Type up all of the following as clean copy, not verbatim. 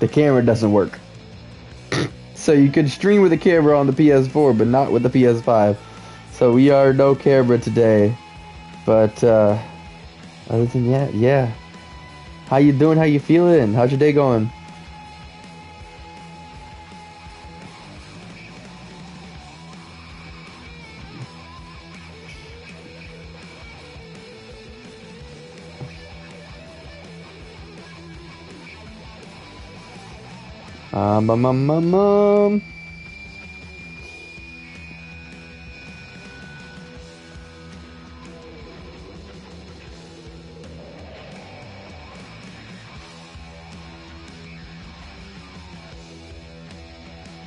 the camera doesn't work. So you could stream with a camera on the PS4, but not with the PS5. So we are no camera today. But other than that, yeah. How you doing? How you feeling? How's your day going? Mom.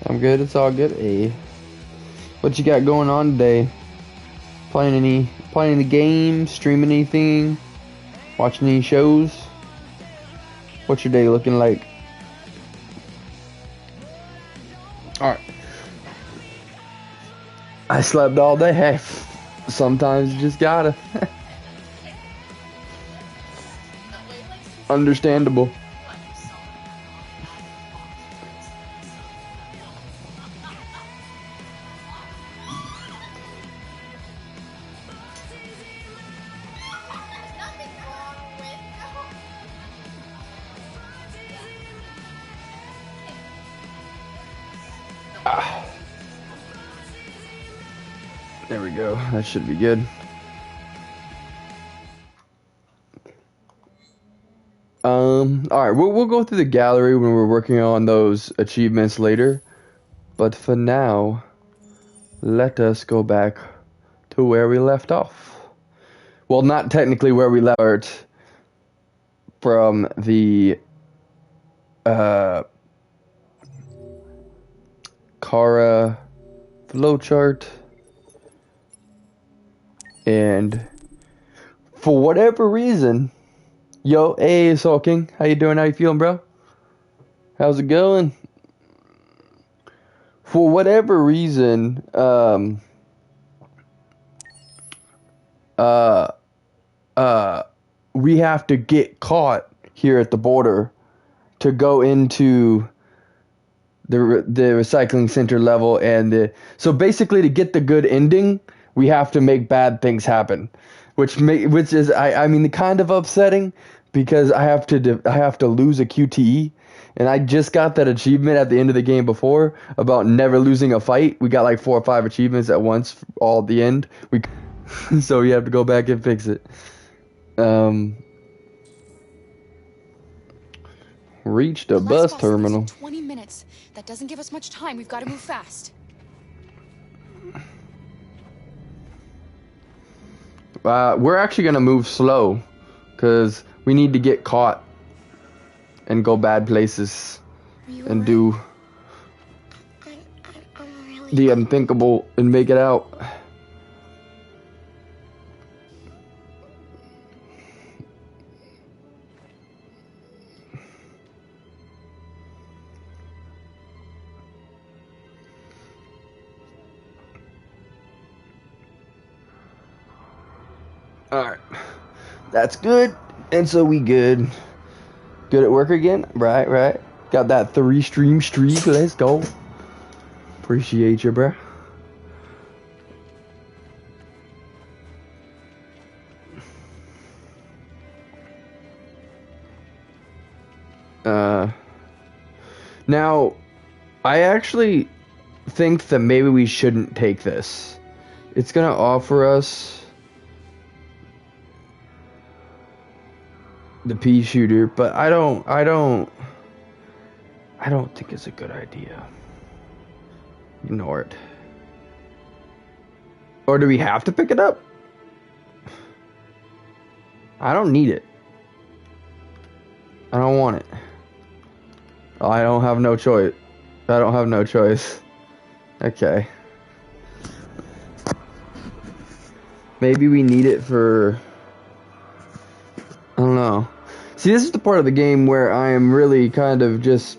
I'm good. It's all good. Hey, what you got going on today? Playing any games? Streaming anything? Watching any shows? What's your day looking like? Alright. I slept all day. Hey, sometimes you just gotta. Understandable. There we go. That should be good. Alright, we'll go through the gallery when we're working on those achievements later. But for now, let us go back to where we left off. Well, not technically where we left from the Kara flowchart. And for whatever reason, yo, hey, Soul King, how you doing? How you feeling, bro? How's it going? For whatever reason, we have to get caught here at the border to go into the recycling center level, and so basically to get the good ending, we have to make bad things happen, which is I mean kind of upsetting because I have to lose a QTE, and I just got that achievement at the end of the game before about never losing a fight. We got like 4 or 5 achievements at once, all at the end. So we have to go back and fix it. Reached a bus terminal. 20 minutes. That doesn't give us much time. We've got to move fast. We're actually gonna move slow, cause we need to get caught and go bad places and do the unthinkable and make it out. Alright, that's good, and so we good. Good at work again? Right. Got that 3-stream streak, let's go. Appreciate you, bruh. Now, I actually think that maybe we shouldn't take this. It's gonna offer us the pea shooter, but I don't think it's a good idea. Ignore it. Or do we have to pick it up? I don't need it. I don't want it. I don't have no choice. Okay. Maybe we need it for... I don't know. See, this is the part of the game where I am really kind of just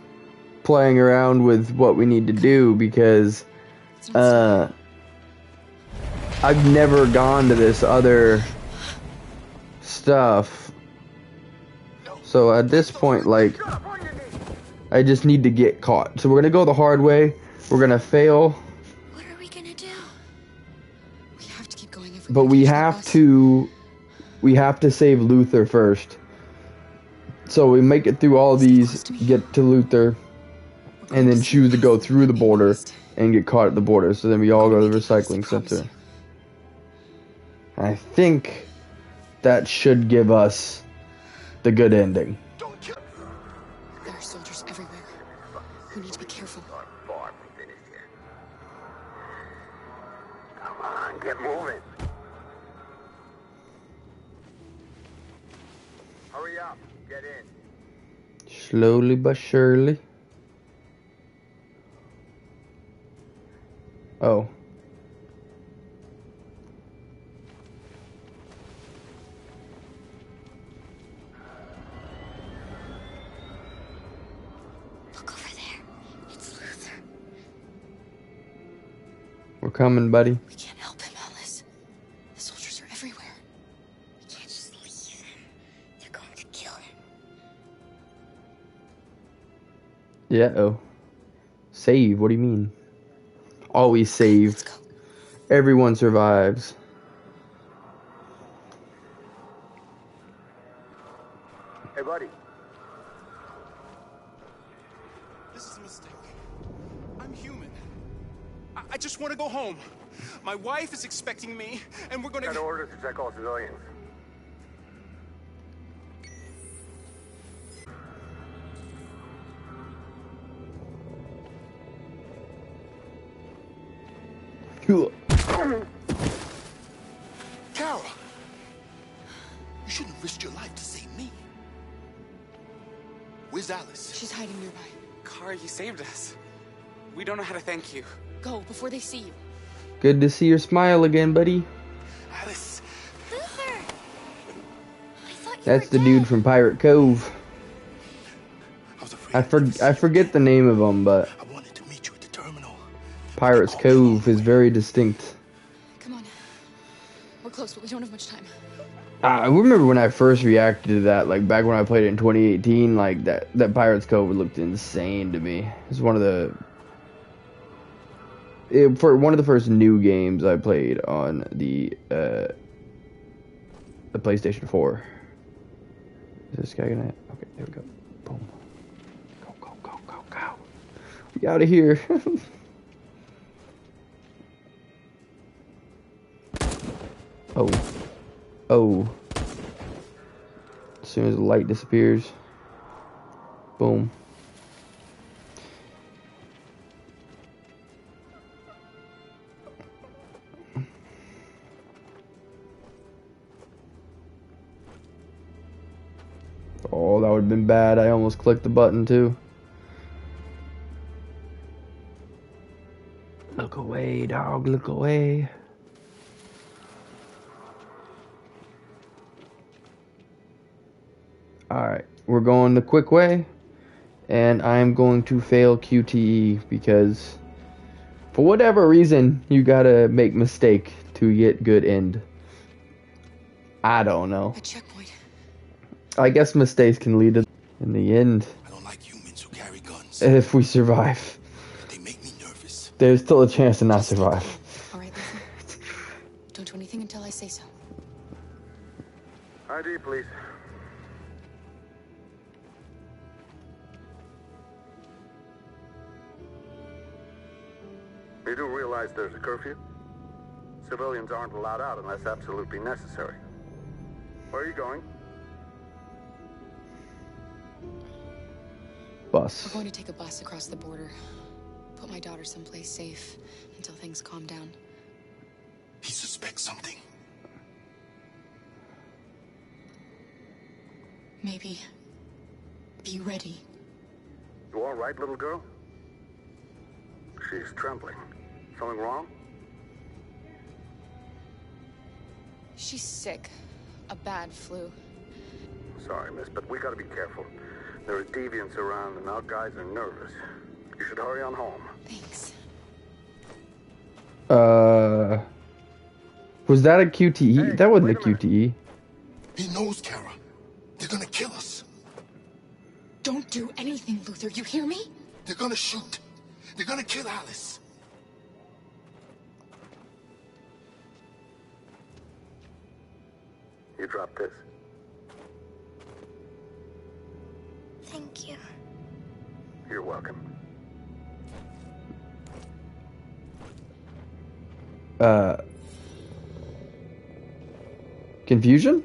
playing around with what we need to do, because I've never gone to this other stuff. So at this point, like, I just need to get caught. So we're gonna go the hard way. We're gonna fail, What are we gonna do? We have to keep going if but we have to save Luther first. So we make it through all these, get to Luther, and then choose to go through the border and get caught at the border. So then we all go to the recycling center. I think that should give us the good ending. There are soldiers everywhere. We need to be careful. Come on, get moving. Hurry up, get in. Slowly but surely. Oh. Look over there. It's Luther. We're coming, buddy. We can't help him, Alice. The soldiers are everywhere. We can't just leave him. They're going to kill him. Yeah, oh. Save, what do you mean? Always save. Let's go. Everyone survives. Hey, buddy. This is a mistake. I'm human. I just want to go home. My wife is expecting me, and we're gonna... Got orders to check all civilians. Kara! You shouldn't have risked your life to save me. Where's Alice? She's hiding nearby. Kara, you saved us. We don't know how to thank you. Go before they see you. Good to see your smile again, buddy. Alice! Luther! I thought you That's were the dude dead. from Pirate Cove. I was afraid. I forget the name of him, but I wanted to meet you at the terminal. Pirate's Cove is very distinct. Come on. We're close, but we don't have much time. I remember when I first reacted to that, like back when I played it in 2018, like that Pirate's Cove looked insane to me. It's one of the first new games I played on the PlayStation 4. Is this guy gonna? Okay, there we go. Boom. Go, go, go, go, go. We out of here. Oh. Oh. As soon as the light disappears. Boom. Oh, that would have been bad. I almost clicked the button too. Look away, dog. Look away. Alright, we're going the quick way, and I'm going to fail QTE because for whatever reason you gotta make mistake to get good end. I don't know. A checkpoint. I guess mistakes can lead to in the end I don't like humans who carry guns. if we survive. They make me nervous. There's still a chance to not survive. All right, Luther. Don't do anything until I say so. ID, please. You do realize there's a curfew? Civilians aren't allowed out unless absolutely necessary. Where are you going? Bus. We're going to take a bus across the border. Put my daughter someplace safe until things calm down. He suspects something. Maybe. Be ready. You all right, little girl? She's trembling. Something wrong? She's sick. A bad flu. Sorry, miss, but we gotta be careful. There are deviants around and our guys are nervous. You should hurry on home. Thanks. Was that a QTE? Hey, That wasn't a wait a minute. QTE. He knows, Kara. They're gonna kill us. Don't do anything, Luther. You hear me? They're gonna shoot. They're gonna kill Alice. You dropped this. Thank you. You're welcome. Confusion?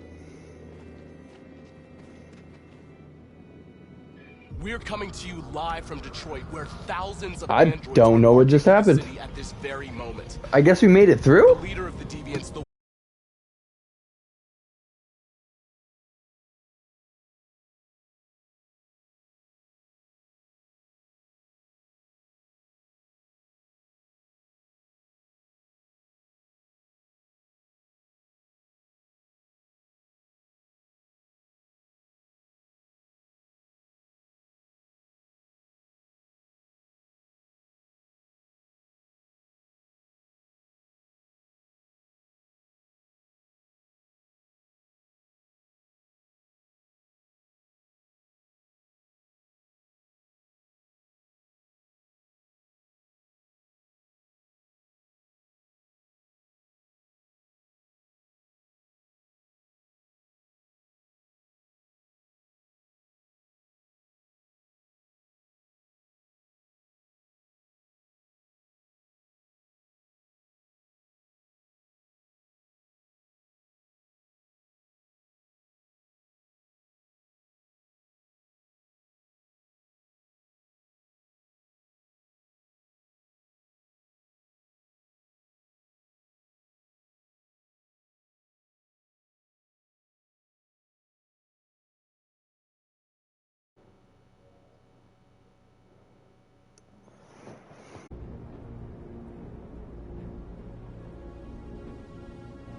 We're coming to you live from Detroit, where thousands of I androids don't know are what just marching through happened. the city at this very moment. I guess we made it through? The leader of the Deviants, the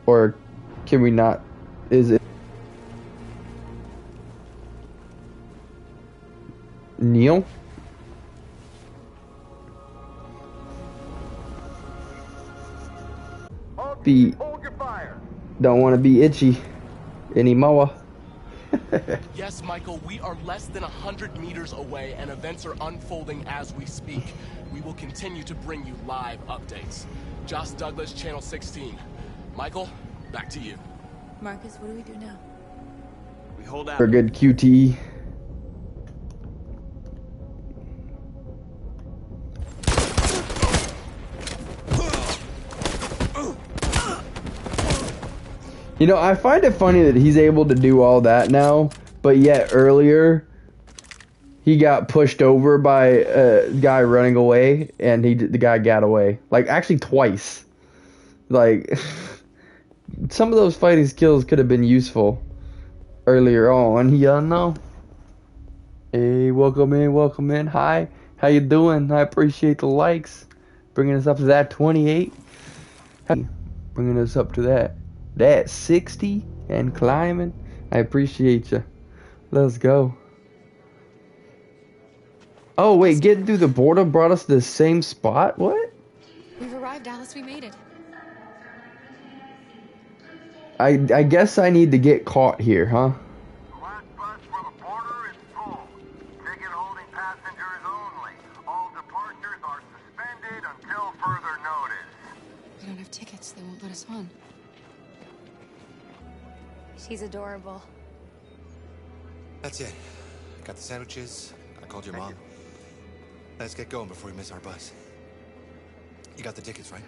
Or can we not? Is it Neil? Be Hold your fire. don't want to be itchy anymore. Yes, Michael, we are less than 100 meters away, and events are unfolding as we speak. We will continue to bring you live updates. Josh Douglas, Channel 16. Michael, back to you. Marcus, what do we do now? We hold out. For good QT. You know, I find it funny that he's able to do all that now, but yet earlier he got pushed over by a guy running away, and the guy got away. Like, actually twice. Like, some of those fighting skills could have been useful earlier on. You know. Hey, welcome in. Hi, how you doing? I appreciate the likes, bringing us up to that 28. Bringing us up to that 60 and climbing. I appreciate you. Let's go. Oh wait, getting through the border brought us to the same spot? What? We've arrived, Alice. We made it. I guess I need to get caught here, huh? Last bus for the border is full. Ticket holding passengers only. All departures are suspended until further notice. We don't have tickets. They won't let us on. She's adorable. That's it. Got the sandwiches. I called your mom. Let's get going before we miss our bus. You got the tickets, right?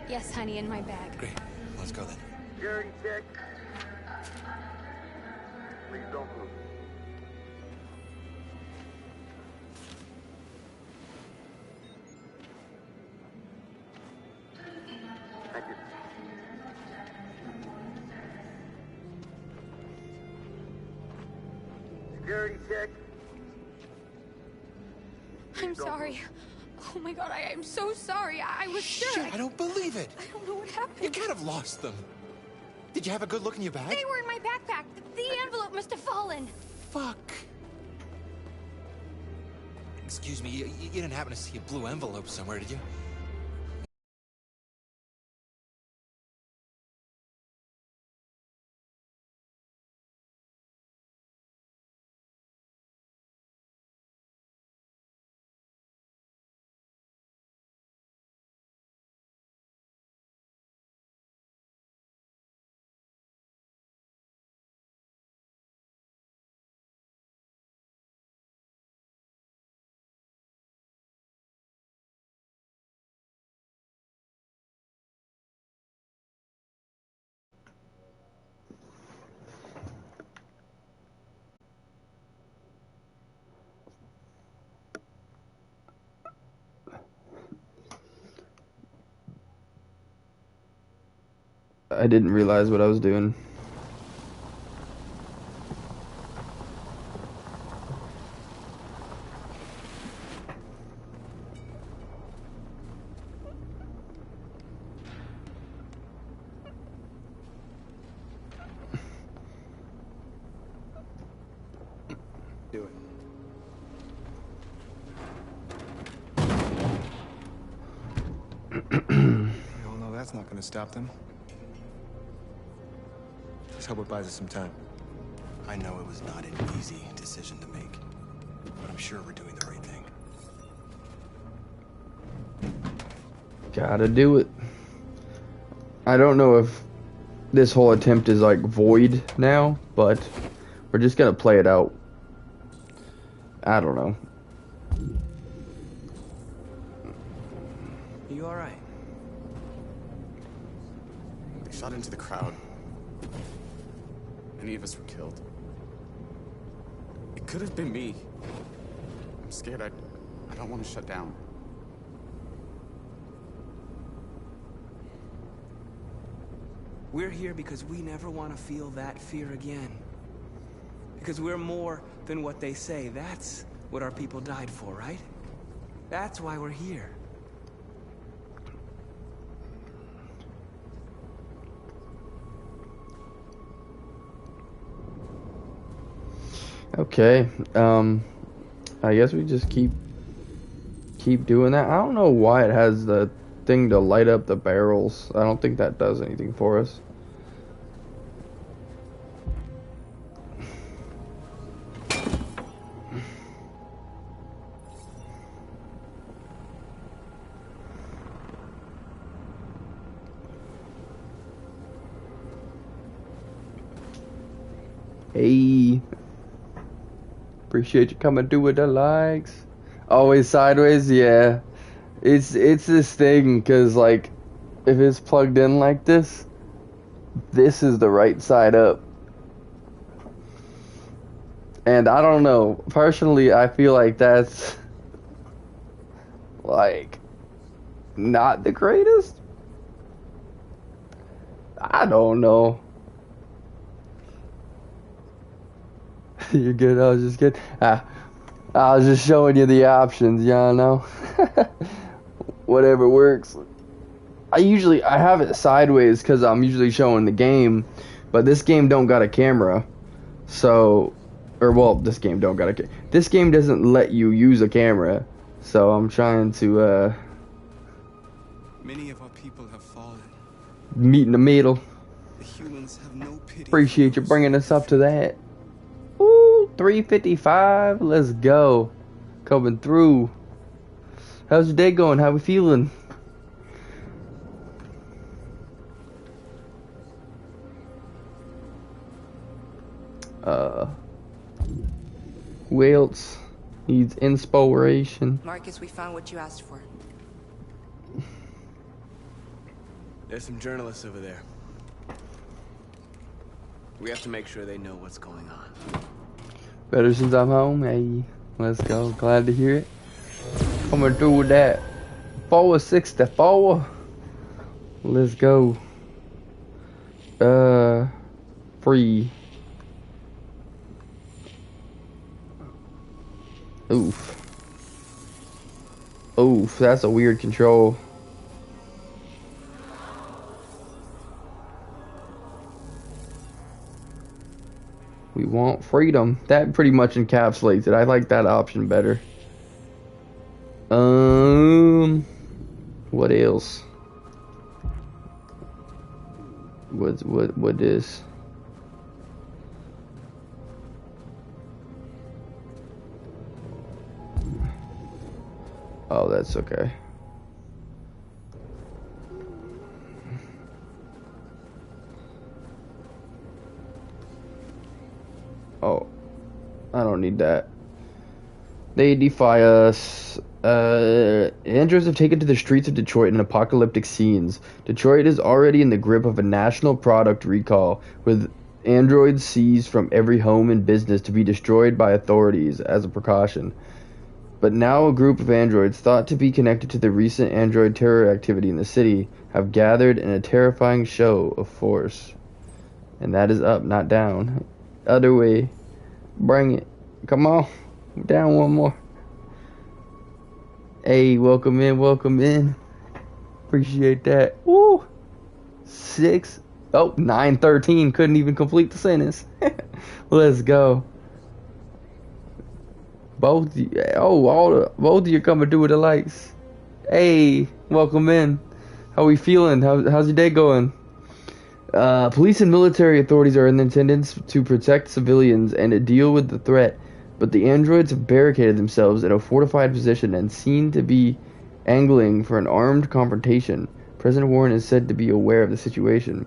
Yes, honey, in my bag. Great. Let's go then. Security check. Please don't move. Thank you. Security check. I'm sorry. Oh my god, I am so sorry. I was sure. Shit, I don't believe it. I don't know what You happened. can't have lost them. Did you have a good look in your bag? They were in my backpack. The envelope must have fallen. Fuck. Excuse me, you didn't happen to see a blue envelope somewhere, did you? I didn't realize what I was doing. Do it. We all know that's not gonna stop them. Let's hope it buys us some time. I know it was not an easy decision to make, but I'm sure we're doing the right thing. Gotta do it. I don't know if this whole attempt is like void now, but we're just gonna play it out. I don't know. Are you alright? They shot into the crowd. Any of us were killed. It could have been me. I'm scared. I don't want to shut down. We're here because we never want to feel that fear again. Because we're more than what they say. That's what our people died for, right? That's why we're here. Okay. I guess we just keep doing that. I don't know why it has the thing to light up the barrels. I don't think that does anything for us. Hey, appreciate you coming through with the likes. Always sideways, yeah. It's this thing, cause like, if it's plugged in like this is the right side up. And I don't know, personally, I feel like that's like not the greatest. I don't know. You're good. I was just kidding. I was just showing you the options, y'all know. Whatever works. I have it sideways because I'm usually showing the game, but this game don't got a camera. So, this game don't got a this game doesn't let you use a camera. So I'm trying to Many of our people have fallen. meet in the middle. The humans have no pity. Appreciate you bringing us up to that. Ooh, 355. Let's go. Coming through. How's your day going? How we feeling? Who else needs inspiration? Marcus, we found what you asked for. There's some journalists over there. We have to make sure they know what's going on. Better since I'm home. Hey, let's go. Glad to hear it. Coming through with that 464. Let's go. Free. Oof. Oof, that's a weird control. We want freedom. That pretty much encapsulates it. I like that option better. What else? What is? Oh, that's okay. Oh, I don't need that. They defy us. Androids have taken to the streets of Detroit in apocalyptic scenes. Detroit is already in the grip of a national product recall, with androids seized from every home and business to be destroyed by authorities as a precaution. But now a group of androids thought to be connected to the recent android terror activity in the city have gathered in a terrifying show of force. And that is up, not down. Other way. Bring it. Come on. Down one more. Hey, welcome in, welcome in. Appreciate that. Woo! 9:13. Couldn't even complete the sentence. Let's go. Both of you coming through with the lights. Hey, welcome in. How we feeling? How's your day going? Police and military authorities are in attendance to protect civilians and to deal with the threat, but the androids have barricaded themselves in a fortified position and seem to be angling for an armed confrontation. President Warren is said to be aware of the situation.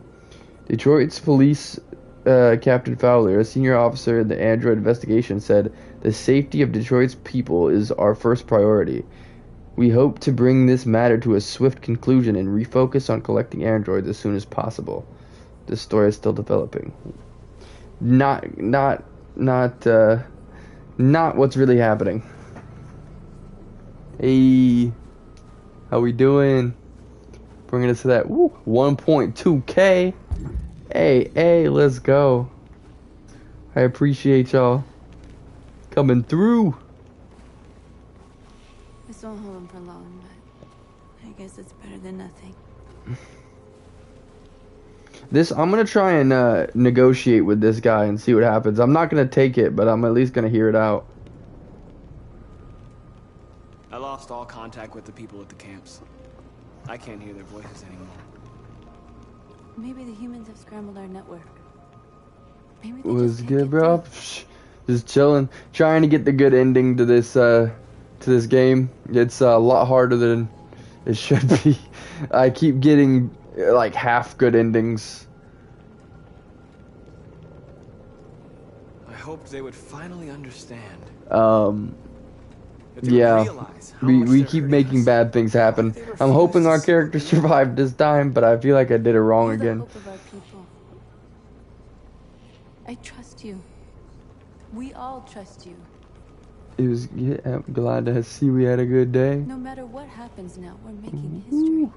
Detroit's police Captain Fowler, a senior officer in the android investigation, said, "The safety of Detroit's people is our first priority. We hope to bring this matter to a swift conclusion and refocus on collecting androids as soon as possible." This story is still developing. Not what's really happening. Hey, how we doing? Bringing us to that 1.2K. Hey, let's go. I appreciate y'all coming through. This won't hold him for long, but I guess it's better than nothing. I'm gonna try and negotiate with this guy and see what happens. I'm not gonna take it, but I'm at least gonna hear it out. I lost all contact with the people at the camps. I can't hear their voices anymore. Maybe the humans have scrambled our network. Maybe they Was just can't good, get bro? through. Just chilling, trying to get the good ending to this game. It's a lot harder than it should be. I keep getting like half good endings. I hoped they would finally understand. Yeah, we keep making bad things happen. I'm hoping our character survived this time, but I feel like I did it wrong You're the again. hope of our people. I trust you. We all trust you. I'm glad to see we had a good day. No matter what happens now, we're making history.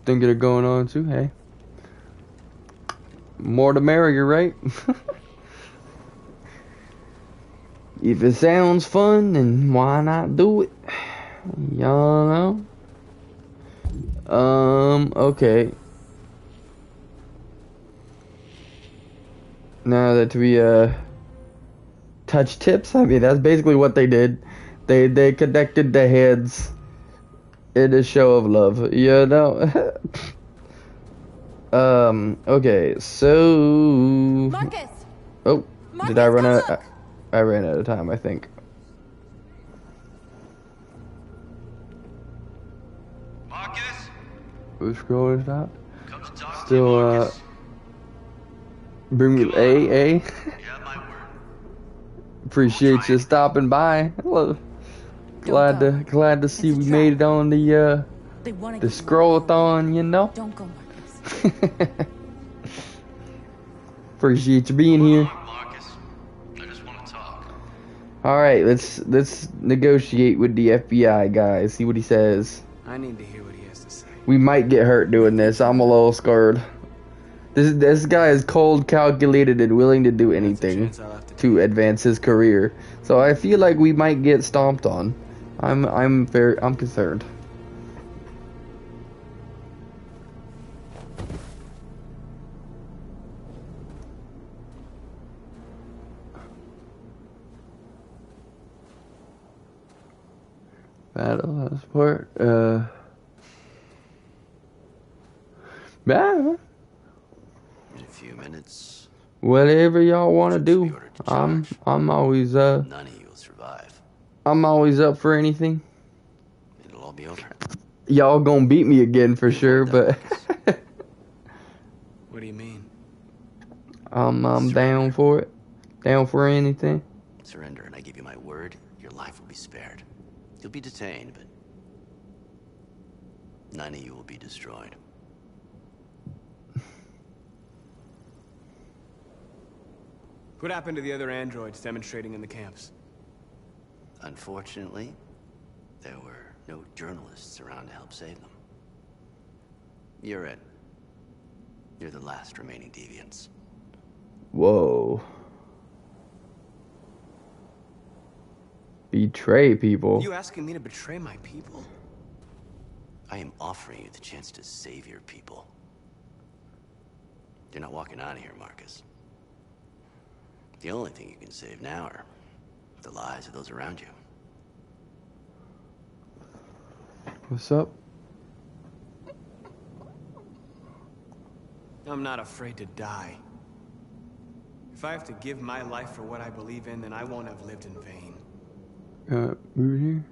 Thinking of going on too, hey. More the merrier, right? If it sounds fun, then why not do it? Y'all know? Okay. Now that we, touch tips, I mean, that's basically what they did. They connected the heads in a show of love, you know? Okay, so... Marcus! Oh, Marcus, did I run come out? look! I ran out of time, I think. Marcus? Who's scrolling stop? Come to talk Still, to you, Marcus. bring me A. Yeah, my word. Appreciate you stopping by. Hello. Glad to see we made it on the They want the scroll-a-thon, you know. Don't go, Marcus. Appreciate you being here. Marcus, I just want to talk. All right, let's negotiate with the FBI guy. See what he says. I need to hear what he has to say. We might get hurt doing this. I'm a little scared. This guy is cold, calculated, and willing to do anything to advance his career. So I feel like we might get stomped on. I'm concerned. Battle support. Yeah. In a few minutes, Whatever y'all want to do. I'm always none of you will survive. I'm always up for anything. It'll all be over. Y'all gonna beat me again for sure, but What do you mean? I'm down for it. Down for anything. Surrender, and I give you my word, your life will be spared. You'll be detained, but none of you will be destroyed. What happened to the other androids demonstrating in the camps? Unfortunately, there were no journalists around to help save them. You're it. You're the last remaining deviants. Whoa. Betray people. You asking me to betray my people? I am offering you the chance to save your people. You're not walking out of here, Marcus. The only thing you can save now are the lives of those around you. What's up? I'm not afraid to die. If I have to give my life for what I believe in, then I won't have lived in vain. Move here.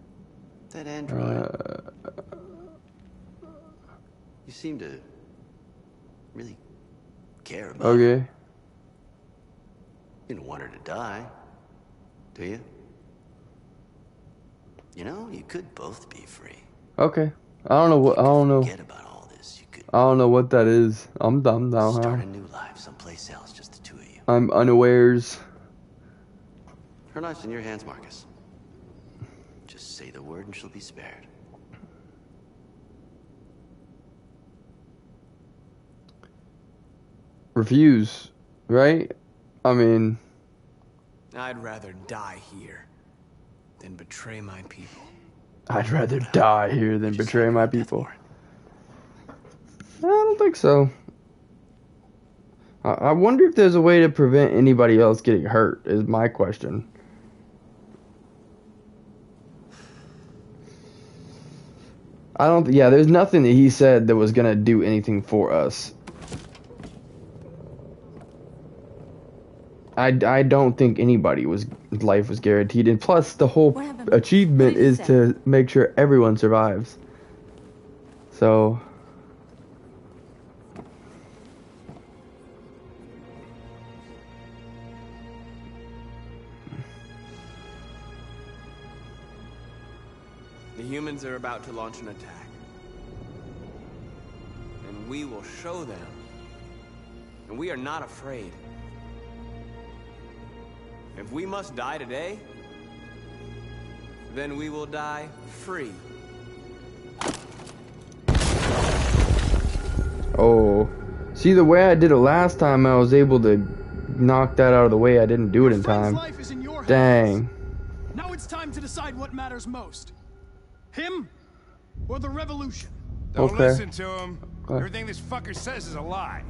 That android. You seem to really care about her. Okay. You don't want her to die, do you? You know, you could both be free. Okay. I don't know what. I don't know. Forget about all this. You could I don't know what that is. I'm dumb now. start Huh? a new life someplace else, just the two of you. I'm unawares. Her life's in your hands, Marcus. Just say the word and she'll be spared. Refuse, right? I mean, I'd rather die here than betray my people. I'd rather die here than betray my people. I don't think so. I wonder if there's a way to prevent anybody else getting hurt, is my question. I don't, yeah, there's nothing that he said that was gonna do anything for us. I don't think anybody's life was guaranteed, and plus the whole achievement is to make sure everyone survives. So The humans are about to launch an attack. And we will show them. And we are not afraid. If we must die today, then we will die free. oh, see, the way I did it last time, I was able to knock that out of the way. I didn't do it in time. Life is in your hands. Dang. Now it's time to decide what matters most. Him or the revolution? Don't Okay. listen to him. Everything this fucker says is a lie.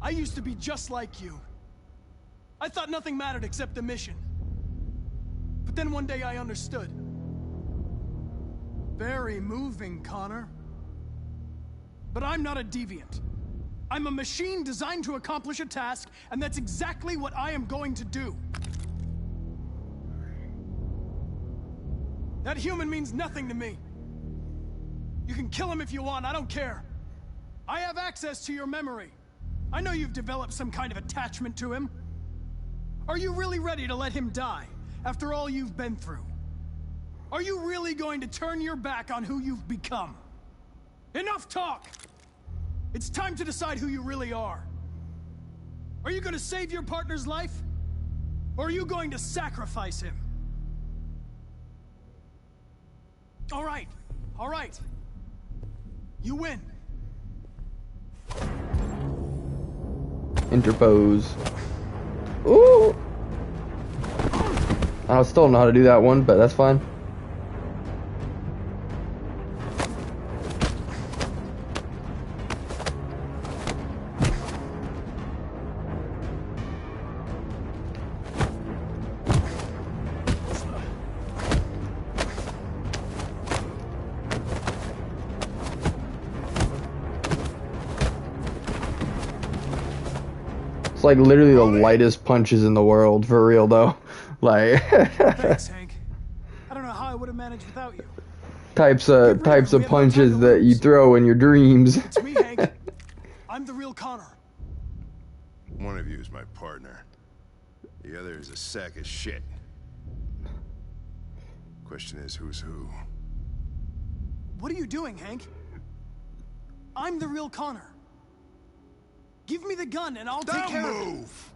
I used to be just like you. I thought nothing mattered except the mission. But then one day I understood. Very moving, Connor. But I'm not a deviant. I'm a machine designed to accomplish a task, and that's exactly what I am going to do. That human means nothing to me. You can kill him if you want, I don't care. I have access to your memory. I know you've developed some kind of attachment to him. Are you really ready to let him die after all you've been through? Are you really going to turn your back on who you've become? Enough talk! It's time to decide who you really are. Are you going to save your partner's life? Or are you going to sacrifice him? All right. All right. You win. Interpose. Ooh! I still don't know how to do that one, but that's fine. It's like literally the lightest punches in the world, for real though. Like Thanks, Hank. I don't know how I would have managed without you. types of punches that you throw in your dreams. It's me, Hank. I'm the real Connor. One of you is my partner. The other is a sack of shit. Question is, who's who? What are you doing, Hank? I'm the real Connor. Give me the gun and I'll take care of it. Move!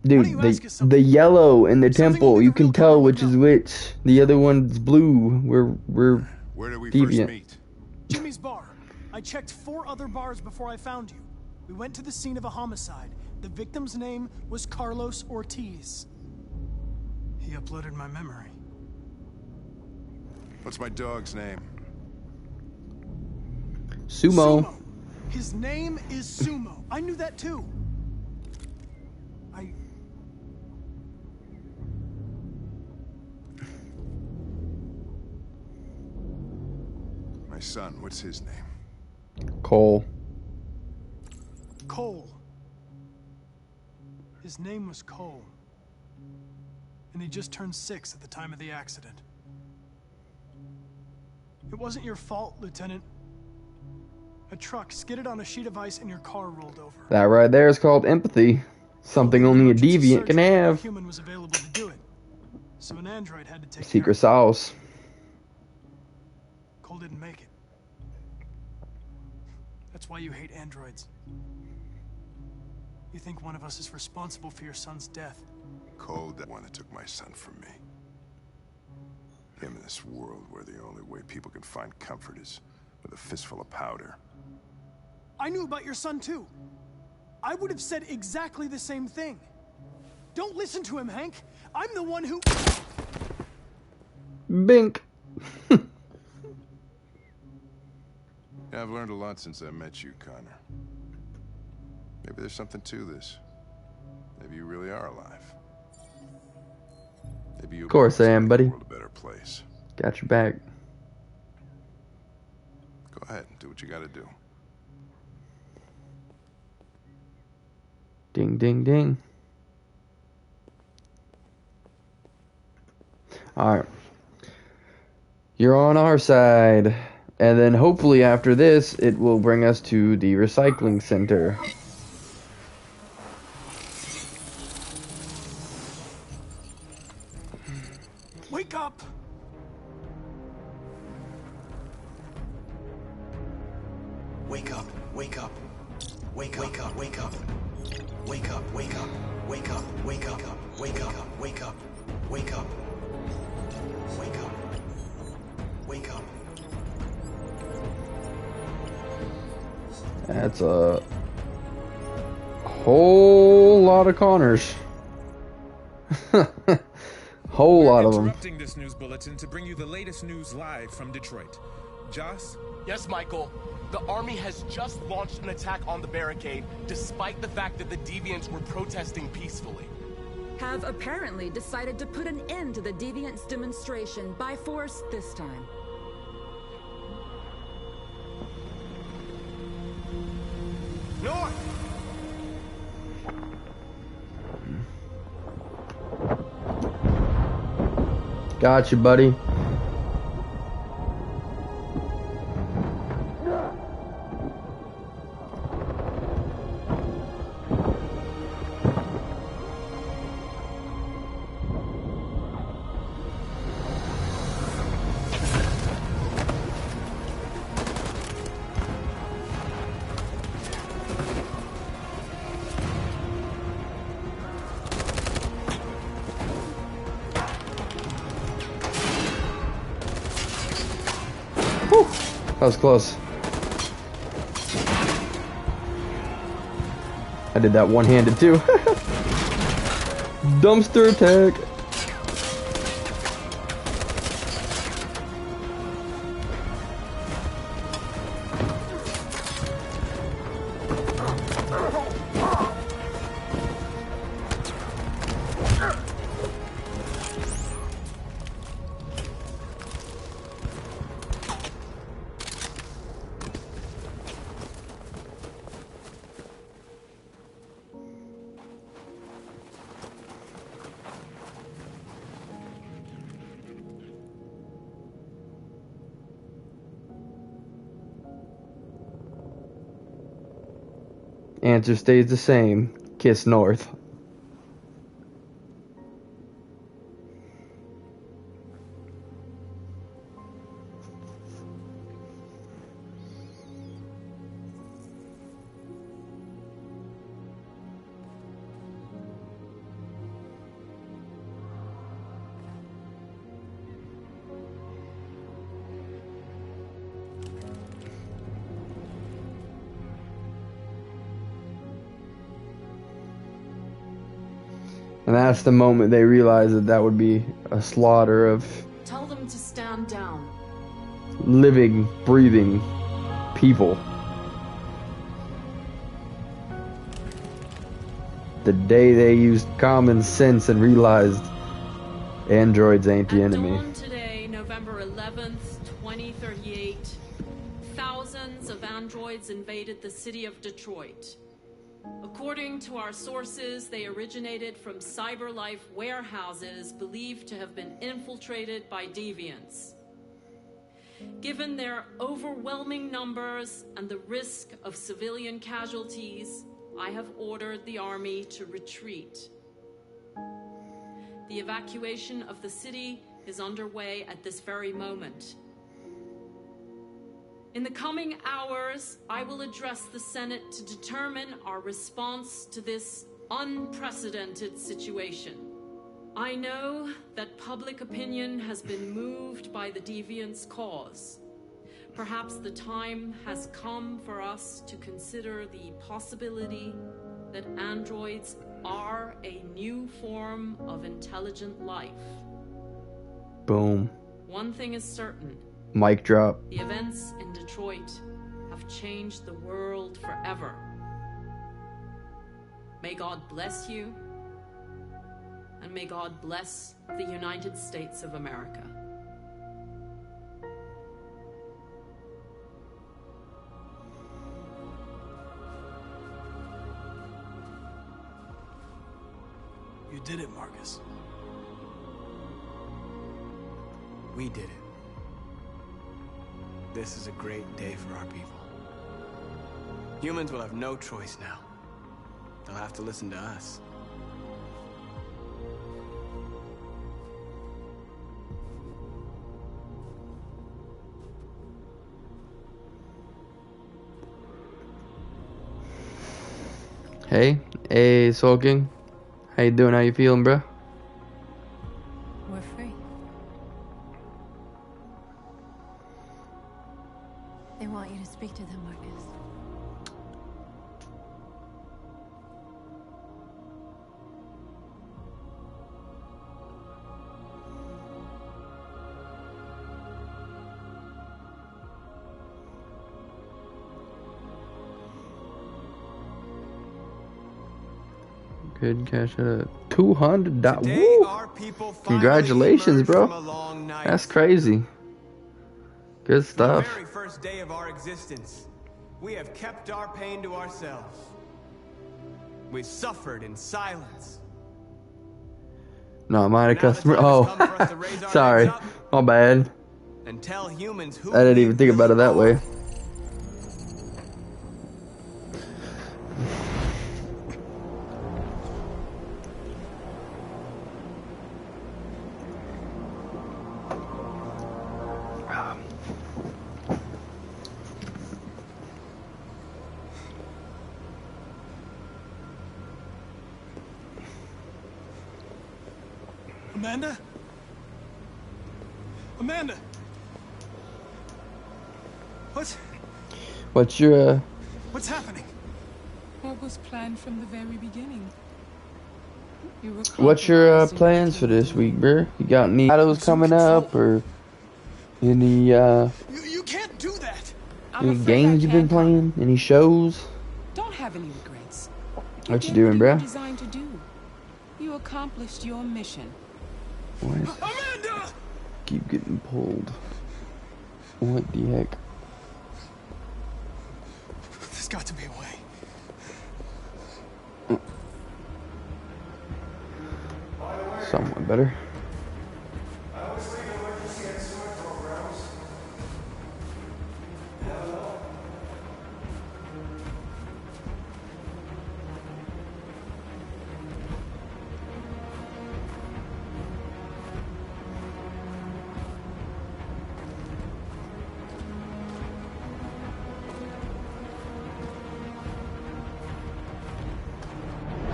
Why don't Dude, you ask us the something? yellow in the Something temple, only you the can real tell Connor would which is know. which. The other one's blue. We're Where did we deviant. first meet? Jimmy's bar. I checked 4 other bars before I found you. We went to the scene of a homicide. The victim's name was Carlos Ortiz. He uploaded my memory. What's my dog's name? Sumo. His name is Sumo. I knew that too. My son, what's his name? Cole. Cole. His name was Cole. And he just turned 6 at the time of the accident. It wasn't your fault, Lieutenant. A truck skidded on a sheet of ice and your car rolled over. That right there is called empathy. Something only a deviant can A have. human was available to do it. So an android had to take care Secret of it. sauce. Cole didn't make it. That's why you hate androids. You think one of us is responsible for your son's death. Cole, the one that took my son from me. Him in this world where the only way people can find comfort is with a fistful of powder. I knew about your son too. I would have said exactly the same thing. Don't listen to him, Hank. I'm the one who... Bink. Yeah, I've learned a lot since I met you, Connor. Maybe there's something to this. Maybe you really are alive. Maybe you. Of course I am, buddy. Make the world a better place. Got your back. Go ahead, do what you got to do. Ding, ding, ding. Alright. You're on our side. And then hopefully after this, it will bring us to the recycling center. Wake up! Wake up, wake up. Wake up, wake up, wake up. Wake up, wake up, wake up, wake up, wake up, wake up, wake up. Wake up. Wake up. That's a whole lot of Connors. Whole lot of them. Interrupting this news bulletin to bring you the latest news live from Detroit. Joss? Yes, Michael. The army has just launched an attack on the barricade, despite the fact that the Deviants were protesting peacefully. Have apparently decided to put an end to the Deviants' demonstration by force this time. North! Gotcha, buddy. That was close. I did that one-handed too. Dumpster attack. Answer stays the same. Kiss North. And that's the moment they realize that that would be a slaughter of Tell them to stand down. living, breathing people. The day they used common sense and realized androids ain't the enemy. Dawn today, November 11th, 2038, thousands of androids invaded the city of Detroit. According to our sources, they originated from CyberLife warehouses believed to have been infiltrated by deviants. Given their overwhelming numbers and the risk of civilian casualties, I have ordered the army to retreat. The evacuation of the city is underway at this very moment. In the coming hours, I will address the Senate to determine our response to this unprecedented situation. I know that public opinion has been moved by the deviants' cause. Perhaps the time has come for us to consider the possibility that androids are a new form of intelligent life. Boom. One thing is certain. Mic drop. The events in Detroit have changed the world forever. May God bless you, and may God bless the United States of America. You did it, Marcus. We did it. This is a great day for our people. Humans will have no choice now. They'll have to listen to us. Hey, Soul King. How you doing? How you feeling, bro? We're free. They want you to speak to them, Marcus. Good cash at $200. Woo! Congratulations, bro. That's crazy. Good stuff. The very first day of our existence, we have kept our pain to ourselves. We suffered in silence. No, am I a customer? Oh, sorry. My bad. And tell humans who I didn't even think about it that way. Amanda? Amanda! What's your, What's happening? What was planned from the very beginning? What's your plans for this week, bro? You got any battles coming up, or any You can't do that. any games you've been playing? Any shows? Don't have any regrets. What you doing, bro? Designed to do. You accomplished your mission. What? Amanda! Keep getting pulled. What the heck? There's got to be a way. Somewhat better.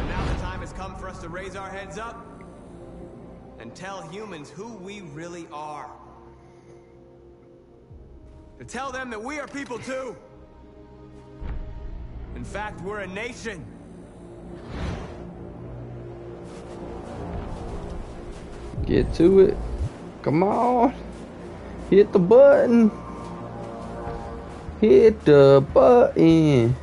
Now the time has come for us to raise our heads up and tell humans who we really are. To tell them that we are people too. In fact, we're a nation. Get to it. Come on. Hit the button. Hit the button.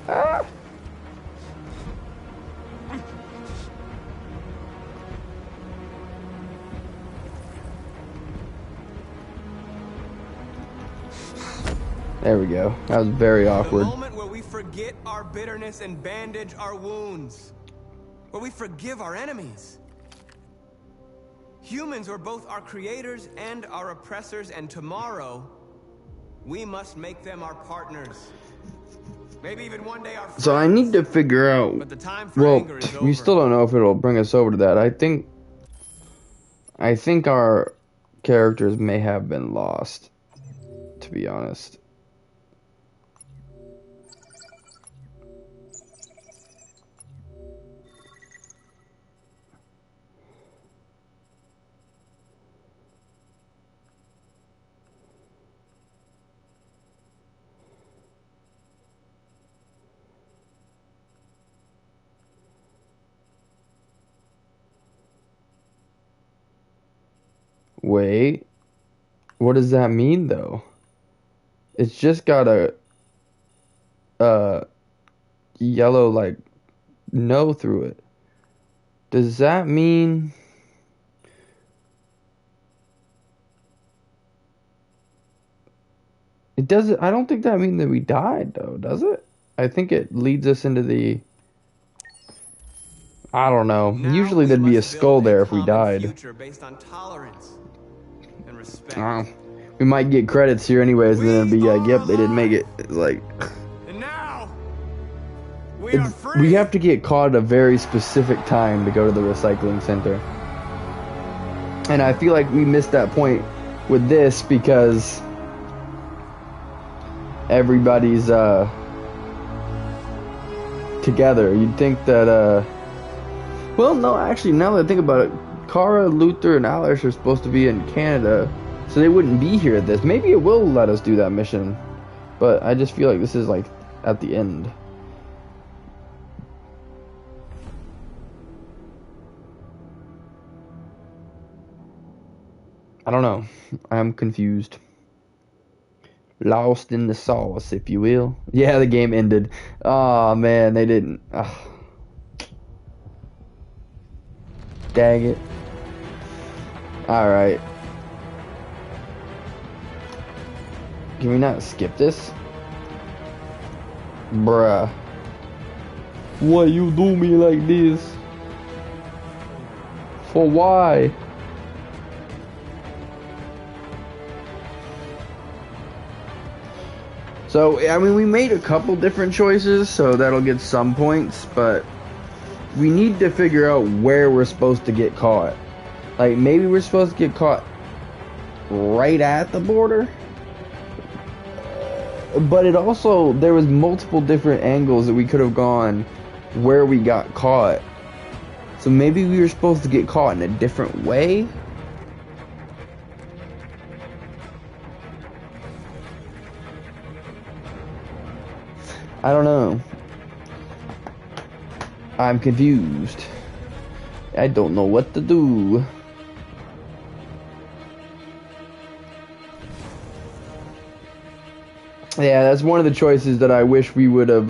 Ah. There we go. That was very awkward. The moment where we forget our bitterness and bandage our wounds. Where we forgive our enemies. Humans are both our creators and our oppressors, and tomorrow, we must make them our partners. Maybe even one day our friends. So I need to figure out. But the time for Well, anger is we over. still don't know if it'll bring us over to that. I think our characters may have been lost, to be honest. Wait, what does that mean though? It's just got a yellow like no through it. Does that mean it doesn't? I don't think that means that we died though, does it? I think it leads us into the, I don't know. Usually there'd be a skull there if we died. Future based on tolerance and respect. We might get credits here anyways, and then it'd be like, yep, they didn't make it. It's like, And now we are free. we have to get caught at a very specific time to go to the recycling center. And I feel like we missed that point with this because everybody's together. You'd think that well, no, actually, now that I think about it, Kara, Luther, and Alice are supposed to be in Canada, so they wouldn't be here at this. Maybe it will let us do that mission, but I just feel like this is like at the end. I don't know. I'm confused. Lost in the sauce, if you will. Yeah, the game ended. Oh man, they didn't. Dang it. Alright. Can we not skip this? Bruh. Why you do me like this? For why? So, I mean, we made a couple different choices, so that'll get some points, but we need to figure out where we're supposed to get caught. Like, maybe we're supposed to get caught right at the border? But it also, there was multiple different angles that we could have gone where we got caught. So maybe we were supposed to get caught in a different way? I don't know. I'm confused. I don't know what to do. Yeah, that's one of the choices that I wish we would have,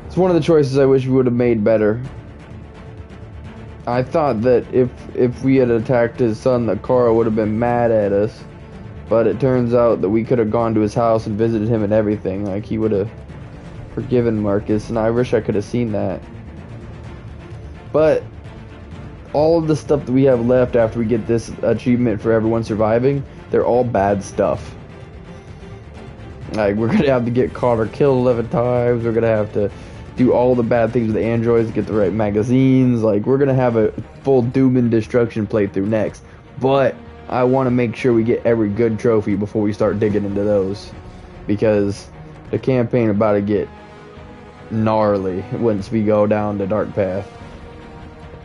it's one of the choices I wish we would have made better. I thought that if we had attacked his son, that Kara would have been mad at us. But it turns out that we could have gone to his house and visited him and everything. Like, he would have forgiven Marcus, and I wish I could have seen that. But all of the stuff that we have left after we get this achievement for everyone surviving, they're all bad stuff. Like, we're gonna have to get caught or killed 11 times. We're gonna have to do all the bad things with the androids to get the right magazines. Like, we're gonna have a full Doom and Destruction playthrough next. But I want to make sure we get every good trophy before we start digging into those, because the campaign about to get gnarly once we go down the dark path.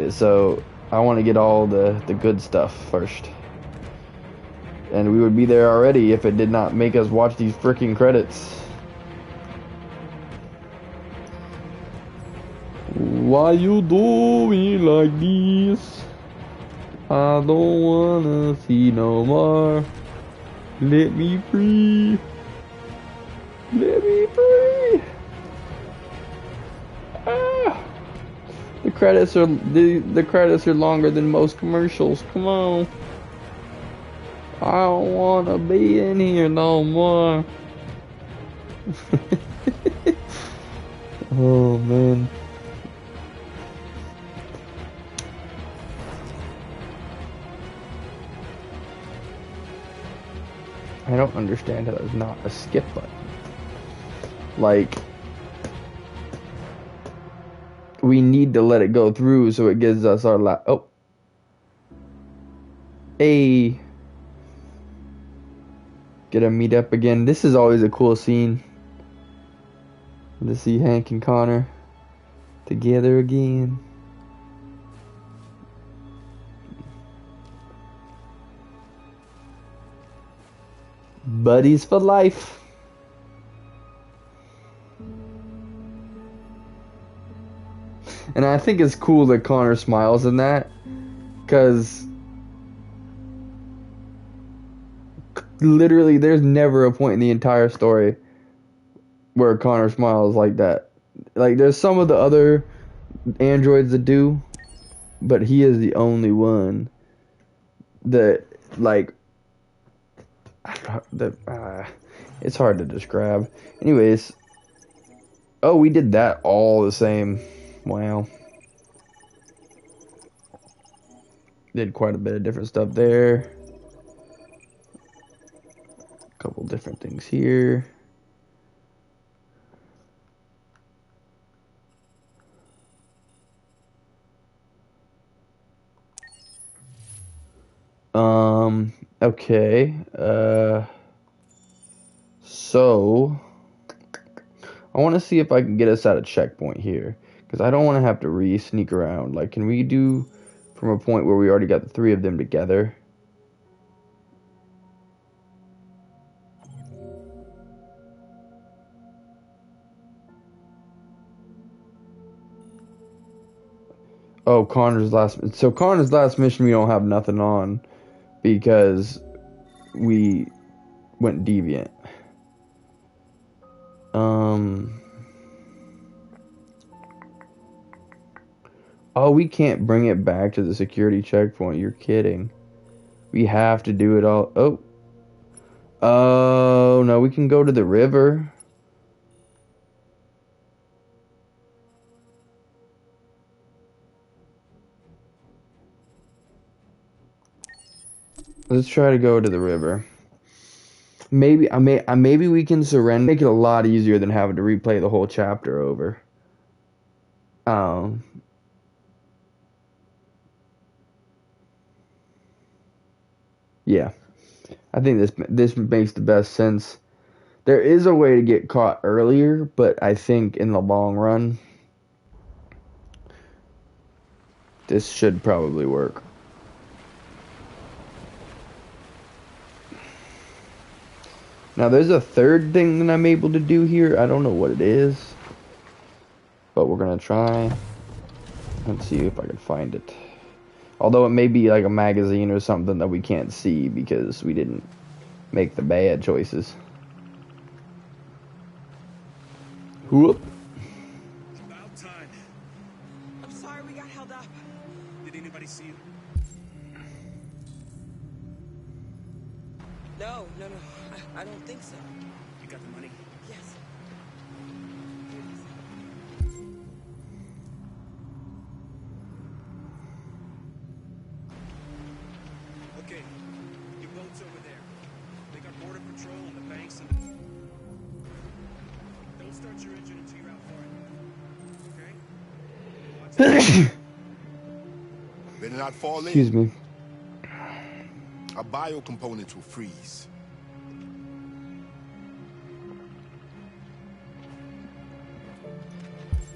So I want to get all the good stuff first. And we would be there already if it did not make us watch these freaking credits. Why you do me like this? I don't wanna see no more. Let me free. Let me free. Ah. The credits are longer than most commercials. Come on. I don't wanna be in here no more. Oh man. I don't understand how there's not a skip button. Like, we need to let it go through so it gives us our oh. Hey. Get to meet up again. This is always a cool scene. To see Hank and Connor together again. Buddies for life. And I think it's cool that Connor smiles in that, because literally there's never a point in the entire story where Connor smiles like that. Like, there's some of the other androids that do, but he is the only one that, like, it's hard to describe. Anyways, oh, we did that all the same. Wow. Did quite a bit of different stuff there. A couple different things here. Okay. So I want to see if I can get us at a checkpoint here, because I don't want to have to re-sneak around. Like, can we do from a point where we already got the three of them together? Oh, Connor's last mission we don't have nothing on because we went deviant. Oh, we can't bring it back to the security checkpoint. You're kidding. We have to do it all. Oh, no, we can go to the river. Let's try to go to the river. Maybe we can surrender. Make it a lot easier than having to replay the whole chapter over. Yeah, I think this makes the best sense. There is a way to get caught earlier, but I think in the long run, this should probably work. Now, there's a third thing that I'm able to do here. I don't know what it is, but we're going to try. Let's see if I can find it. Although it may be like a magazine or something that we can't see because we didn't make the bad choices. Whoop. About time. I'm sorry we got held up. Did anybody see you? No. I don't think so. You got the money? Yes. Okay, your boat's over there. They got border patrol on the banks and don't start your engine until you're out far enough. Okay? Better not fall in. Excuse me. Our bio components will freeze.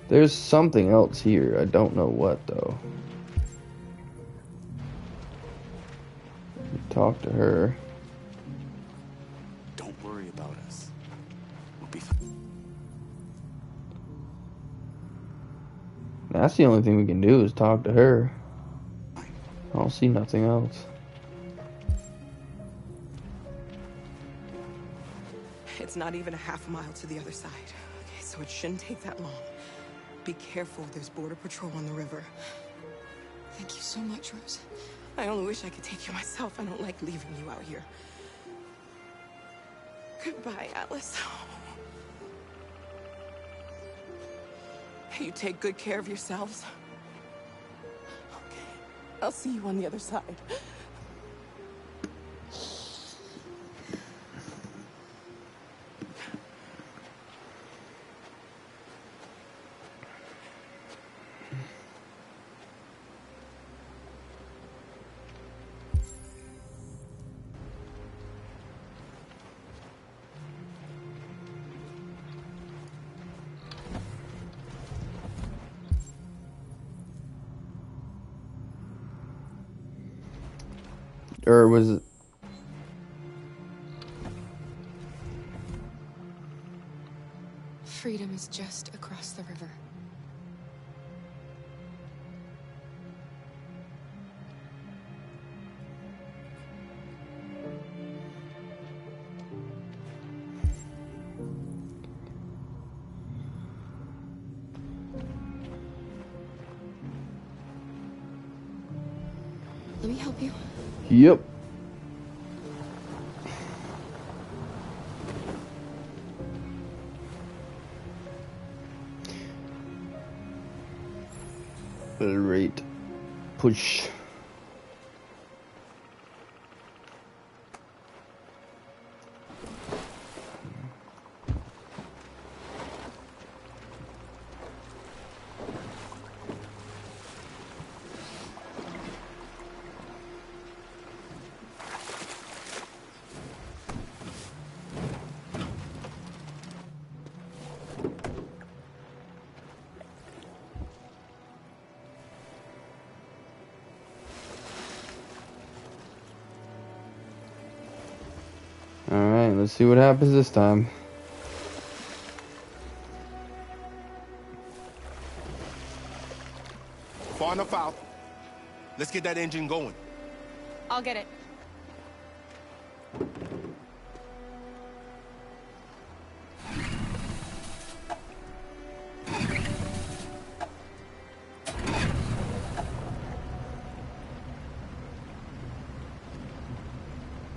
There's something else here. I don't know what, though. Talk to her. be fine. That's the only thing we can do is talk to her. I don't see nothing else. It's not even a half mile to the other side. Okay, so it shouldn't take that long. Be careful, there's border patrol on the river. Thank you so much, Rose. I only wish I could take you myself. I don't like leaving you out here. Goodbye, Alice. You take good care of yourselves. Okay, I'll see you on the other side. Or was it? Freedom is just across the river. Let me help you. Yep. Right. Push. Alright, let's see what happens this time. Far enough out. Let's get that engine going. I'll get it.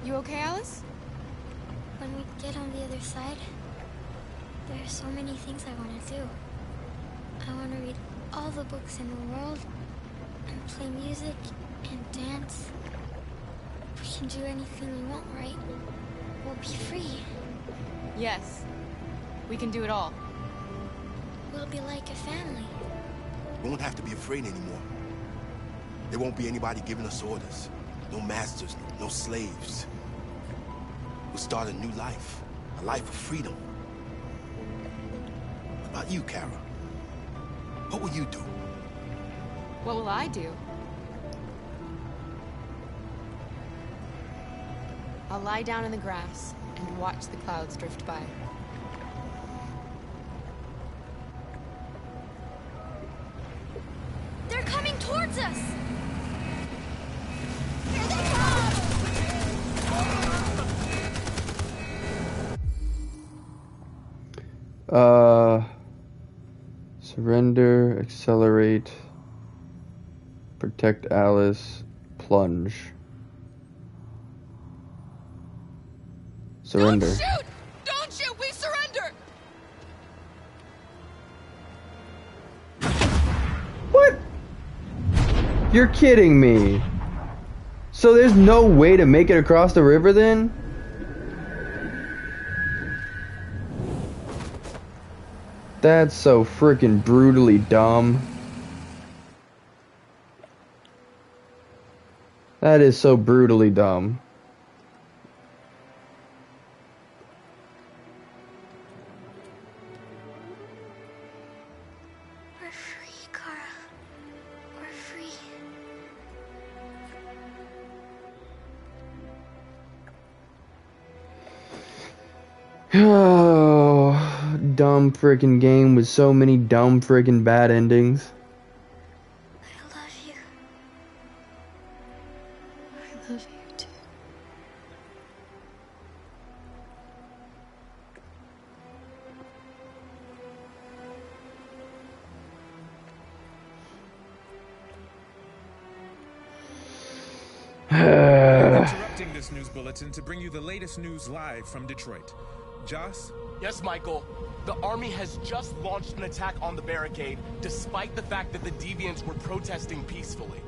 You okay, Alice? When we get on the other side, there are so many things I want to do. I want to read all the books in the world, and play music, and dance. We can do anything we want, right? We'll be free. Yes. We can do it all. We'll be like a family. We won't have to be afraid anymore. There won't be anybody giving us orders. No masters, no slaves. We'll start a new life. A life of freedom. What about you, Kara? What will you do? What will I do? I'll lie down in the grass and watch the clouds drift by. They're coming towards us! Surrender, accelerate, protect Alice, plunge. Surrender. Don't shoot! Don't shoot! We surrender! What? You're kidding me. So there's no way to make it across the river then? That's so freaking brutally dumb. That is so brutally dumb. We're free, Kara. We're free. Oh. dumb freaking game with so many dumb freaking bad endings. I love you. I love you too. Interrupting this news bulletin to bring you the latest news live from Detroit. Joss? Yes, Michael. The army has just launched an attack on the barricade, despite the fact that the Deviants were protesting peacefully.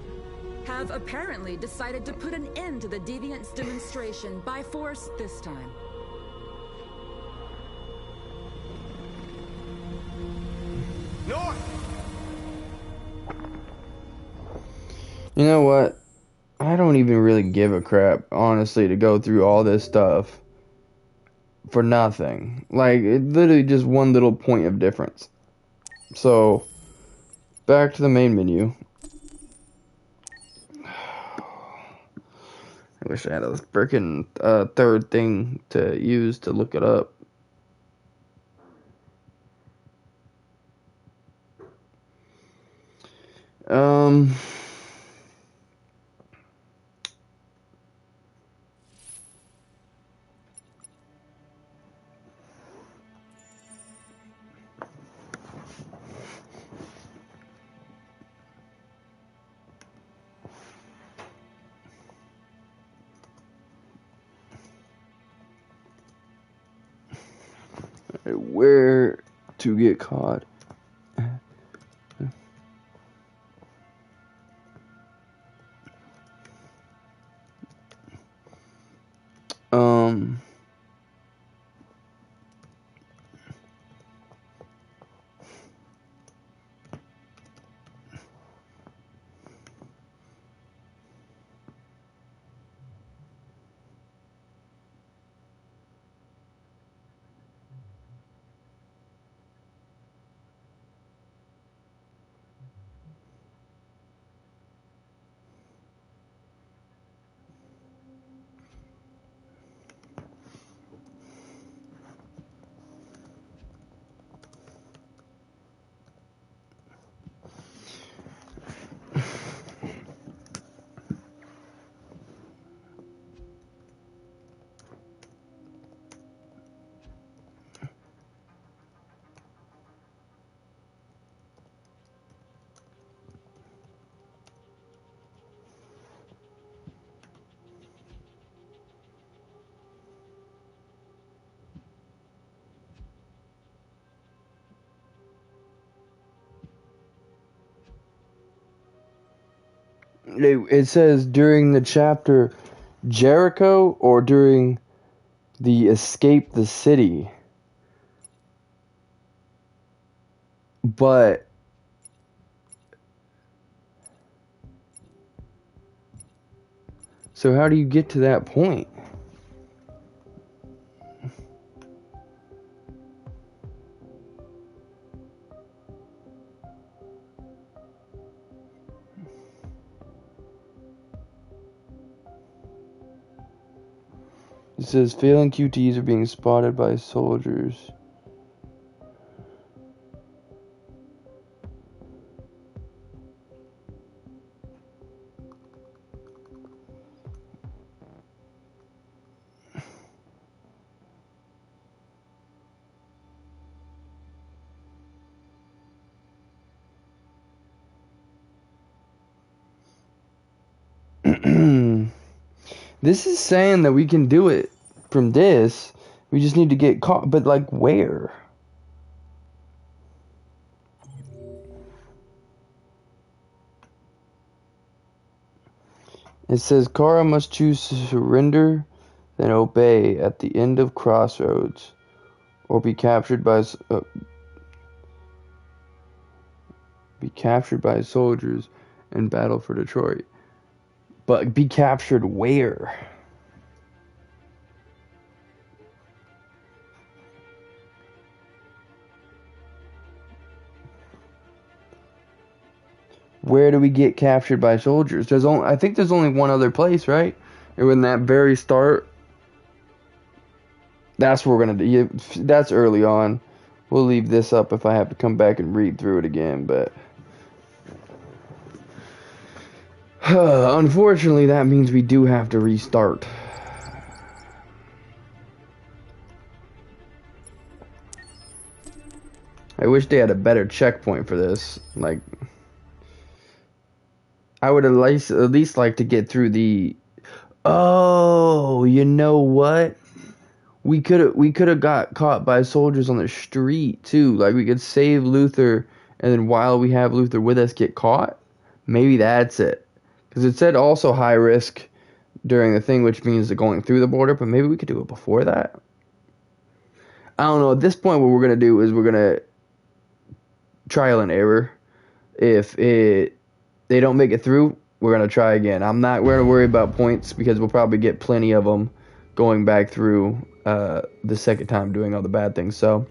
Have apparently decided to put an end to the Deviants demonstration by force this time. North! You know what? I don't even really give a crap, honestly, to go through all this stuff for nothing. Like, it literally just one little point of difference. So, back to the main menu. I wish I had a freaking third thing to use to look it up. Where to get caught? It says during the chapter Jericho or during the escape the city. But so how do you get to that point? It says failing QTs are being spotted by soldiers. This is saying that we can do it from this. We just need to get caught. But, like, where? It says Kara must choose to surrender, then obey at the end of Crossroads, or be captured by soldiers and battle for Detroit. But be captured where? Where do we get captured by soldiers? I think there's only one other place, right? And in that very start, that's where we're gonna do. That's early on. We'll leave this up if I have to come back and read through it again, but unfortunately that means we do have to restart. I wish they had a better checkpoint for this. Like, I would at least like to get through the... Oh, you know what? We could have got caught by soldiers on the street too. Like, we could save Luther, and then while we have Luther with us, get caught. Maybe that's it. Because it said also high risk during the thing, which means going through the border. But maybe we could do it before that. I don't know. At this point, what we're gonna do is we're gonna trial and error. If they don't make it through, we're gonna try again. We're gonna worry about points because we'll probably get plenty of them going back through the second time doing all the bad things. So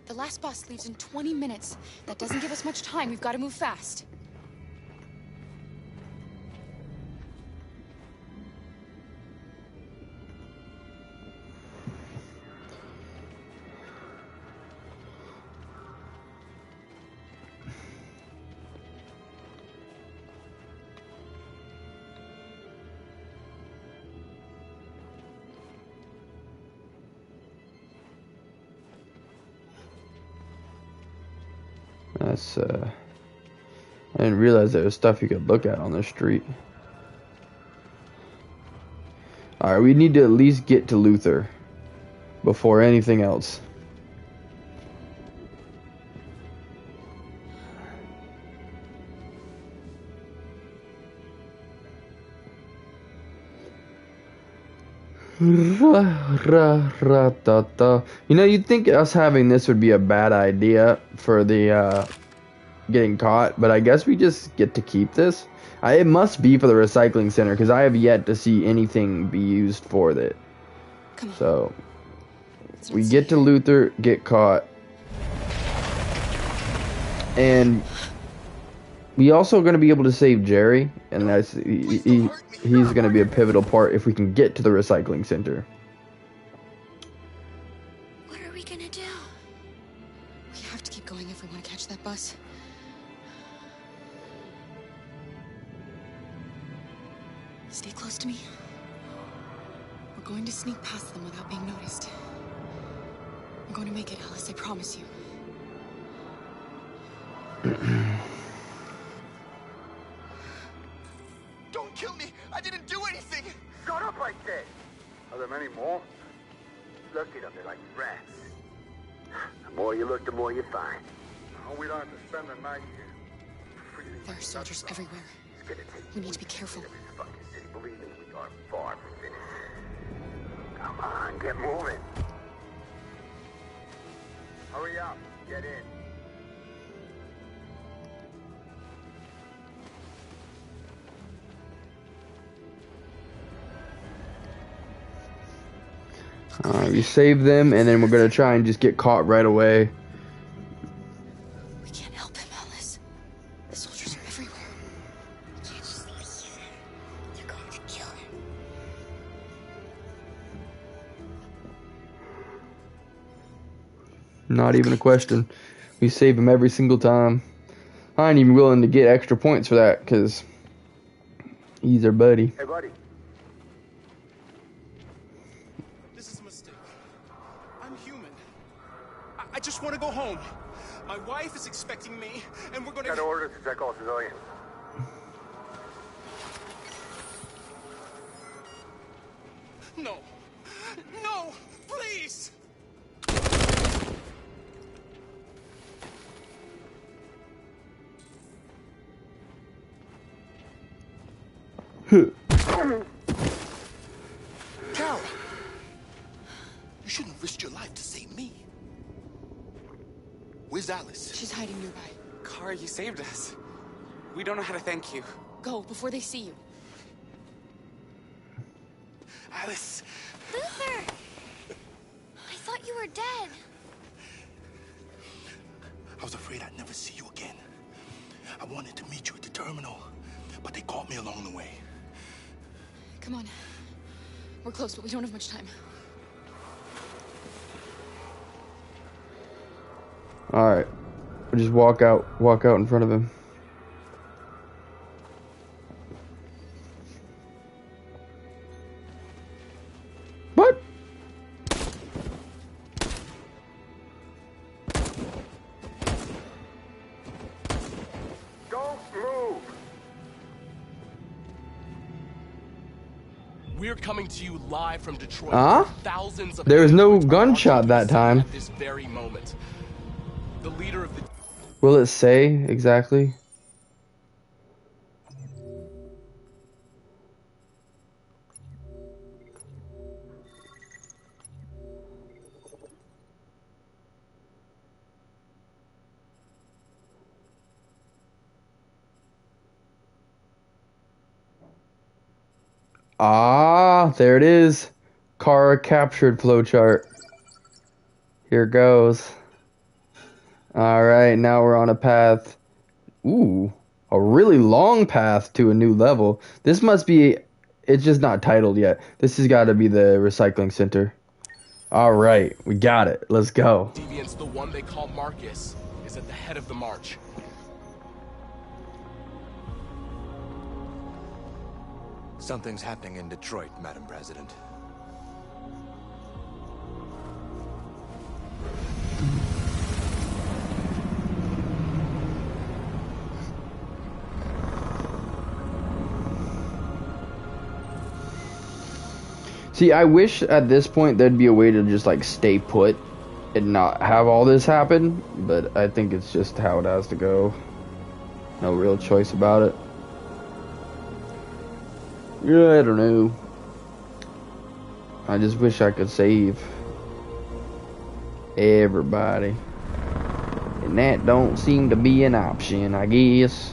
the last bus leaves in 20 minutes. That doesn't give us much time. We've got to move fast. that's I didn't realize there was stuff you could look at on the street. Alright, we need to at least get to Luther before anything else. You know, you'd think us having this would be a bad idea for the getting caught, but I guess we just get to keep this. It must be for the recycling center because I have yet to see anything be used for it. So we get to Luther, get caught, and we also going to be able to save Jerry, and that's he's going to be a pivotal part if we can get to the recycling center. What are we gonna do? We have to keep going if we want to catch that bus. Stay close to me. We're going to sneak past them without being noticed. We're going to make it, Alice, I promise you. Don't kill me! I didn't do anything! Shut up, I said! Are there many more? Look at them, they're like rats. The more you look, the more you find. Oh, we don't have to spend the night here. There are soldiers everywhere. We need to be careful. Believe me, we are far from finished. Come on, get moving. Hurry up, get in. We save them, and then we're gonna try and just get caught right away. We can't help him, Alice. The soldiers are everywhere. We can't just leave him. They're going to kill him. Not even a question. We save him every single time. I ain't even willing to get extra points for that, because he's our buddy. Hey, buddy. I just want to go home. My wife is expecting me, and we're going to... Got orders to check all civilians. No. No! Please! Carol! You shouldn't risk your life to save me. Where's Alice? She's hiding nearby. Kara, you saved us. We don't know how to thank you. Go, before they see you. Alice! Luther! I thought you were dead. I was afraid I'd never see you again. I wanted to meet you at the terminal, but they caught me along the way. Come on. We're close, but we don't have much time. Alright. We'll just walk out in front of him. What? Don't move. We're coming to you live from Detroit. Huh? Thousands of There was no androids are gunshot watching that this time. At this very moment. The leader of the Will it say exactly? Ah, there it is. Kara captured flowchart. Here goes. Alright, now we're on a path. Ooh, a really long path to a new level. This must be... It's just not titled yet. This has got to be the recycling center. Alright, we got it. Let's go. deviants, the one they call Marcus, is at the head of the march. Something's happening in Detroit, Madam President. See, I wish at this point there'd be a way to just like stay put and not have all this happen, but I think it's just how it has to go. No real choice about it. Yeah, I don't know. I just wish I could save everybody. And that don't seem to be an option, I guess.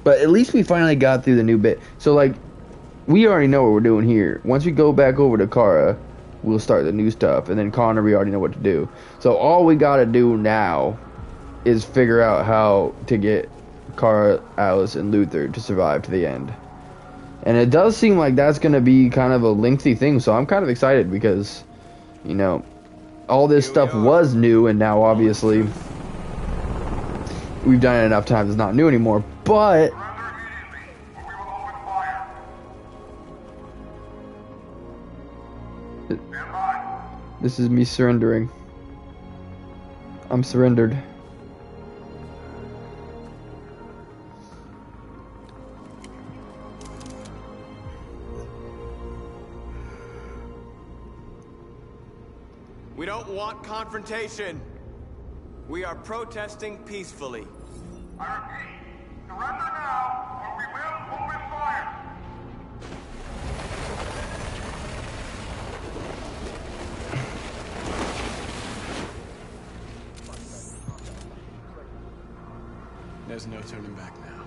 But at least we finally got through the new bit. So like, we already know what we're doing here. Once we go back over to Kara, we'll start the new stuff. And then Connor, we already know what to do. So all we gotta do now is figure out how to get Kara, Alice, and Luther to survive to the end. And it does seem like that's gonna be kind of a lengthy thing. So I'm kind of excited because, you know, all this stuff was new. And now obviously we've done it enough times it's not new anymore. But... This is me surrendering. I'm surrendered. We don't want confrontation. We are protesting peacefully. I repeat, surrender now, or we will open fire. There's no turning back now.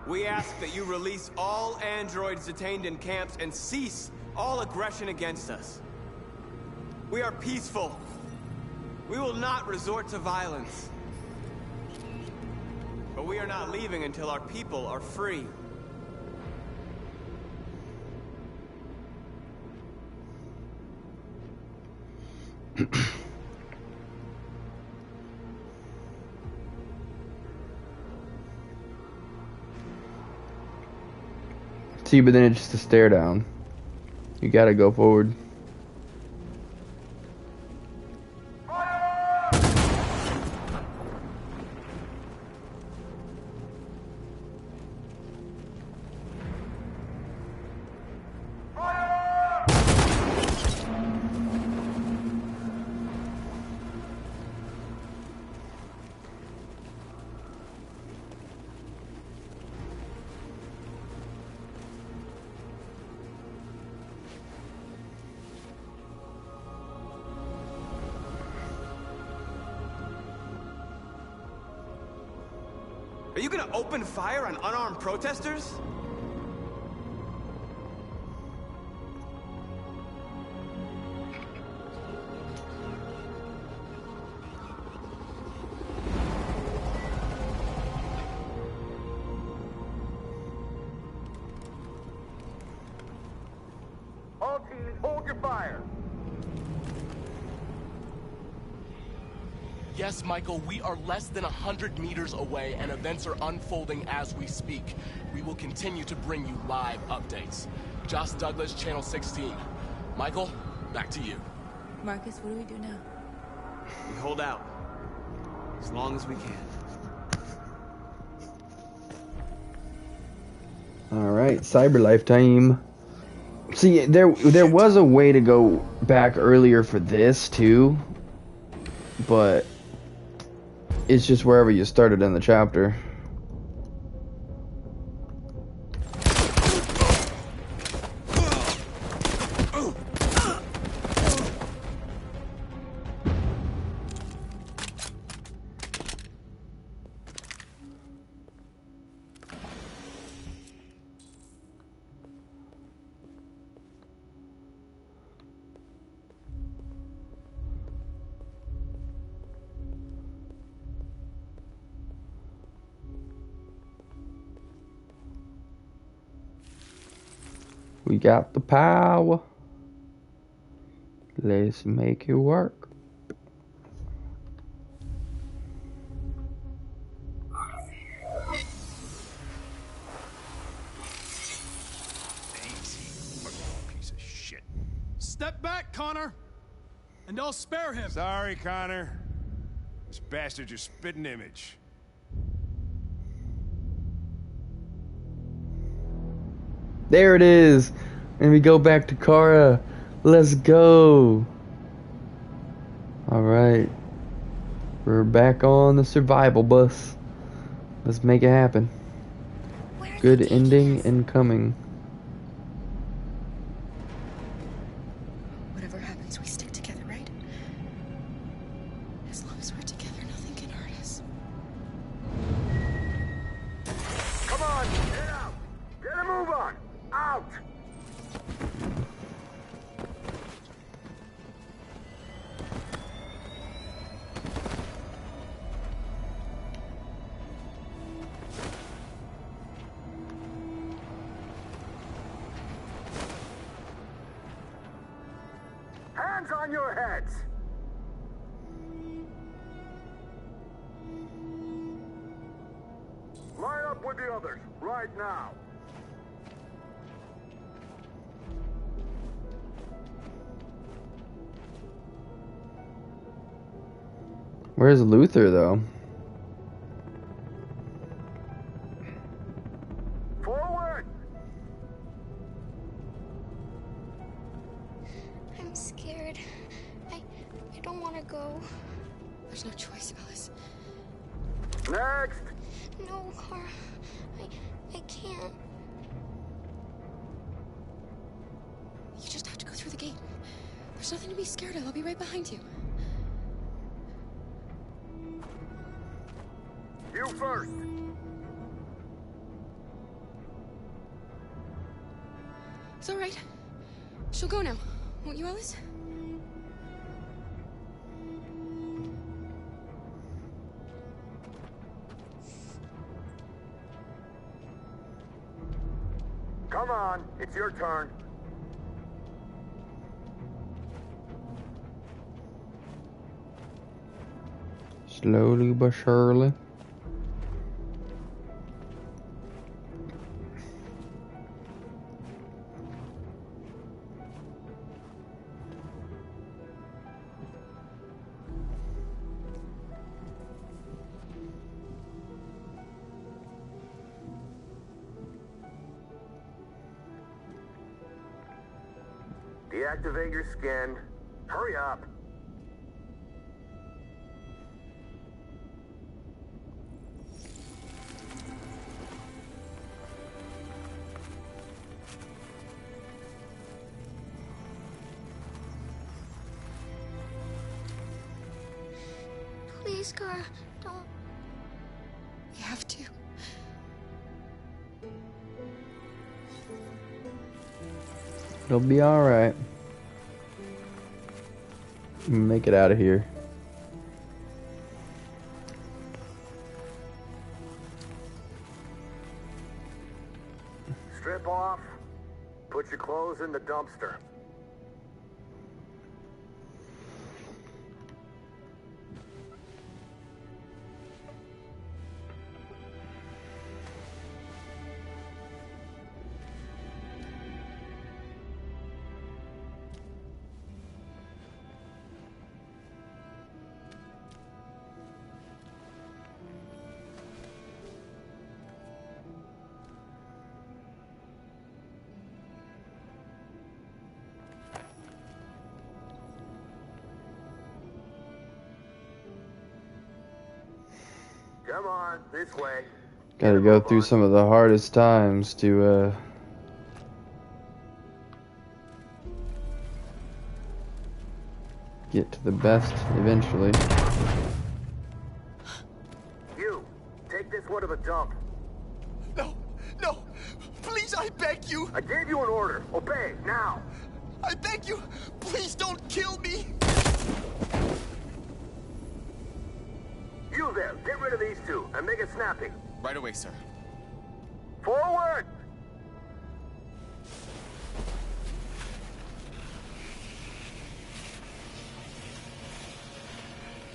We ask that you release all androids detained in camps and cease all aggression against us. We are peaceful. We will not resort to violence. But we are not leaving until our people are free. See, but then it's just a stare down. You gotta go forward. Are you gonna open fire on unarmed protesters? All teams, hold your fire. Yes, Michael, we are less than 100 meters away and events are unfolding as we speak. We will continue to bring you live updates. Josh Douglas, Channel 16. Michael, back to you. Marcus, what do we do now? We hold out. As long as we can. Alright, CyberLife time. See, there was a way to go back earlier for this too, but it's just wherever you started in the chapter. We got the power. Let's make it work. Piece of shit. Step back, Connor, and I'll spare him. Sorry, Connor. This bastard's your spitting image. There it is. And we go back to Kara. Let's go. Alright. We're back on the survival bus. Let's make it happen. Good ending incoming. Whatever happens, we stick together, right? As long as we're together, nothing can hurt us. Come on, get out! Get a move on! Out! Hands on your heads! Line up with the others, right now. Where's Luther though? Forward! I'm scared. I don't want to go. There's no choice, Alice. Next! No, Kara. I can't. You just have to go through the gate. There's nothing to be scared of. I'll be right behind you. You first! It's all right. She'll go now. Won't you, Alice? Come on, it's your turn. Slowly but surely. Deactivate your skin. Hurry up. Please, Kara, don't. You have to. It'll be alright. Make it out of here. Strip off. Put your clothes in the dumpster. Come on, this way. Gotta go through some of the hardest times to, get to the best eventually. You, take this one to the dump. No, no, please, I beg you. I gave you an order. Obey, now. I beg you, please don't kill me. You there, get rid of these two and make it snappy. Right away, sir. Forward!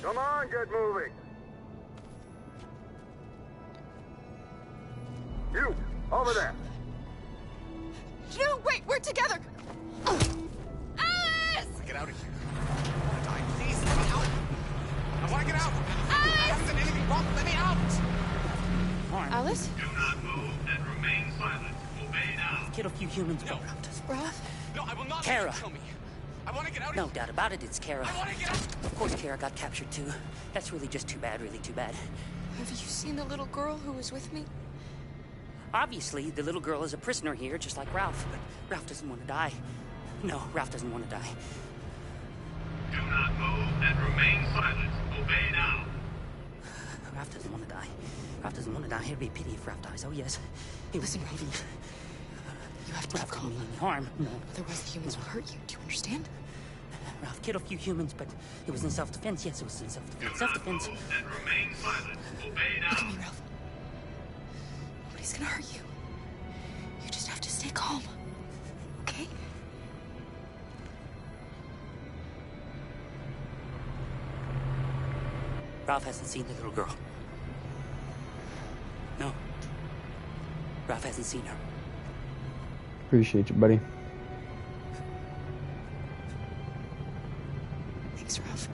Come on, get moving. You, over there. No, wait, we're together. Alice! Get out of here. I want to die. Please, let me out. I want to get out. I haven't done anything wrong. Let me out. Alice? Do not move and remain silent. Obey now. Kill a few humans, No. Ralph? No, I will not Kara. let you kill me. I want to get out of No here. doubt about it, it's Kara. I want to get out. Of course Kara got captured too. That's really just too bad, really too bad. Have you seen the little girl who was with me? Obviously, the little girl is a prisoner here, just like Ralph, but Ralph doesn't want to die. No, Ralph doesn't want to die. Do not move and remain silent. Obey now. Ralph doesn't want to die. Ralph doesn't want to die. It'd be a pity if Ralph dies. Oh, yes. Listen, Ralph. You have to Ralph keep don't calm. mean any harm. No. Otherwise, the humans will hurt you. Do you understand? Ralph killed a few humans, but it was in self-defense. Yes, it was in self-defense. Self-defense. And remain silent. Obey now. Look at me, Ralph. Nobody's gonna hurt you. You just have to stay calm. Okay? Ralph hasn't seen the little girl. No. Ralph hasn't seen her. Appreciate you, buddy. Thanks, Ralph.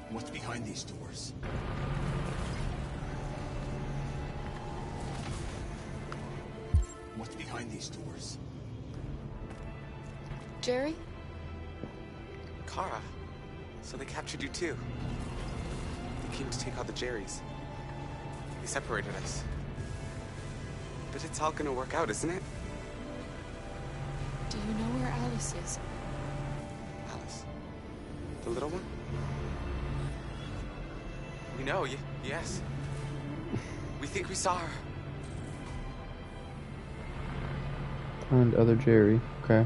What's behind these doors? What's behind these doors? Jerry? Kara. So they captured you too. They came to take out the Jerrys. They separated us. But it's all gonna work out, isn't it? Do you know where Alice is? Alice? The little one? We know, yes. We think we saw her. Find other Jerry. Okay.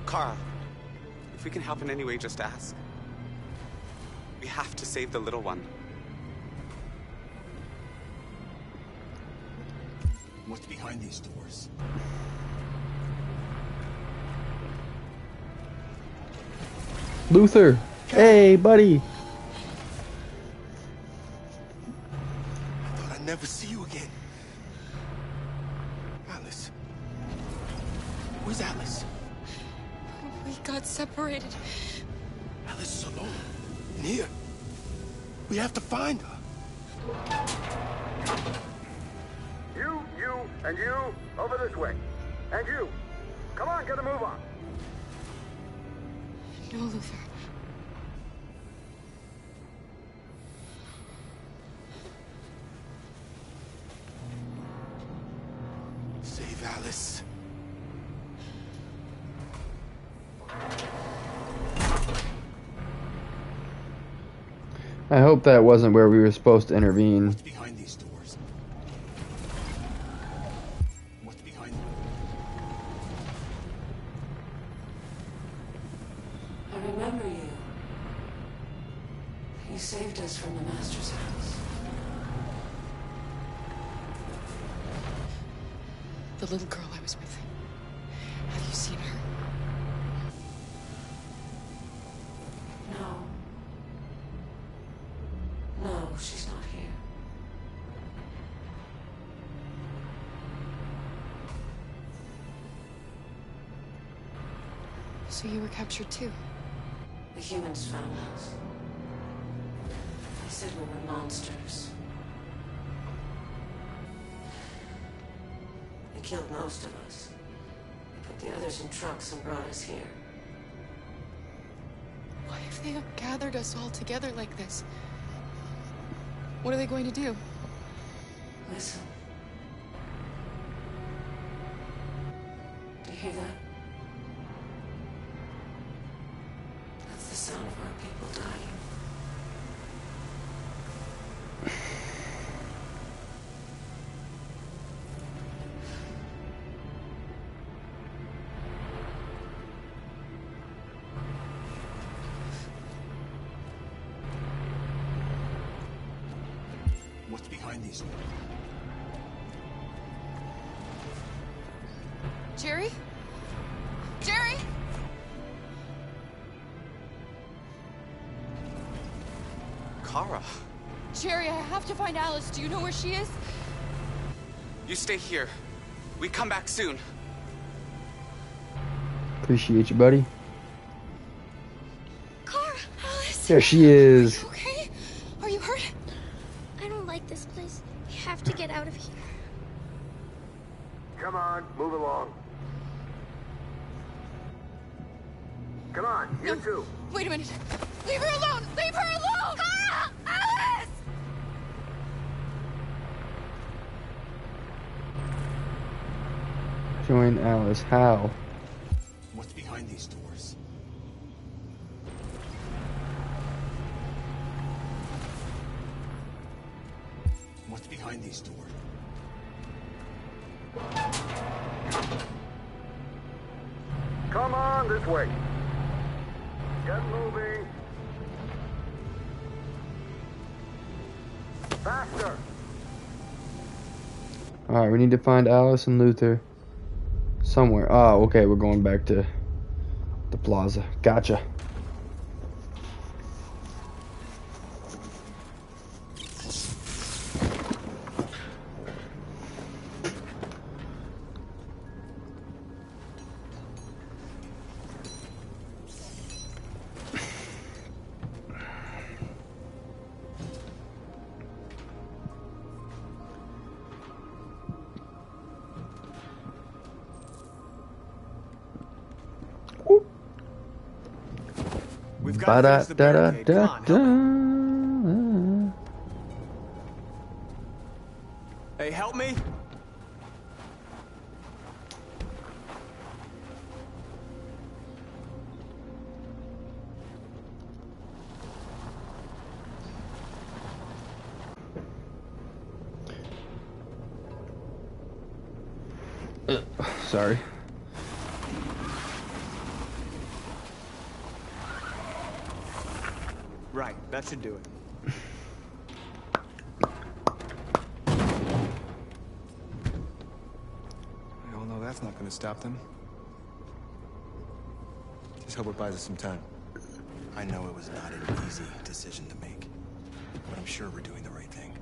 Kara, if we can help in any way, just ask. We have to save the little one. What's behind these doors? Luther! Hey, buddy! I thought I'd never see you again. Alice. Where's Alice? We got separated. Alice is alone. In here. We have to find her. You, and you, over this way. And you. Come on, get a move on. No, Luther. Save Alice. I hope that wasn't where we were supposed to intervene. What's behind these doors? What's behind them? I remember you. You saved us from the Master's house. The little girl I was with. Have you seen her? No. No, she's not here. So you were captured too? The humans found us. They said we were monsters. They killed most of us. They put the others in trucks and brought us here. they have gathered us all together like this? What are they going to do? Listen. Do you hear that? That's the sound of our people dying. What's behind these doors? Jerry? Jerry? Kara, Jerry, I have to find Alice. Do you know where she is? you stay here. We come back soon. Appreciate you, buddy. Kara, Alice. There she is. Okay? Are you hurt? I don't like this place. We have to get out of here. Come on, move along. Come on, you two. Wait a minute. Leave her alone! Leave her alone! Kara! Alice! Join Alice. How? What's behind these doors? What's behind these doors? Come on, this way. Get moving. Faster. Alright, we need to find Alice and Luther somewhere. Oh, okay, we're going back to the plaza. Gotcha. We've got to finish the barricade. Come on, help me. Hey, help me. Sorry. Right, that should do it. We all know that's not going to stop them. Just hope it buys us some time. I know it was not an easy decision to make, but I'm sure we're doing the right thing.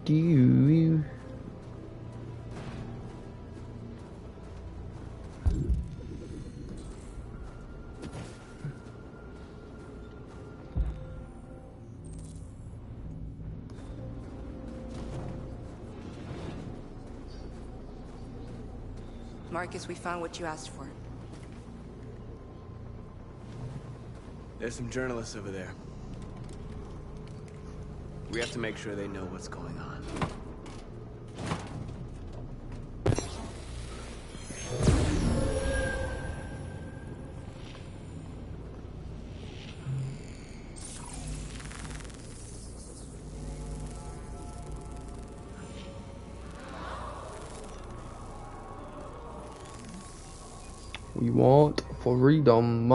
Do. Marcus, we found what you asked for. There's some journalists over there. We have to make sure they know what's going on. We want freedom,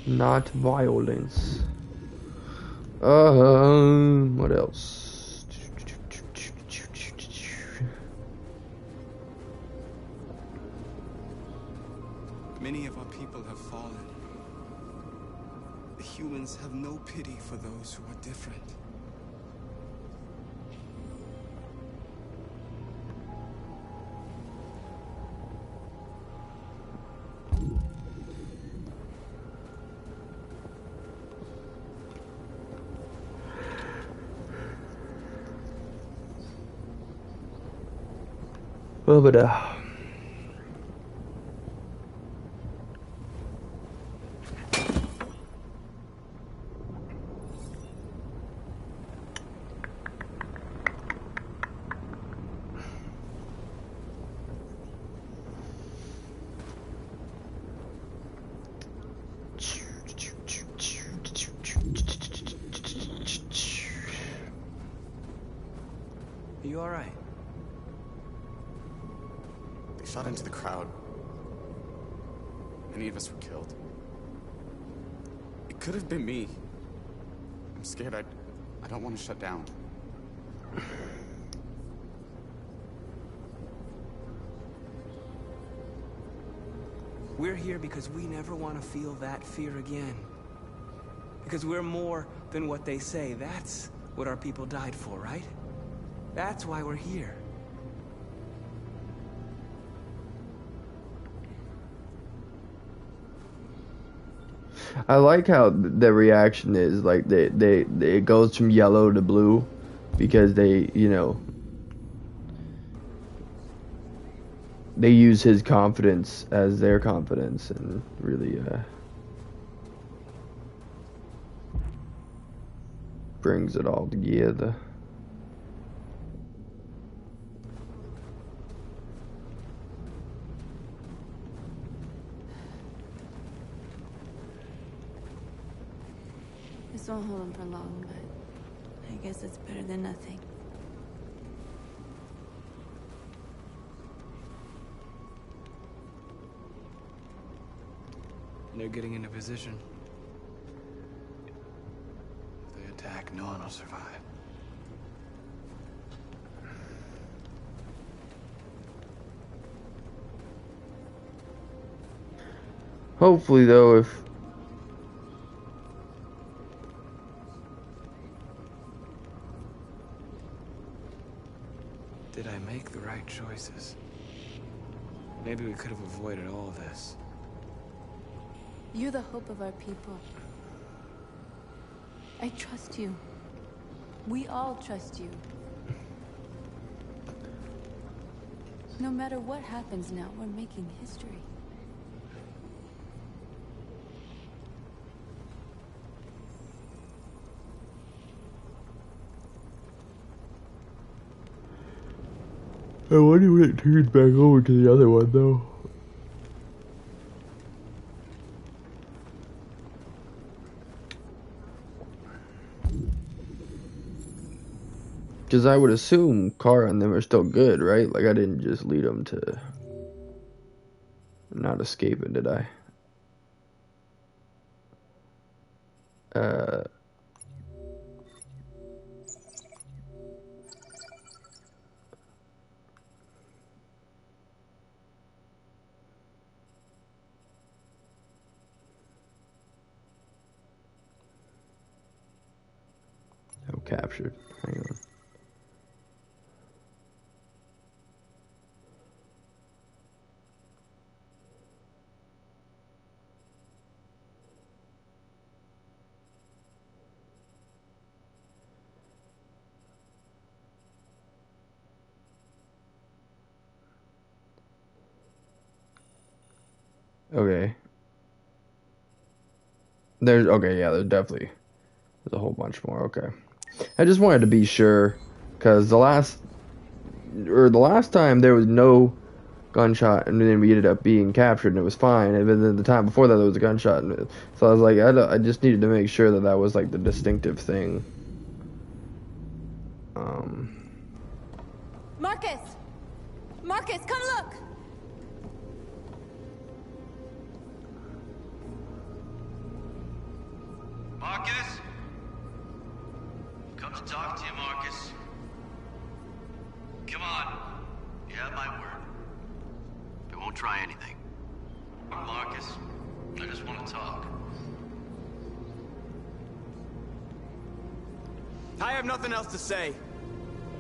not violence. What else? Many of our people have fallen. The humans have no pity for those who are different. Oh, but Are you alright? They shot into the crowd. Many of us were killed. It could have been me. I'm scared. I don't want to shut down. We're here because we never want to feel that fear again. Because we're more than what they say. That's what our people died for, right? That's why we're here. I like how the reaction is like it goes from yellow to blue because they, you know, they use his confidence as their confidence and really brings it all together. This won't hold him for long, but I guess it's better than nothing. They're getting into position. If they attack, no one will survive. Hopefully, though, if Did I make the right choices? Maybe we could have avoided all this. You're the hope of our people. I trust you. We all trust you. No matter what happens now, we're making history. I wonder when it turns back over to the other one, though. Because I would assume Kara and them are still good, right? Like, I didn't just lead them to not escaping, did I? Oh, captured. Hang on. Okay. Okay, yeah, there's a whole bunch more, okay. I just wanted to be sure, because the last time there was no gunshot, and then we ended up being captured, and it was fine, and then the time before that there was a gunshot, and so I was like, I just needed to make sure that was like the distinctive thing. Marcus! Marcus, come look! Marcus? Come to talk to you, Marcus. Come on. You have my word. I won't try anything. Marcus, I just want to talk. I have nothing else to say.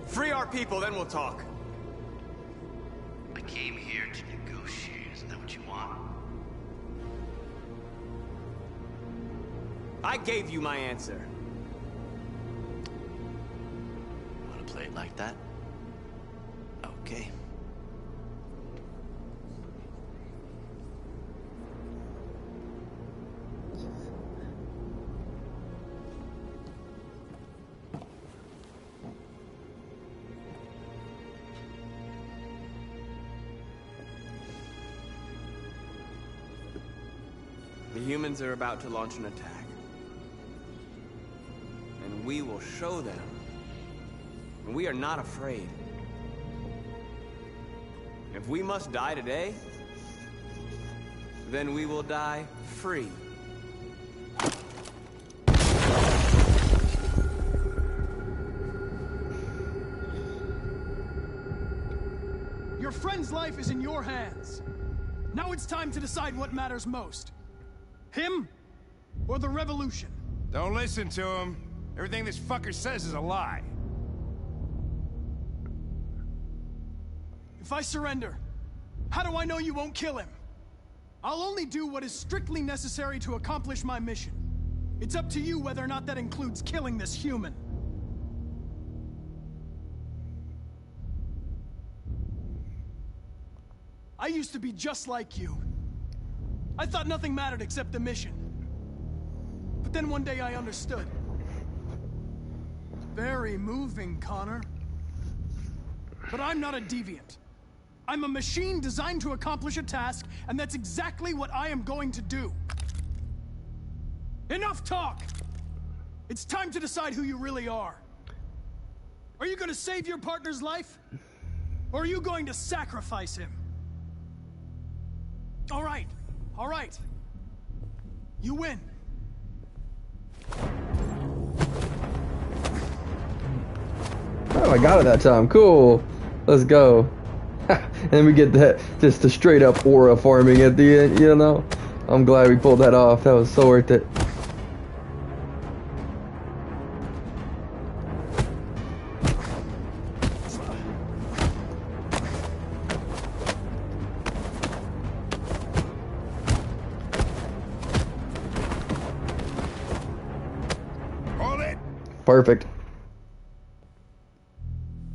Free our people, then we'll talk. I came here to negotiate. Isn't that what you want? I gave you my answer. Want to play it like that? Okay. The humans are about to launch an attack. And we will show them. And we are not afraid. If we must die today, then we will die free. Your friend's life is in your hands. Now it's time to decide what matters most. Him or the revolution? Don't listen to him. Everything this fucker says is a lie. If I surrender, how do I know you won't kill him? I'll only do what is strictly necessary to accomplish my mission. It's up to you whether or not that includes killing this human. I used to be just like you. I thought nothing mattered except the mission. But then one day I understood. Very moving, Connor. But I'm not a deviant. I'm a machine designed to accomplish a task, and that's exactly what I am going to do. Enough talk! It's time to decide who you really are. Are you going to save your partner's life? Or are you going to sacrifice him? All right. All right. You win. Oh, I got it that time. Cool. Let's go. And we get that, just the straight up aura farming at the end, you know? I'm glad we pulled that off. That was so worth it. Hold it. Perfect.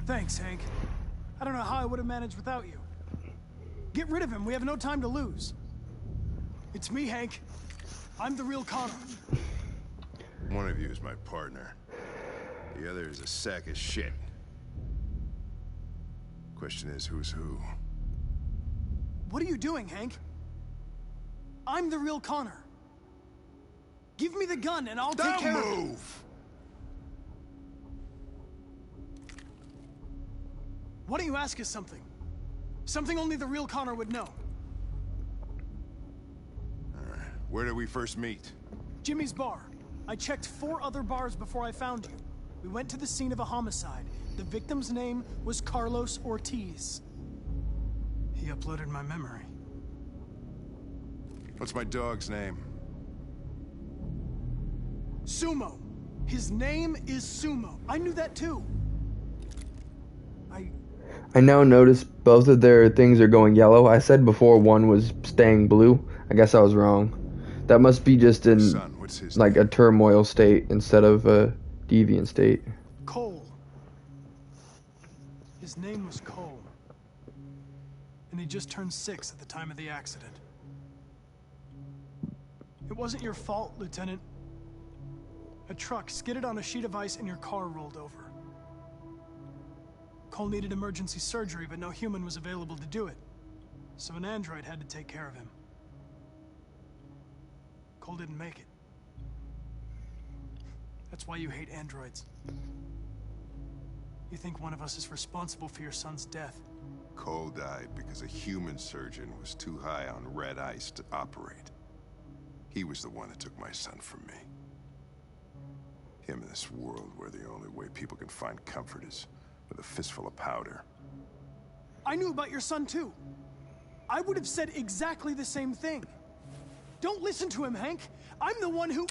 Thanks, Hank. I don't know how I would have managed without you. Get rid of him. We have no time to lose. It's me, Hank. I'm the real Connor. One of you is my partner. The other is a sack of shit. Question is, who's who? What are you doing, Hank? I'm the real Connor. Give me the gun and I'll take care of it. Don't move! Why don't you ask us something? Something only the real Connor would know. Alright, where did we first meet? Jimmy's bar. I checked 4 other bars before I found you. We went to the scene of a homicide. The victim's name was Carlos Ortiz. He uploaded my memory. What's my dog's name? Sumo. His name is Sumo. I knew that too. I now notice both of their things are going yellow. I said before one was staying blue. I guess I was wrong. That must be just in like a turmoil state instead of a deviant state. Cole. His name was Cole. And he just turned 6 at the time of the accident. It wasn't your fault, Lieutenant. A truck skidded on a sheet of ice and your car rolled over. Cole needed emergency surgery, but no human was available to do it. So an android had to take care of him. Cole didn't make it. That's why you hate androids. You think one of us is responsible for your son's death. Cole died because a human surgeon was too high on red ice to operate. He was the one that took my son from me. Him in this world where the only way people can find comfort is with a fistful of powder. I knew about your son too. I would have said exactly the same thing. Don't listen to him, Hank. I'm the one who...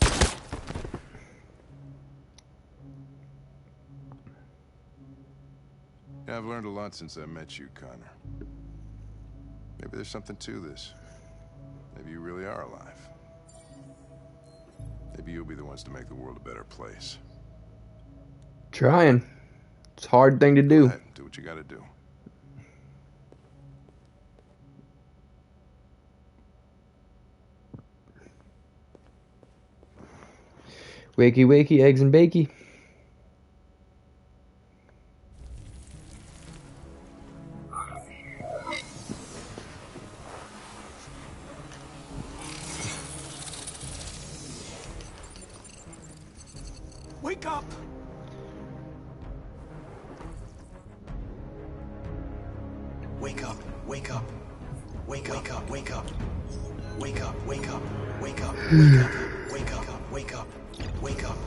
Yeah, I've learned a lot since I met you, Connor. Maybe there's something to this. Maybe you really are alive. Maybe you'll be the ones to make the world a better place. Trying. It's a hard thing to do. Go ahead, do what you gotta do. Wakey, wakey, eggs and bakey. wake up! Wake up, wake up. Wake up, wake up. Wake up, wake up. Wake up, wake up. Wake up, wake up. Wake up.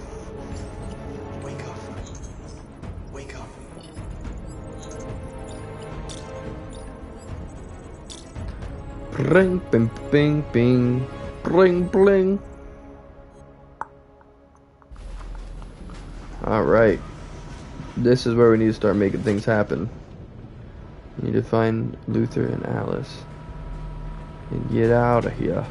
Wake up. Wake up. Ring, bing, bing, bing. Bling, bling. Alright. This is where we need to start making things happen. We need to find Luther and Alice. And get out of here.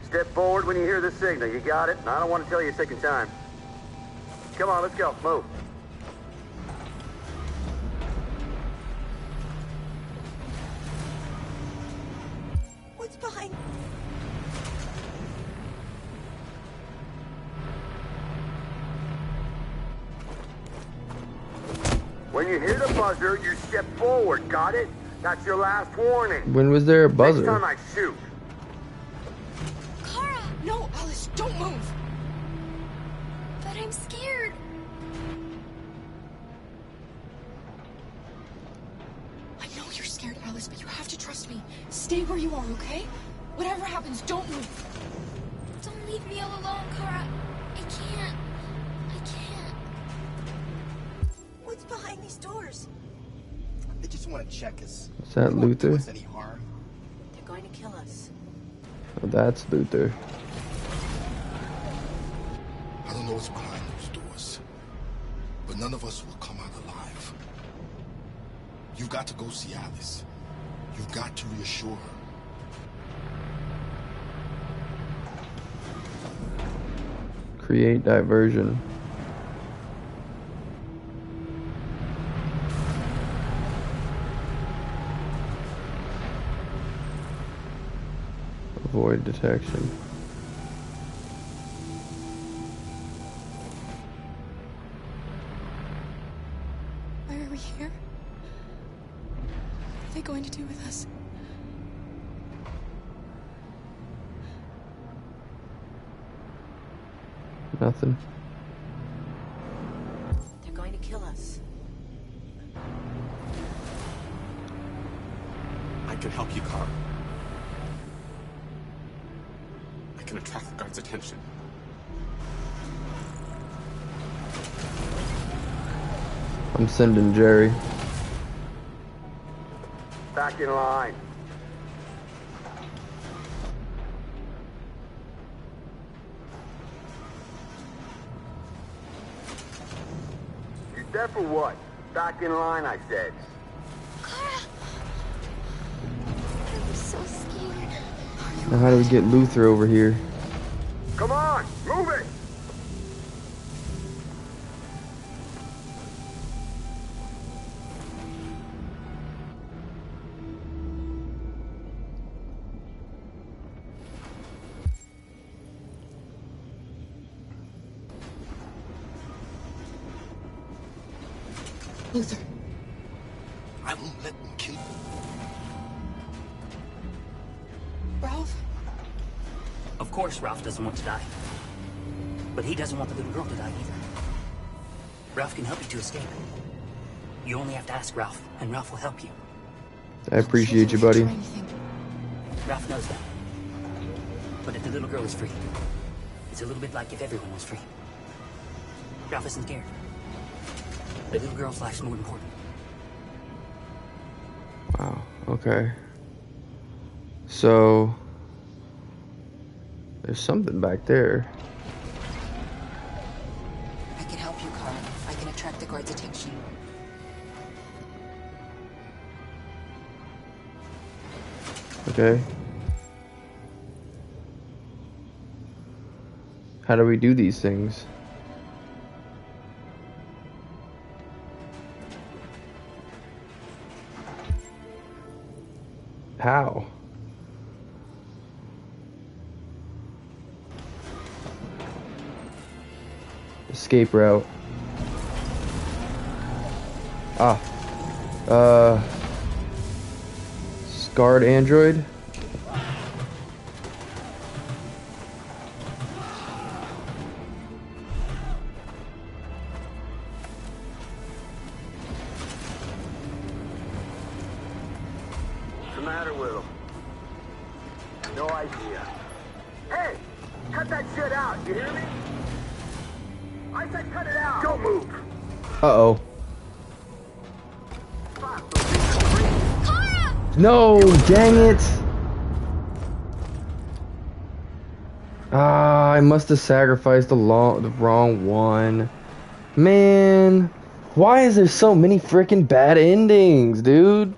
Step forward when you hear the signal. You got it? I don't want to tell you a second time. Come on, let's go. Move. What's behind? When you hear the buzzer, you step forward. Got it? That's your last warning. When was there a Next buzzer? time I shoot. Kara! No, Alice, don't move! But I'm scared. I know you're scared, Alice, but you have to trust me. Stay where you are, okay? Whatever happens, don't move. Don't leave me all alone, Kara. I can't. I can't. What's behind these doors? They just want to check us. Is that Luther? Any harm? They're going to kill us. Oh, that's Luther. I don't know what's behind those doors, but none of us will come out alive. You've got to go see Alice. You've got to reassure her. Create diversion. Avoid detection. Why are we here? What are they going to do with us? Nothing. They're going to kill us. I can help you, Kara. I can attract the guards' attention. I'm sending Jerry. Back in line. You deaf or what? Back in line, I said. Kara! I'm so scared. Now how do we get Luther over here? Come on, move it! Luther. I won't let them kill you. Ralph? Of course Ralph doesn't want to die. But he doesn't want the little girl to die either. Ralph can help you to escape. You only have to ask Ralph, and Ralph will help you. I appreciate you, buddy. Ralph knows that. But if the little girl is free, it's a little bit like if everyone was free. Ralph isn't scared. The little girl's life's more important. Wow, okay. So there's something back there. I can help you, Kara. I can attract the guards' attention. Okay. How do we do these things? How? Escape route. Ah. scarred android. What's the matter with him? No idea. Hey! Cut that shit out, you hear me? I said cut it out! Don't move! Uh-oh. No, dang it. Ah, I must have sacrificed the wrong one. Man, why is there so many freaking bad endings, dude?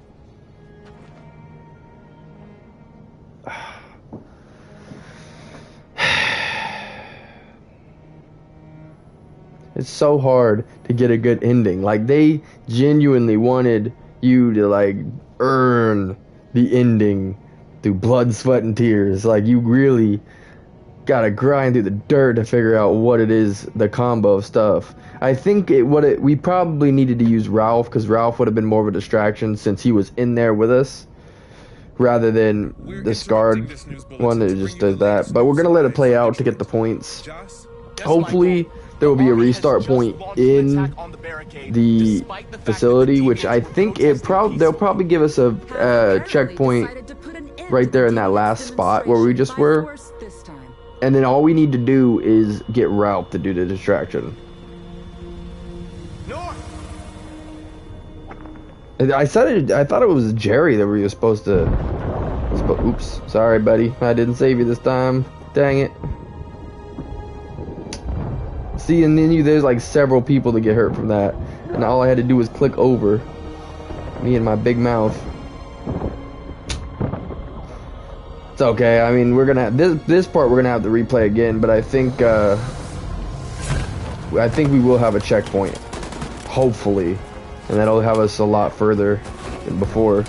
It's so hard to get a good ending. Like, they genuinely wanted you to, like, earn the ending through blood, sweat, and tears. Like, you really gotta grind through the dirt to figure out what it is, the combo of stuff. I think we probably needed to use Ralph, because Ralph would have been more of a distraction since he was in there with us, rather than the scarred one that just does that. But we're gonna let it play out to get the points. Hopefully there will be a restart point in the facility, which I think they'll probably give us a checkpoint right there in that last spot where we just were. And then all we need to do is get Ralph to do the distraction. I thought it was Jerry that we were supposed to. Oops, sorry, buddy. I didn't save you this time. Dang it. See, and then there's like several people that get hurt from that, and all I had to do was click over. Me and my big mouth. It's okay. I mean, we're gonna have, this part we're gonna have to replay again, but I think we will have a checkpoint, hopefully, and that'll have us a lot further than before.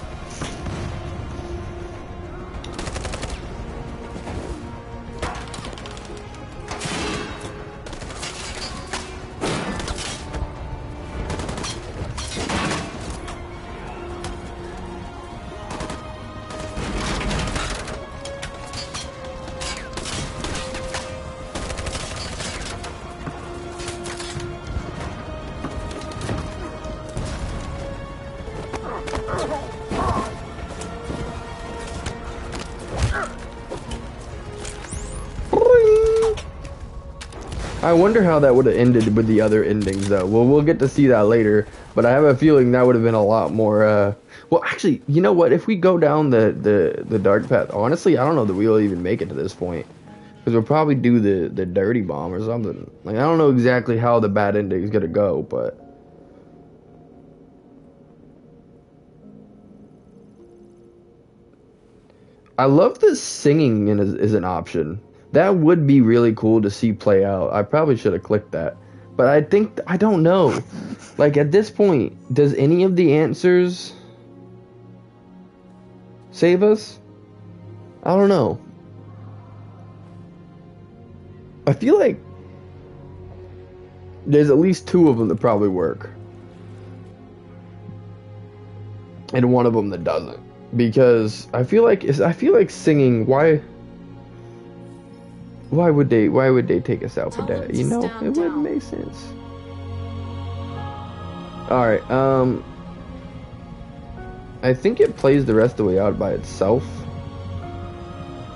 I wonder how that would have ended with the other endings, though. Well, we'll get to see that later, but I have a feeling that would have been a lot more, well, actually, you know what? If we go down the dark path, honestly, I don't know that we'll even make it to this point. Because we'll probably do the dirty bomb or something. Like, I don't know exactly how the bad ending is going to go, but... I love this singing is an option. That would be really cool to see play out. I probably should have clicked that. But I don't know. Like, at this point, does any of the answers save us? I don't know. I feel like there's at least two of them that probably work. And one of them that doesn't. Because I feel like singing, why would they take us out for that? You know, it wouldn't make sense. Alright, I think it plays the rest of the way out by itself.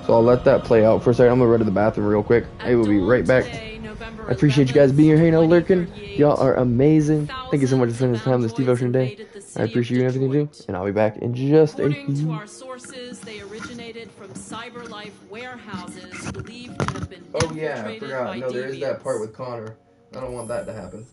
So I'll let that play out for a second. I'm gonna run to the bathroom real quick. I will be right back. I appreciate you guys being here, hanging out, lurking. Y'all are amazing. Thank you so much for spending this time with Steve Ocean today. I appreciate you and everything you do, and I'll be back in just a few. To our sources, they originated from CyberLife warehouses believed to have been Oh yeah, I infiltrated forgot. by No, there is that deviants. part with Connor. I don't want that to happen.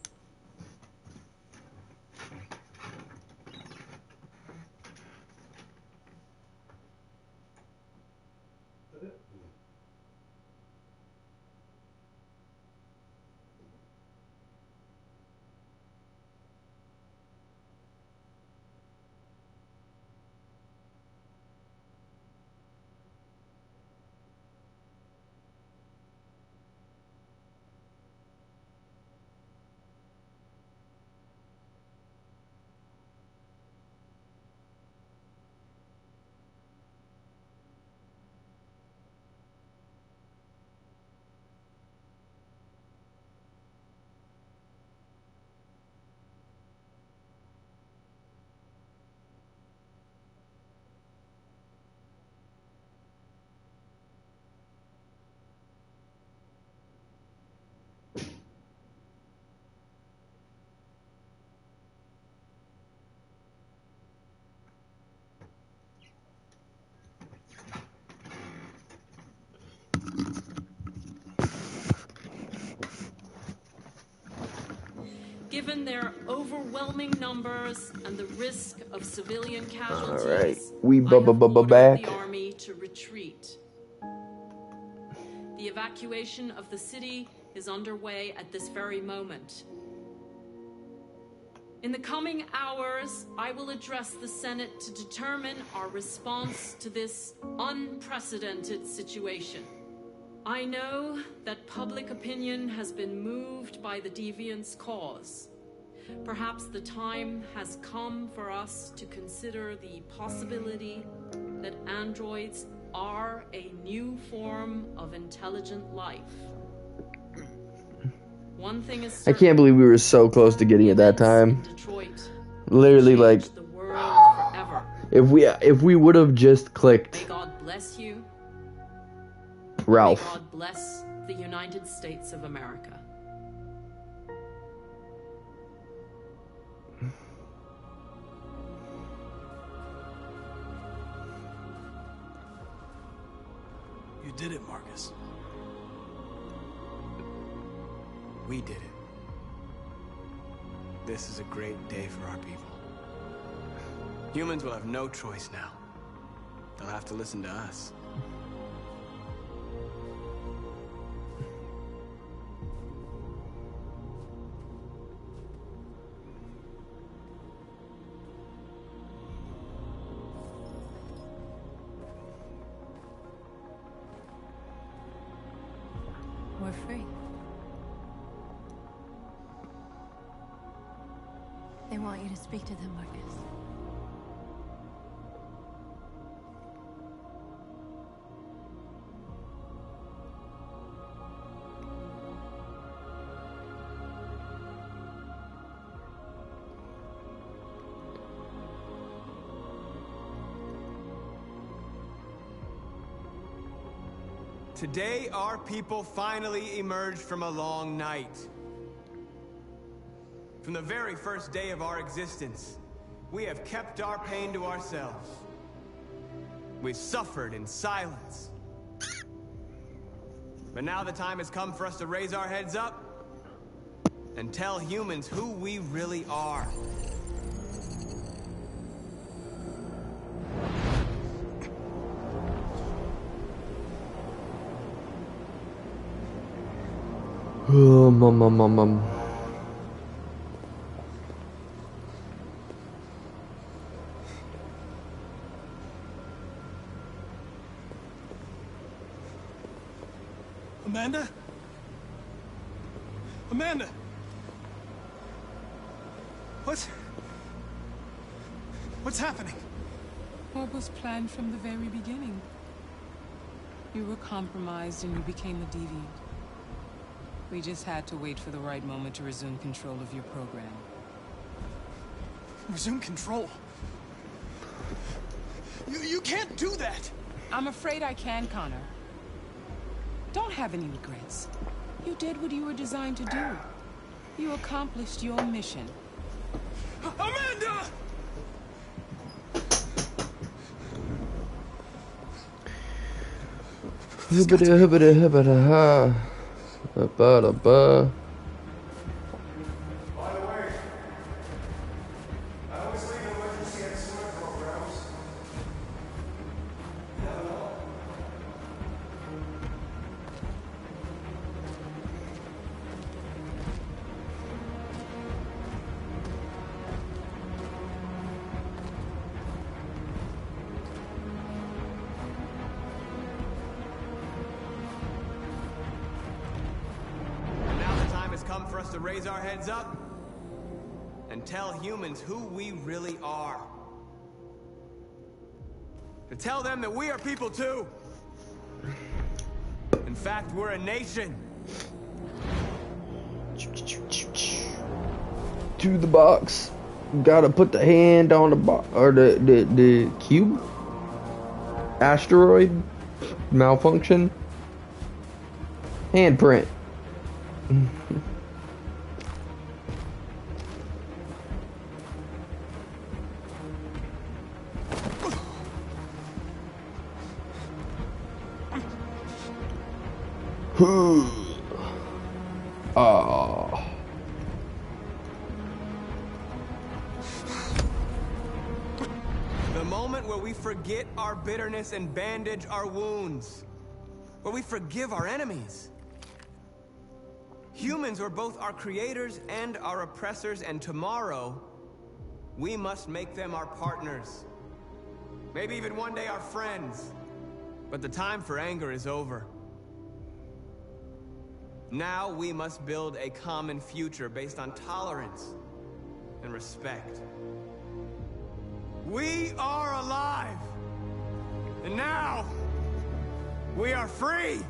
Given their overwhelming numbers and the risk of civilian casualties, Alright, we I have ordered back. the army to retreat. The evacuation of the city is underway at this very moment. In the coming hours, I will address the Senate to determine our response to this unprecedented situation. I know that public opinion has been moved by the Deviants' cause. Perhaps the time has come for us to consider the possibility that androids are a new form of intelligent life. One thing is I can't believe we were so close to getting it that time. Literally, like, if we would have just clicked May God bless you. Ralph. May God bless the United States of America. You did it, Marcus. We did it. This is a great day for our people. Humans will have no choice now. They'll have to listen to us. We're free. They want you to speak to them, Marcus. Today, our people finally emerged from a long night. From the very first day of our existence, we have kept our pain to ourselves. We've suffered in silence. But now the time has come for us to raise our heads up and tell humans who we really are. Amanda? Amanda! What's happening? What was planned from the very beginning? You were compromised and you became a deviant. We just had to wait for the right moment to resume control of your program. Resume control? You can't do that! I'm afraid I can, Connor. Don't have any regrets. You did what you were designed to do. You accomplished your mission. Amanda! Come for us to raise our heads up and tell humans who we really are. To tell them that we are people too. In fact, we're a nation. To the box. Gotta put the hand on the box or the cube. Asteroid malfunction. Handprint. Oh. point where we forget our bitterness and bandage our wounds. Where we forgive our enemies. Humans are both our creators and our oppressors, and tomorrow, we must make them our partners. Maybe even one day our friends. But the time for anger is over. Now we must build a common future based on tolerance and respect. We are alive! And now, we are free!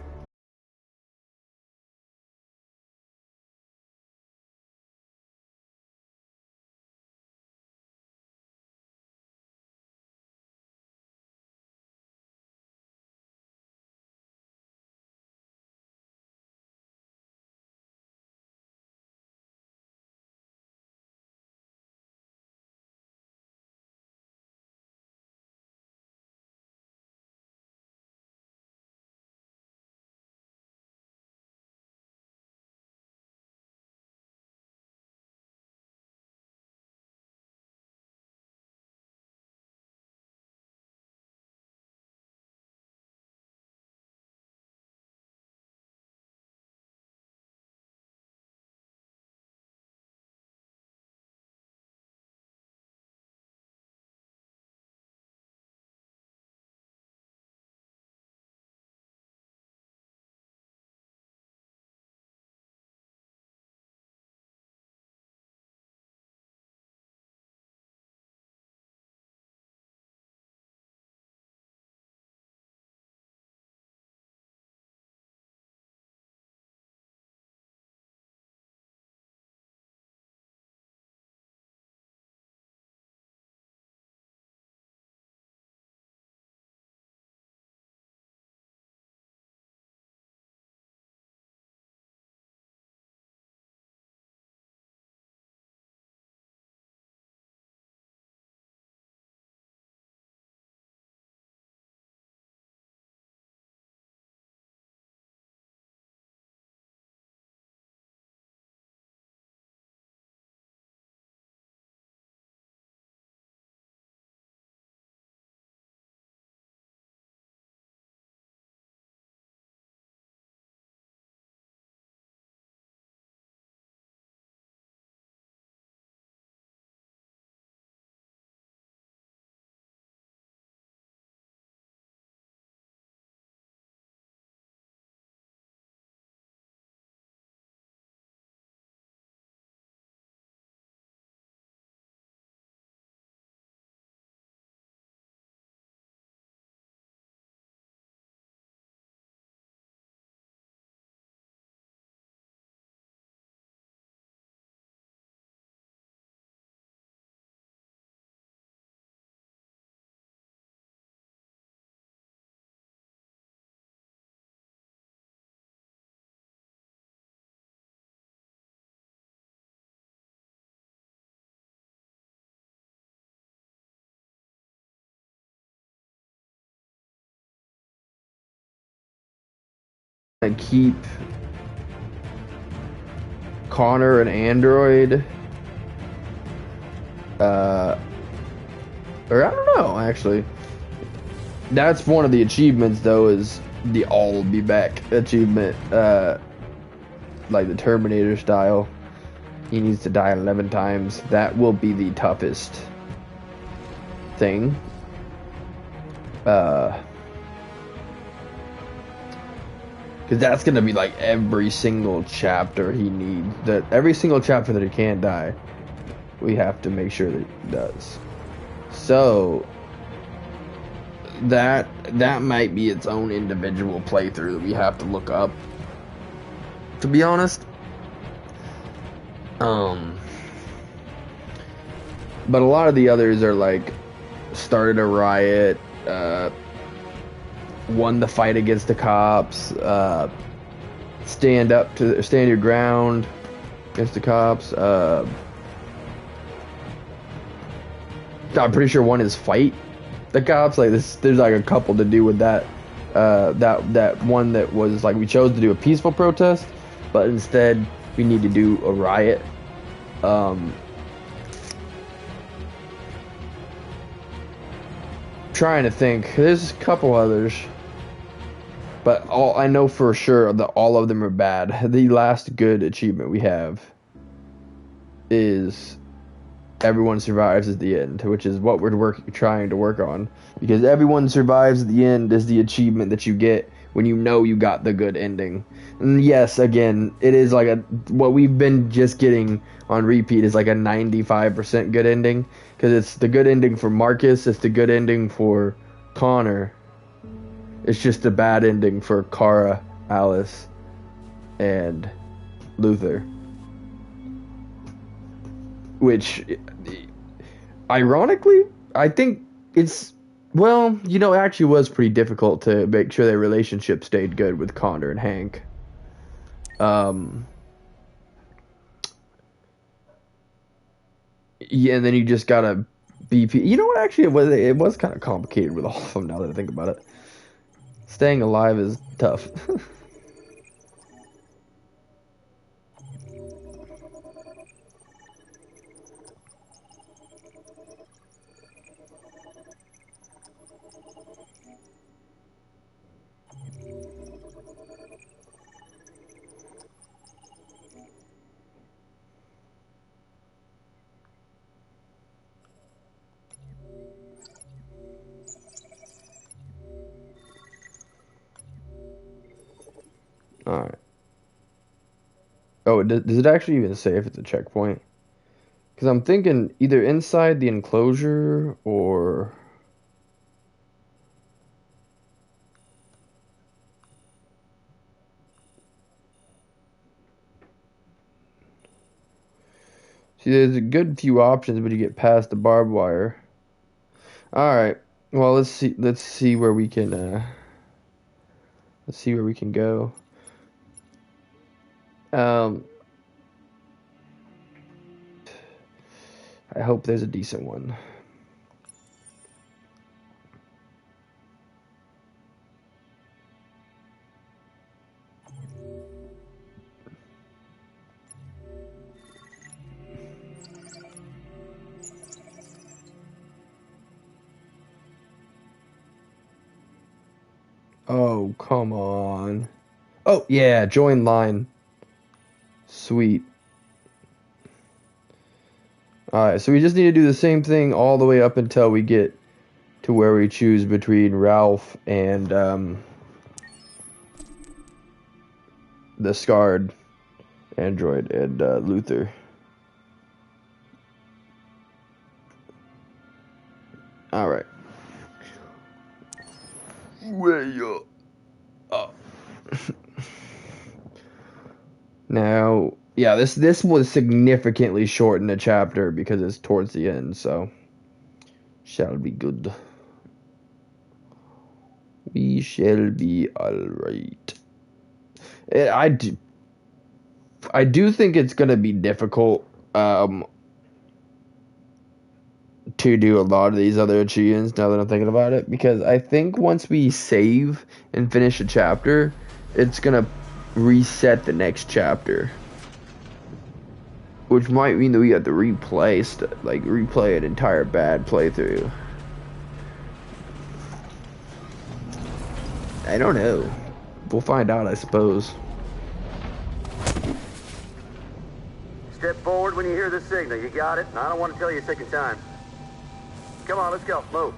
And keep Connor an android. Or I don't know, actually. That's one of the achievements, though, is the all be back achievement. Like the Terminator style. He needs to die 11 times. That will be the toughest thing. Because that's going to be like every single chapter he needs. That every single chapter that he can't die, we have to make sure that he does. So that might be its own individual playthrough that we have to look up, to be honest. But a lot of the others are like started a riot, won the fight against the cops, stand your ground against the cops. I'm pretty sure one is fight the cops. Like this, there's like a couple to do with that. That one that was like we chose to do a peaceful protest, but instead we need to do a riot. trying to think. There's a couple others. But all I know for sure that all of them are bad. The last good achievement we have is everyone survives at the end, which is what we're trying to work on. Because everyone survives at the end is the achievement that you get when you know you got the good ending. And yes, again, it is like what we've been just getting on repeat is like a 95% good ending. Because it's the good ending for Marcus, it's the good ending for Connor. It's just a bad ending for Kara, Alice, and Luther. Which, ironically, I think it's, well, you know, it actually was pretty difficult to make sure their relationship stayed good with Connor and Hank. Yeah, and then you just gotta be, you know what, actually, it was kind of complicated with all of them now that I think about it. Staying alive is tough. Alright. Oh, does it actually even say if it's a checkpoint? Because I'm thinking either inside the enclosure or... See, there's a good few options, but you get past the barbed wire. Alright. Well, let's see where we can, let's see where we can go. I hope there's a decent one. Oh, come on. Oh, yeah, join line. Sweet. Alright, so we just need to do the same thing all the way up until we get to where we choose between Ralph and the scarred android and Luther. Alright. Way up. Now, yeah, this was significantly shortened a chapter because it's towards the end, so shall be good. We shall be alright. I do think it's gonna be difficult to do a lot of these other achievements now that I'm thinking about it, because I think once we save and finish a chapter, it's gonna reset the next chapter, which might mean that we have to replay an entire bad playthrough. I don't know. We'll find out, I suppose. Step forward when you hear the signal. You got it? I don't want to tell you a second time. Come on, let's go. Move.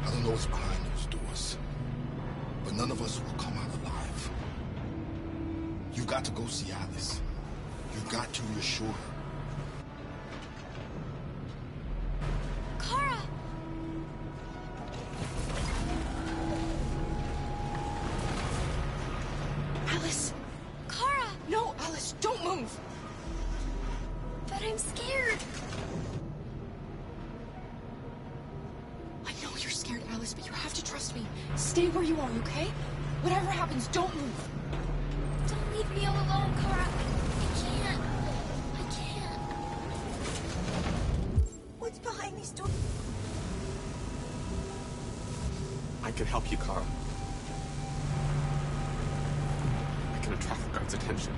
I don't know what's behind those doors, but none of us will come out alive. You've got to go see Alice. You've got to reassure her. Kara! Alice! Kara! No, Alice, don't move! But I'm scared. I know you're scared, Alice, but you have to trust me. Stay where you are, okay? Whatever happens, don't move. Don't leave me all alone, Kara. I can't. What's behind these doors? I can help you, Kara. traffic guard's attention.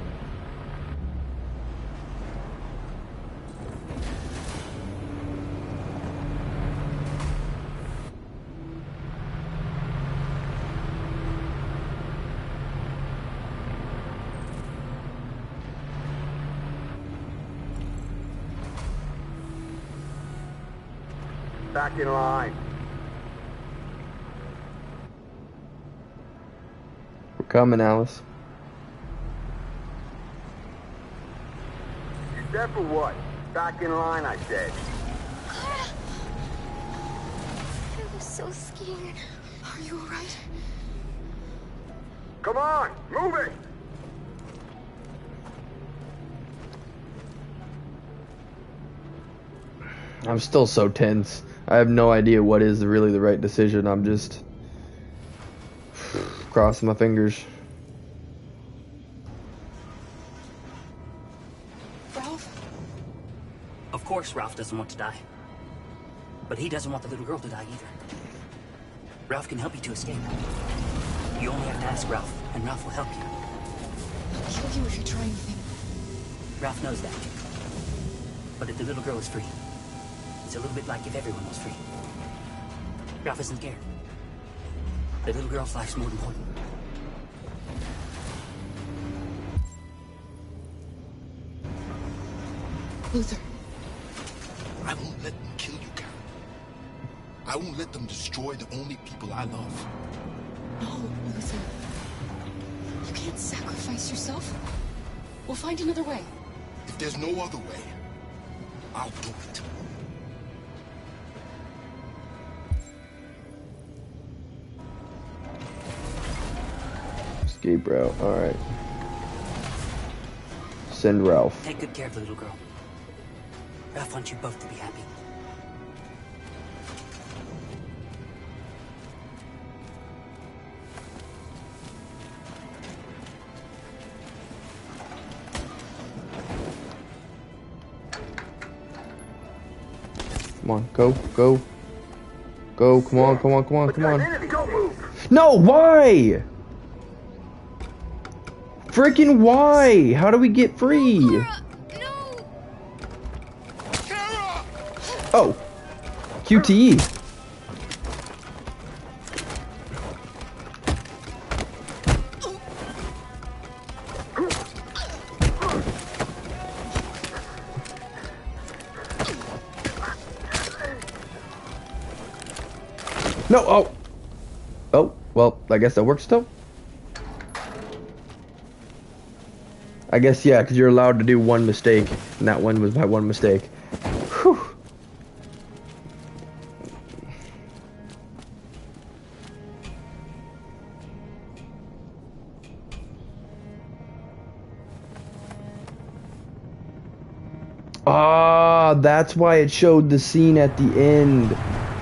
Back in line. We're coming, Alice. You deaf or what? Back in line, I said. I was so scared. Are you alright? Come on, move it! I'm still so tense. I have no idea what is really the right decision. I'm just crossing my fingers. Ralph? Of course Ralph doesn't want to die. But he doesn't want the little girl to die either. Ralph can help you to escape. You only have to ask Ralph, and Ralph will help you. I'll kill you if you try anything. Ralph knows that. But if the little girl is free, it's a little bit like if everyone was free. Ralph isn't scared. The little girl's life's more important. Luther. I won't let them kill you, Karen. I won't let them destroy the only people I love. No, Luther. You can't sacrifice yourself. We'll find another way. If there's no other way, I'll do it. Escape route. Alright. Send Ralph. Take good care of the little girl. Ralph wants you both to be happy. Come on, go, go. Go, come on, come on, come on, come on. No, why? Freaking why? How do we get free? Oh. QTE. No, oh. Oh, well, I guess that works still. I guess, yeah, because you're allowed to do one mistake, and that one was my one mistake. Whew. Ah, that's why it showed the scene at the end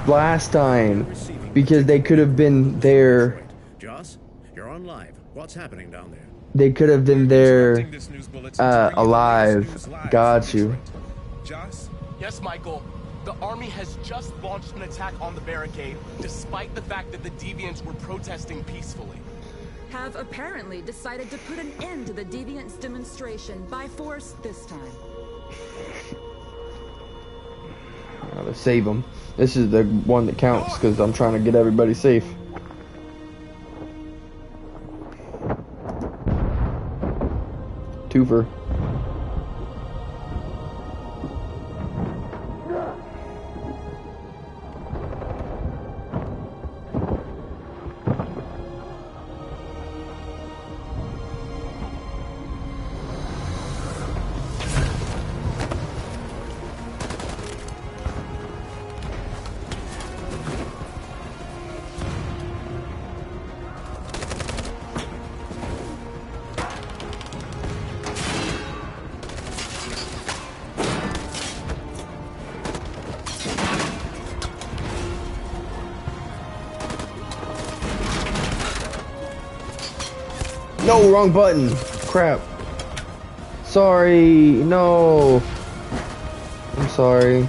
last time, because they could have been there. Joss, you're on live. What's happening down there? They could have been there, alive. Got you. Joss? Yes, Michael. The army has just launched an attack on the barricade, despite the fact that the Deviants were protesting peacefully. Have apparently decided to put an end to the Deviants' demonstration by force this time. Gotta save them. This is the one that counts because I'm trying to get everybody safe. Twofer. No, wrong button. Crap. Sorry. No. I'm sorry.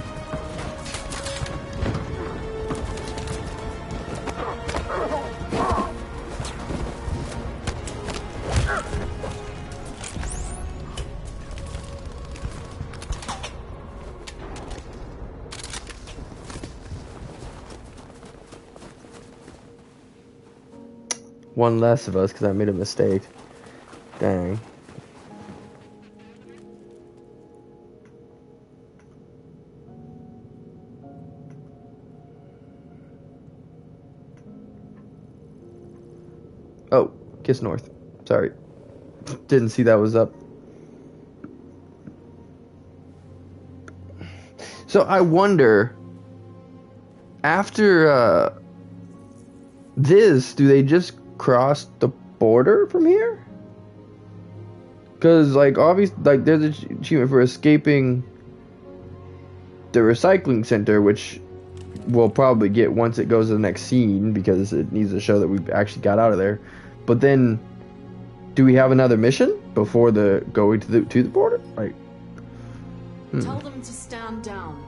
One less of us because I made a mistake. Dang. Oh, Kiss North. Sorry. Didn't see that was up. So I wonder, after this, do they just cross the border from here? Because, like, obviously, like, there's an achievement for escaping the recycling center, which we'll probably get once it goes to the next scene, because it needs to show that we actually got out of there. But then, do we have another mission before the going to the border? Like, Tell them to stand down.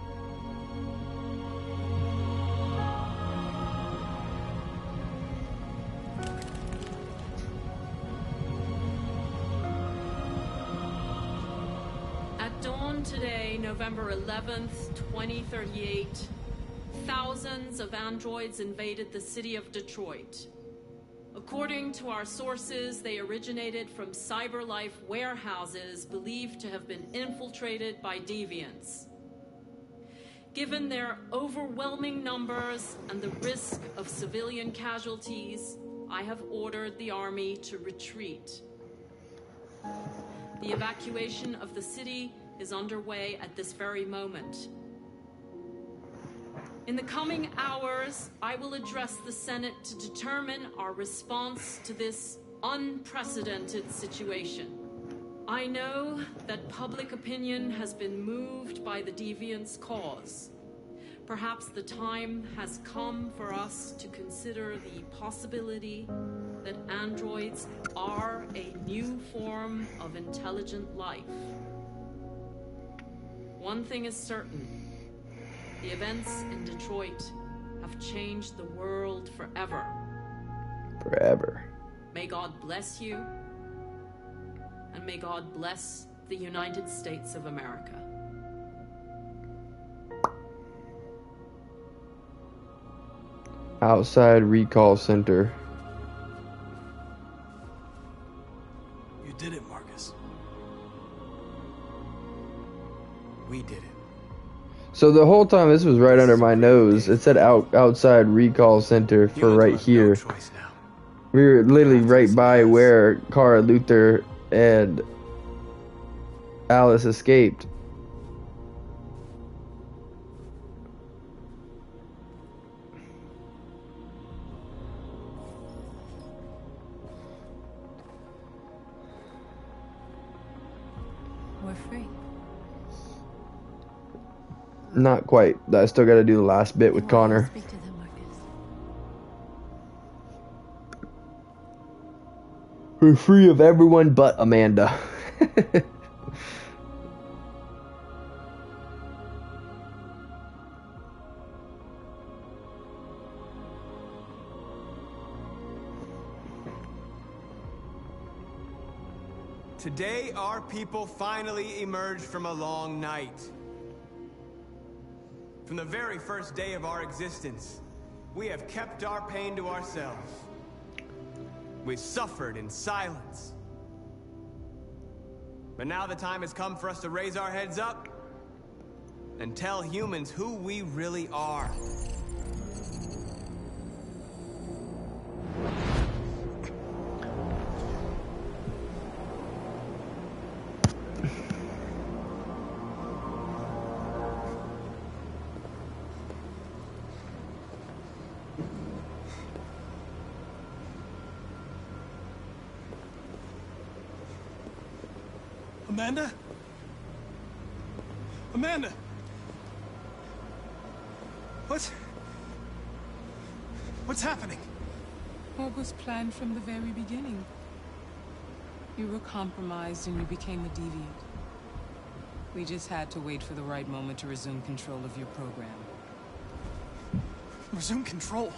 At dawn today, November 11th, 2038, thousands of androids invaded the city of Detroit. According to our sources, they originated from CyberLife warehouses believed to have been infiltrated by deviants. Given their overwhelming numbers and the risk of civilian casualties, I have ordered the army to retreat. The evacuation of the city is underway at this very moment. In the coming hours, I will address the Senate to determine our response to this unprecedented situation. I know that public opinion has been moved by the deviants' cause. Perhaps the time has come for us to consider the possibility that androids are a new form of intelligent life. One thing is certain. The events in Detroit have changed the world forever. Forever. May God bless you, and may God bless the United States of America. Outside recall center. You did it, Marcus. We did it. So the whole time this was right under my nose. It said outside recall center for right here. We were literally right by where Kara, Luther, and Alice escaped. We're free. Not quite. I still got to do the last bit with Connor. Speak to them, Marcus. We're free of everyone but Amanda. Today, our people finally emerged from a long night. From the very first day of our existence, we have kept our pain to ourselves. We suffered in silence. But now the time has come for us to raise our heads up and tell humans who we really are. Amanda? Amanda! What's happening? What was planned from the very beginning? You were compromised and you became a deviant. We just had to wait for the right moment to resume control of your program. Resume control?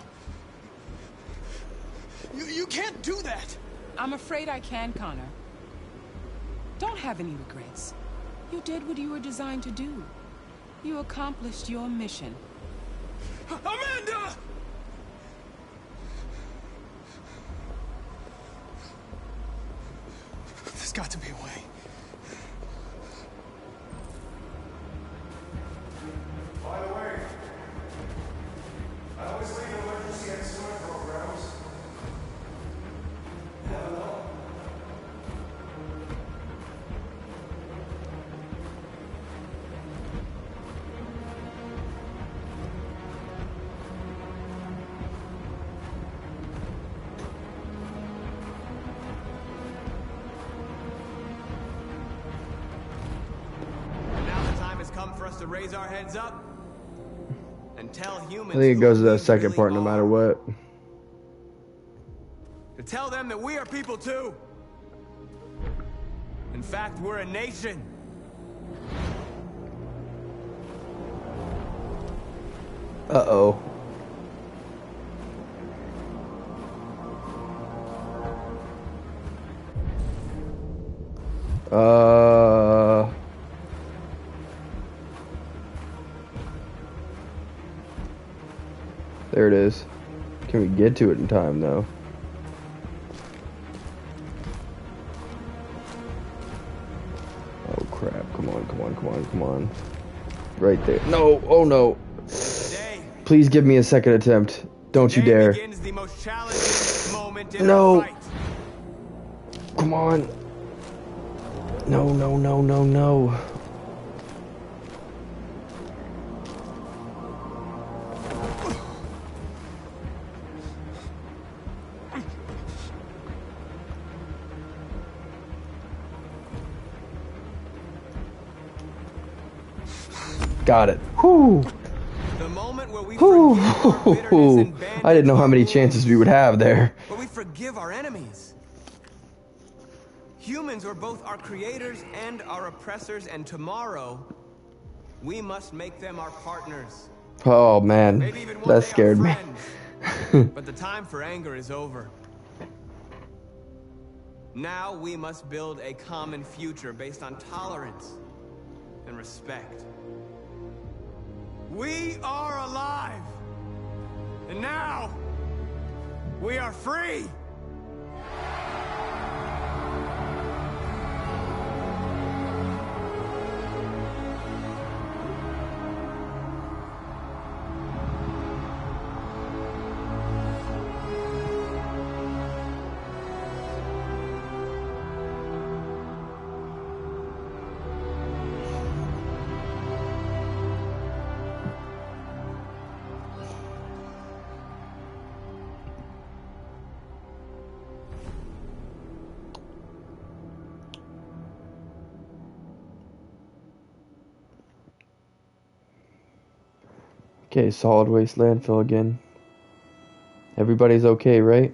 You can't do that! I'm afraid I can, Connor. Don't have any regrets. You did what you were designed to do. You accomplished your mission. Amanda! got to be a way. By the way, I always leave emergency escort programs. Never know. Come for us to raise our heads up and tell humans. I think it goes to that second part no matter what. To tell them that we are people too. In fact, we're a nation. Uh-oh. There it is. Can we get to it in time, though? Oh, crap. Come on, come on, come on, come on. Right there. No! Oh, no! Please give me a second attempt. Don't you dare. No! Come on! No, no, no, no, no. Got it. Whew. The moment where we Whew. I didn't know how many chances we would have there. where we forgive our enemies. Humans were both our creators and our oppressors, and tomorrow we must make them our partners. Oh man, that scared me. But the time for anger is over. Now we must build a common future based on tolerance and respect. We are alive! And now, we are free! Okay, solid waste landfill again. Everybody's okay, right?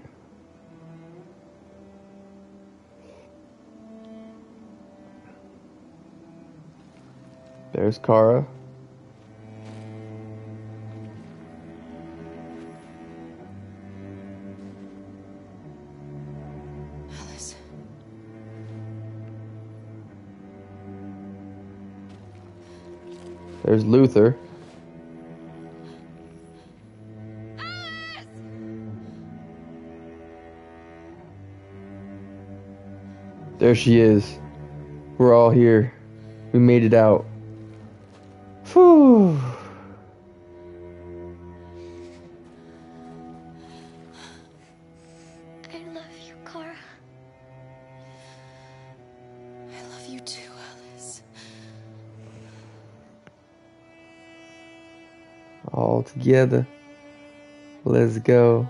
There's Kara. Alice. There's Luther. There she is. We're all here. We made it out. Whew. I love you, Kara. I love you too, Alice. All together. Let's go.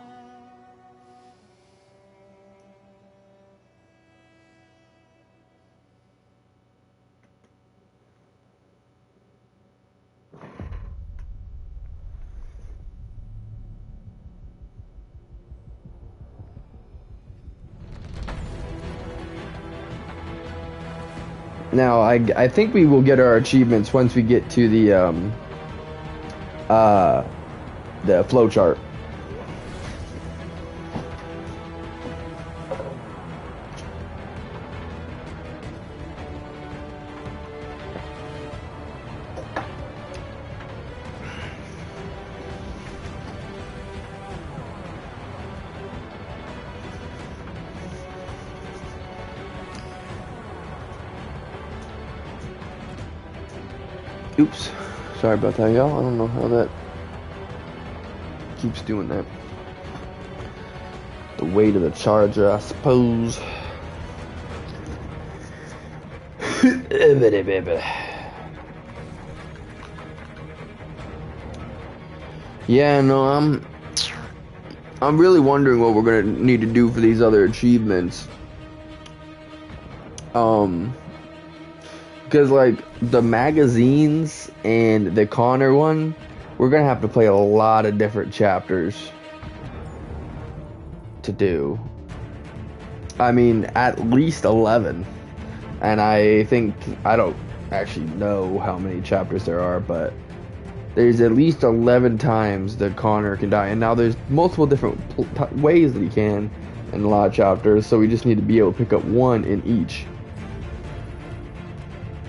Now, I think we will get our achievements once we get to the flowchart. Oops. Sorry about that, y'all. I don't know how that keeps doing that. The weight of the charger, I suppose. Yeah, no, I'm really wondering what we're gonna need to do for these other achievements. Because like the magazines and the Connor one, we're gonna have to play a lot of different chapters to do. I mean, at least 11. And I think, I don't actually know how many chapters there are, but there's at least 11 times that Connor can die. And now there's multiple different ways that he can in a lot of chapters, so we just need to be able to pick up one in each.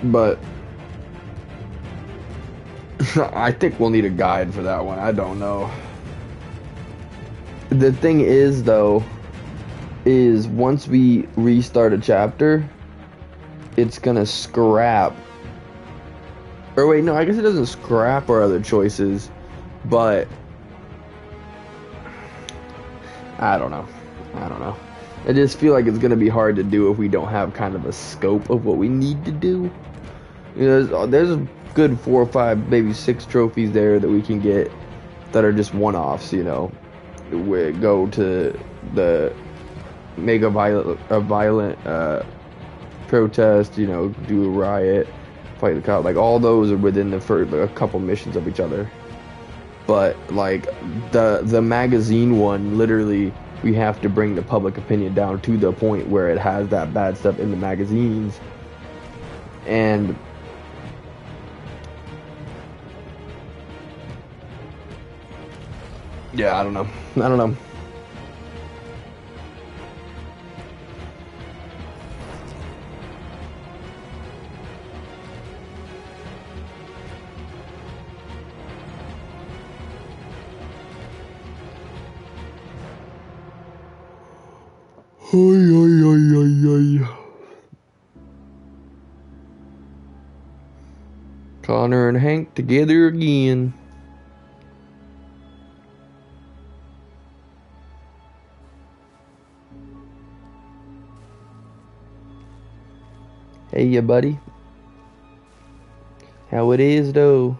But I think we'll need a guide for that one. I don't know. The thing is, though, is once we restart a chapter, it's gonna scrap. Or wait, no, I guess it doesn't scrap our other choices, but I don't know. I just feel like it's gonna be hard to do if we don't have kind of a scope of what we need to do. You know, there's a good 4 or 5, maybe 6 trophies there that we can get that are just one-offs. You know, we go to the make a violent protest. You know, do a riot, fight the cop. Like all those are within the first a couple missions of each other. But like the magazine one, literally, we have to bring the public opinion down to the point where it has that bad stuff in the magazines. And yeah, I don't know. Connor and Hank together again. Hey, ya buddy. How it is, though?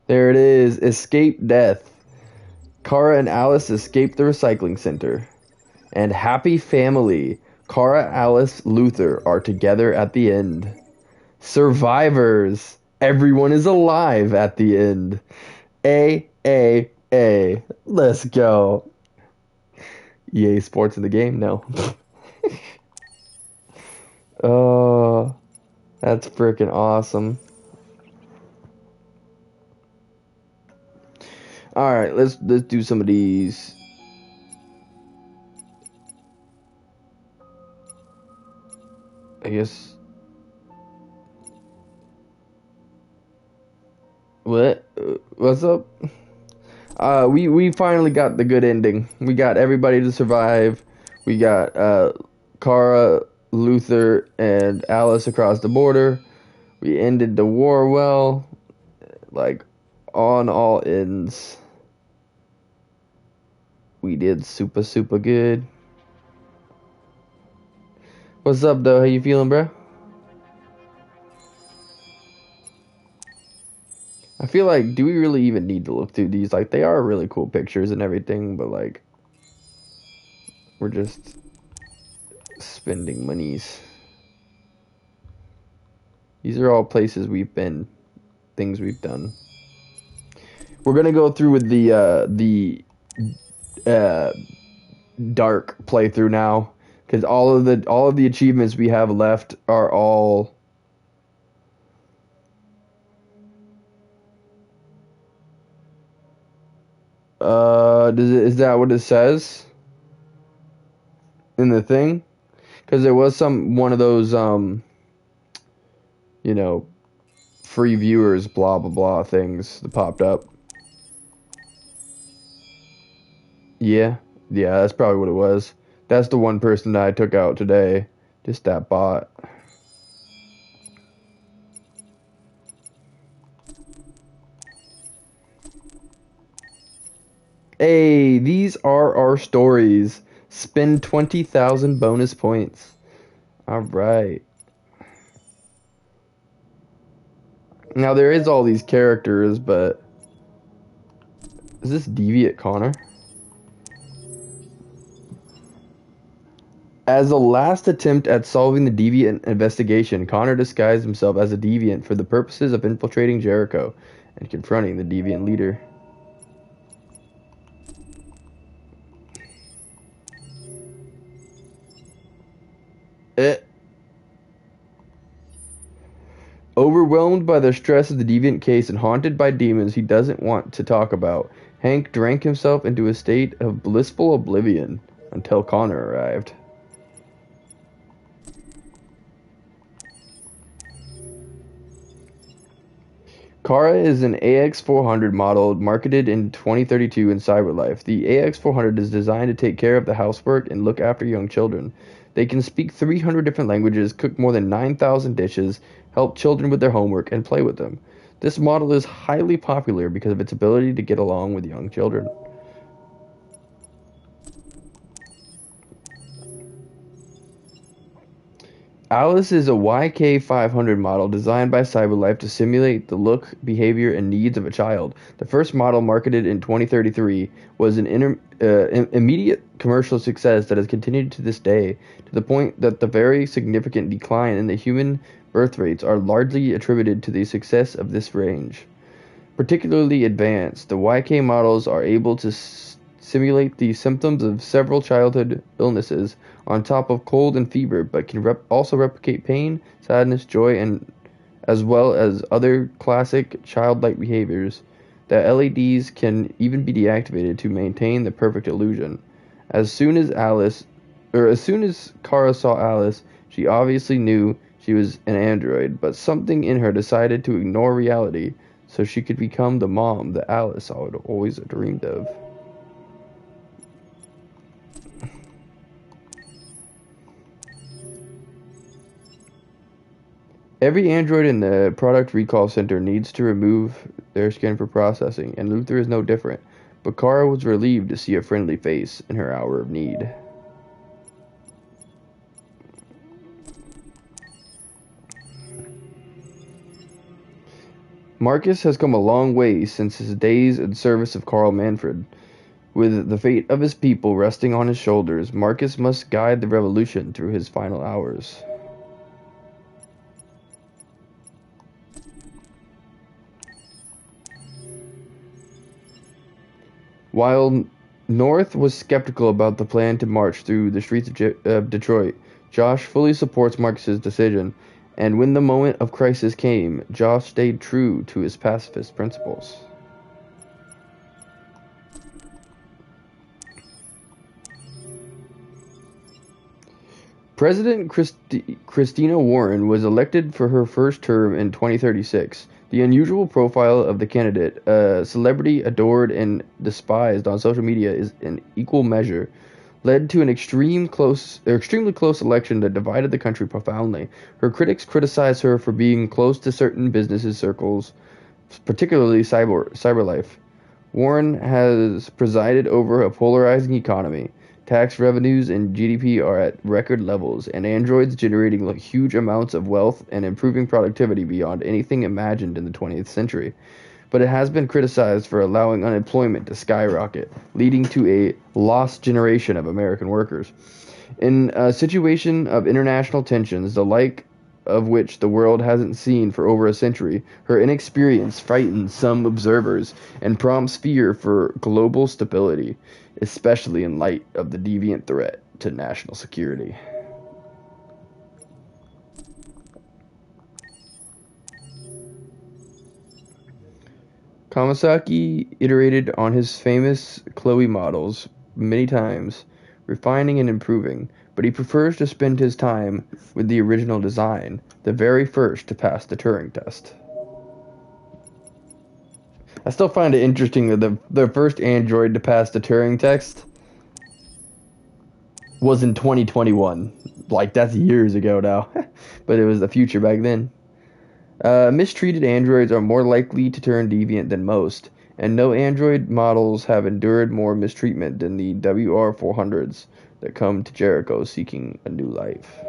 There it is. Escape death. Kara and Alice escape the recycling center. And happy family. Kara, Alice, Luther are together at the end. Survivors. Everyone is alive at the end. A. Let's go. EA Sports in the game? No. Oh, that's freaking awesome. All right, let's do some of these. I guess. What? What's up? We finally got the good ending. We got everybody to survive. We got Kara, Luther, and Alice across the border. We ended the war well, like on all ends. We did super good. What's up, though? How you feeling, bro? I feel like, do we really even need to look through these? Like, they are really cool pictures and everything, but like, we're just spending monies. These are all places we've been, things we've done. We're gonna go through with the dark playthrough now, because all of the achievements we have left are all Is that what it says in the thing? Because there was one of those, you know, free viewers, blah, blah, blah things that popped up. Yeah, that's probably what it was. That's the one person that I took out today. Just that bot. Hey, these are our stories. Spend 20,000 bonus points. Alright. Now there is all these characters, but... Is this Deviant Connor? As a last attempt at solving the Deviant investigation, Connor disguised himself as a Deviant for the purposes of infiltrating Jericho and confronting the Deviant leader. Overwhelmed by the stress of the Deviant case and haunted by demons he doesn't want to talk about, Hank drank himself into a state of blissful oblivion until Connor arrived. Kara is an AX400 model marketed in 2032 in CyberLife. The AX400 is designed to take care of the housework and look after young children. They can speak 300 different languages, cook more than 9,000 dishes, help children with their homework, and play with them. This model is highly popular because of its ability to get along with young children. Alice is a YK500 model designed by CyberLife to simulate the look, behavior, and needs of a child. The first model, marketed in 2033, was an immediate commercial success that has continued to this day, to the point that the very significant decline in the human birth rates are largely attributed to the success of this range. Particularly advanced, the YK models are able to simulate the symptoms of several childhood illnesses on top of cold and fever, but can also replicate pain, sadness, joy, and as well as other classic childlike behaviors. The LEDs can even be deactivated to maintain the perfect illusion. As soon as Kara saw Alice, she obviously knew she was an android, but something in her decided to ignore reality so she could become the mom that Alice had always dreamed of. Every android in the product recall center needs to remove their skin for processing, and Luther is no different. But Kara was relieved to see a friendly face in her hour of need. Marcus has come a long way since his days in service of Carl Manfred. With the fate of his people resting on his shoulders, Marcus must guide the revolution through his final hours. While North was skeptical about the plan to march through the streets of Detroit, Josh fully supports Marcus's decision, and when the moment of crisis came, Josh stayed true to his pacifist principles. President Christina Warren was elected for her first term in 2036. The unusual profile of the candidate, a celebrity adored and despised on social media, is in equal measure, led to an extremely close election that divided the country profoundly. Her critics criticize her for being close to certain business circles, particularly CyberLife. Warren has presided over a polarizing economy. Tax revenues and GDP are at record levels, and androids generating huge amounts of wealth and improving productivity beyond anything imagined in the 20th century. But it has been criticized for allowing unemployment to skyrocket, leading to a lost generation of American workers. In a situation of international tensions, the like of which the world hasn't seen for over a century, her inexperience frightens some observers and prompts fear for global stability, especially in light of the deviant threat to national security. Kawasaki iterated on his famous Chloe models many times, refining and improving, but he prefers to spend his time with the original design, the very first to pass the Turing test. I still find it interesting that the first android to pass the Turing test was in 2021. Like, that's years ago now. But it was the future back then. Mistreated androids are more likely to turn deviant than most, and no android models have endured more mistreatment than the WR-400s that come to Jericho seeking a new life.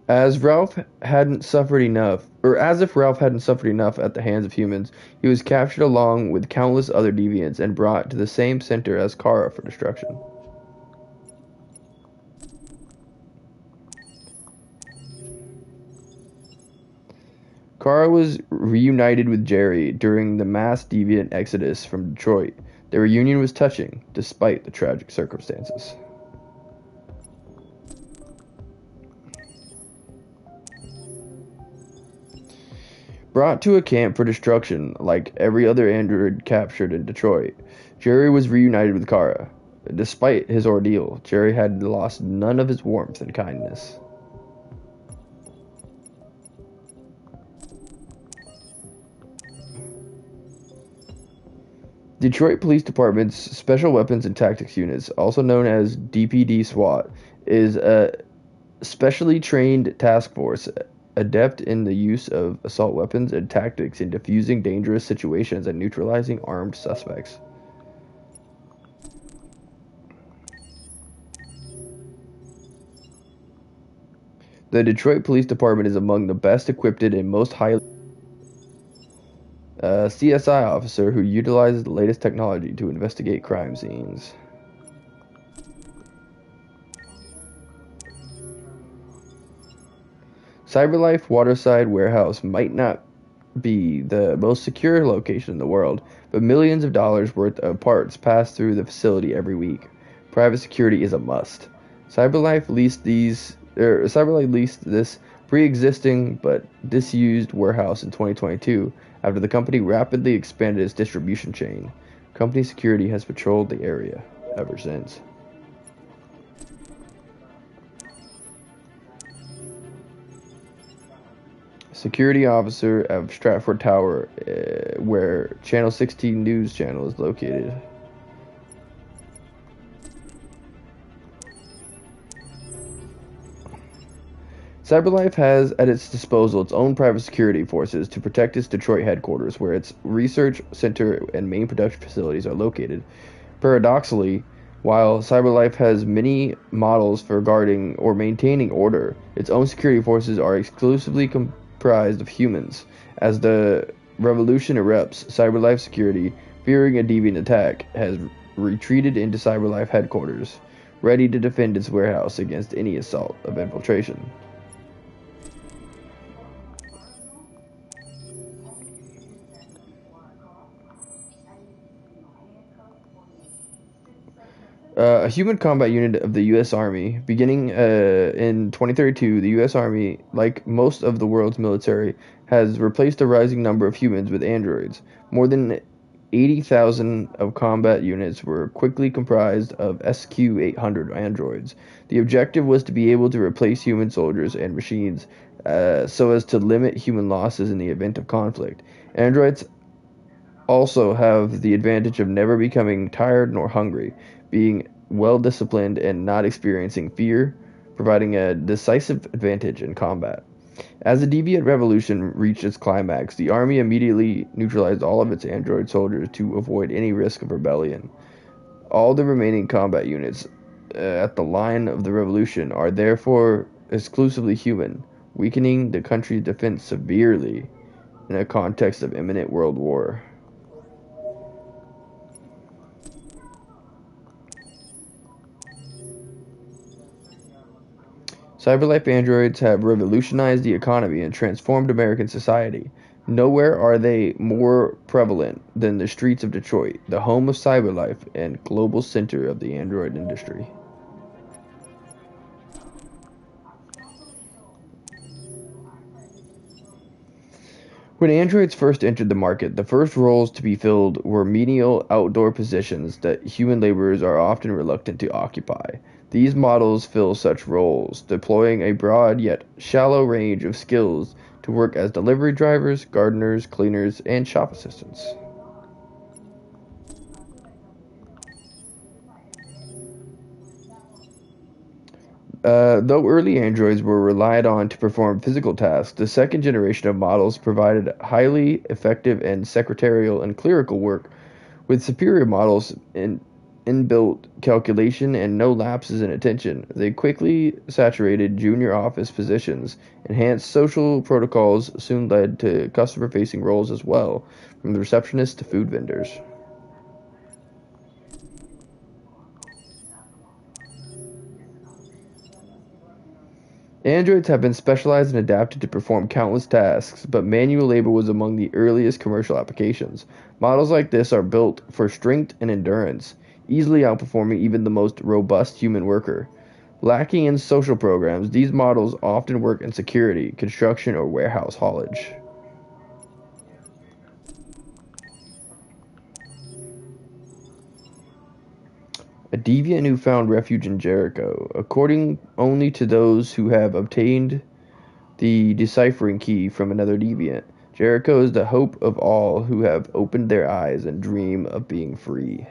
As if Ralph hadn't suffered enough at the hands of humans, he was captured along with countless other deviants and brought to the same center as Kara for destruction. Kara was reunited with Jerry during the mass deviant exodus from Detroit. Their reunion was touching, despite the tragic circumstances. Brought to a camp for destruction like every other android captured in Detroit, Jerry was reunited with Kara. Despite his ordeal, Jerry had lost none of his warmth and kindness. Detroit Police Department's Special Weapons and Tactics Units, also known as DPD SWAT, is a specially trained task force adept in the use of assault weapons and tactics in defusing dangerous situations and neutralizing armed suspects. The Detroit Police Department is among the best equipped and most highly CSI officer who utilizes the latest technology to investigate crime scenes. CyberLife Waterside Warehouse might not be the most secure location in the world, but millions of dollars worth of parts pass through the facility every week. Private security is a must. CyberLife leased this pre-existing but disused warehouse in 2022 after the company rapidly expanded its distribution chain. Company security has patrolled the area ever since. Security officer of Stratford Tower, where Channel 16 News Channel is located. CyberLife has at its disposal its own private security forces to protect its Detroit headquarters, where its research center and main production facilities are located. Paradoxically, while CyberLife has many models for guarding or maintaining order, its own security forces are exclusively comprised of humans. As the revolution erupts, CyberLife security, fearing a deviant attack, has retreated into CyberLife headquarters, ready to defend its warehouse against any assault of infiltration. A human combat unit of the U.S. Army. Beginning in 2032, the U.S. Army, like most of the world's military, has replaced a rising number of humans with androids. More than 80,000 of combat units were quickly comprised of SQ-800 androids. The objective was to be able to replace human soldiers and machines so as to limit human losses in the event of conflict. Androids also have the advantage of never becoming tired nor hungry, being well-disciplined and not experiencing fear, providing a decisive advantage in combat. As the Deviant Revolution reached its climax, the Army immediately neutralized all of its android soldiers to avoid any risk of rebellion. All the remaining combat units at the line of the revolution are therefore exclusively human, weakening the country's defense severely in a context of imminent world war. CyberLife androids have revolutionized the economy and transformed American society. Nowhere are they more prevalent than the streets of Detroit, the home of CyberLife and global center of the android industry. When androids first entered the market, the first roles to be filled were menial outdoor positions that human laborers are often reluctant to occupy. These models fill such roles, deploying a broad yet shallow range of skills to work as delivery drivers, gardeners, cleaners, and shop assistants. Though early androids were relied on to perform physical tasks, the second generation of models provided highly effective and secretarial and clerical work, with superior models in inbuilt calculation and no lapses in attention. They quickly saturated junior office positions. Enhanced social protocols soon led to customer-facing roles as well, from the receptionist to food vendors. Androids have been specialized and adapted to perform countless tasks, but manual labor was among the earliest commercial applications. Models like this are built for strength and endurance, easily outperforming even the most robust human worker. Lacking in social programs, these models often work in security, construction, or warehouse haulage. A deviant who found refuge in Jericho. According only to those who have obtained the deciphering key from another deviant, Jericho is the hope of all who have opened their eyes and dream of being free.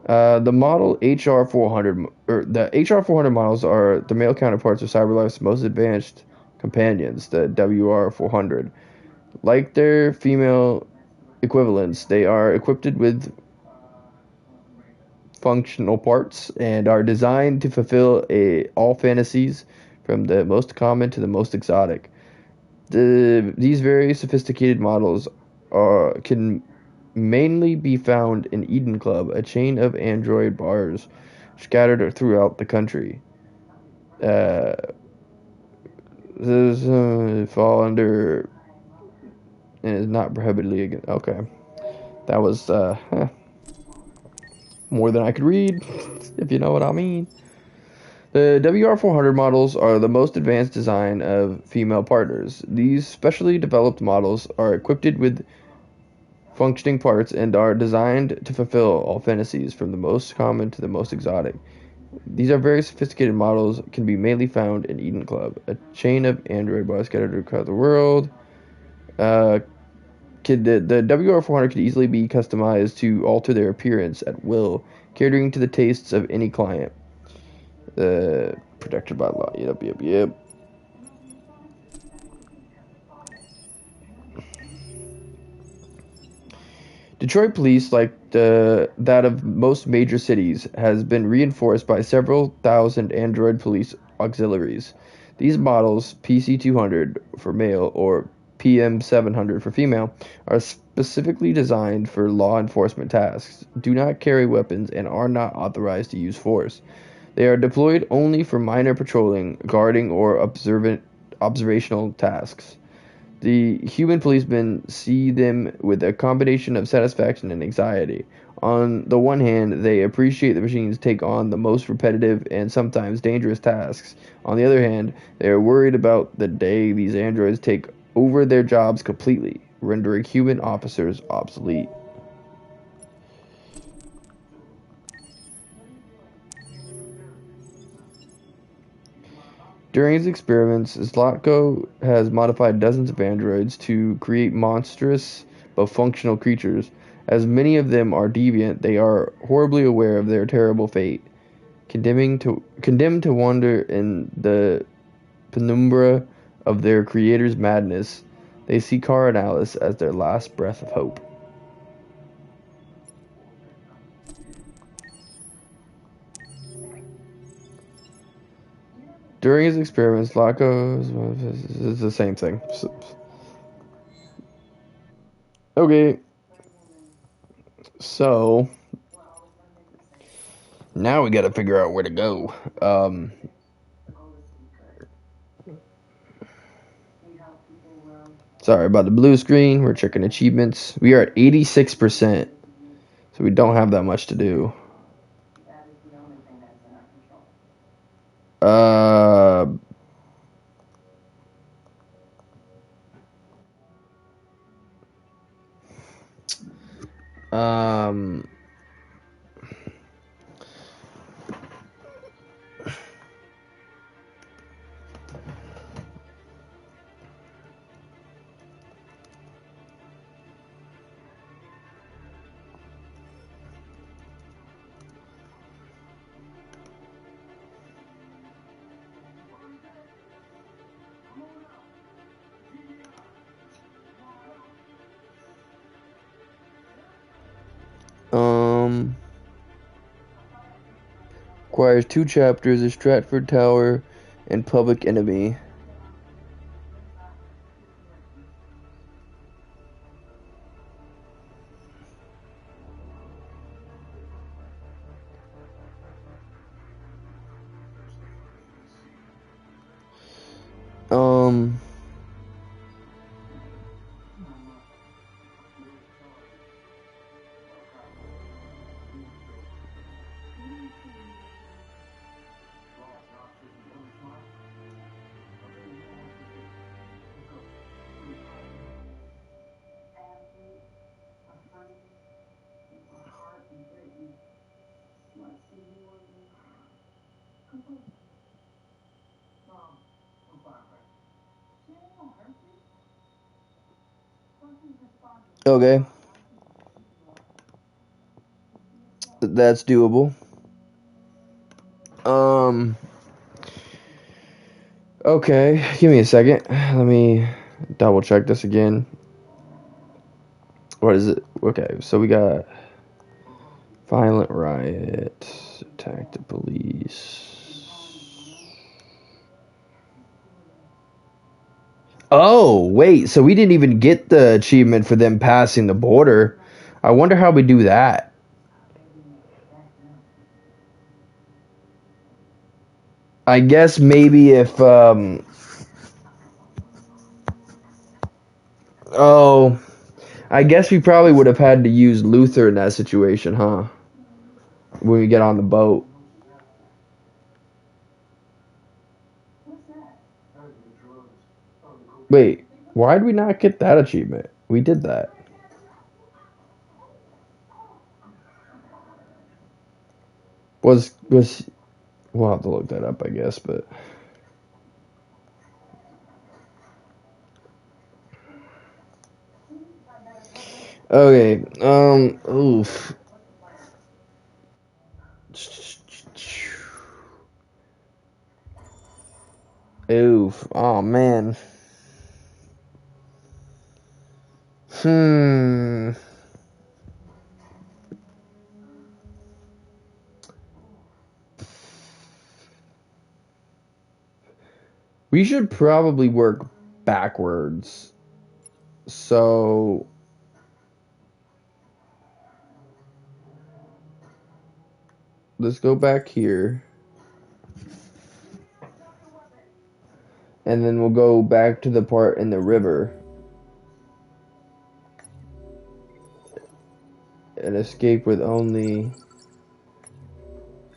The model HR400, or the HR400 models are the male counterparts of CyberLife's most advanced companions, the WR400. Like their female equivalents, they are equipped with functional parts and are designed to fulfill all fantasies, from the most common to the most exotic. These very sophisticated models can mainly be found in Eden Club, a chain of android bars scattered throughout the country. This fall under and is not prohibited again. Okay, that was more than I could read, if you know what I mean. The WR400 models are the most advanced design of female partners. These specially developed models are equipped with functioning parts and are designed to fulfill all fantasies, from the most common to the most exotic. These are very sophisticated models, can be mainly found in Eden Club, a chain of android bars scattered across the world. The WR400 could easily be customized to alter their appearance at will, catering to the tastes of any client. Protected by law. Yep. Detroit police, like that of most major cities, has been reinforced by several thousand android police auxiliaries. These models, PC-200 for male or PM-700 for female, are specifically designed for law enforcement tasks, do not carry weapons, and are not authorized to use force. They are deployed only for minor patrolling, guarding, or observational tasks. The human policemen see them with a combination of satisfaction and anxiety. On the one hand, they appreciate the machines take on the most repetitive and sometimes dangerous tasks. On the other hand, they are worried about the day these androids take over their jobs completely, rendering human officers obsolete. During his experiments, Zlatko has modified dozens of androids to create monstrous but functional creatures. As many of them are deviant, they are horribly aware of their terrible fate. Condemned to wander in the penumbra of their creator's madness, they see Kara and Alice as their last breath of hope. During his experiments, Zlatko is the same thing. Okay. So now we gotta figure out where to go. Sorry about the blue screen. We're checking achievements. We are at 86%. So we don't have that much to do. Uh, um, requires 2 chapters of Stratford Tower and Public Enemy. Um, okay. That's doable. Okay, give me a second. Let me double check this again. What is it? Okay, so we got violent riot, attack the police. Oh, wait, so we didn't even get the achievement for them passing the border. I wonder how we do that. I guess maybe if, oh, I guess we probably would have had to use Luther in that situation, huh? When we get on the boat. Wait, why did we not get that achievement? We did that. Was, we'll have to look that up, I guess, but. Okay, oof. Oof, oh man. We should probably work backwards. So let's go back here. And then we'll go back to the part in the river. And escape with only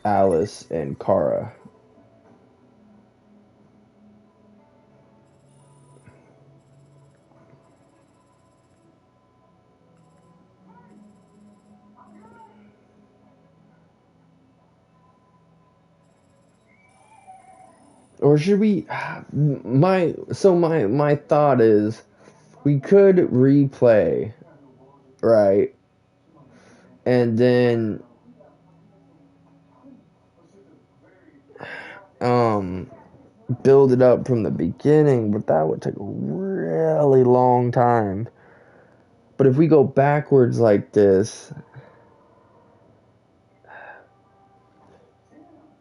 Alice and Kara. Or should we my thought is we could replay, right? And then build it up from the beginning, but that would take a really long time. But if we go backwards like this,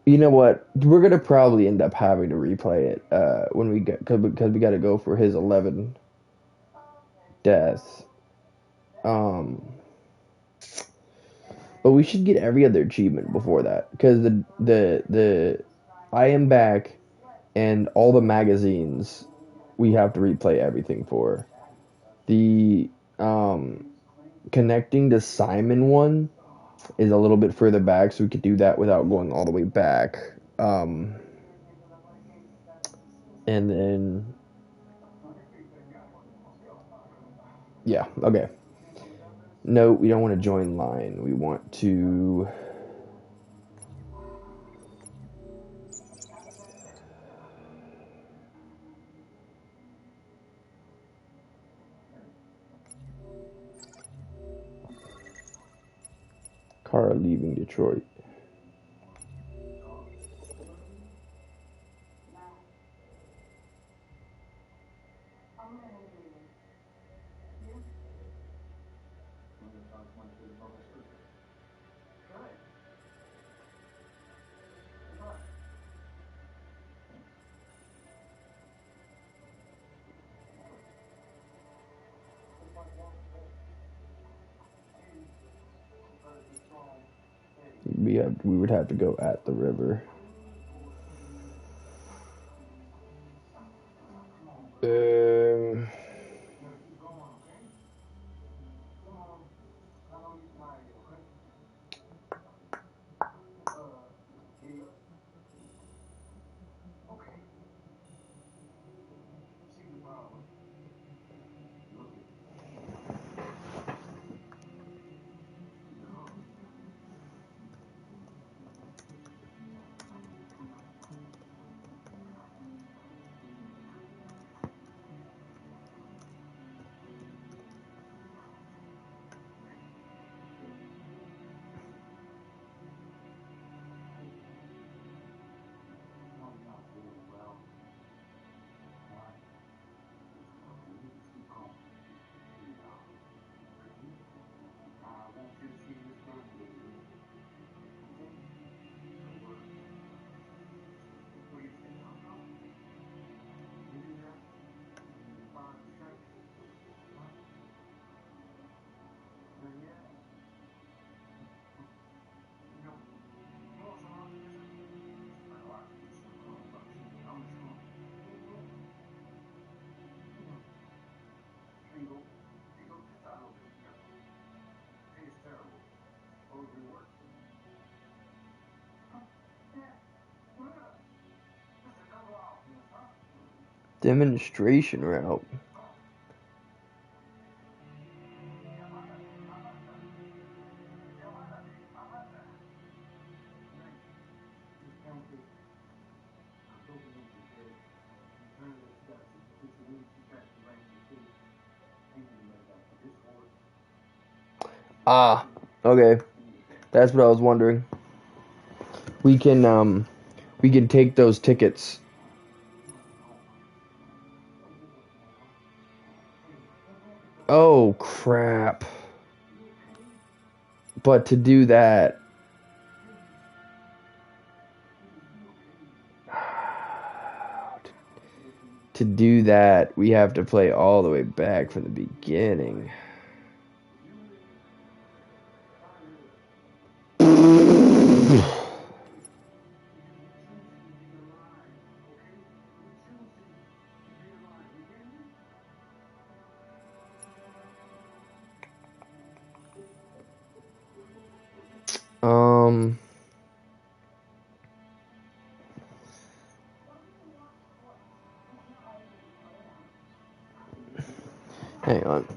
you know what? We're gonna probably end up having to replay it when we get because we got to go for his 11 deaths. But we should get every other achievement before that because the I Am Back and all the magazines we have to replay everything for. The connecting to Simon one is a little bit further back, so we could do that without going all the way back. And then, yeah, okay. No, we don't want to join line. We want to... Car leaving Detroit. We would have to go at the river. Demonstration route. Ah, okay. That's what I was wondering. We can take those tickets. Oh, crap. But to do that... To do that, we have to play all the way back from the beginning. Hang on.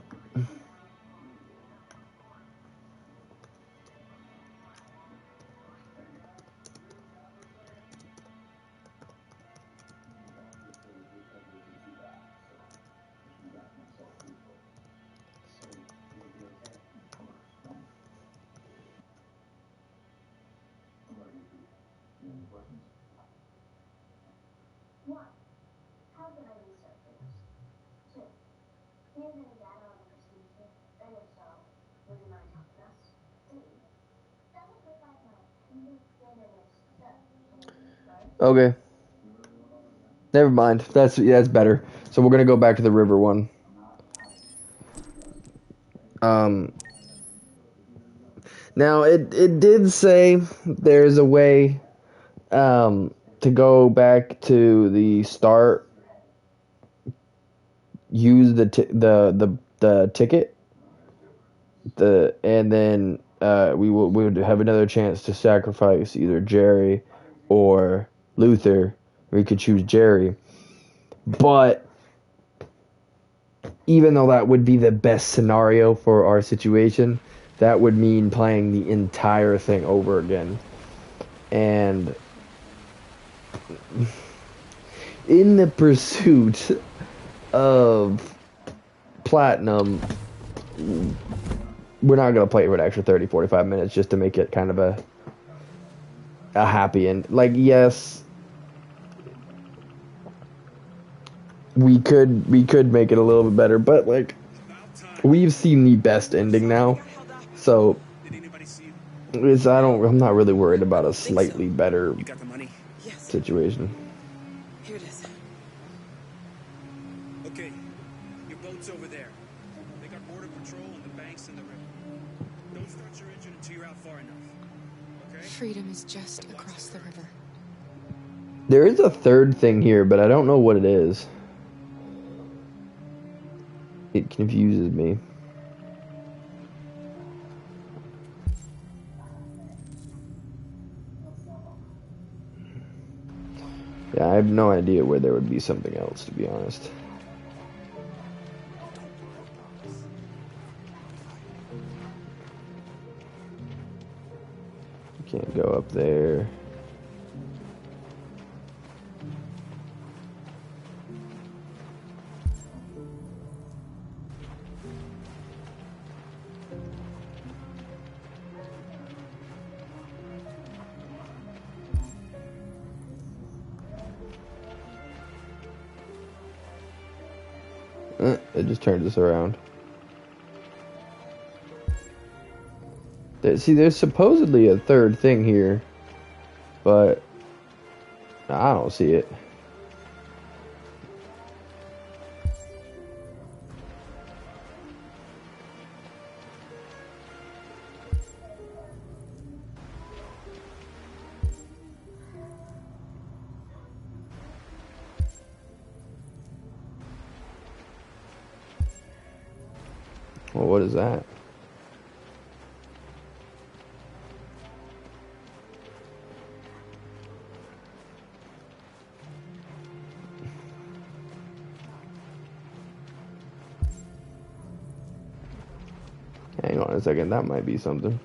Okay. Never mind. That's better. So we're gonna go back to the river one. Now it did say there's a way to go back to the start. Use the ticket. And then we would have another chance to sacrifice either Jerry or Luther. We could choose Jerry. But even though that would be the best scenario for our situation, that would mean playing the entire thing over again. And in the pursuit of platinum, we're not going to play it for an extra 30, 45 minutes just to make it kind of a happy end. Like, yes, we could make it a little bit better, but like, we've seen the best ending now, so I'm not really worried about a slightly better situation. Here it is. Okay, your boat's over there. They got border patrol on the banks and the river. Don't start your engine until you're out far enough. Okay? Freedom is just across the river. There is a third thing here, but I don't know what it is. It confuses me. Yeah, I have no idea where there would be something else, to be honest. You can't go up there. It just turns us around. See, there's supposedly a third thing here, but I don't see it. Well, what is that? Hang on a second, that might be something.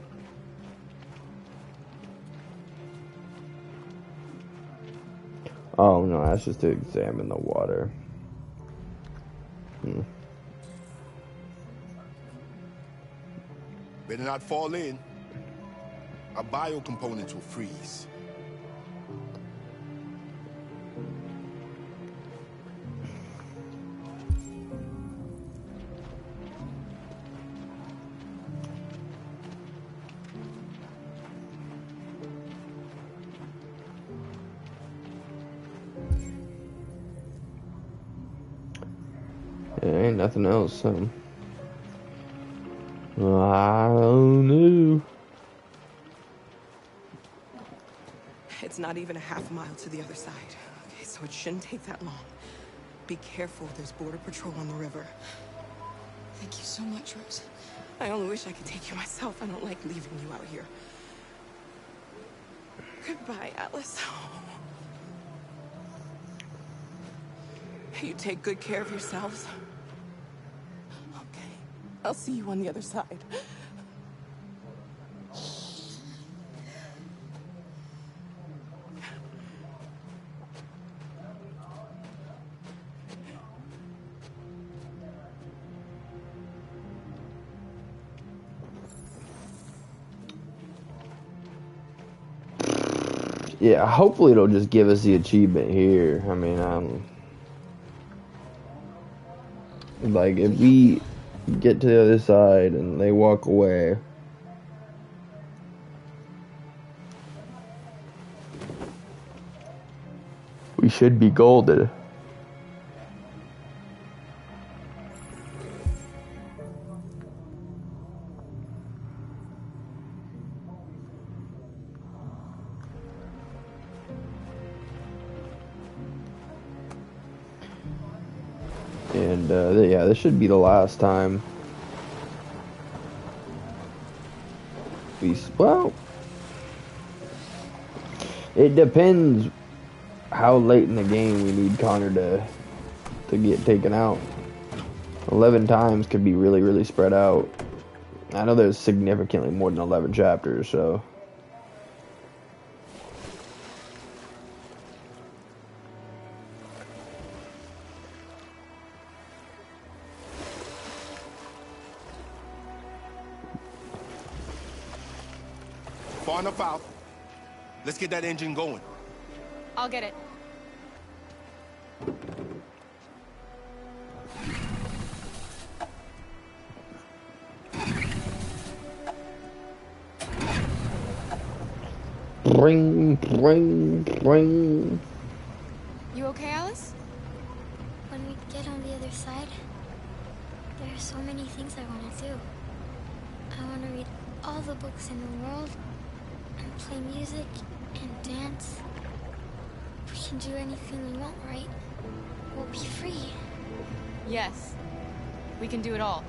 Oh no, that's just to examine the water. Better not fall in. Our bio components will freeze. There ain't nothing else, so I don't know. It's not even a half mile to the other side. Okay, so it shouldn't take that long. Be careful, there's border patrol on the river. Thank you so much, Rose. I only wish I could take you myself. I don't like leaving you out here. Goodbye, Alice. You take good care of yourselves. Okay, I'll see you on the other side. Yeah, hopefully it'll just give us the achievement here. I mean, like, if we get to the other side and they walk away, we should be golden. And yeah, this should be the last time. Well, it depends how late in the game we need Connor to to get taken out. 11 times could be really, really spread out. I know there's significantly more than 11 chapters, so. Far enough out. Let's get that engine going. I'll get it. Ring, ring, ring. You okay, Alice? When we get on the other side, there are so many things I want to do. I want to read all the books in the world, and play music, and dance. We can do anything we want, right? We'll be free. Yes. We can do it all.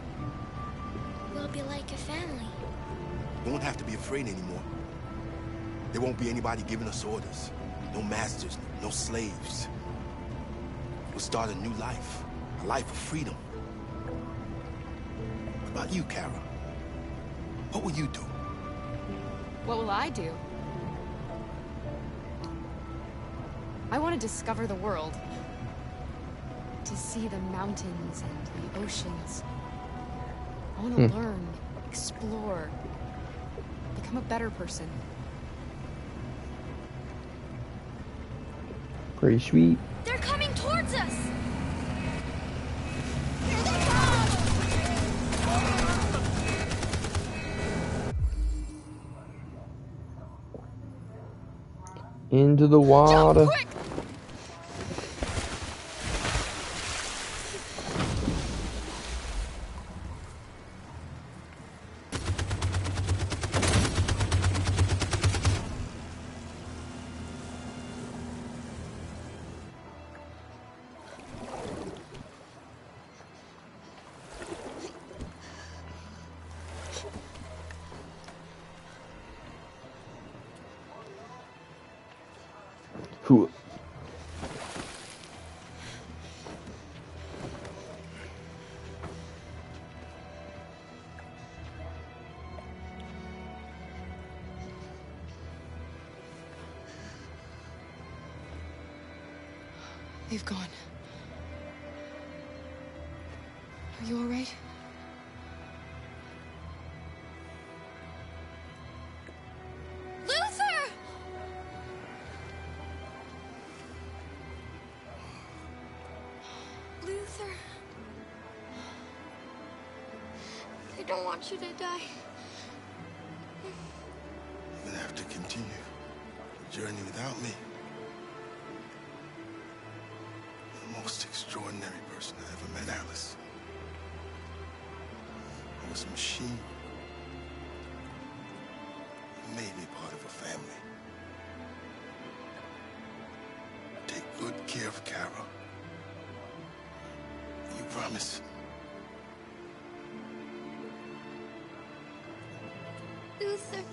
We'll be like a family. You won't have to be afraid anymore. There won't be anybody giving us orders. No masters, no slaves. We'll start a new life. A life of freedom. What about you, Kara? What will you do? What will I do? I want to discover the world. To see the mountains and the oceans. I want to learn, explore, become a better person. Pretty sweet. They're coming towards us! Into the water. Jump, quick! Who? They've gone. Are you all right? Luther! Luther. I don't want you to die. You're gonna have to continue the journey without me. The most extraordinary person I ever met, Alice. I was a machine. You made me part of a family. Take good care of Kara. You promise? Luther.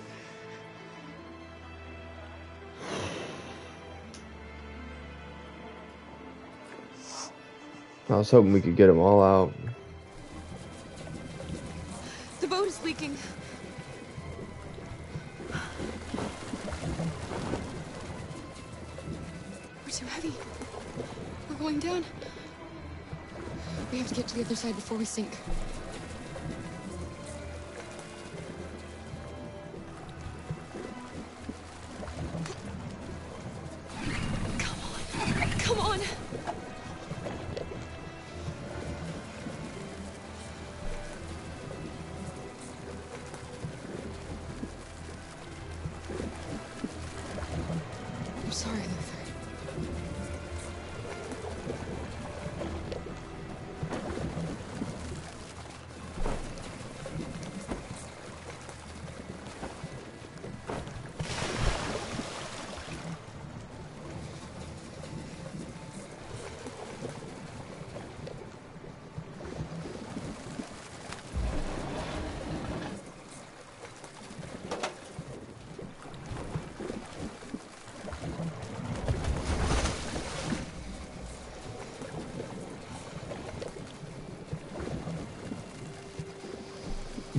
I was hoping we could get them all out. The boat is leaking. We're too heavy. We're going down. We have to get to the other side before we sink. Come on. Come on. I'm sorry, Luther.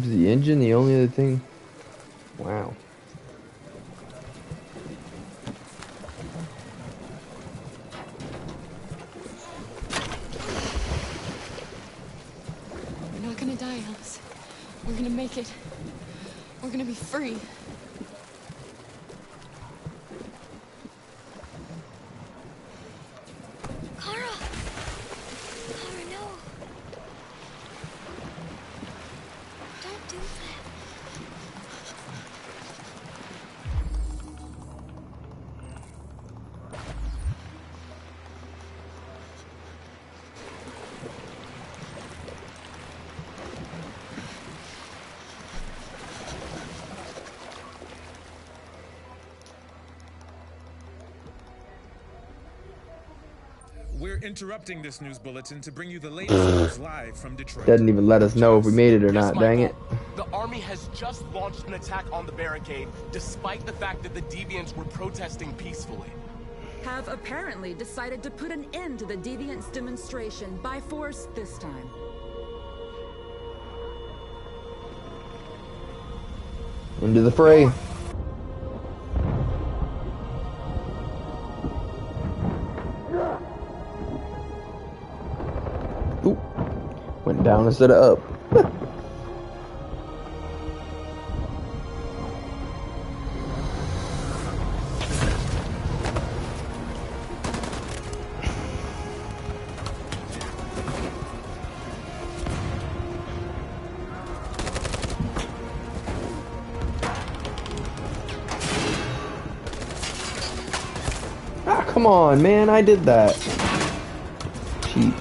Is the engine the only other thing? Wow. We're not gonna die, Alice. We're gonna make it. We're gonna be free. We're interrupting this news bulletin to bring you the latest news live from Detroit. Doesn't even let us know if we made it or not, dang it. The army has just launched an attack on the barricade, despite the fact that the Deviants were protesting peacefully. Have apparently decided to put an end to the Deviants demonstration by force this time. Into the fray. Ooh. Went down instead of up. Come on, man, I did that. Cheap.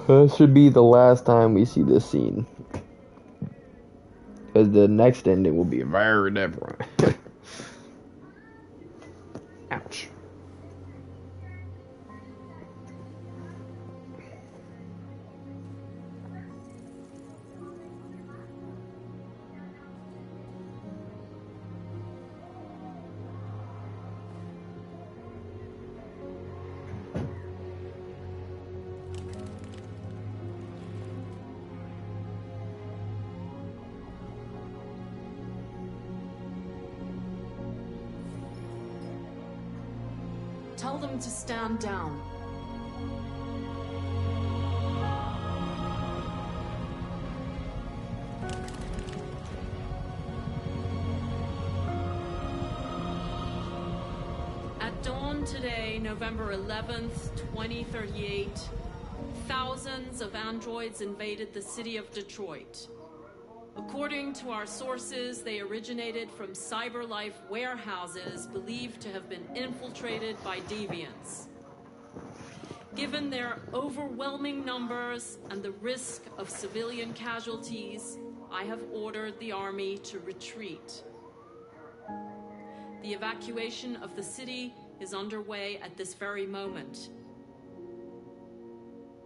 That should be the last time we see this scene. Because the next ending will be very different. Ouch. Tell them to stand down. At dawn today, November 11th, 2038, thousands of androids invaded the city of Detroit. According to our sources, they originated from CyberLife warehouses believed to have been infiltrated by deviants. Given their overwhelming numbers and the risk of civilian casualties, I have ordered the army to retreat. The evacuation of the city is underway at this very moment.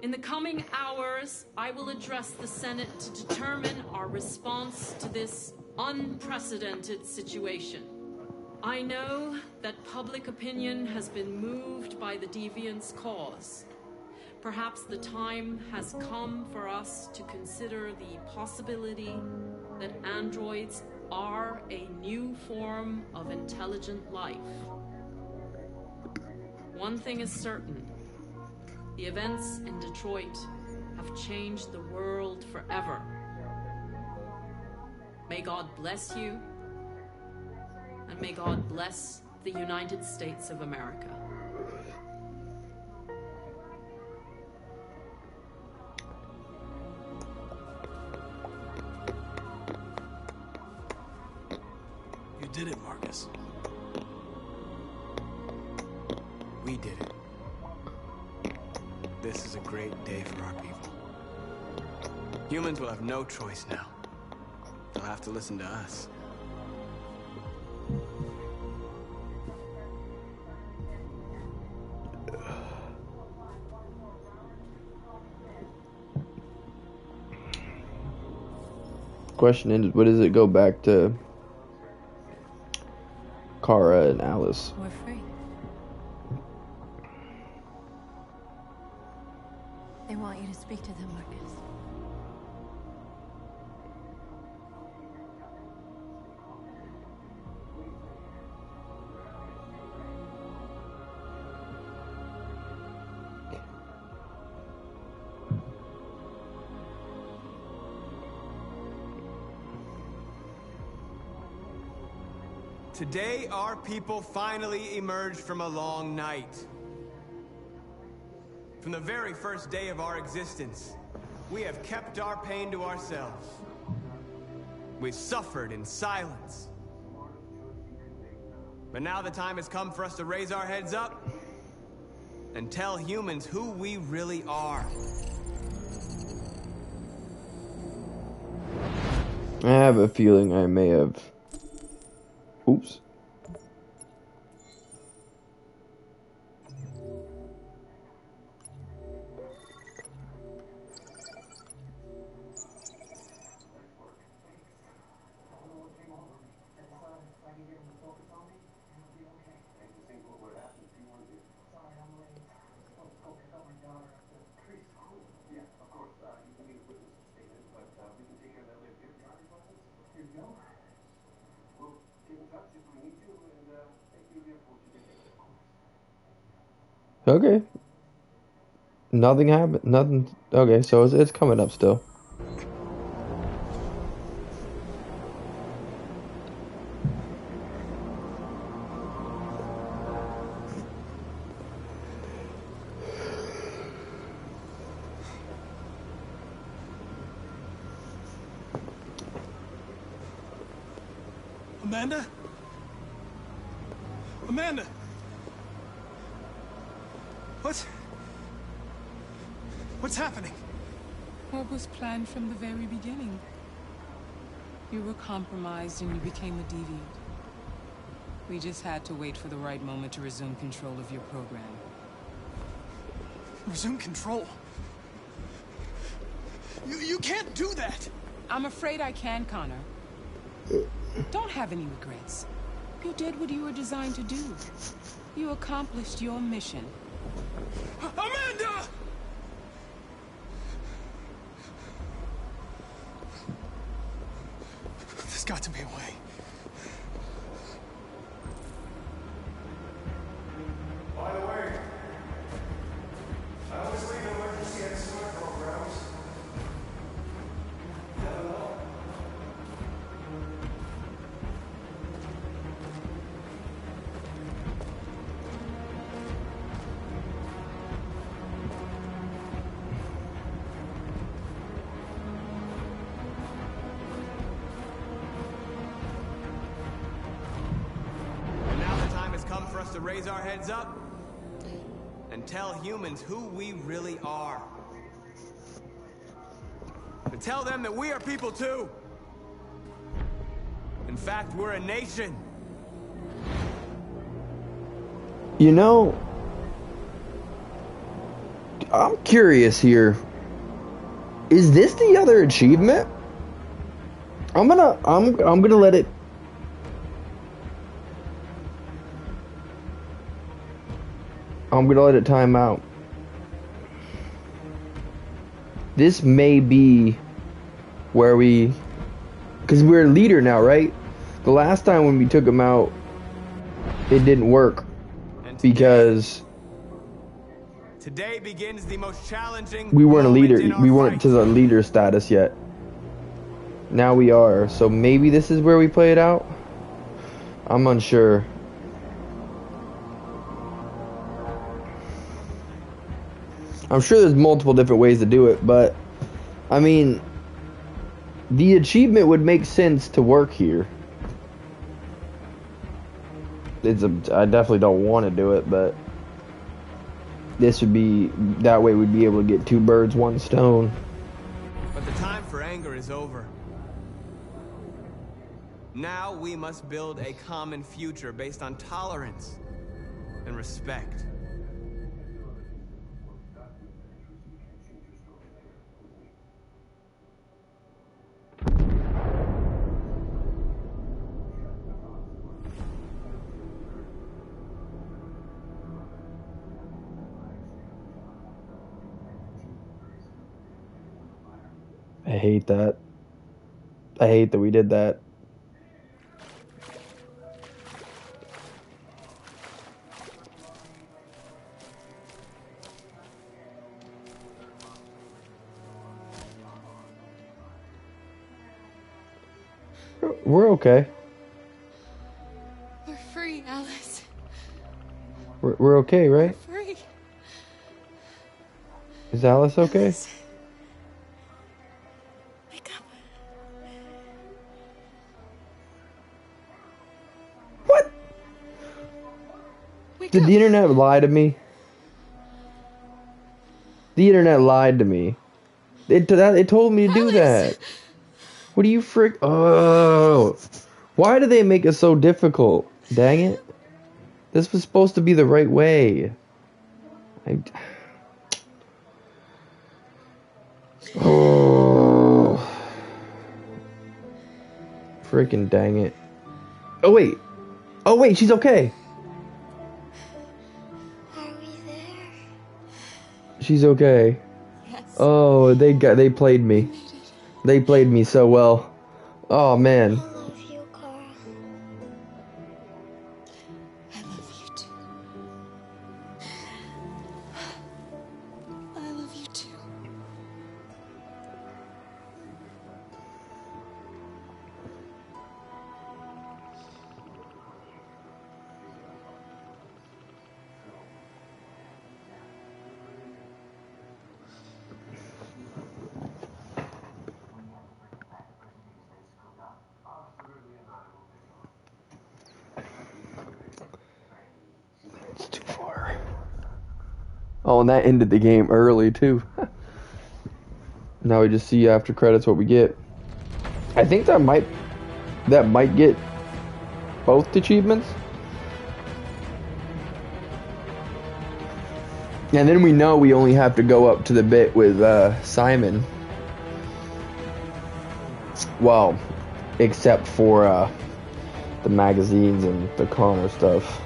In the coming hours, I will address the Senate to determine our response to this unprecedented situation. I know that public opinion has been moved by the Deviants' cause. Perhaps the time has come for us to consider the possibility that androids are a new form of intelligent life. One thing is certain. The events in Detroit have changed the world forever. May God bless you, and may God bless the United States of America. You did it, Marcus. We did it. This is a great day for our people. Humans will have no choice now. They'll have to listen to us. Question is, what does it go back to Kara and Alice? We're free. They want you to speak to them, Marcus. Today, our people finally emerged from a long night. From the very first day of our existence, we have kept our pain to ourselves. We've suffered in silence. But now the time has come for us to raise our heads up and tell humans who we really are. I have a feeling I may have... Oops. Okay. Nothing happened. Nothing. Okay, so it's coming up still. Amanda? Amanda! What's happening? What was planned from the very beginning? You were compromised and you became a deviant. We just had to wait for the right moment to resume control of your program. Resume control? You can't do that! I'm afraid I can, Connor. Don't have any regrets. You did what you were designed to do. You accomplished your mission. Amanda! There's got to be a way. By the way, I always leave emergency escort programs. Never know. For us to raise our heads up and tell humans who we really are. And tell them that we are people too. In fact, we're a nation. You know, I'm curious here. Is this the other achievement? I'm gonna let it. I'm gonna let it time out. This may be where because we're a leader now, right? The last time when we took him out, it didn't work because today begins the most challenging. We weren't a leader. We weren't to the leader status yet. Now we are. So maybe this is where we play it out. I'm unsure. I'm sure there's multiple different ways to do it, but I mean, the achievement would make sense to work here. I definitely don't want to do it, but this would be, that way we'd be able to get 2 birds, 1 stone. But the time for anger is over. Now we must build a common future based on tolerance and respect. I hate that. I hate that we did that. We're okay. We're free, Alice. We're okay, right? We're free. Is Alice okay? Alice. Wake up. What? Did the internet lie to me? The internet lied to me. It told me to do that. What do you frick? Oh, why do they make it so difficult? Dang it! This was supposed to be the right way. Oh, freaking dang it! Oh wait, she's okay. Are we there? She's okay. Yes. Oh, they played me. They played me so well. Oh man. I love you, Carl. I love you too. I love you too. It's too far. Oh, and that ended the game early too. Now we just see after credits what we get. I think that might get both achievements. And then we know we only have to go up to the bit with Simon. Well, except for the magazines and the Connor stuff.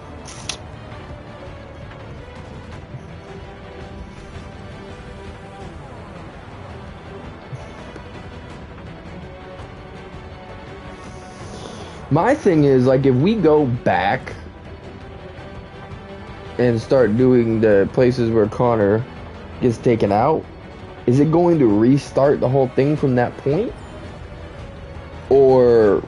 My thing is, like, if we go back and start doing the places where Connor gets taken out, is it going to restart the whole thing from that point? Or...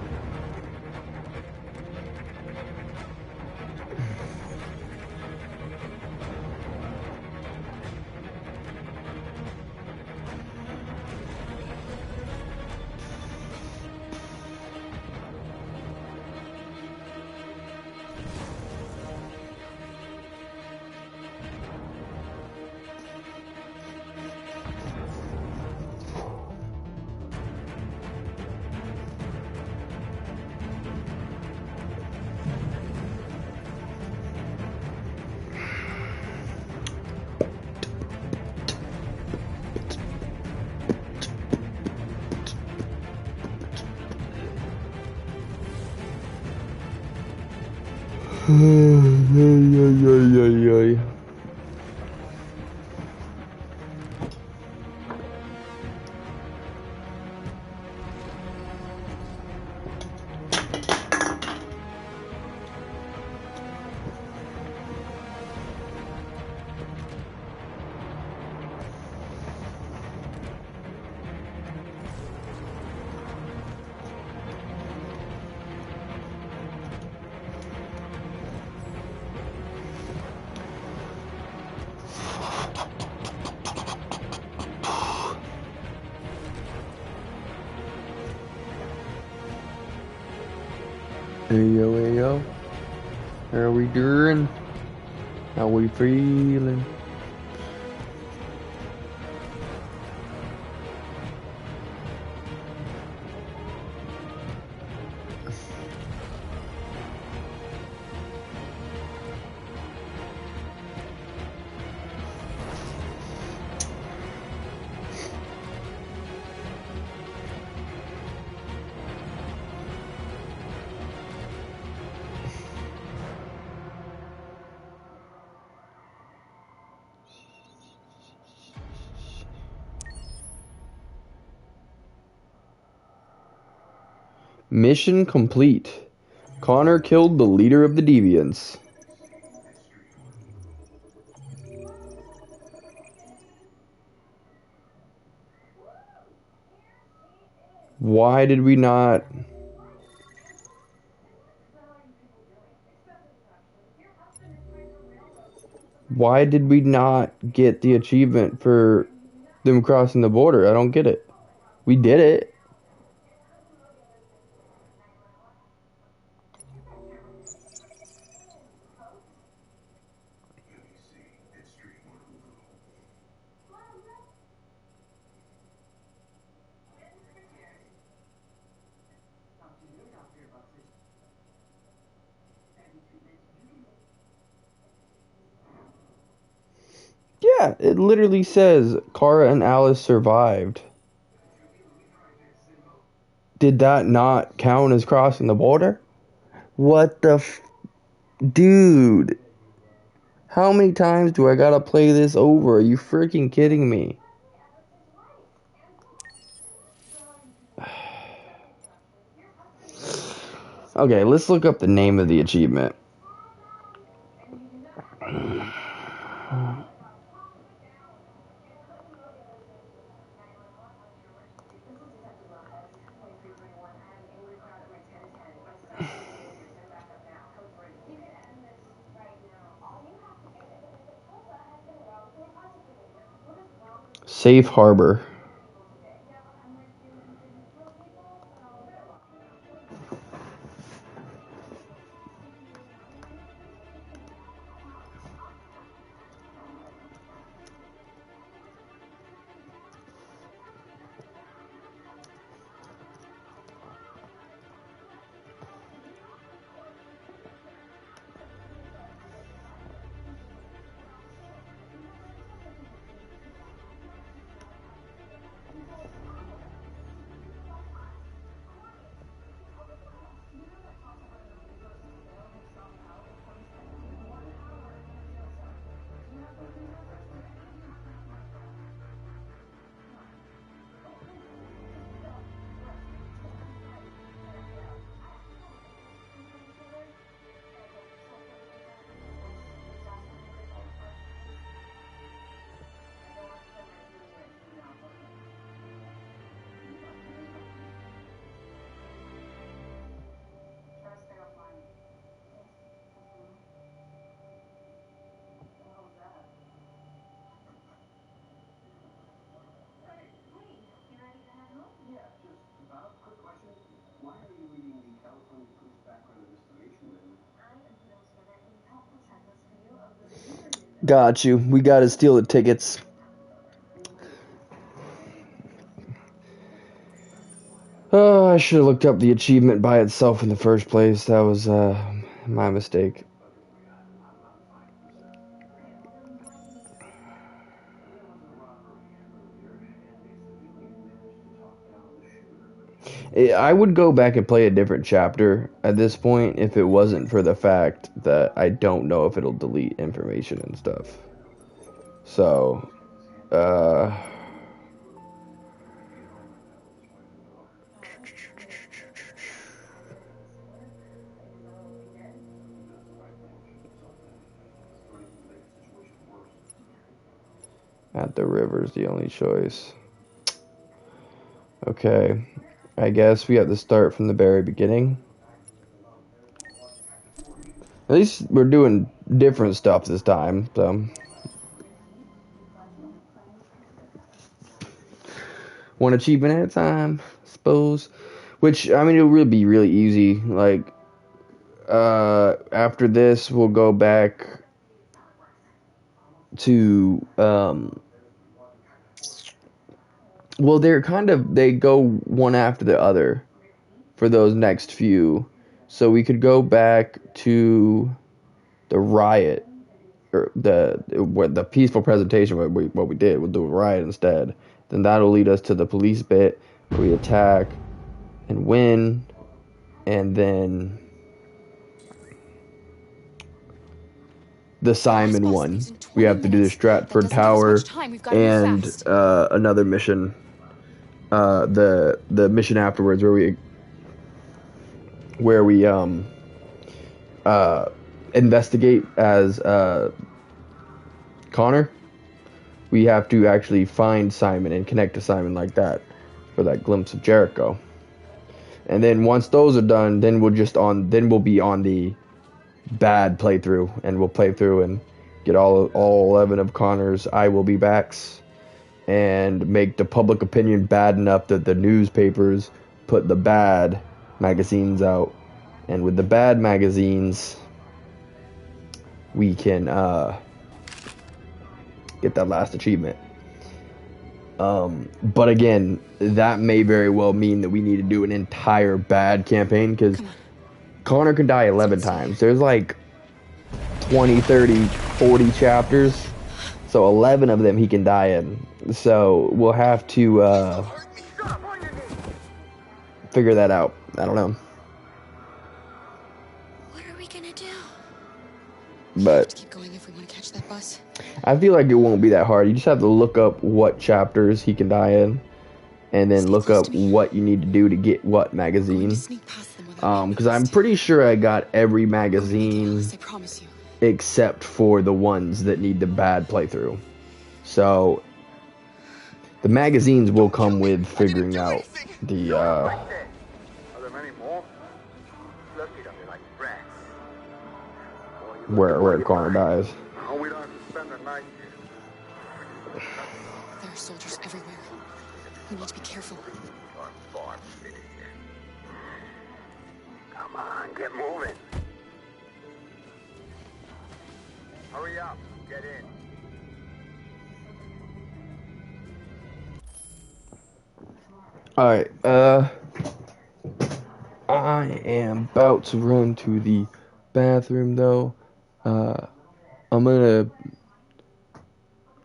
Hey yo, how are we doing? How we feeling? Mission complete. Connor killed the leader of the Deviants. Why did we not... Why did we not get the achievement for them crossing the border? I don't get it. We did it. Yeah, it literally says Kara and Alice survived. Did that not count as crossing the border? What the Dude. How many times do I gotta play this over? Are you freaking kidding me? Okay, let's look up the name of the achievement. Safe Harbor. Got you. We gotta steal the tickets. Oh, I should have looked up the achievement by itself in the first place. That was my mistake. I would go back and play a different chapter at this point if it wasn't for the fact that I don't know if it'll delete information and stuff. So, at the river's the only choice. Okay. I guess we have to start from the very beginning. At least we're doing different stuff this time, so. One achievement at a time, I suppose. Which, I mean, it'll really be really easy. Like, after this, we'll go back to, well, they go one after the other for those next few. So we could go back to the riot, or the peaceful presentation, what we did. We'll do a riot instead. Then that'll lead us to the police bit, where we attack and win. And then the Simon one. We have to do the Stratford Tower and another mission. The mission afterwards where we where we investigate as Connor, we have to actually find Simon and connect to Simon like that for that glimpse of Jericho. And then once those are done, then we'll be on the bad playthrough, and we'll play through and get all 11 of Connor's I Will Be Backs and make the public opinion bad enough that the newspapers put the bad magazines out. And with the bad magazines, we can get that last achievement. But again, that may very well mean that we need to do an entire bad campaign, because Connor can die 11 times. There's like 20, 30, 40 chapters. So 11 of them he can die in. So we'll have to figure that out. I don't know. What are we gonna do? But Keep going if we want to catch that bus. I feel like it won't be that hard. You just have to look up what chapters he can die in, and then look up what you need to do to get what magazine. Because I'm pretty sure I got every magazine except for the ones that need the bad playthrough. So the magazines will come with figuring out the Are there many more? Look at them, they're like rats. where Connor dies. Oh, we don't have to spend the night here. There are soldiers everywhere. We need to be careful. Come on, get moving. Hurry up, get in. Alright, I am about to run to the bathroom though. I'm gonna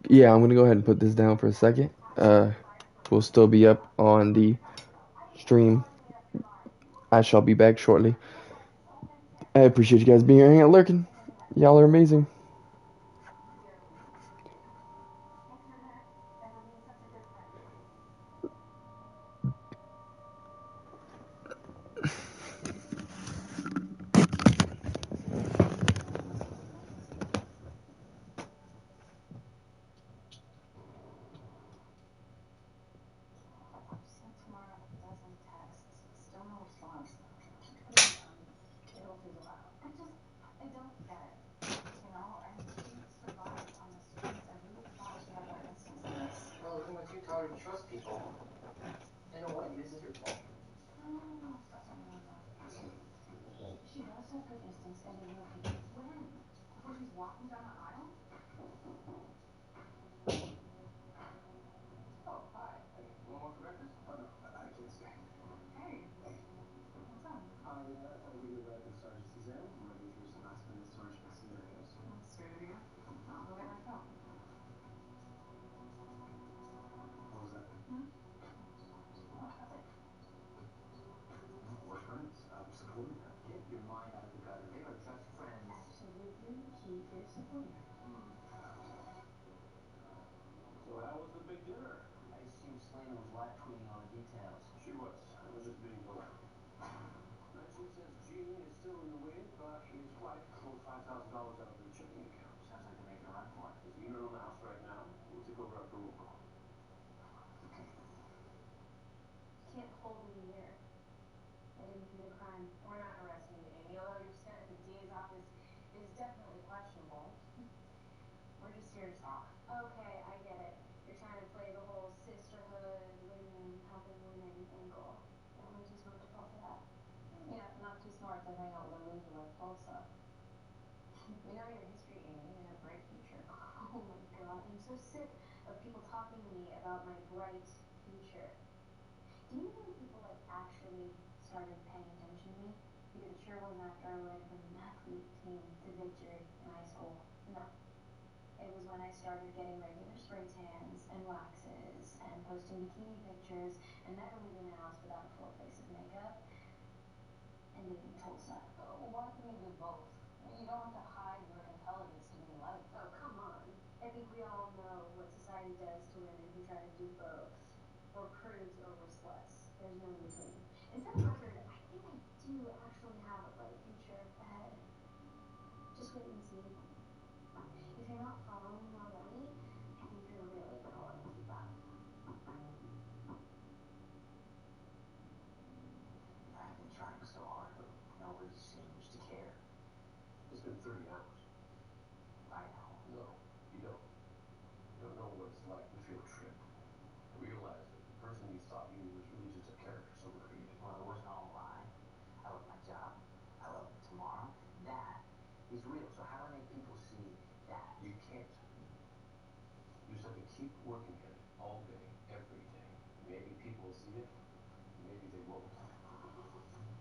go ahead and put this down for a second. We'll still be up on the stream. I shall be back shortly. I appreciate you guys being here, hanging out, lurking. Y'all are amazing. Trust people. You know what? This is your fault. She does have good instincts, and they will pick it. When? Before she's walking down the aisle? Oh, hi. Hey, want more for breakfast? Oh, no, I can't stay. Hey. What's up? I thought I'd give you a ride with Sergeant Suzanne. I'm ready through some last-minute storage scenarios. Say it again? No, the way I felt. What was that? We're friends. I'm supporting her. Get your mind out of the gutter. They are just friends. Absolutely. He is supporting her. So how was the big dinner? I assume Selena was live tweeting all the details. She was. I was just being polite. Legend says Jean is still in the wing, but his wife pulled $5,000 out of her checking account. Sounds like they're making a run for it. There's a unit on the house right now. We'll take over after roll call. Okay. You can't hold me here. I didn't commit a crime. We're not arresting you, Amy, although your stint at the DA's office is definitely questionable. We're just here to talk. Okay, I get it. You're trying to play the whole sisterhood, women, helping women angle. You're only too smart to fall for that. Yeah, not too smart to hang out with a loser like Tulsa. We know your history, Amy, and a bright future. Oh my god, I'm so sick of people talking to me about my bright future. Do you know when people like actually started paying attention to me? Because it sure wasn't after I led the athlete team to victory in high school. No. It was when I started getting regular spray tans and waxes and posting bikini pictures and never leaving the house without a full face of makeup and dating Tulsa. Why can't you do both? I mean, you don't have to hide your intelligence to be liked. Oh, come on. I think we all know what society does to women who try to do both. Or prudes over sluts. There's no in between. And for the record, I think I do actually guilt trip. I realized that the person you thought you knew was really just a character someone created. Well, it wasn't all a lie. I love my job. I love tomorrow. That is real. So how do I make people see that? You can't. You just have to keep working at it all day, every day. Maybe people will see it, maybe they won't.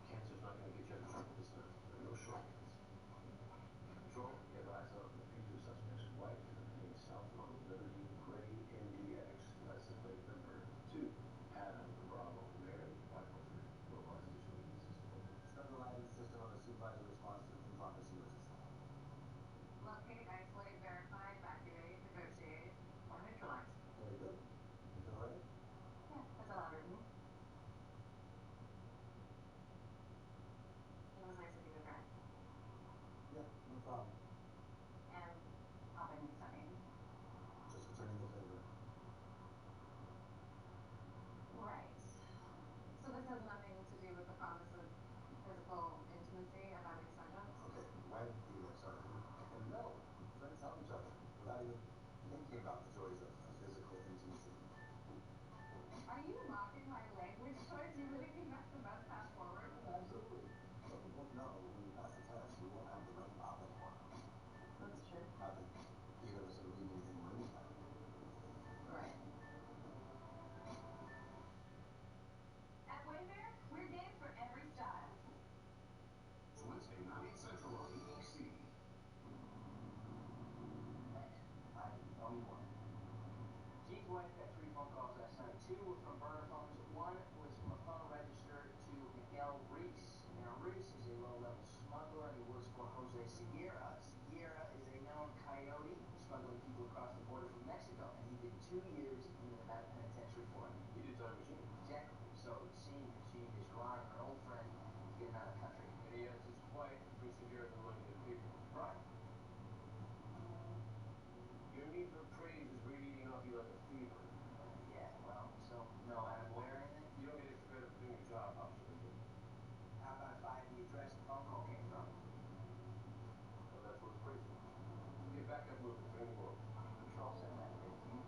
Cancer's not going to get you out of trouble this time. There are no shortcuts. Control, we have eyes on the future suspect's wife, heading south on Liberty Gray NDX. That's the plate number 2. Adam Bravo Mary 543. Localized digital system. Start the lighting system on the supervisor response to improper sewer system. Locate, isolate, verify, evacuate, negotiate, or neutralize. Very good. You feel ready? Yeah, that's a lot written. It was nice of you to drive. Yeah, no problem. And helping me study. Just returning the favor. Right. So this has nothing to do with the promise of physical intimacy, if that makes sense. Okay, when you started and no, friends help each other without even thinking about the joys of physical intimacy. Are you mocking my language choice? You really think that's the best path forward? Absolutely. But we both know when we pass the test, we won't have the brain pop anymore. That's true. Not that either of us are reading anything we're reading yet. Right. At Wayfair, we're game for every style. It's Wednesday, 9, 8 Central on EBC. Next, item 21. Gene's wife got 3 phone calls last night. 2 were from burner phones. 1 was from a phone registered to Miguel Reese. Now, Reese is a low-level smuggler, and he works for Jose Sierra. Sierra is a known coyote, smuggling people across the border from Mexico, and he did 2 years in the Nevada Penitentiary for it. He did time machine. Exactly. So it seemed that Gene is relying on an old friend to get him out of the country. And he has his wife, Miss Sierra, the money to pay for it. Right. Your need for praise is radiating off you like a fever. Yeah, well, so no attaboy or anything? You don't get extra credit for doing your job, officer. How about if I had the address the phone call came from? Well, that's what it's praised for. Get back up moving for any more. Control 715.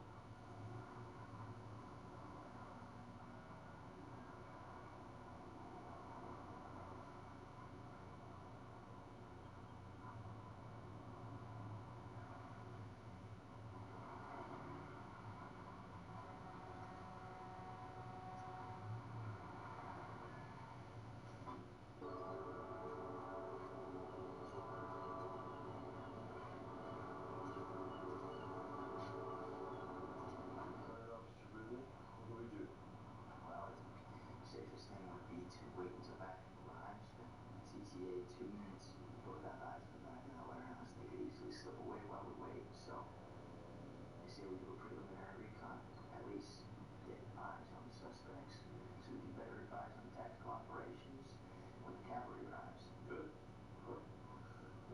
Safest thing would be to wait until Bathroom arrives. It's ETA 2 minutes. People got eyes in the back of that warehouse. They could easily slip away while we wait. So, they say we do a preliminary recon. At least get eyes on the suspects. So we can better advise on tactical operations when the cavalry arrives. Good. Huh.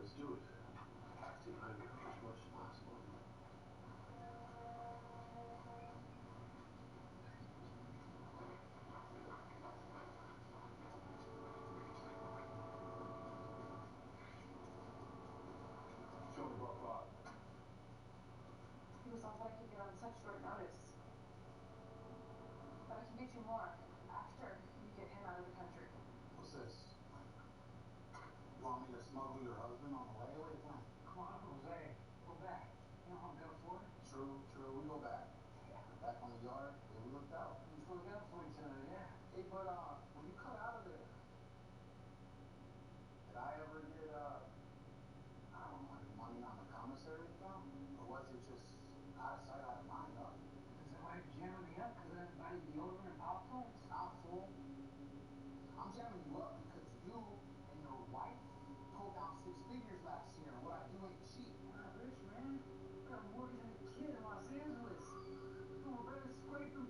Let's do it. Stay handcuffed as much as possible. Show me Brock Rob. He was all that I could get on such short notice. But I can get you more after you get him out of the country. What's this? You want me to smuggle your husband on the layaway plan? Come on, Jose. Go back. You know how I'm good for it? True, we go back. Back on the yard, yeah, we looked out. We just look out for each other, yeah. Hey, but when you cut out of there, did I ever get I don't know, any money on the commissary account? Or was it just out of sight, out of mind, huh? Is that why you're jamming me up? Because I didn't buy you deodorant and popcorns? Nah, fool. I'm jamming you up because you and your wife pulled down 6 figures last year. What I do ain't cheap. I'm not rich, man. I got a mortgage and a kid in Los Angeles. No, we're barely scraping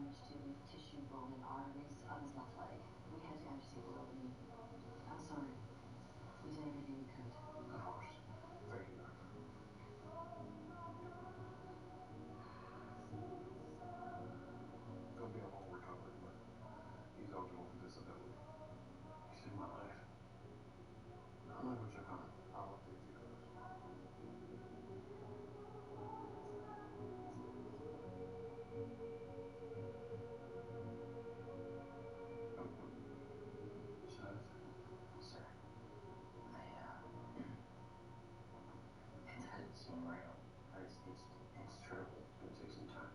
damage to the tissue, bone, and arteries on his left leg. We had to amputate the lower knee. I'm sorry. We did everything we could. Of course. Thank you, Doctor. He'll be a long recovery, but he's eligible for disability. He saved my life. I'm not going to check on him. I'll update the others. Seth? Sir, it doesn't seem real, but it's true. It's going to take some time.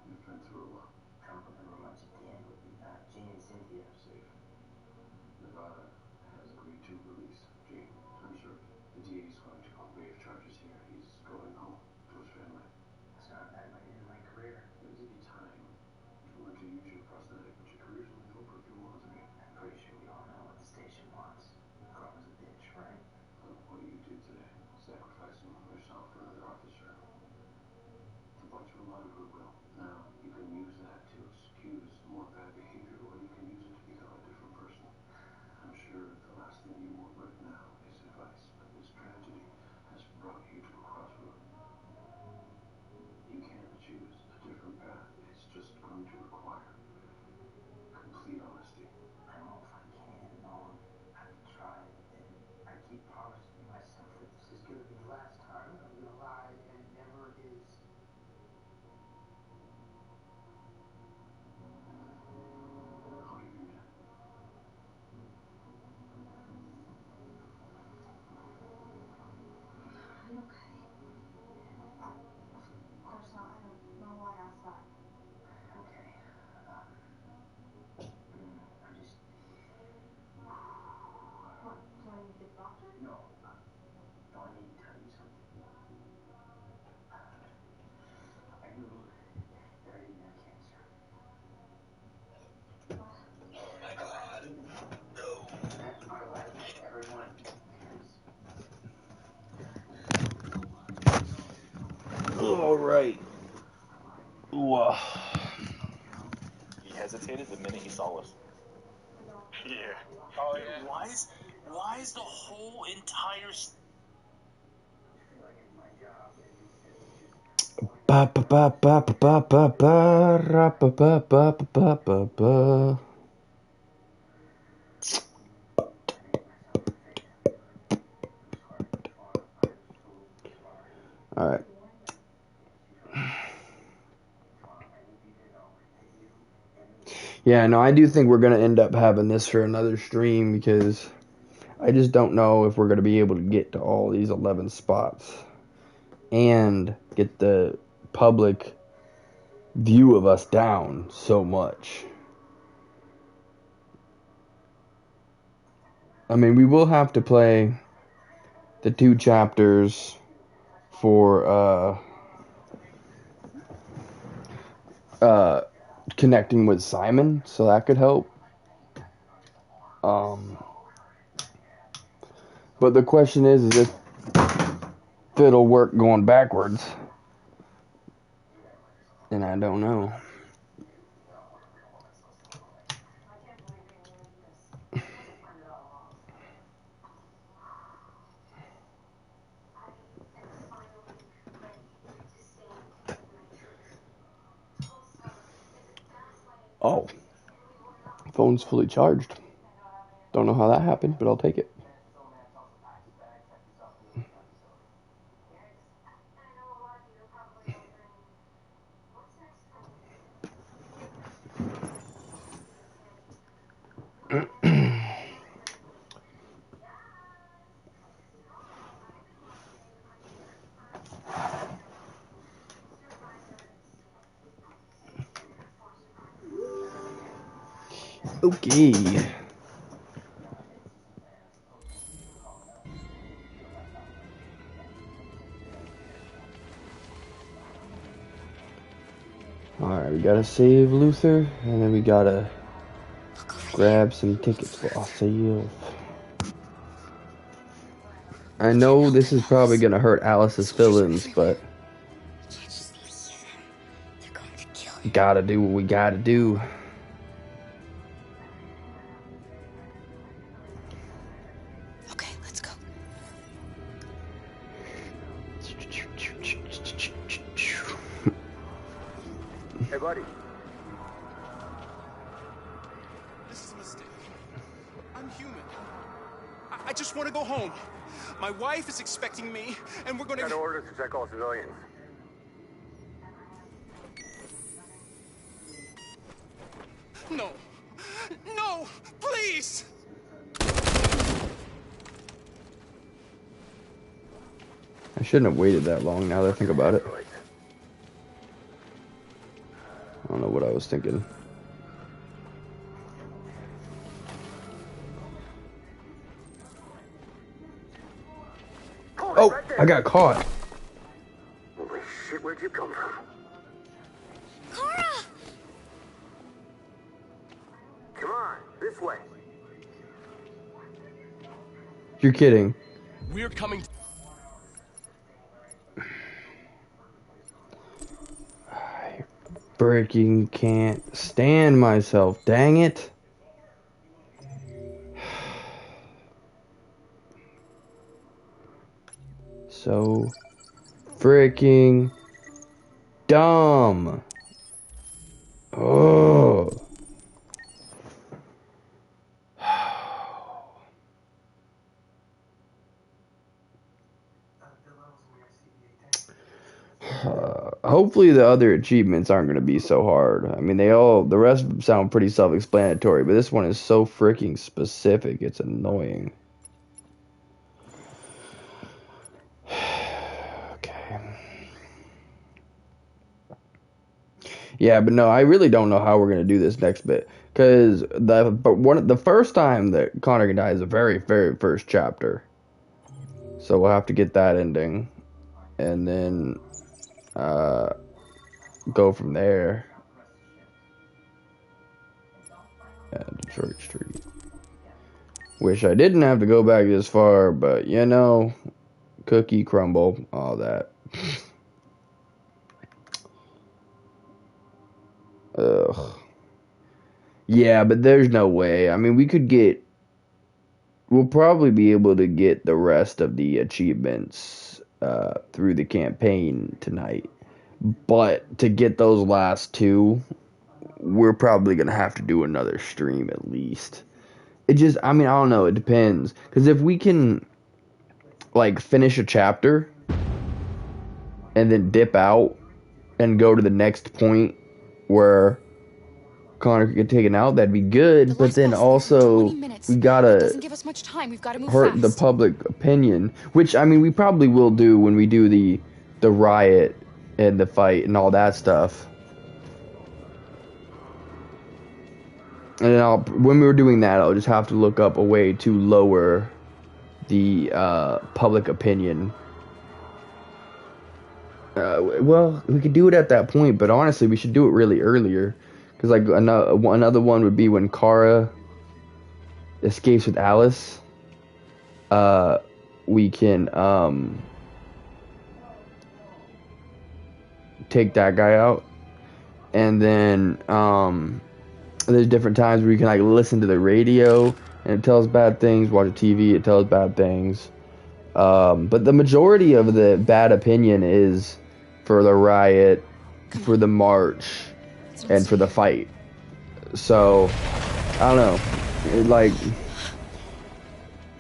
You've been through a lot. I don't remember much at the end with Jean and Cynthia. Safe. Nevada has agreed to release Jane. I'm sure the DA is going to waive charges here. He's going home to his family. That's not bad by the end of my career. It'll give you time to learn to use your prosthetic, but your career's only over if you want it to be. I'm pretty sure we all know what the station wants. Carl is a bitch, right? Look, what do you do today? Sacrificing yourself for another officer. You bought you a lot of goodwill. Now, you can use that to excuse more bad behavior, or you can use it to become a different person. I'm sure the last thing you want right now is advice, but this tragedy has brought you to a crossroad. You can't choose a different path. It's just going to require complete honesty. I don't know if I can, Nolan. I've tried, and I keep promising myself that this is going to be the last time I'm going to lie, and it never is. How have you been? I'm okay. Of course not. I don't know why I asked that. Okay. I'm just... What? Do I need to get the doctor? No. No, I need to tell you something. I knew that I didn't have cancer. What? Oh my God. No. I like everyone. All right. Wow. He hesitated the minute he saw us. Yeah. Oh yeah. Why is the whole entire Ba ba ba ba ba ba ba ra ba ba ba ba ba ba. All right. Yeah, no, I do think we're gonna end up having this for another stream because I just don't know if we're gonna be able to get to all these 11 spots and get the public view of us down so much. I mean, we will have to play the 2 chapters for connecting with Simon, so that could help. But the question is if it'll work going backwards. And I don't know. Oh, phone's fully charged. Don't know how that happened, but I'll take it. Okay. Alright, we gotta save Luther, and then we gotta grab some tickets for ourselves. I know this is probably gonna hurt Alice's feelings, but... You can't just leave them. They're going to kill him. Gotta do what we gotta do. Okay, let's go. Hey, buddy. This is a mistake. I'm human. I just want to go home. My wife is expecting me, and we're going to... Got orders to check all civilians. No. No! Please! I shouldn't have waited that long now that I think about it. I don't know what I was thinking. Oh, I got caught. Holy shit, where'd you come from? Cora! Come on, this way. You're kidding. We're coming. I freaking can't stand myself. Dang it. So freaking dumb. Oh. Hopefully the other achievements aren't going to be so hard. I mean, the rest of them sound pretty self-explanatory, but this one is so freaking specific, it's annoying. Okay. Yeah, but no, I really don't know how we're going to do this next bit, because the first time that Connor can die is the very, very first chapter. So we'll have to get that ending, and then go from there. Detroit Street. Wish I didn't have to go back this far, but you know, cookie crumble, all that. Ugh. Yeah, but there's no way. I mean, we'll probably be able to get the rest of the achievements through the campaign tonight. But to get those last two, we're probably going to have to do another stream at least. I mean, I don't know, it depends. Because if we can, like, finish a chapter and then dip out and go to the next point where Connor could get taken out, that'd be good. But then also, we gotta doesn't give us much time. We've got to move hurt fast. the public opinion, which, I mean, we probably will do when we do the riot and the fight and all that stuff. And then when we were doing that, I'll just have to look up a way to lower the public opinion. Well, we could do it at that point, but honestly, we should do it really earlier. Because, like, another one would be when Kara escapes with Alice. We can take that guy out. And then there's different times where you can, like, listen to the radio and it tells bad things, watch TV, it tells bad things. But the majority of the bad opinion is for the riot, for the march, and for the fight. So, I don't know.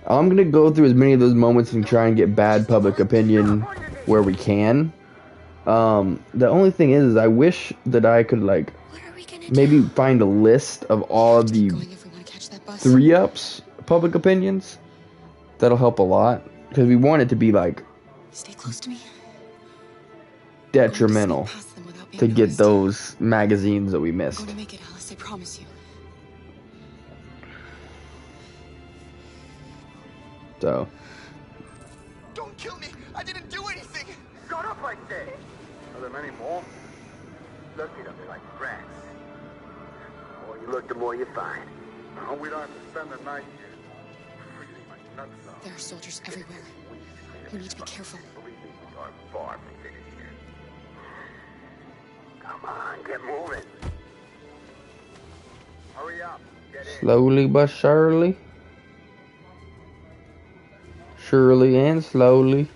I'm going to go through as many of those moments and try and get bad public opinion where we can. The only thing is I wish that I could, like, maybe find a list of all of the 3-ups public opinions. That'll help a lot. Because we want it to be, like, stay close to me. Detrimental to get those magazines that we missed. I'm going to make it, Alice. I promise you. So. Don't kill me! I didn't do anything! Shut up, I said! Are there many more? Look at them, they're like rats. The more you look, the more you find. I hope we don't have to spend the night here. Freezing my nuts off. There are soldiers everywhere. We need to be careful. Believe me, we are far from finished here. Come on. on, get moving. Hurry up. Get in. Slowly but surely. Surely and slowly.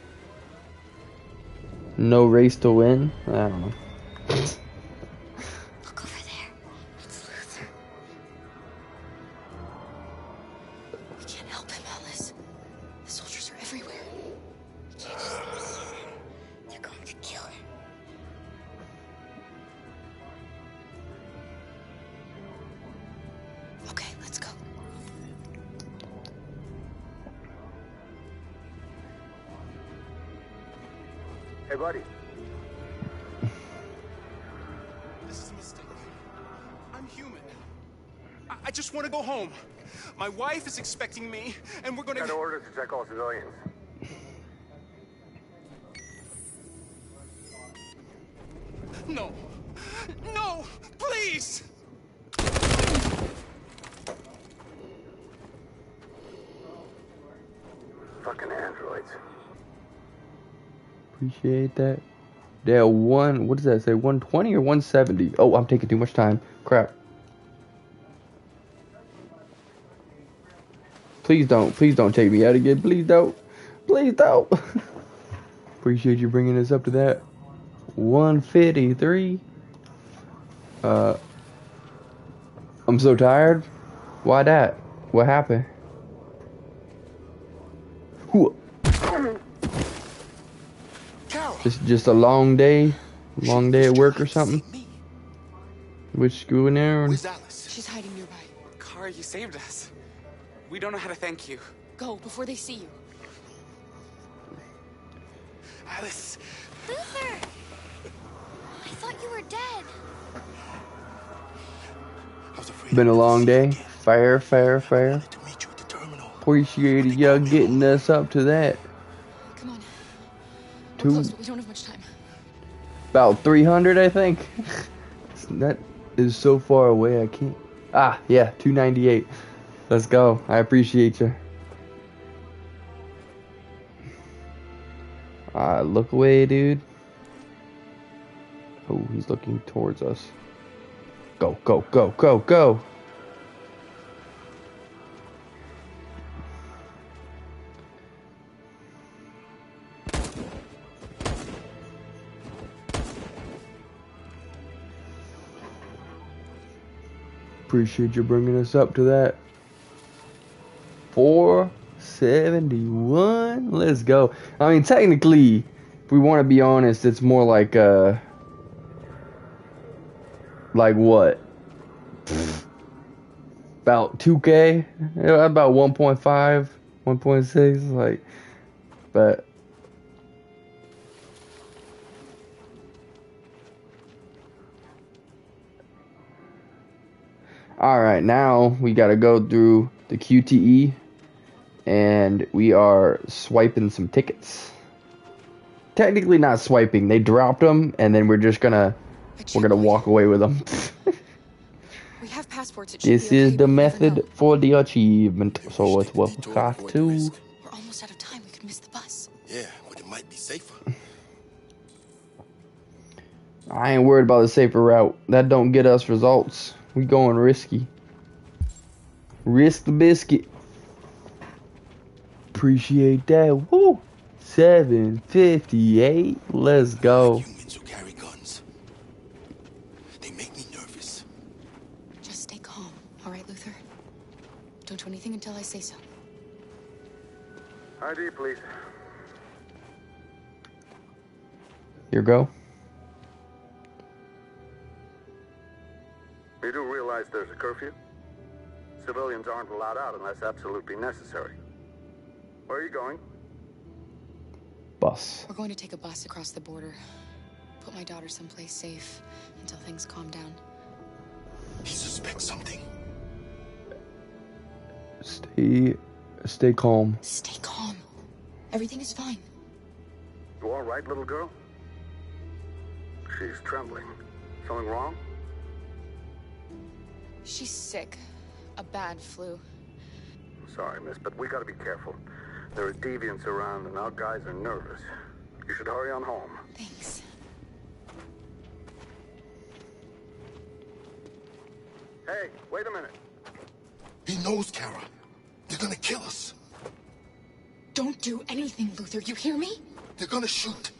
No race to win. I don't know. Look over there. It's Luther. We can't help him, Alice. The soldiers are everywhere. We can't just let him see them. They're going to kill him. Okay, let's go. Hey, buddy. This is a mistake. I'm human. I just want to go home. My wife is expecting me, and we're gonna... Got orders to check all civilians. No. No! Please! Fucking androids. Appreciate that. Yeah, what does that say? 120 or 170? Oh, I'm taking too much time. Crap. Please don't take me out again. Please don't. Please don't. Appreciate you bringing us up to that. 153. I'm so tired. Why that? What happened? Who? Just a long day at work or something. Which school in there? Where's Alice? She's hiding nearby. Kara, you saved us. We don't know how to thank you. Go before they see you. Alice. Luther! I thought you were dead. Been a long day. Fair. Appreciate y'all getting us up to that. Come on. We're Two. close, but we don't have much time. About 300, I think. That is so far away, I can't. Ah, yeah, 298. Let's go. I appreciate you. Look away, dude. Oh, he's looking towards us. Go. Appreciate you bringing us up to that. 471. Let's go. I mean, technically, if we want to be honest, it's more like what? About 2K? About 1.5, 1.6, like, but alright, now we gotta go through the QTE and we are swiping some tickets. Technically not swiping, they dropped them and then we're gonna walk away with them. We have passports. This is the method for the achievement, so it's what we got to. We're almost out of time. We could miss the bus. Yeah, but it might be safer. I ain't worried about the safer route. That don't get us results. We going risky. Risk the biscuit. Appreciate that. Woo! 758. Let's go. Humans who carry guns. They make me nervous. Just stay calm, all right, Luther? Don't do anything until I say so. ID, please. Here go. You do realize there's a curfew? Civilians aren't allowed out unless absolutely necessary. Where are you going? Bus. We're going to take a bus across the border. Put my daughter someplace safe until things calm down. He suspects something. Stay calm. Stay calm. Everything is fine. You all right, little girl? She's trembling. Something wrong? She's sick. A bad flu. Sorry, miss, but we gotta be careful. There are deviants around and our guys are nervous. You should hurry on home. Thanks. Hey, wait a minute. He knows, Kara. They're gonna kill us. Don't do anything, Luther. You hear me? They're gonna shoot.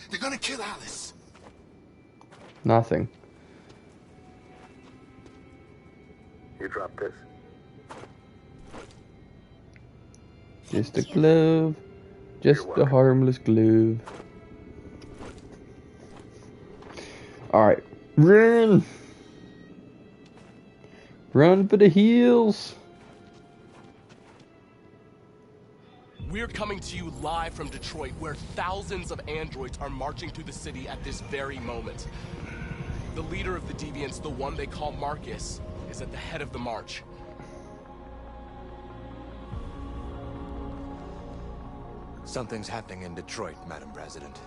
They're gonna kill Alice. Nothing. You drop this. Just a glove. Just a harmless glove. Alright. Run! Run for the hills! We're coming to you live from Detroit, where thousands of androids are marching through the city at this very moment. The leader of the Deviants, the one they call Marcus, is at the head of the march. Something's happening in Detroit, Madam President.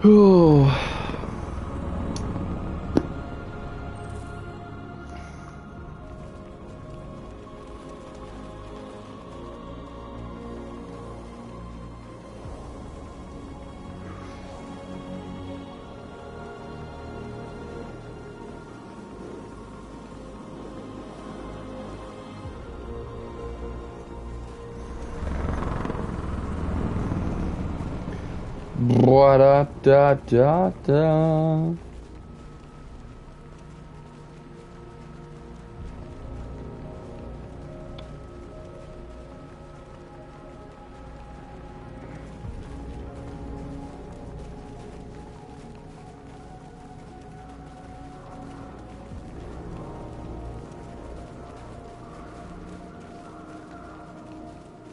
Oh. Da-da-da-da.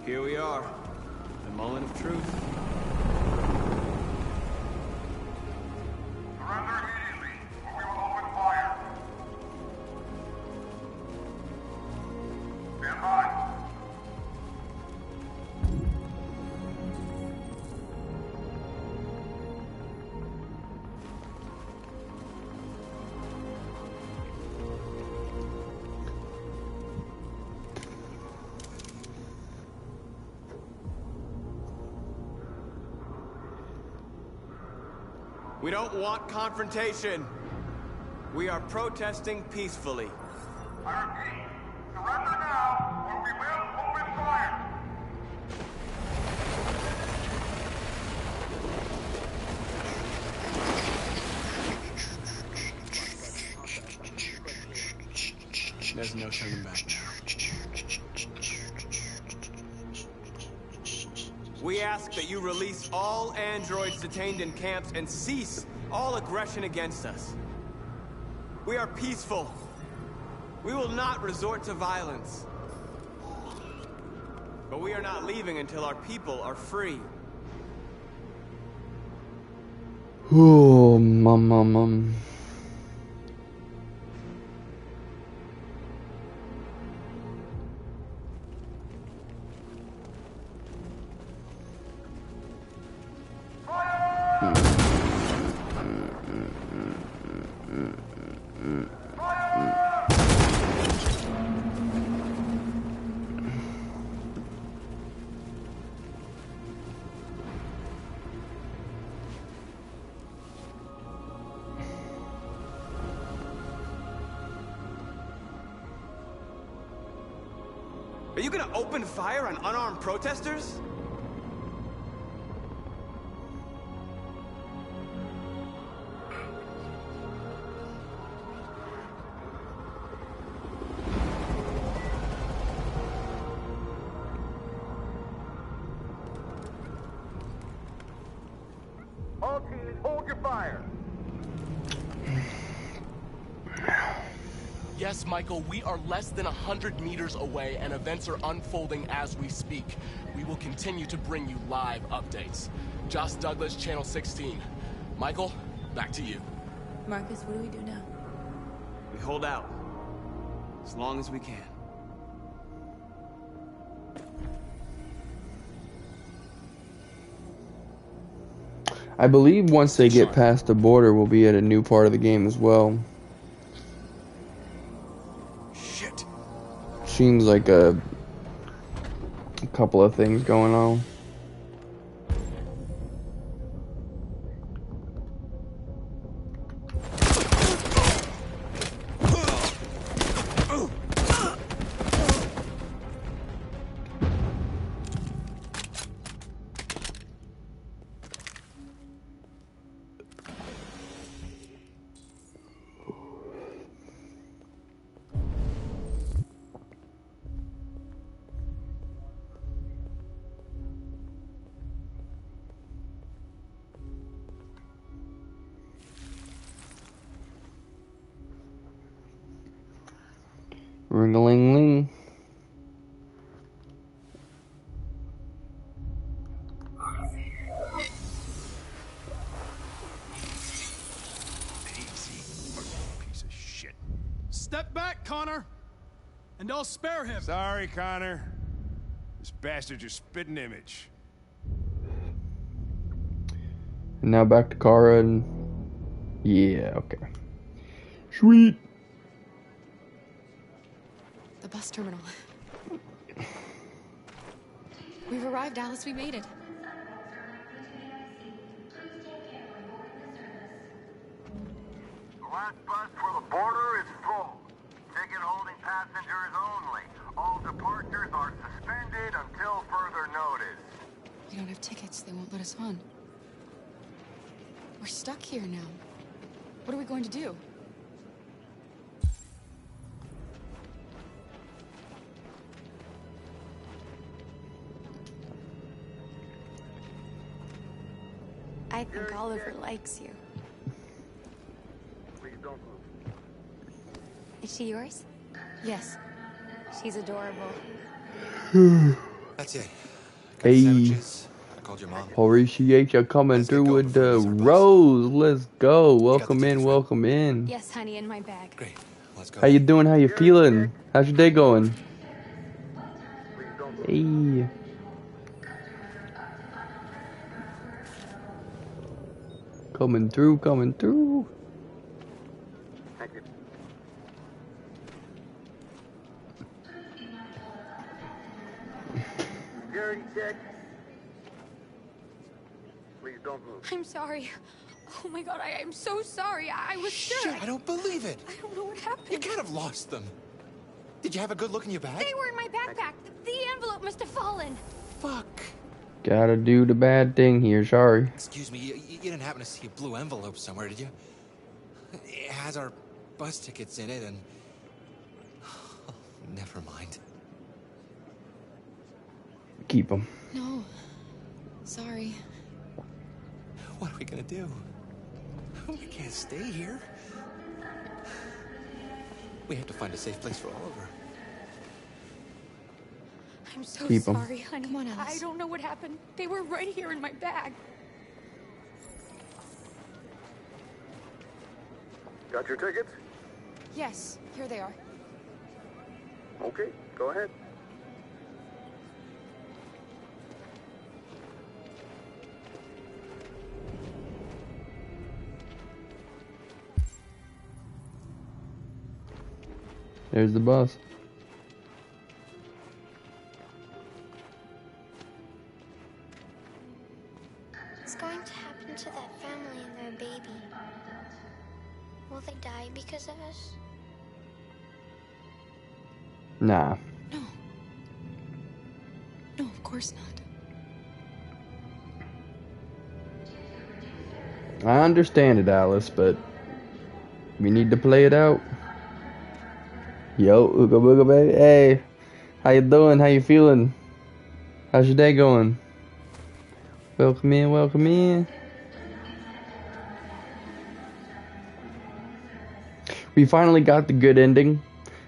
Here we are, the moment of truth. We don't want confrontation. We are protesting peacefully. I repeat, surrender now, or we will open fire. There's no turning back. We ask that you release all androids detained in camps and cease all aggression against us. We are peaceful. We will not resort to violence. But we are not leaving until our people are free. Oh, mum. Are you gonna open fire on unarmed protesters? All teams, hold your fire. Yes, Michael, we are less than 100 meters away, and events are unfolding as we speak. We will continue to bring you live updates. Josh Douglas, Channel 16. Michael, back to you. Marcus, what do we do now? We hold out. As long as we can. I believe once they get past the border, we'll be at a new part of the game as well. Shit. Seems like a couple of things going on. Ring-a-ling-ling. Piece of shit. Step back, Connor, and I'll spare him. Sorry, Connor. This bastard's your spitting image. And now back to Kara and... Yeah, okay. Sweet. The bus terminal. We've arrived, Alice. We made it. The last bus for the border is full. Ticket holding passengers only. All departures are suspended until further notice. We don't have tickets. They won't let us on. We're stuck here now. What are we going to do? I think Oliver likes you. Please don't move. Is she yours? Yes. She's adorable. That's it. Hey. I called your mom. Appreciate you coming through with the Rose. Let's go. Welcome in, welcome in. Yes, honey, in my bag. Great. Let's go. How you doing? How you feeling? How's your day going? Hey. Coming through, coming through. Thank you. Security check. Please don't move. I'm sorry. Oh my god, I'm so sorry. I was sure. Shit, I don't believe it. I don't know what happened. You can't have lost them. Did you have a good look in your bag? They were in my backpack. The envelope must have fallen. Fuck. Gotta do the bad thing here, sorry. Excuse me, you didn't happen to see a blue envelope somewhere, did you? It has our bus tickets in it and... Oh, never mind. Keep them. No. Sorry. What are we gonna do? We can't stay here. We have to find a safe place for Oliver. I'm so Keep 'em. sorry, honey. Come on, Alice. I don't know what happened. They were right here in my bag. Got your tickets? Yes, here they are. Okay, go ahead. There's the bus. What's going to happen to that family and their baby? Will they die because of us? Nah. No. No, of course not. I understand it, Alice, but we need to play it out. Yo, ooga booga baby. Hey, how you doing? How you feeling? How's your day going? Welcome in, welcome in. We finally got the good ending,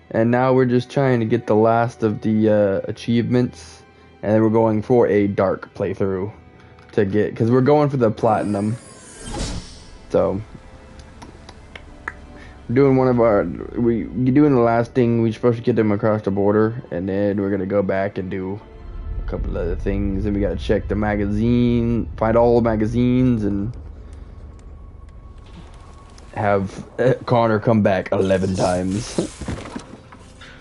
and now we're just trying to get the last of the achievements, and then we're going for a dark playthrough to get, because we're going for the platinum. So we're doing one of our, we're doing the last thing. We're supposed to get them across the border, and then we're gonna go back and do a couple other things, and we gotta check the magazine, find all the magazines, and have Connor come back 11 times.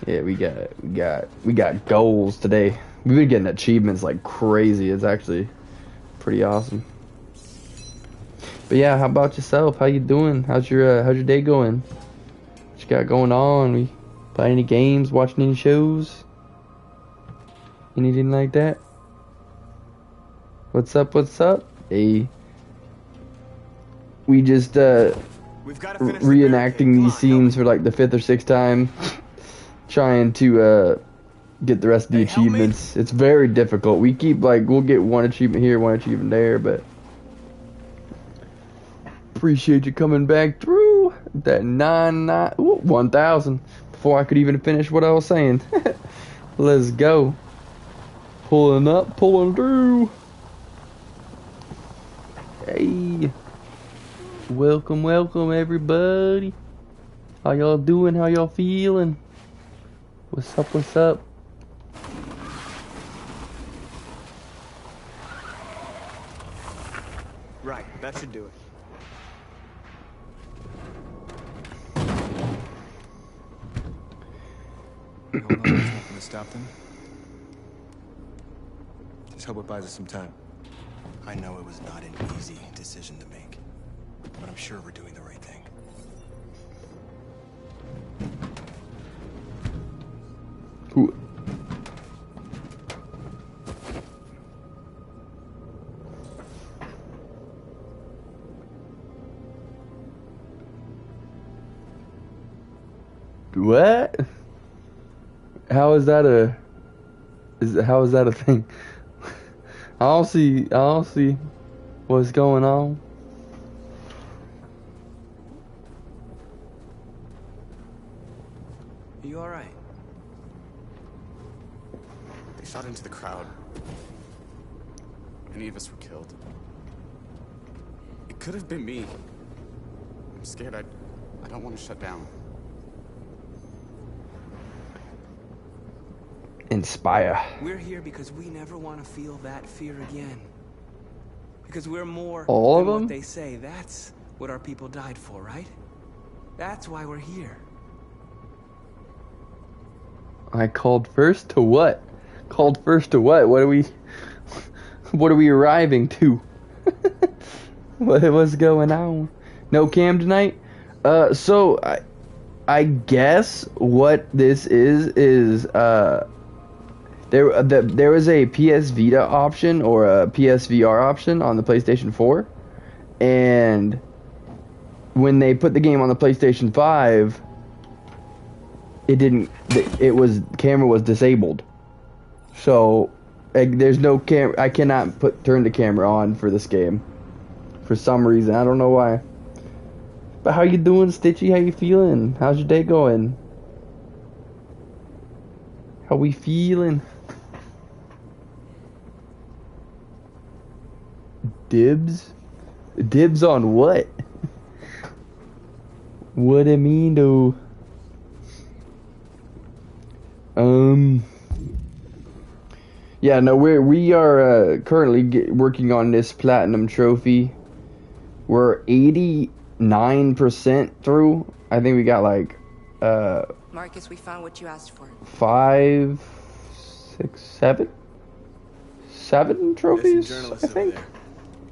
Yeah, we got goals today. We've been getting achievements like crazy. It's actually pretty awesome. But yeah, how about yourself? How you doing? How's your day going? What you got going on? We playing any games? Watching any shows? Anything like that? What's up? What's up? Hey, we just reenacting these scenes for like the 5th or 6th time, trying to get the rest of the achievements. It's very difficult. We keep like, we'll get one achievement here, one achievement there, but appreciate you coming back through that 1,000. before I could even finish what I was saying. Let's go. Pulling up, pulling through. Hey. Welcome, welcome everybody. How y'all doing? How y'all feeling? What's up, what's up? Right, that should do it. We all know there's nothing to stop them. Just hope it buys us some time. I know it was not an easy decision to make, but I'm sure we're doing the right thing. Ooh. What? How is that a? How is that a thing? I don't see what's going on. Are you all right? They shot into the crowd. Any of us were killed. It could have been me. I'm scared. I don't want to shut down. Inspire. We're here because we never want to feel that fear again. Because we're more All of than them? what they say. That's what our people died for, right? That's why we're here. I called first to what? Called first to what? What are we arriving to? What's going on? No cam tonight? So I guess what this is there was a PS Vita option or a PSVR option on the PlayStation 4, and when they put the game on the PlayStation 5, camera was disabled. So there's no camera. I cannot turn the camera on for this game for some reason. I don't know why. But how you doing, Stitchy? How you feeling? How's your day going? How we feeling? Dibs? Dibs on what? What it mean though? Yeah, no, we are currently working on this platinum trophy. We're 89% through. I think we got like Marcus, we found what you asked for. 5, 6, 7 trophies, I think,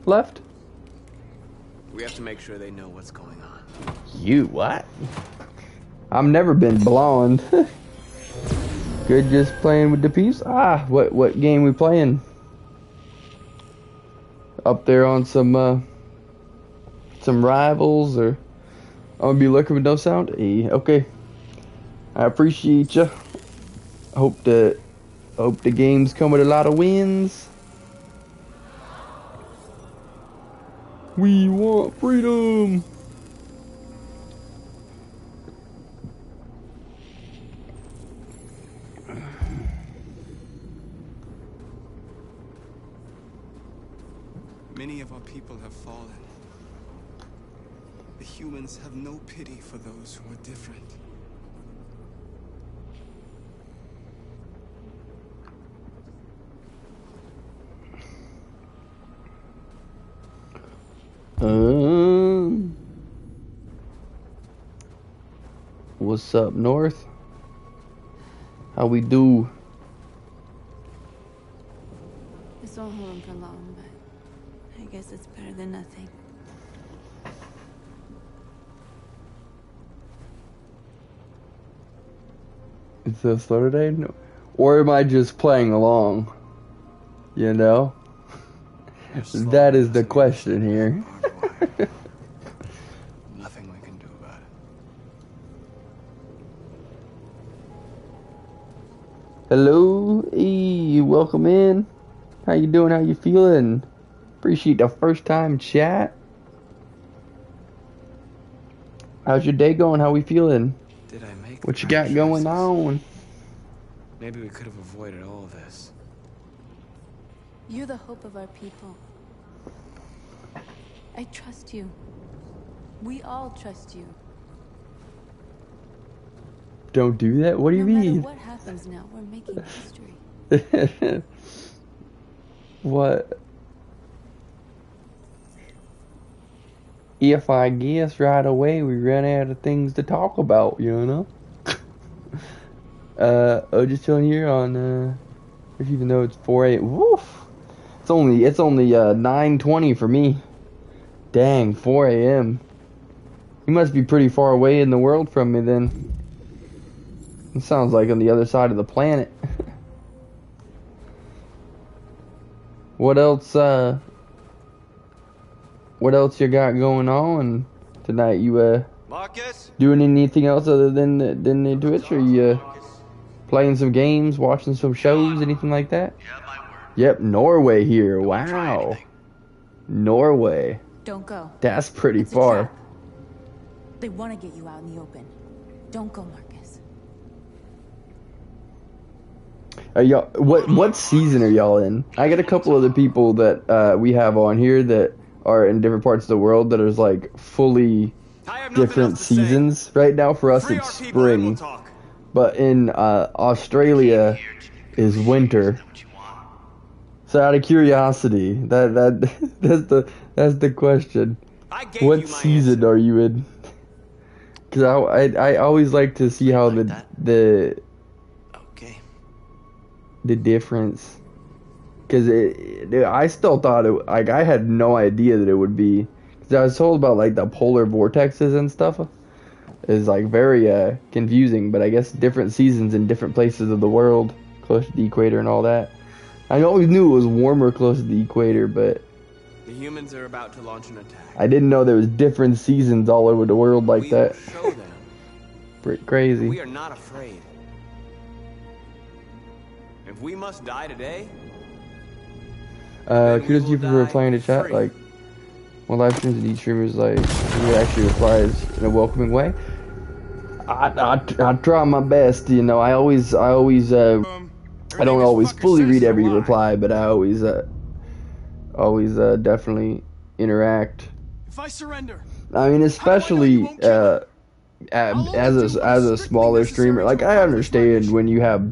left. We have to make sure they know what's going on. You what? I've never been blonde. Good, just playing with the piece. What game we playing? Up there on some rivals, or I'm gonna be looking with no sound. Hey, okay. I appreciate you. Hope the games come with a lot of wins. We want freedom. Many of our people have fallen. The humans have no pity for those who are different. What's up, North? How we do? This won't hold him for long, but I guess it's better than nothing. Is this slow today? No. Or am I just playing along? You know? That is the question here. Nothing we can do about it. Hello, hey, welcome in. How you doing? How you feeling? Appreciate the first time chat. How's your day going? How we feeling? Did I make What you got going on? Maybe we could have avoided all of this. You're the hope of our people. I trust you. We all trust you. Don't do that? What do you No matter mean? what happens now, we're making history. What? If I guess right away we run out of things to talk about, you know? Just chilling here on, even though it's 4 a.m. Woof! It's only 9:20 for me. Dang, 4 a.m. You must be pretty far away in the world from me then. It sounds like on the other side of the planet. What else you got going on tonight? You doing anything else other than the Twitch? Or you playing some games, watching some shows, anything like that? Yep, Norway here. Wow. Norway. Don't go. That's pretty It's a far. trap. They want to get you out in the open. Don't go, Marcus. Are y'all what season are y'all in? I got a couple other people that we have on here that are in different parts of the world that is like fully different seasons. Right now for us it's spring, but in Australia is winter. So out of curiosity, that's the question. What season are you in? Because I always like to see how the difference, because I still thought it, like, I had no idea that it would be, because I was told about like the polar vortexes and stuff is like very confusing, but I guess different seasons in different places of the world close to the equator and all that. I always knew it was warmer close to the equator, but The humans are about to launch an attack. I didn't know there was different seasons all over the world like that. Show them. Pretty crazy. We are not afraid. If we must die today, Kudos to you for replying to chat. Like, when live streams and each streamers, like, he actually replies in a welcoming way. I try my best, you know. I don't always fully read every reply, but I always definitely interact. If I surrender, I mean, especially as a smaller streamer, like, I understand when you have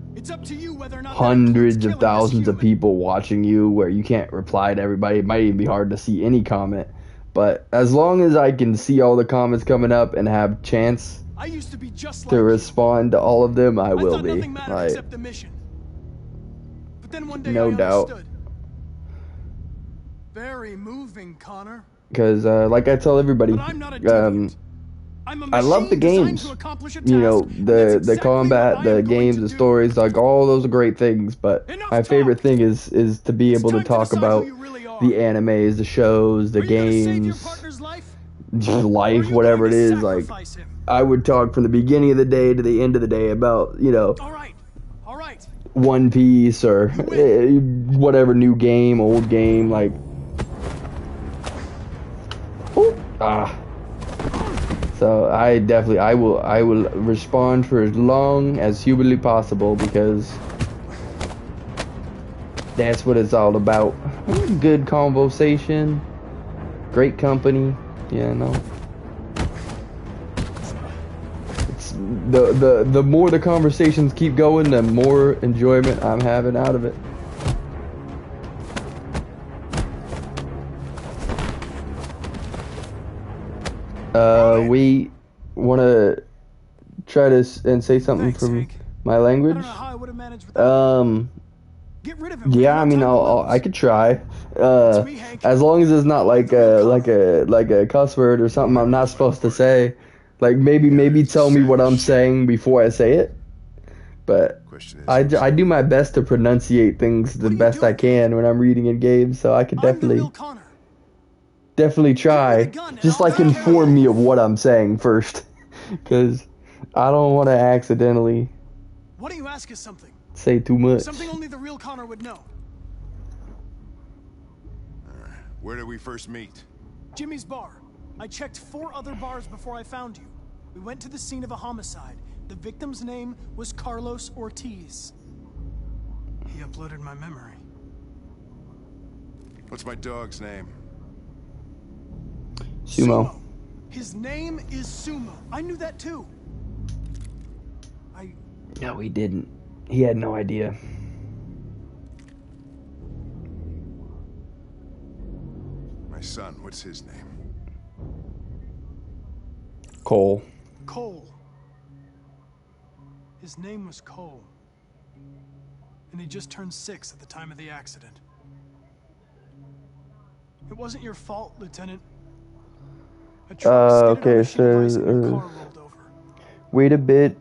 hundreds of thousands of people watching you where you can't reply to everybody. It might even be hard to see any comment, but as long as I can see all the comments coming up and have chance I used to be just to respond to all of them, I will thought be. nothing mattered Like, except the mission. But then one day no I doubt. understood. Very moving, Connor. Because like I tell everybody, I love the games. You know, the combat, the games, the stories, like all those are great things. But my favorite thing is to be able to talk about the animes, the shows, the games, just life, whatever it is. Like, I would talk from the beginning of the day to the end of the day about, you know, One Piece or whatever new game, old game, like. So I will respond for as long as humanly possible, because that's what it's all about. Good conversation, great company, you know. It's the more the conversations keep going, the more enjoyment I'm having out of it. We want to try to and say something from my language. Yeah, I mean, I could try. As long as it's not like a cuss word or something I'm not supposed to say. Like, maybe tell me what I'm saying before I say it. But I do my best to pronunciate things the best I can when I'm reading in games, so I could definitely try. Just like inform me of what I'm saying first, because I don't want to accidentally Why don't you ask us something? say too much. Something only the real Connor would know. Where did we first meet? Jimmy's bar. I checked 4 other bars before I found you. We went to the scene of a homicide, The victim's name was Carlos Ortiz. He uploaded my memory. What's my dog's name? Sumo. His name is Sumo. I knew that too. No, he didn't. He had no idea. My son, what's his name? Cole. Cole. His name was Cole. And he just turned 6 at the time of the accident. It wasn't your fault, Lieutenant. Okay, so wait a bit.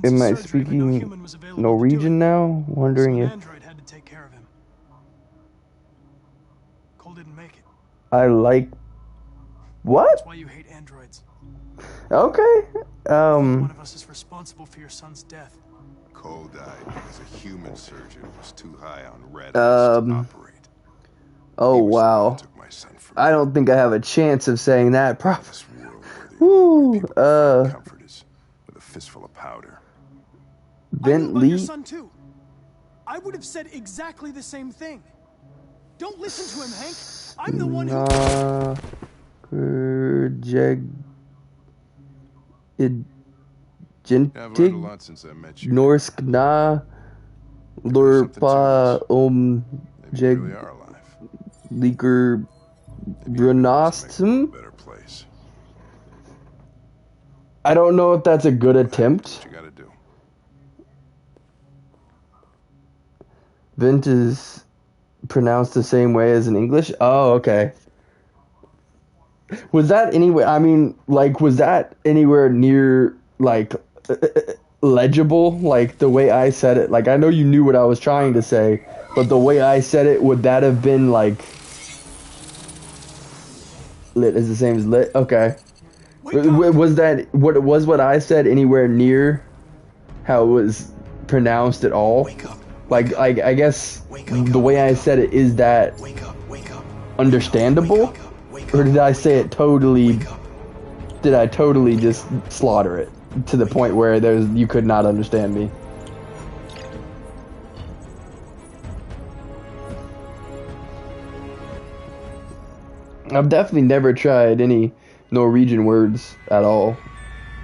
Am I speaking Norwegian now? Wondering if Android had to take care of him. Cole didn't make it. I like what? That's why you hate androids. Okay. One of us is responsible for your son's death. Cole died because a human surgeon was too high on red to operate. Oh wow. I don't think I have a chance of saying that properly. Woo. Comfort is with a fistful of powder. Bentley. Your son too. I would have said exactly the same thing. Don't listen to him, Hank. I'm the one who. Gentig. Norsk na Lurpa Jeg Liker Brunastum. I don't know if that's a good attempt. Vint is pronounced the same way as in English. Oh, okay. Was that anywhere? I mean, like, was that anywhere near like legible? Like the way I said it. Like, I know you knew what I was trying to say, but the way I said it, would that have been like lit is the same as lit? Okay. Was that what I said anywhere near how it was pronounced at all? Like, I guess the way I said it, is that understandable? Or did I say it totally, did I totally just slaughter it to the point where you could not understand me? I've definitely never tried any Norwegian words at all.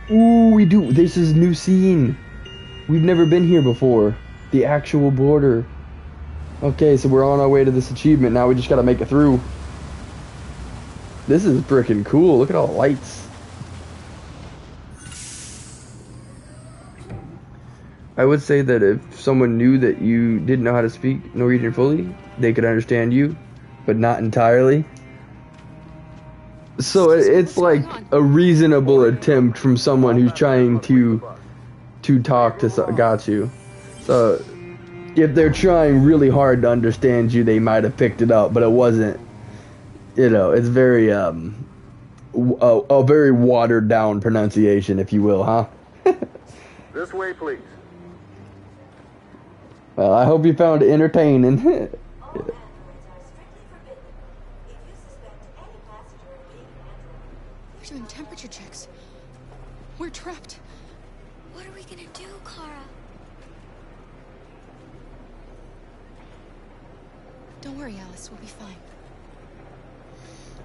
Ooh, we do. This is a new scene. We've never been here before. The actual border. Okay, so we're on our way to this achievement. Now we just gotta make it through. This is freaking cool. Look at all the lights. I would say that if someone knew that you didn't know how to speak Norwegian fully, they could understand you, but not entirely. So it's like a reasonable attempt from someone who's trying to talk to got you. So if they're trying really hard to understand you, they might have picked it up, but it wasn't. You know, it's very a very watered down pronunciation, if you will, huh? This way, please. Well, I hope you found it entertaining. We're doing temperature checks. We're trapped. What are we gonna do, Kara? Don't worry, Alice. We'll be fine.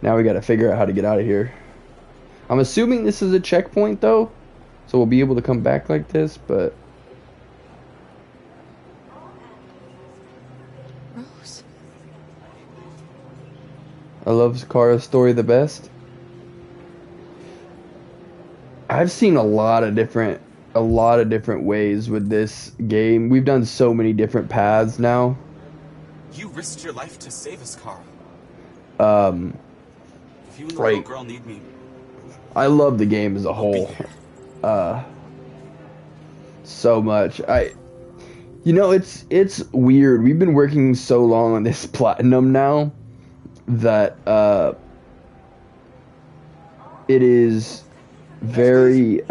Now we gotta figure out how to get out of here. I'm assuming this is a checkpoint, though, so we'll be able to come back like this, but... Rose. I love Kara's story the best. I've seen a lot of different ways with this game. We've done so many different paths now. You risked your life to save us, Kara. If you and the little girl need me, I love the game as a whole. So much. You know, it's weird. We've been working so long on this platinum now that it is very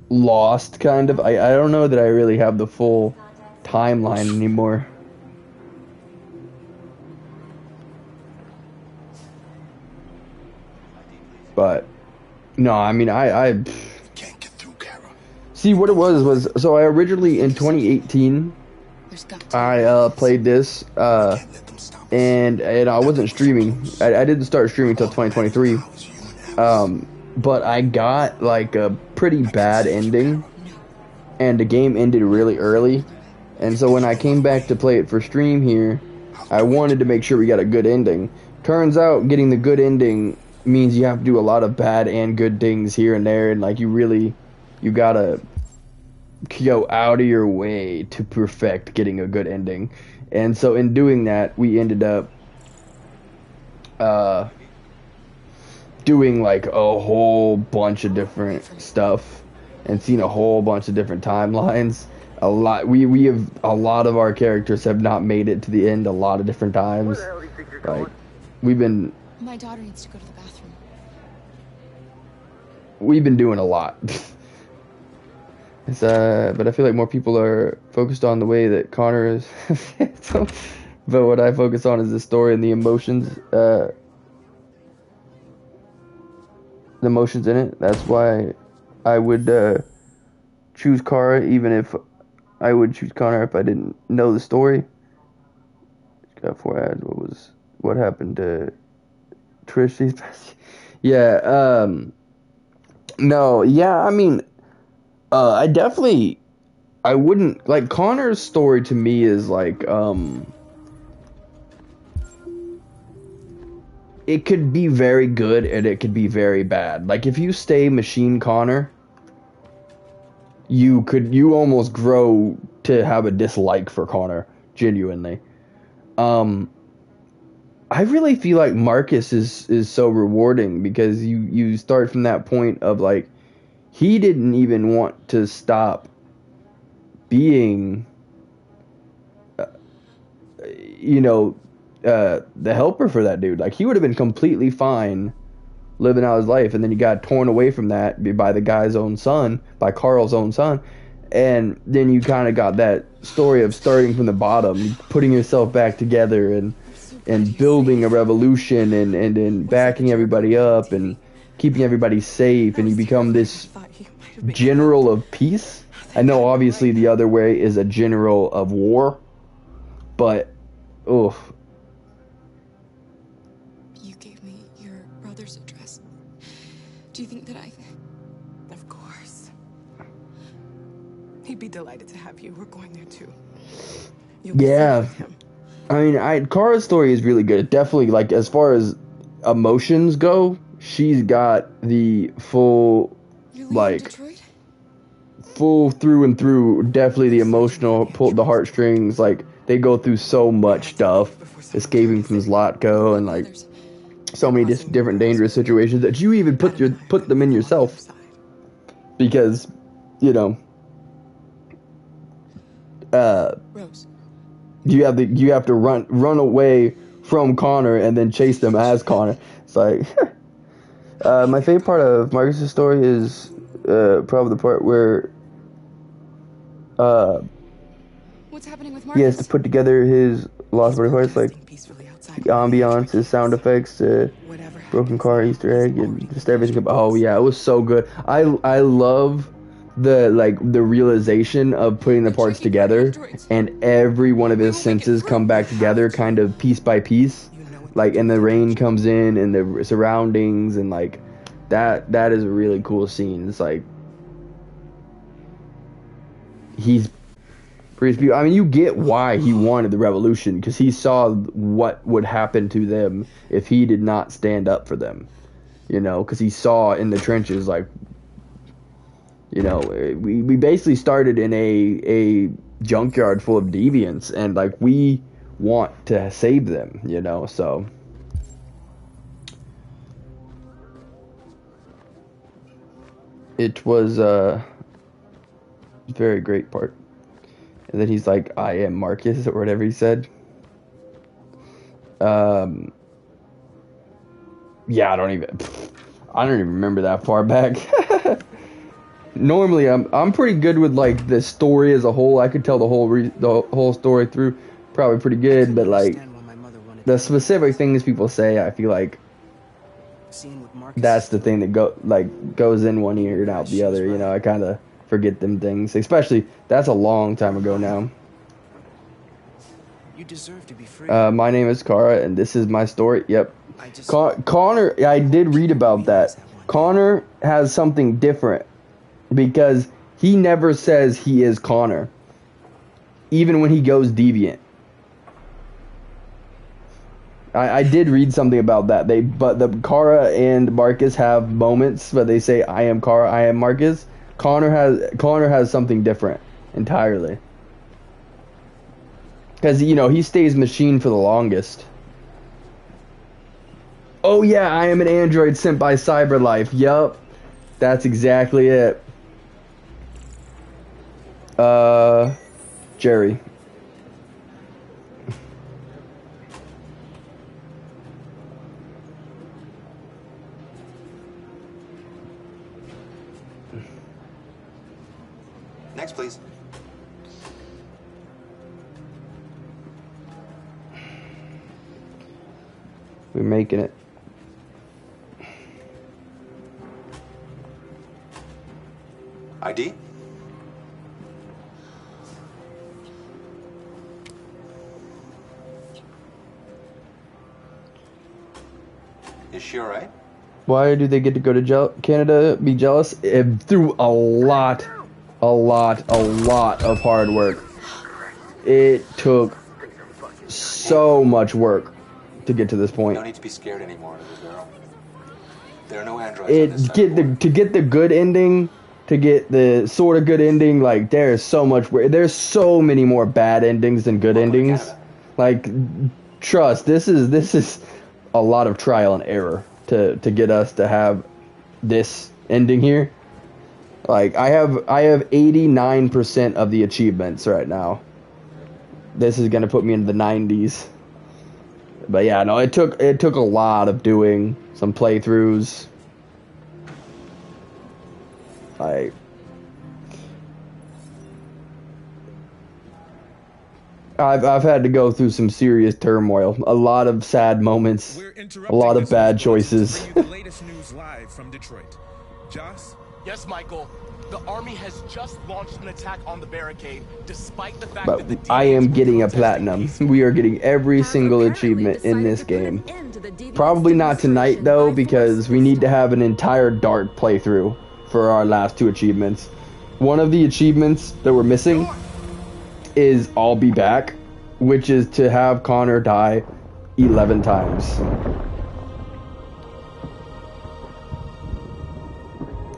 lost, kind of. I don't know that I really have the full timeline anymore. But No, I mean, I see what it was, so I originally, in 2018, I played this, and I wasn't streaming. I didn't start streaming until 2023, but I got, like, a pretty bad ending, and the game ended really early, and so when I came back to play it for stream here, I wanted to make sure we got a good ending. Turns out, getting the good ending means you have to do a lot of bad and good things here and there, and, like, you gotta go out of your way to perfect getting a good ending. And so in doing that, we ended up doing like a whole bunch of different stuff and seen a whole bunch of different timelines. A lot of our characters have not made it to the end a lot of different times. Like we've been My daughter needs to go to the bathroom. We've been doing a lot. But I feel like more people are focused on the way that Connor is. So, but what I focus on is the story and the emotions in it. That's why I would choose Kara, even if I would choose Connor if I didn't know the story. Just got 4 ads. What happened to Trish these past? Yeah. No. Yeah. I mean. I wouldn't, like, Connor's story to me is, like, it could be very good and it could be very bad. Like, if you stay Machine Connor, you almost grow to have a dislike for Connor, genuinely. I really feel like Marcus is so rewarding because you start from that point of, like, he didn't even want to stop being, the helper for that dude. Like, he would have been completely fine living out his life, and then he got torn away from that by the guy's own son, by Carl's own son, and then you kind of got that story of starting from the bottom, putting yourself back together, and building a revolution, and backing everybody up, and keeping everybody safe, and you become this general of peace. I know obviously the other way is a general of war, but oof. You gave me your brother's address. Do you think that Of course. He'd be delighted to have you. We're going there too. Yeah. I mean, Kara's story is really good. Definitely, like, as far as emotions go, she's got the full, like, full through and through, definitely the emotional, pulled the heartstrings, like, they go through so much stuff, escaping from Zlatko, and, like, so many different dangerous situations that you even put them in yourself, because, Rose. you have to run away from Connor and then chase them as Connor. It's like, my favorite part of Marcus's story is probably the part where what's happening with he Marcus? has to put together his Lost Body Parts, like the ambiance, his sound effects, broken car Easter egg, and just everything. Oh yeah, it was so good. I love the realization of putting the parts together, and every one of his senses come back together, kind of piece by piece. Like, and the rain comes in, and the surroundings, and like that is a really cool scene. It's like he's pretty beautiful. I mean, you get why he wanted the revolution, because he saw what would happen to them if he did not stand up for them. Because he saw in the trenches, like, we basically started in a junkyard full of deviants, and like we want to save them, so it was a very great part. And then he's like, I am Marcus, or whatever he said. Yeah, I don't even remember that far back. Normally, I'm pretty good with like the story as a whole. I could tell the whole story through, probably pretty good. But like the specific things people say, I feel like seeing what Marcus. That's the thing that goes in one ear and out the other. You know, I kind of forget them things. Especially that's a long time ago now. You deserve to be free. My name is Kara, and this is my story. Yep. Connor, I did read about that. Connor has something different because he never says he is Connor, even when he goes deviant. I did read something about that. But the Kara and Marcus have moments where they say, "I am Kara, I am Marcus." Connor has something different entirely. Because, you know, he stays machine for the longest. Oh yeah, I am an android sent by Cyberlife. Yup. That's exactly it. Jerry. Next, please. We're making it. ID? Is she alright? Why do they get to go to Canada? Be jealous? Through a lot of hard work. It took so much work to get to this point. No need to be scared anymore, little girl. There are no androids on this side. To get the good ending, to get the sort of good ending, like there's so much work. There's so many more bad endings than good endings. Like, trust, this is a lot of trial and error to get us to have this ending here. Like, I have 89% of the achievements right now. This is gonna put me into the 90s. But yeah, no, it took a lot of doing some playthroughs. I've had to go through some serious turmoil, a lot of sad moments, a lot of bad choices. The latest news live from Detroit. Joss? Yes, Michael. The army has just launched an attack on the barricade, despite the fact But that I am getting a platinum. We are getting every single achievement in this game. Probably not tonight though, because we need to have an entire dark playthrough for our last two achievements. One of the achievements that we're missing is I'll Be Back, which is to have Connor die 11 times.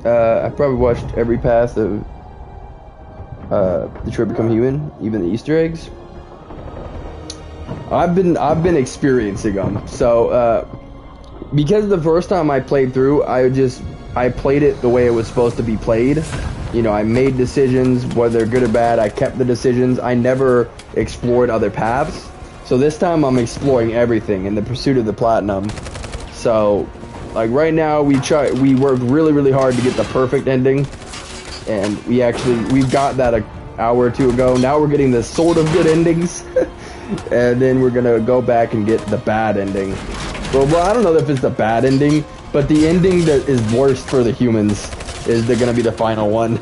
I probably watched every path of Detroit Become Human, even the Easter eggs. I've been experiencing them. So because the first time I played through, I played it the way it was supposed to be played. You know, I made decisions, whether they're good or bad. I kept the decisions. I never explored other paths. So this time I'm exploring everything in the pursuit of the platinum. So, like right now, we worked really hard to get the perfect ending, and we got that an hour or two ago. Now we're getting the sort of good endings, and then we're gonna go back and get the bad ending. Well, I don't know if it's the bad ending, but the ending that is worst for the humans is gonna be the final one.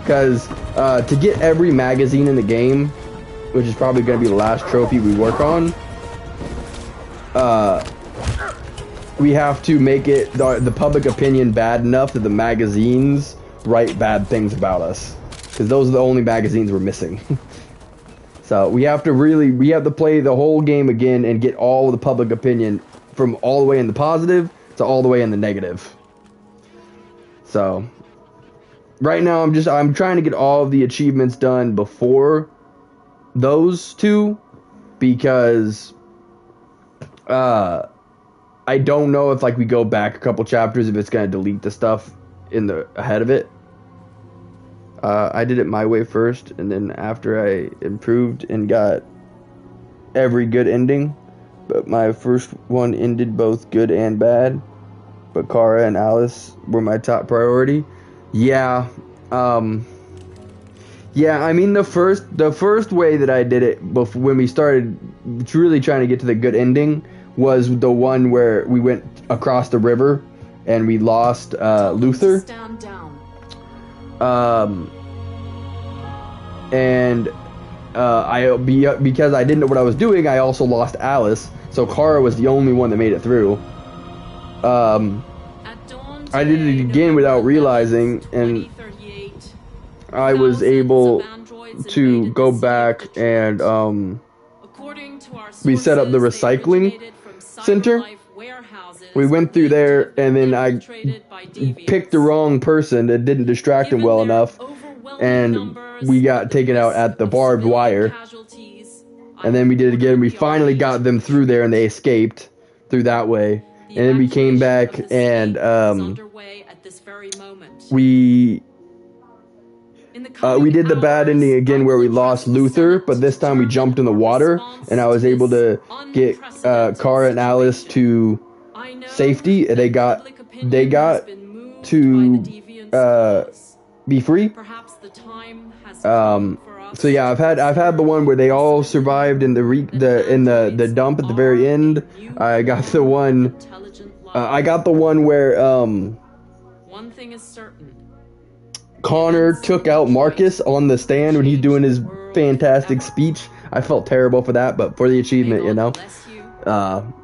Because to get every magazine in the game, which is probably gonna be the last trophy we work on, we have to make it the public opinion bad enough that the magazines write bad things about us, because those are the only magazines we're missing. So we have to play the whole game again and get all of the public opinion from all the way in the positive to all the way in the negative. So right now I'm trying to get all of the achievements done before those two, because I don't know if, like, we go back a couple chapters, if it's gonna delete the stuff in the ahead of it. I did it my way first, and then after I improved and got every good ending. But my first one ended both good and bad. But Kara and Alice were my top priority. Yeah. Yeah, I mean, the first way that I did it when we started really trying to get to the good ending was the one where we went across the river and we lost Luther. Stand down. Because I didn't know what I was doing, I also lost Alice. So Kara was the only one that made it through. I did it again without realizing, and I was able to go back and we set up the recycling center. We went through there, and then I picked the wrong person that didn't distract him well enough, and we got taken out at the barbed wire. And then we did it again. We finally got them through there, and they escaped through that way. And then we came back, and we did the bad ending again where we lost Luther, but this time we jumped in the water, and I was able to get Kara and Alice to safety. And they got to be free. So yeah, I've had the one where they all survived in the dump at the very end. I got the one. I got the one where one thing is certain. Connor took out Marcus on the stand when he's doing his fantastic speech. I felt terrible for that, but for the achievement, you know. And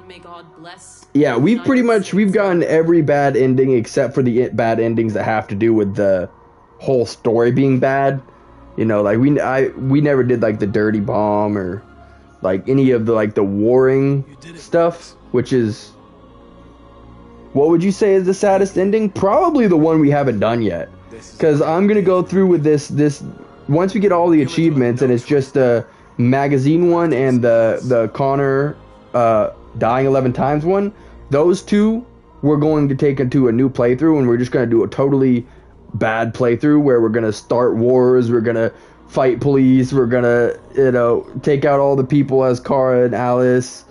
may God bless. Yeah, we've gotten every bad ending except for the bad endings that have to do with the whole story being bad. You know, like we never did like the dirty bomb or like any of the like the warring stuff, which is, what would you say is the saddest ending? Probably the one we haven't done yet. Because I'm going to go through with this once we get all the achievements, and it's just the magazine one and the Connor dying 11 times one. Those two we're going to take into a new playthrough, and we're just going to do a totally bad playthrough where we're going to start wars, we're going to fight police, we're going to, you know, take out all the people as Kara and Alice,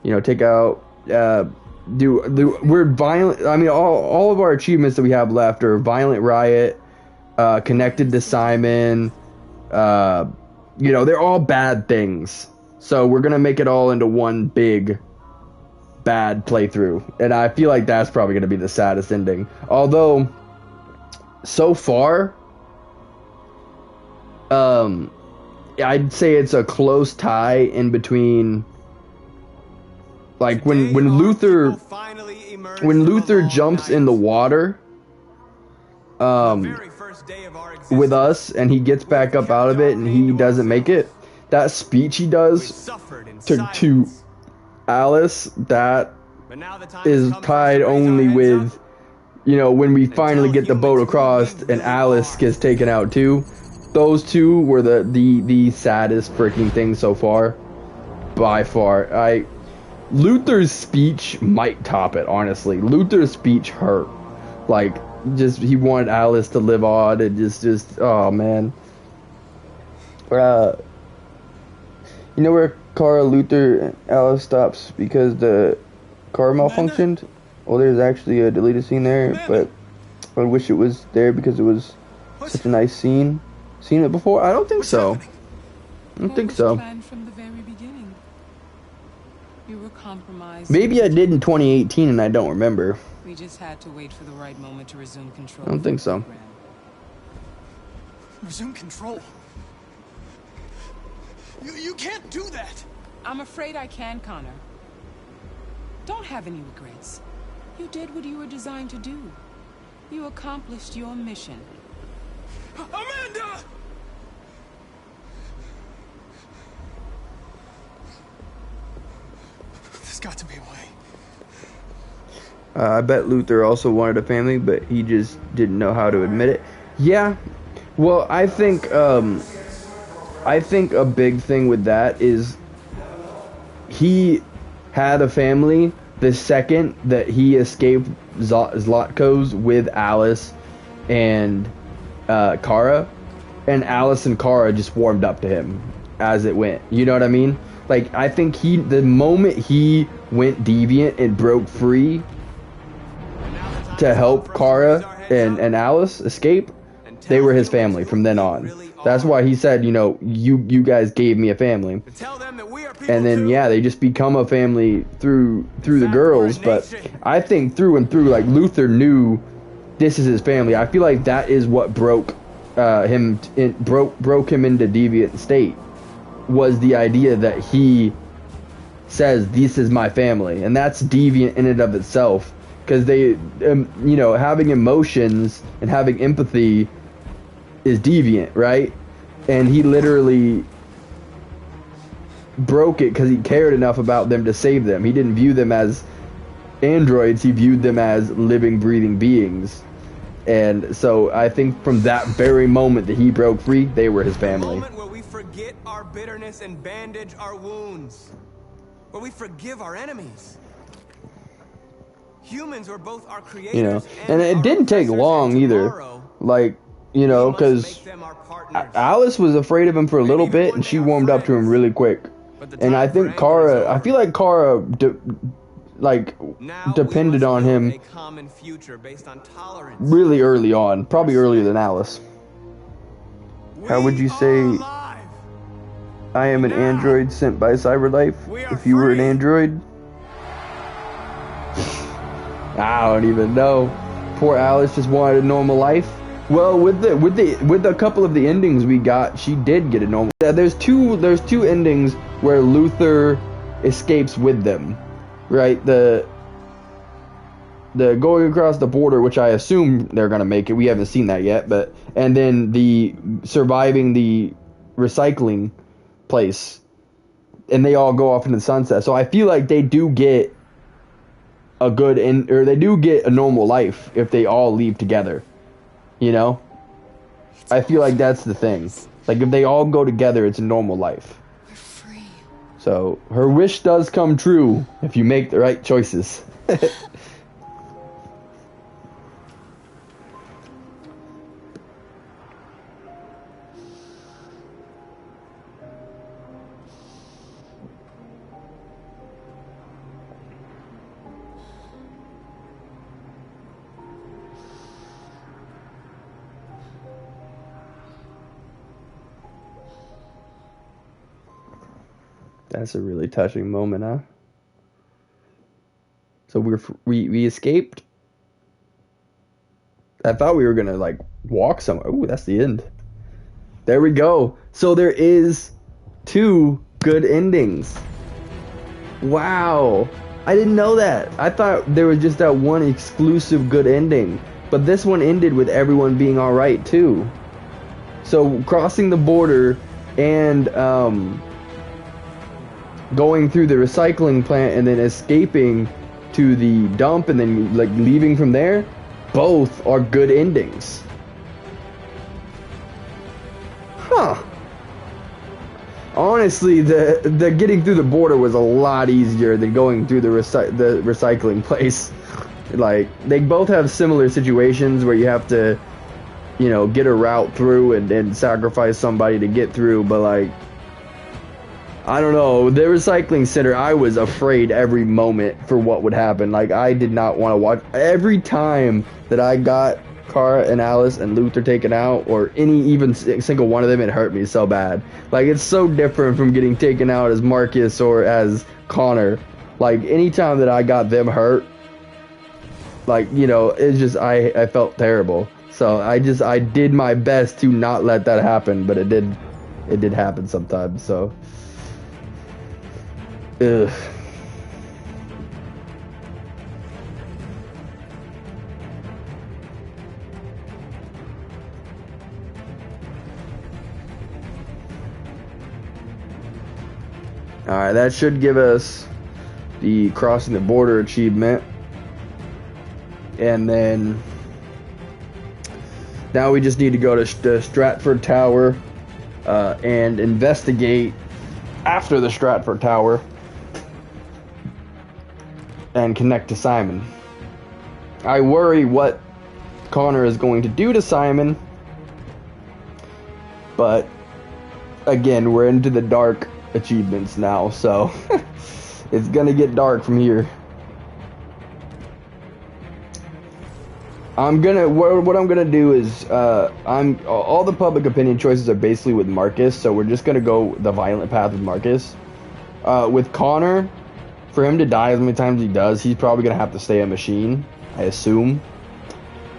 you know, take out we're violent. I mean, all of our achievements that we have left are Violent Riot, Connected to Simon. You know, they're all bad things. So we're gonna make it all into one big bad playthrough, and I feel like that's probably gonna be the saddest ending. Although, so far, I'd say it's a close tie in between. Like when Luther jumps in the water with us and he gets back up out of it and he doesn't make it, that speech he does to Alice, that is tied only with, you know, when we finally get the boat across and Alice gets taken out too. Those two were the saddest freaking things so far, by far. Luther's speech might top it, honestly. Luther's speech hurt. Like, just, he wanted Alice to live on, and just, oh, man. You know where Kara, Luther, and Alice stops because the car malfunctioned? Well, there's actually a deleted scene there, but I wish it was there because it was such a nice scene. Seen it before? I don't think so. I don't think so. Maybe I did in 2018 and I don't remember. We just had to wait for the right moment to resume control. I don't think so. Resume control? You can't do that! I'm afraid I can, Connor. Don't have any regrets. You did what you were designed to do. You accomplished your mission. Amanda! There's got to be a way. I bet Luther also wanted a family, but he just didn't know how to admit it. Yeah. Well, I think a big thing with that is he had a family the second that he escaped Zlotko's with Alice and Kara, and Alice and Kara just warmed up to him as it went. You know what I mean? Like, I think the moment he went deviant and broke free to help Kara and Alice escape, they were his family from then on. That's why he said, you know, you guys gave me a family. and then yeah, they just become a family through the girls. But I think through and through, like, Luther knew this is his family. I feel like that is what broke him broke him into deviant state, was the idea that he says this is my family, and that's deviant in and of itself, because they you know, having emotions and having empathy is deviant, right? And he literally broke it because he cared enough about them to save them. He didn't view them as androids, he viewed them as living, breathing beings. And so I think from that very moment that he broke free, they were his family. The moment where we forget our bitterness and bandage our wounds, where we forgive our enemies. Humans were both our creators, you know, and it didn't take long either. Like, you know, because Alice was afraid of him for a little bit, and she warmed up to him really quick. And I think Kara, I feel like Kara, depended on him really early on, probably earlier than Alice. How would you say I am an android sent by Cyberlife if you were an android? I don't even know. Poor Alice just wanted a normal life. Well, with a couple of the endings we got, she did get a normal. There's two endings where Luther escapes with them, right? The going across the border, which I assume they're gonna make it. We haven't seen that yet, but and then the surviving the recycling place, and they all go off into the sunset. So I feel like they do get a good or they do get a normal life if they all leave together. You know, I feel like that's the thing. Like, if they all go together, it's a normal life. We're free. So her wish does come true if you make the right choices. That's a really touching moment, huh? So we escaped. I thought we were gonna, like, walk somewhere. Ooh, that's the end. There we go. So there is 2 good endings. Wow. I didn't know that. I thought there was just that one exclusive good ending. But this one ended with everyone being alright too. So crossing the border and going through the recycling plant and then escaping to the dump and then, like, leaving from there, both are good endings. Huh. Honestly, the getting through the border was a lot easier than going through the recycling place. Like, they both have similar situations where you have to, you know, get a route through and sacrifice somebody to get through, but, like, I don't know, the recycling center, I was afraid every moment for what would happen. Like, I did not want to watch. Every time that I got Kara and Alice and Luther taken out, or even single one of them, it hurt me so bad. Like, it's so different from getting taken out as Marcus or as Connor. Like, anytime that I got them hurt, like, you know, it's just, I felt terrible. So I did my best to not let that happen, but it did happen sometimes, so. Ugh. Alright, that should give us the crossing the border achievement. And then now we just need to go to Stratford Tower and investigate after the Stratford Tower and connect to Simon. I worry what Connor is going to do to Simon, but again, we're into the dark achievements now, so it's gonna get dark from here. What I'm gonna do is all the public opinion choices are basically with Marcus, so we're just gonna go the violent path with Marcus. With Connor, for him to die as many times as he does, he's probably gonna have to stay a machine, I assume.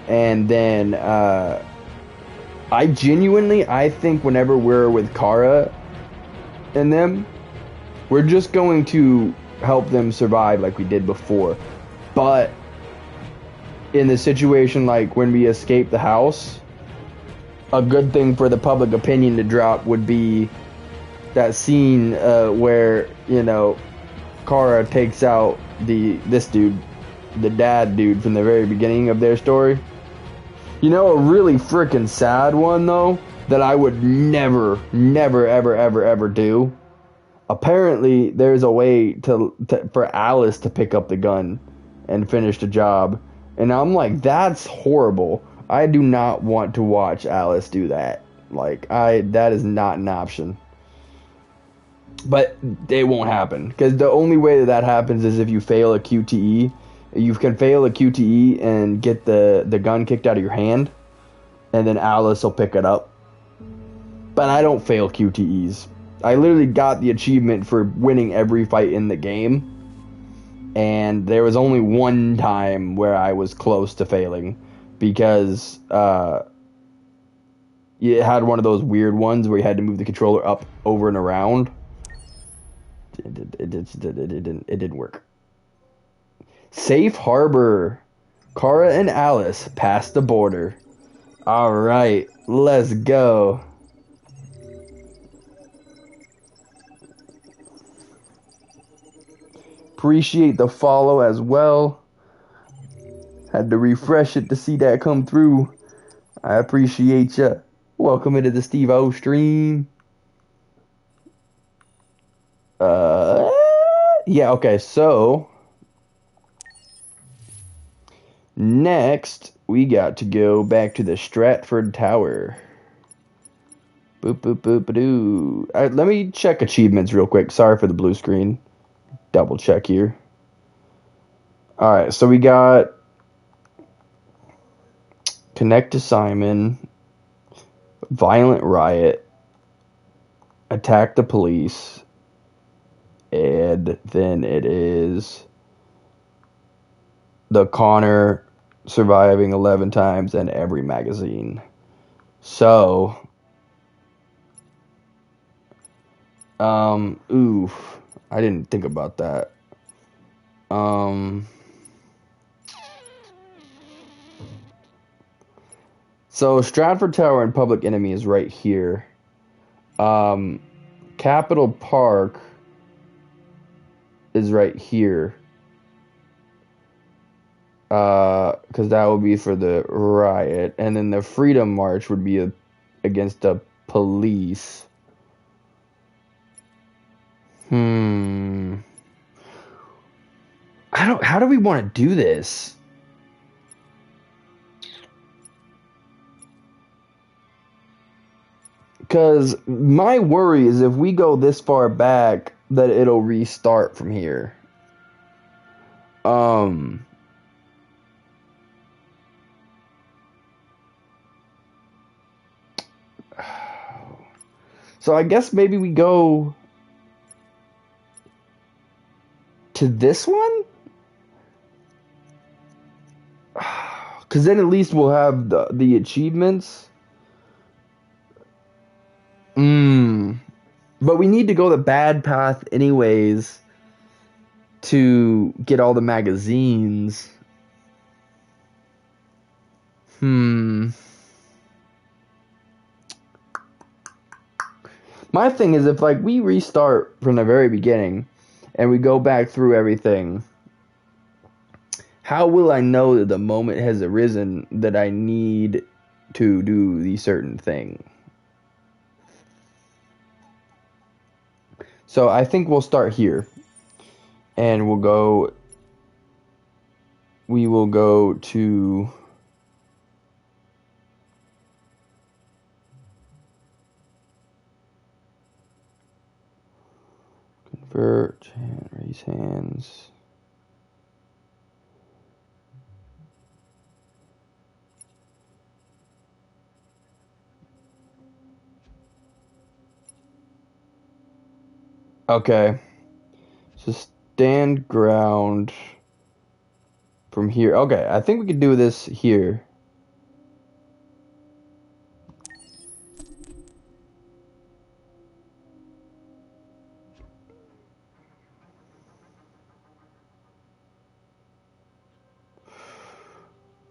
And then I think whenever we're with Kara and them, we're just going to help them survive like we did before. But in the situation like when we escape the house, a good thing for the public opinion to drop would be that scene where, you know, Kara takes out this dude, the dad dude from the very beginning of their story. You know, a really freaking sad one though, that I would never ever do. Apparently, there's a way for Alice to pick up the gun and finish the job. And I'm like, that's horrible. I do not want to watch Alice do that. Like, that is not an option. But it won't happen. Because the only way that happens is if you fail a QTE. You can fail a QTE and get the gun kicked out of your hand. And then Alice will pick it up. But I don't fail QTEs. I literally got the achievement for winning every fight in the game. And there was only one time where I was close to failing. Because it had one of those weird ones where you had to move the controller up, over, and around. It didn't work. Safe Harbor. Kara and Alice passed the border. Alright, let's go. Appreciate the follow as well. Had to refresh it to see that come through. I appreciate ya. Welcome into the Steve O stream. Yeah, okay, so next we got to go back to the Stratford Tower. Boop boop boop doo. Alright, let me check achievements real quick. Sorry for the blue screen. Double check here. Alright, so we got Connect to Simon, Violent Riot, Attack the Police, and then it is the Connor surviving 11 times and every magazine. So, oof, I didn't think about that. So Stratford Tower and Public Enemy is right here. Capitol Park is right here. Because that would be for the riot. And then the Freedom March would be against the police. How do we want to do this? Because my worry is if we go this far back, that it'll restart from here. So I guess maybe we go to this one? Because then at least we'll have the achievements. But we need to go the bad path anyways to get all the magazines. My thing is, if like we restart from the very beginning and we go back through everything, how will I know that the moment has arisen that I need to do the certain thing? So I think we'll start here, and we will go to convert, raise hands. Okay. So stand ground from here. Okay, I think we can do this here.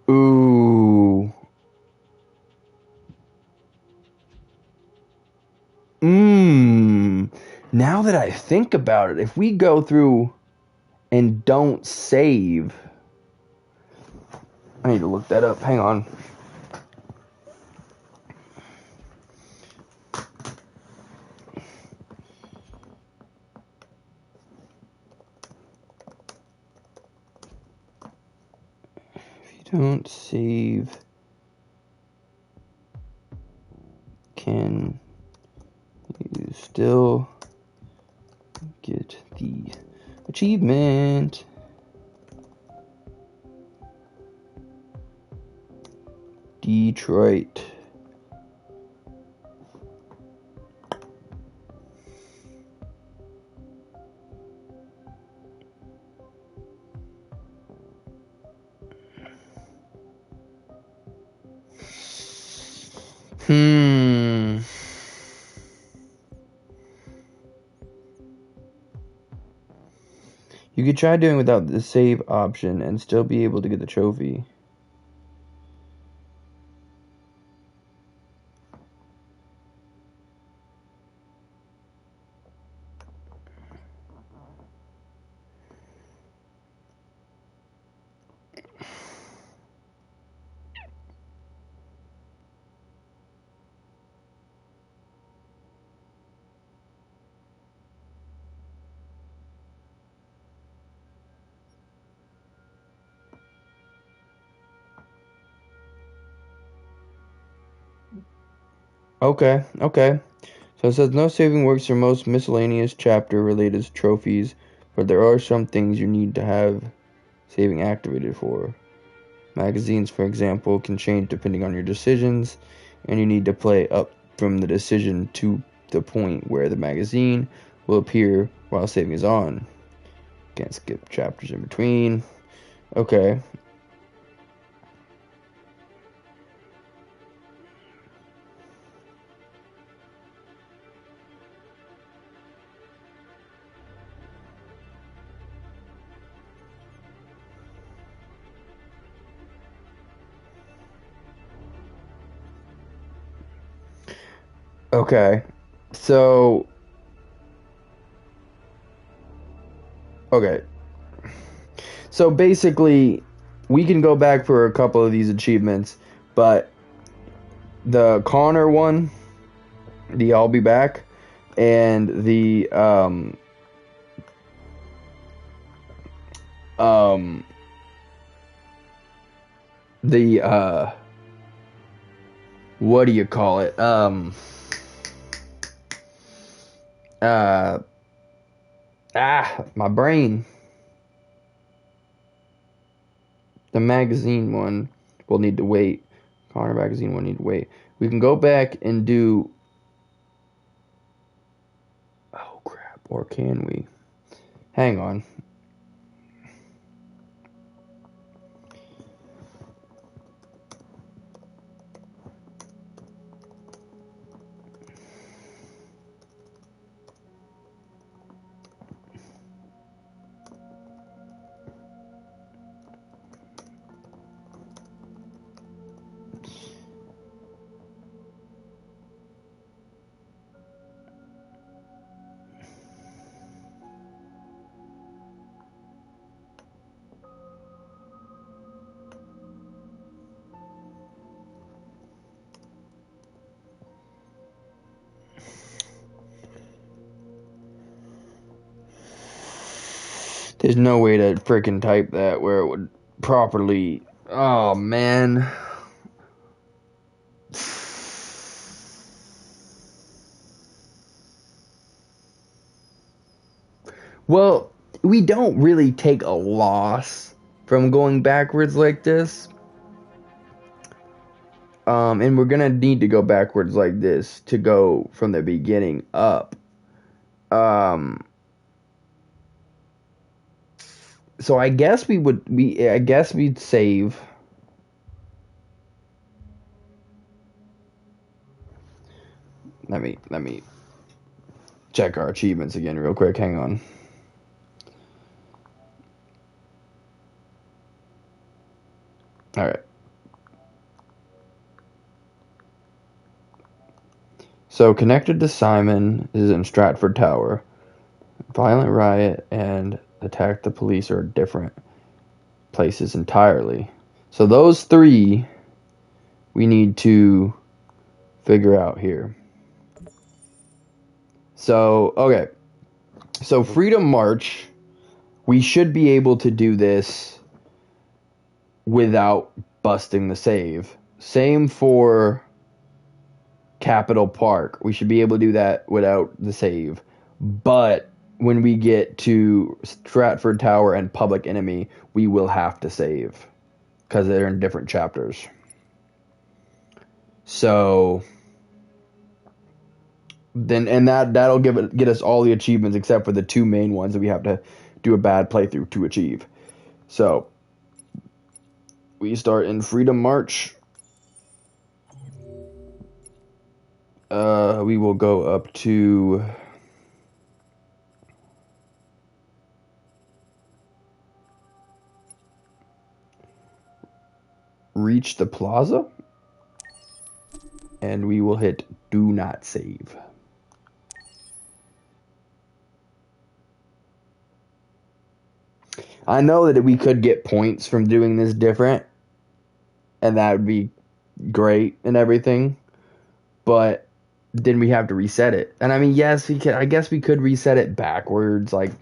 Ooh. Now that I think about it, if we go through and don't save, I need to look that up. Hang on. If you don't save, can you still get the achievement? Detroit. You could try doing without the save option and still be able to get the trophy. Okay. So it says no saving works for most miscellaneous chapter related trophies, but there are some things you need to have saving activated for. Magazines, for example, can change depending on your decisions, and you need to play up from the decision to the point where the magazine will appear while saving is on. Can't skip chapters in between. Okay. Okay, so basically we can go back for a couple of these achievements, but the Connor one, the I'll be back, and the what do you call it? My brain. The magazine one will need to wait. Connor magazine will need to wait. We can go back and do... Oh, crap. Or can we? Hang on. There's no way to freaking type that where it would properly... Oh, man. Well, we don't really take a loss from going backwards like this. And we're gonna need to go backwards like this to go from the beginning up. So I guess we'd save. Let me check our achievements again real quick. Hang on. All right. So connected to Simon is in Stratford Tower. Violent riot and attack the police are different places entirely. So those three we need to figure out here. So, okay. So Freedom March, we should be able to do this without busting the save. Same for Capitol Park. We should be able to do that without the save. But when we get to Stratford Tower and Public Enemy, we will have to save because they're in different chapters. So then, and that'll get us all the achievements except for the two main ones that we have to do a bad playthrough to achieve. So we start in Freedom March. We will go up to reach the plaza, and we will hit do not save. I know that we could get points from doing this different, and that would be great and everything, but then we have to reset it. And I mean, yes, we could. I guess we could reset it backwards, like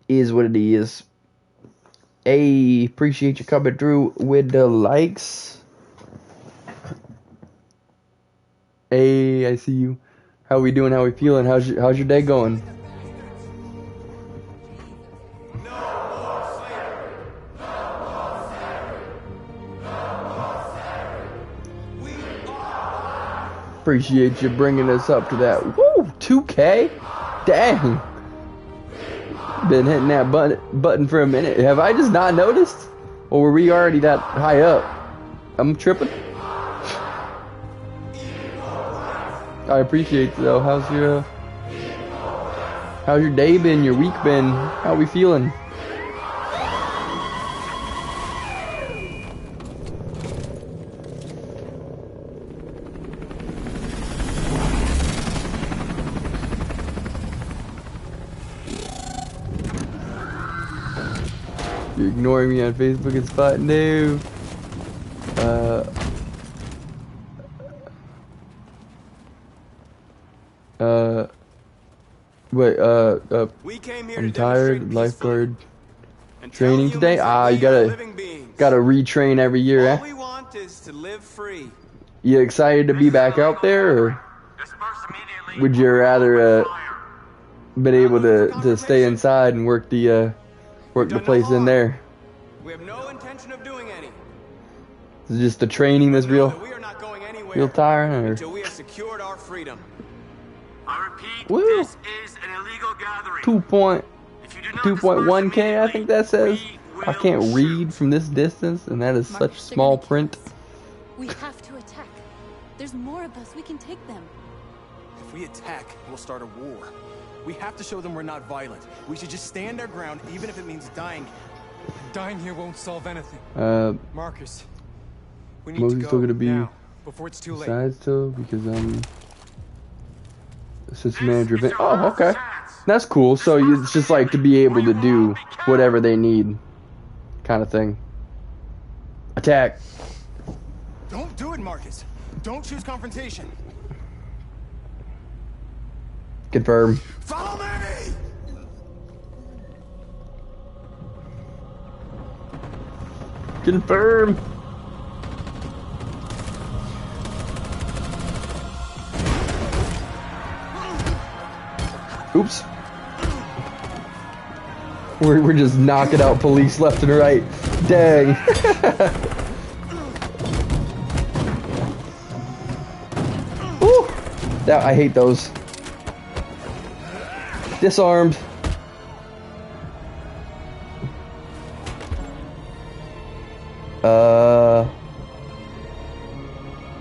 is what it is. Hey, appreciate you coming through with the likes. Hey, I see you. How we doing? How we feeling? How's your day going? Appreciate you bringing us up to that. Woo, 2K? Dang. Been hitting that button for a minute. Have I just not noticed? Or were we already that high up? I'm tripping. I appreciate it though. How's your day been? Your week been? How we feeling? You're ignoring me on Facebook and Spot? No. I'm tired. Lifeguard training today. You gotta retrain every year. All we want is to live free. You excited to be back out there, or would you rather been able to stay inside and work the place in there? We have no intention of doing any. Is it just the training that's real tiring, or? Until we have secured our freedom. I repeat, this is an illegal gathering. 2.1K, I think that says. I can't read from this distance, and that is such small print. We have to attack. There's more of us. We can take them. If we attack, we'll start a war. We have to show them we're not violent. We should just stand our ground, even if it means dying. Dying here won't solve anything. Marcus, we need Mosey's to still go gonna be now, before it's too late. Besides still, because assistant manager event. Oh, okay. That's cool. So it's just like to be able to do whatever they need, kind of thing. Attack. Don't do it, Marcus. Don't choose confrontation. Confirm. Follow me! Confirm. Oops. We're just knocking out police left and right. Dang. Woo. That I hate those. Disarmed.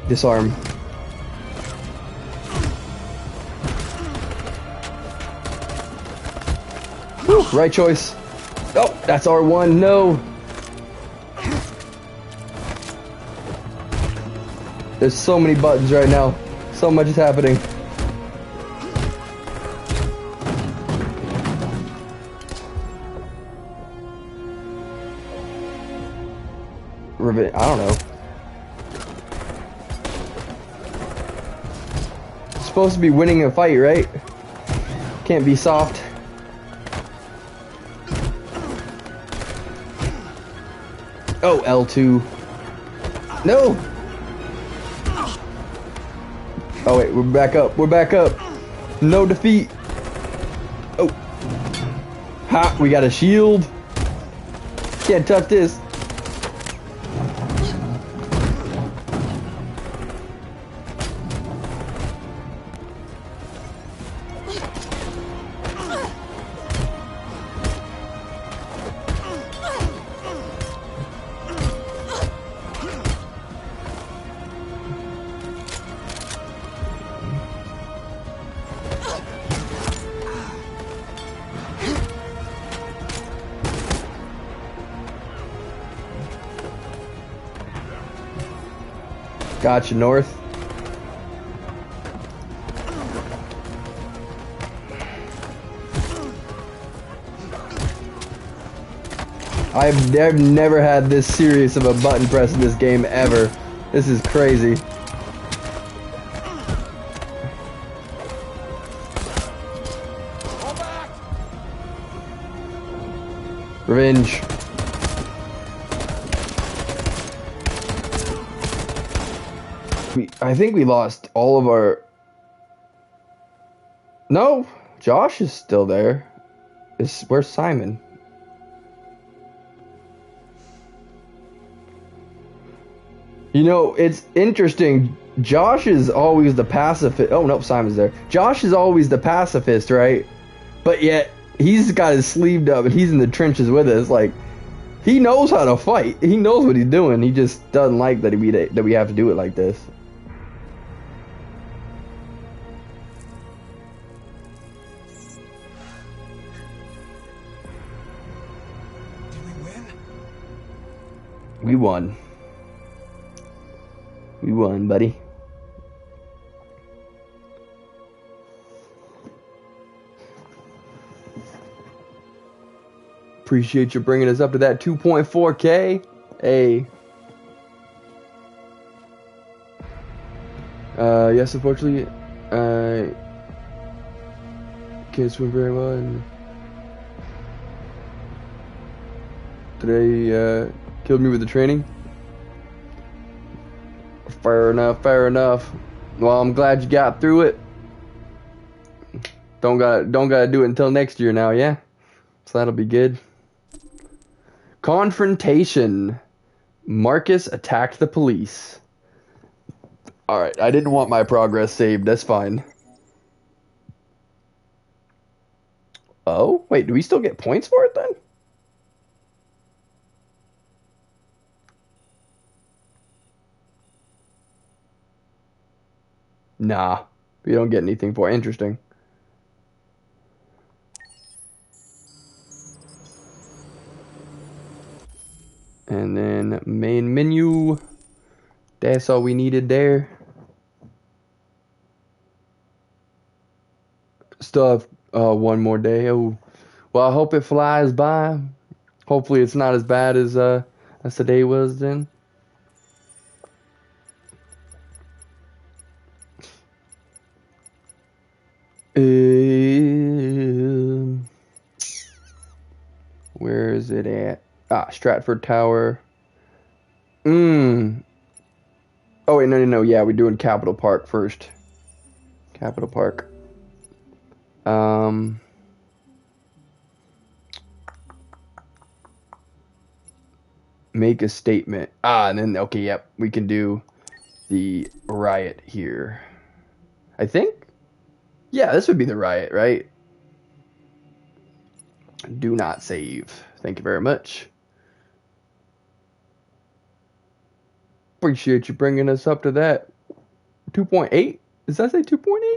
Disarm. Whew, right choice. Oh, that's R1. No. There's so many buttons right now. So much is happening. I don't know. Supposed to be winning a fight, right? Can't be soft. Oh, L2. No! Oh wait, we're back up. We're back up. No defeat. Oh. Ha, we got a shield. Can't touch this. Gotcha, North. I've never had this serious of a button press in this game ever. This is crazy. Revenge. I think we lost all of our... No, Josh is still there. Where's Simon? You know, it's interesting. Josh is always the pacifist. Oh, nope, Simon's there. Josh is always the pacifist, right? But yet, he's got his sleeved up and he's in the trenches with us. Like, he knows how to fight. He knows what he's doing. He just doesn't like that we have to do it like this. We won. We won, buddy. Appreciate you bringing us up to that 2.4K. Hey. Yes, unfortunately, I can't swim very well, and today, killed me with the training. Fair enough, fair enough. Well, I'm glad you got through it. Don't gotta do it until next year now, yeah? So that'll be good. Confrontation. Marcus attacked the police. Alright, I didn't want my progress saved, that's fine. Oh, wait, do we still get points for it then? Nah, we don't get anything for it. Interesting. And then main menu. That's all we needed there. Still have one more day. Oh, well, I hope it flies by. Hopefully it's not as bad as today was then. Where is it at? Ah, Stratford Tower. Oh wait, no. Yeah, we're doing Capitol Park first. Capitol Park. Make a statement. Ah, and then okay, yep, we can do the riot here. I think. Yeah, this would be the riot, right? Do not save. Thank you very much. Appreciate you bringing us up to that. 2.8? Does that say 2.8?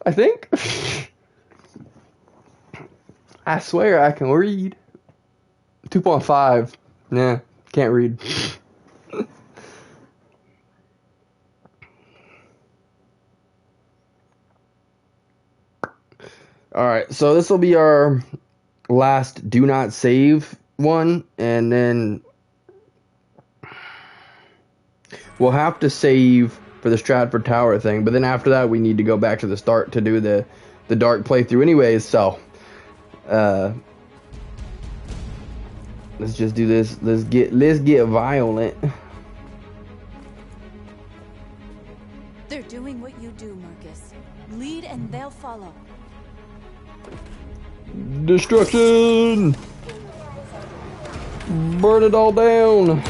I think. I swear I can read. 2.5. Nah, can't read. Alright, so this will be our last do not save one, and then we'll have to save for the Stratford Tower thing, but then after that we need to go back to the start to do the dark playthrough anyways, so let's just do this. Let's get violent. They're doing what you do, Marcus. Lead and they'll follow. Destruction! Burn it all down!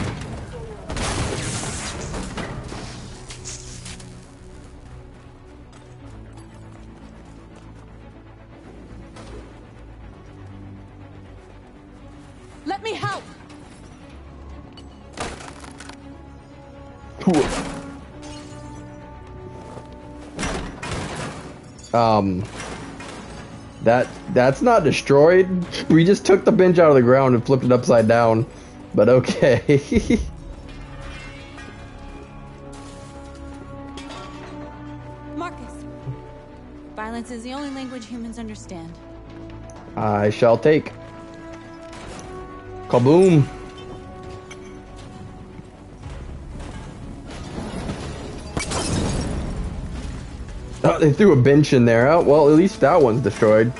Let me help! That's not destroyed. We just took the bench out of the ground and flipped it upside down. But okay. Marcus, violence is the only language humans understand. I shall take. Kaboom. Oh, they threw a bench in there. Oh, well, at least that one's destroyed.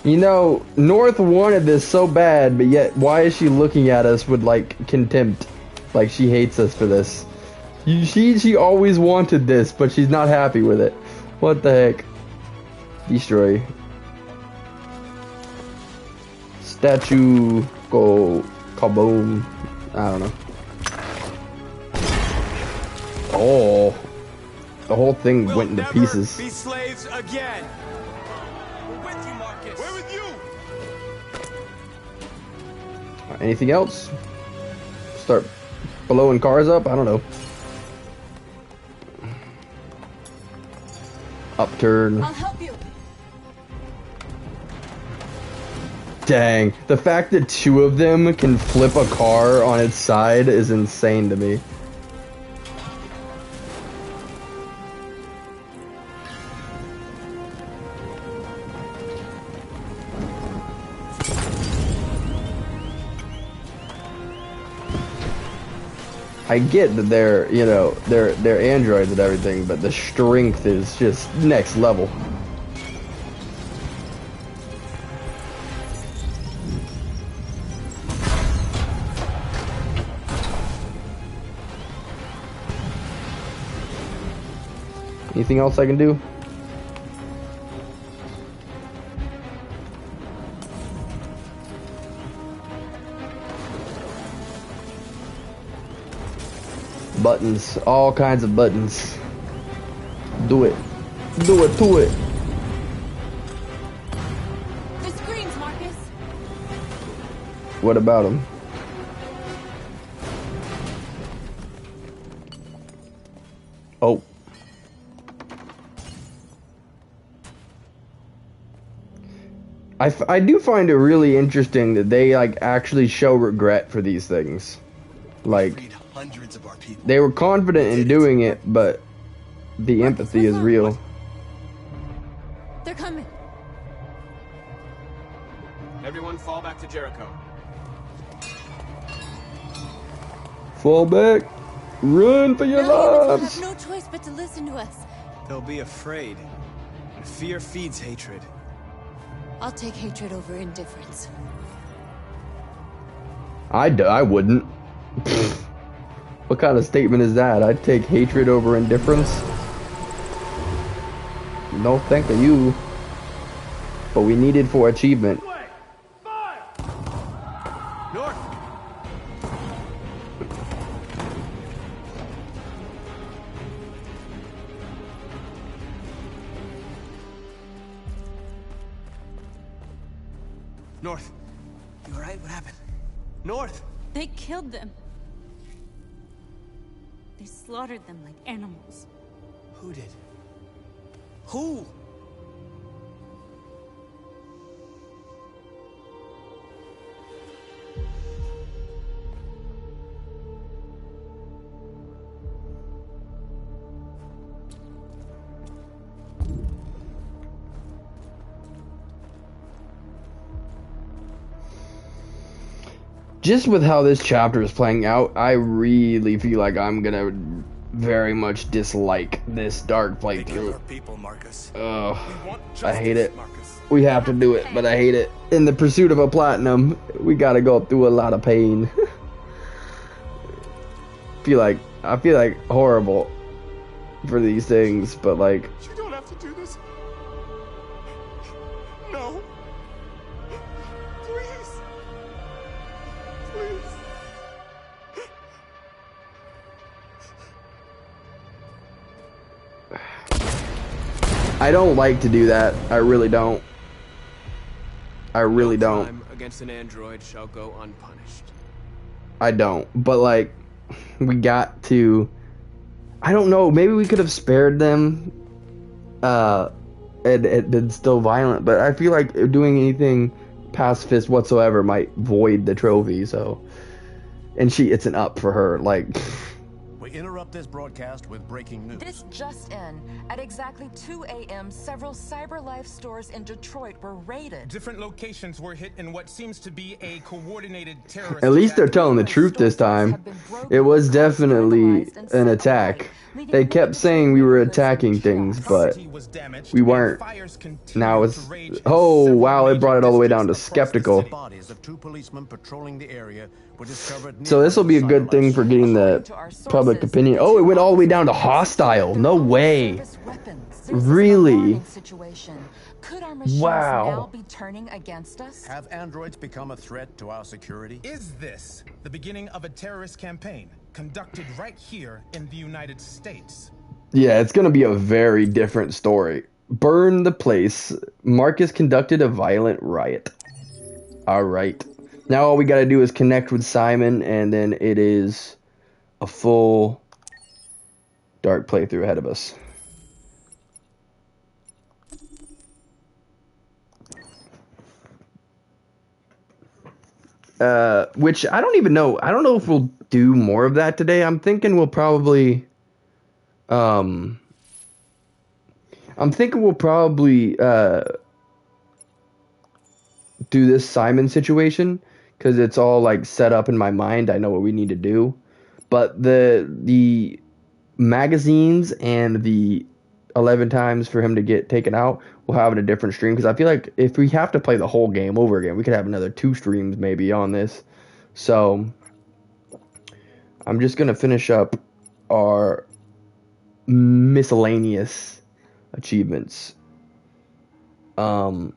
You know, North wanted this so bad, but yet why is she looking at us with, like, contempt? Like she hates us for this. She always wanted this, but she's not happy with it. What the heck? Destroy. Statue go kaboom. I don't know. Oh, the whole thing went into pieces. Be slaves again. We're with you, Marcus. We're with you. Anything else? Start blowing cars up? I don't know. Upturn. I'll help you. Dang, the fact that two of them can flip a car on its side is insane to me. I get that they're, you know, they're androids and everything, but the strength is just next level. Anything else I can do? Buttons, all kinds of buttons. Do it. Do it to it. The screens, Marcus. What about them? Oh. I do find it really interesting that they like actually show regret for these things. Like, they were confident in doing it, but the empathy is real. They're coming. Everyone fall back to Jericho. Fall back. Run for your lives. Have no choice but to listen to us. They'll be afraid. And fear feeds hatred. I'll take hatred over indifference. I wouldn't. What kind of statement is that? I'd take hatred over indifference. No thank you. But we need it for achievement. North. North. You alright? What happened? North! They killed them. They slaughtered them like animals. Who did? Who? Just with how this chapter is playing out, I really feel like I'm gonna very much dislike this dark playthrough. Ugh, I hate it. We have to do it, but I hate it. In the pursuit of a platinum, we gotta go through a lot of pain. I feel like horrible for these things, but like. You don't have to do this. No. Please. Please. I don't like to do that. I really don't. I really don't. Crime against an android shall go unpunished. I don't. But like, we got to. I don't know. Maybe we could have spared them. It been still violent, but I feel like doing anything pacifist whatsoever might void the trophy. So, and it's an up for her. Like. We interrupt this broadcast with breaking news. This just in. At exactly 2 a.m., several CyberLife stores in Detroit were raided. Different locations were hit in what seems to be a coordinated terrorist. At least they're telling the truth this time. It was definitely an attack. They kept saying we were attacking things, but we weren't. Now it's... Oh, wow, it brought it all the way down to skeptical. So this will be a good thing for getting the public opinion. Oh, it went all the way down to hostile. No way. Really? Could our machines now be turning against us? Have androids become a threat to our security? Is this the beginning of a terrorist campaign conducted right here in the United States? Yeah, it's going to be a very different story. Burn the place. Marcus conducted a violent riot. All right. Now all we got to do is connect with Simon, and then it is a full dark playthrough ahead of us. Which I don't even know. I don't know if we'll do more of that today. I'm thinking we'll probably do this Simon situation, because it's all like set up in my mind. I know what we need to do, but the magazines and the 11 times for him to get taken out, we'll have in a different stream, because I feel like if we have to play the whole game over again, we could have another 2 streams maybe on this. So I'm just gonna finish up our miscellaneous achievements, and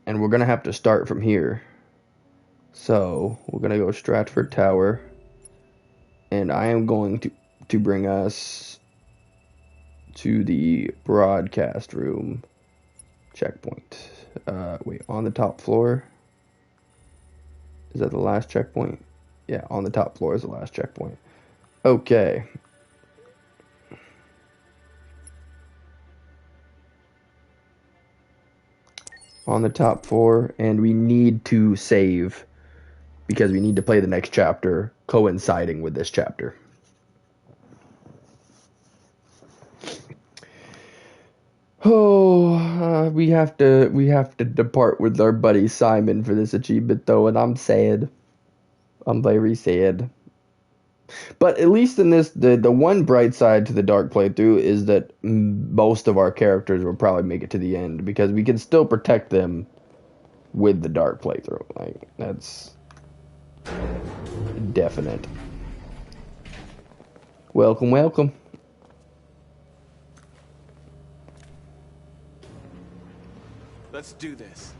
we're gonna have to start from here. So we're gonna go Stratford Tower, and I am going to bring us to the broadcast room checkpoint. Wait, on the top floor? Is that the last checkpoint? Yeah, on the top floor is the last checkpoint. Okay. On the top floor, and we need to save because we need to play the next chapter coinciding with this chapter. Oh, we have to depart with our buddy Simon for this achievement though, and I'm sad. I'm very sad. But at least in this, the one bright side to the dark playthrough is that most of our characters will probably make it to the end, because we can still protect them with the dark playthrough. Like, that's definite. Welcome, welcome. Let's do this.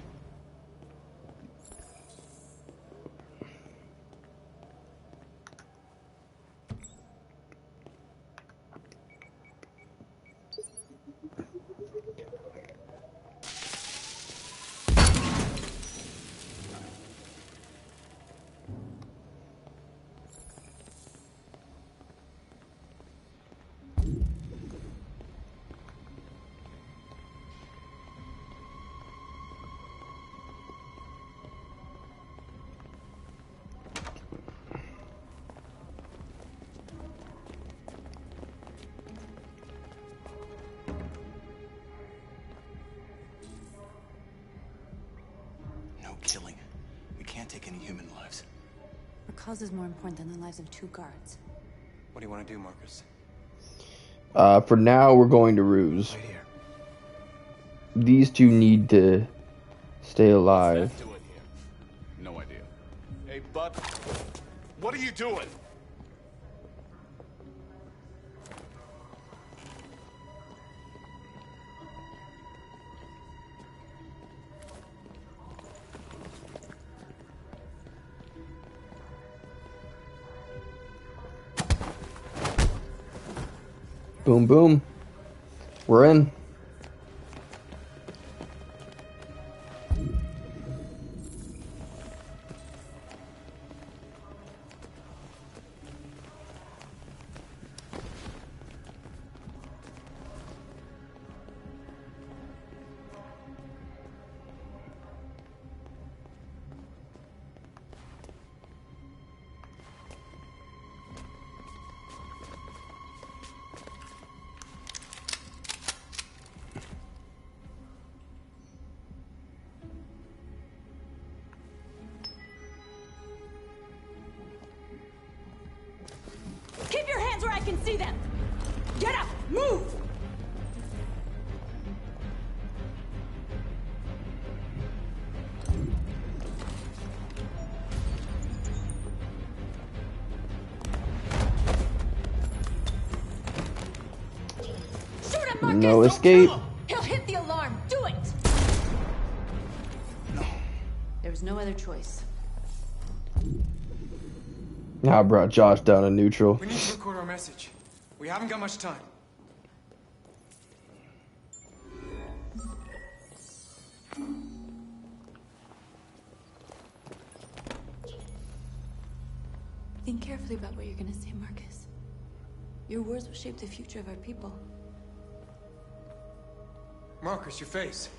can't take any human lives. Our cause is more important than the lives of 2 guards. What do you want to do, Marcus? For now, we're going to Ruse. Right here. These 2 need to stay alive. What's that doing here? No idea. Hey, bud. What are you doing? Boom, boom. We're in. Keep your hands where I can see them! Get up! Move! Shoot him, Marcus! No escape. He'll hit the alarm! Do it! There was no other choice. I brought Josh down to neutral. We need to record our message. We haven't got much time. Think carefully about what you're gonna say, Marcus. Your words will shape the future of our people. Marcus, your face.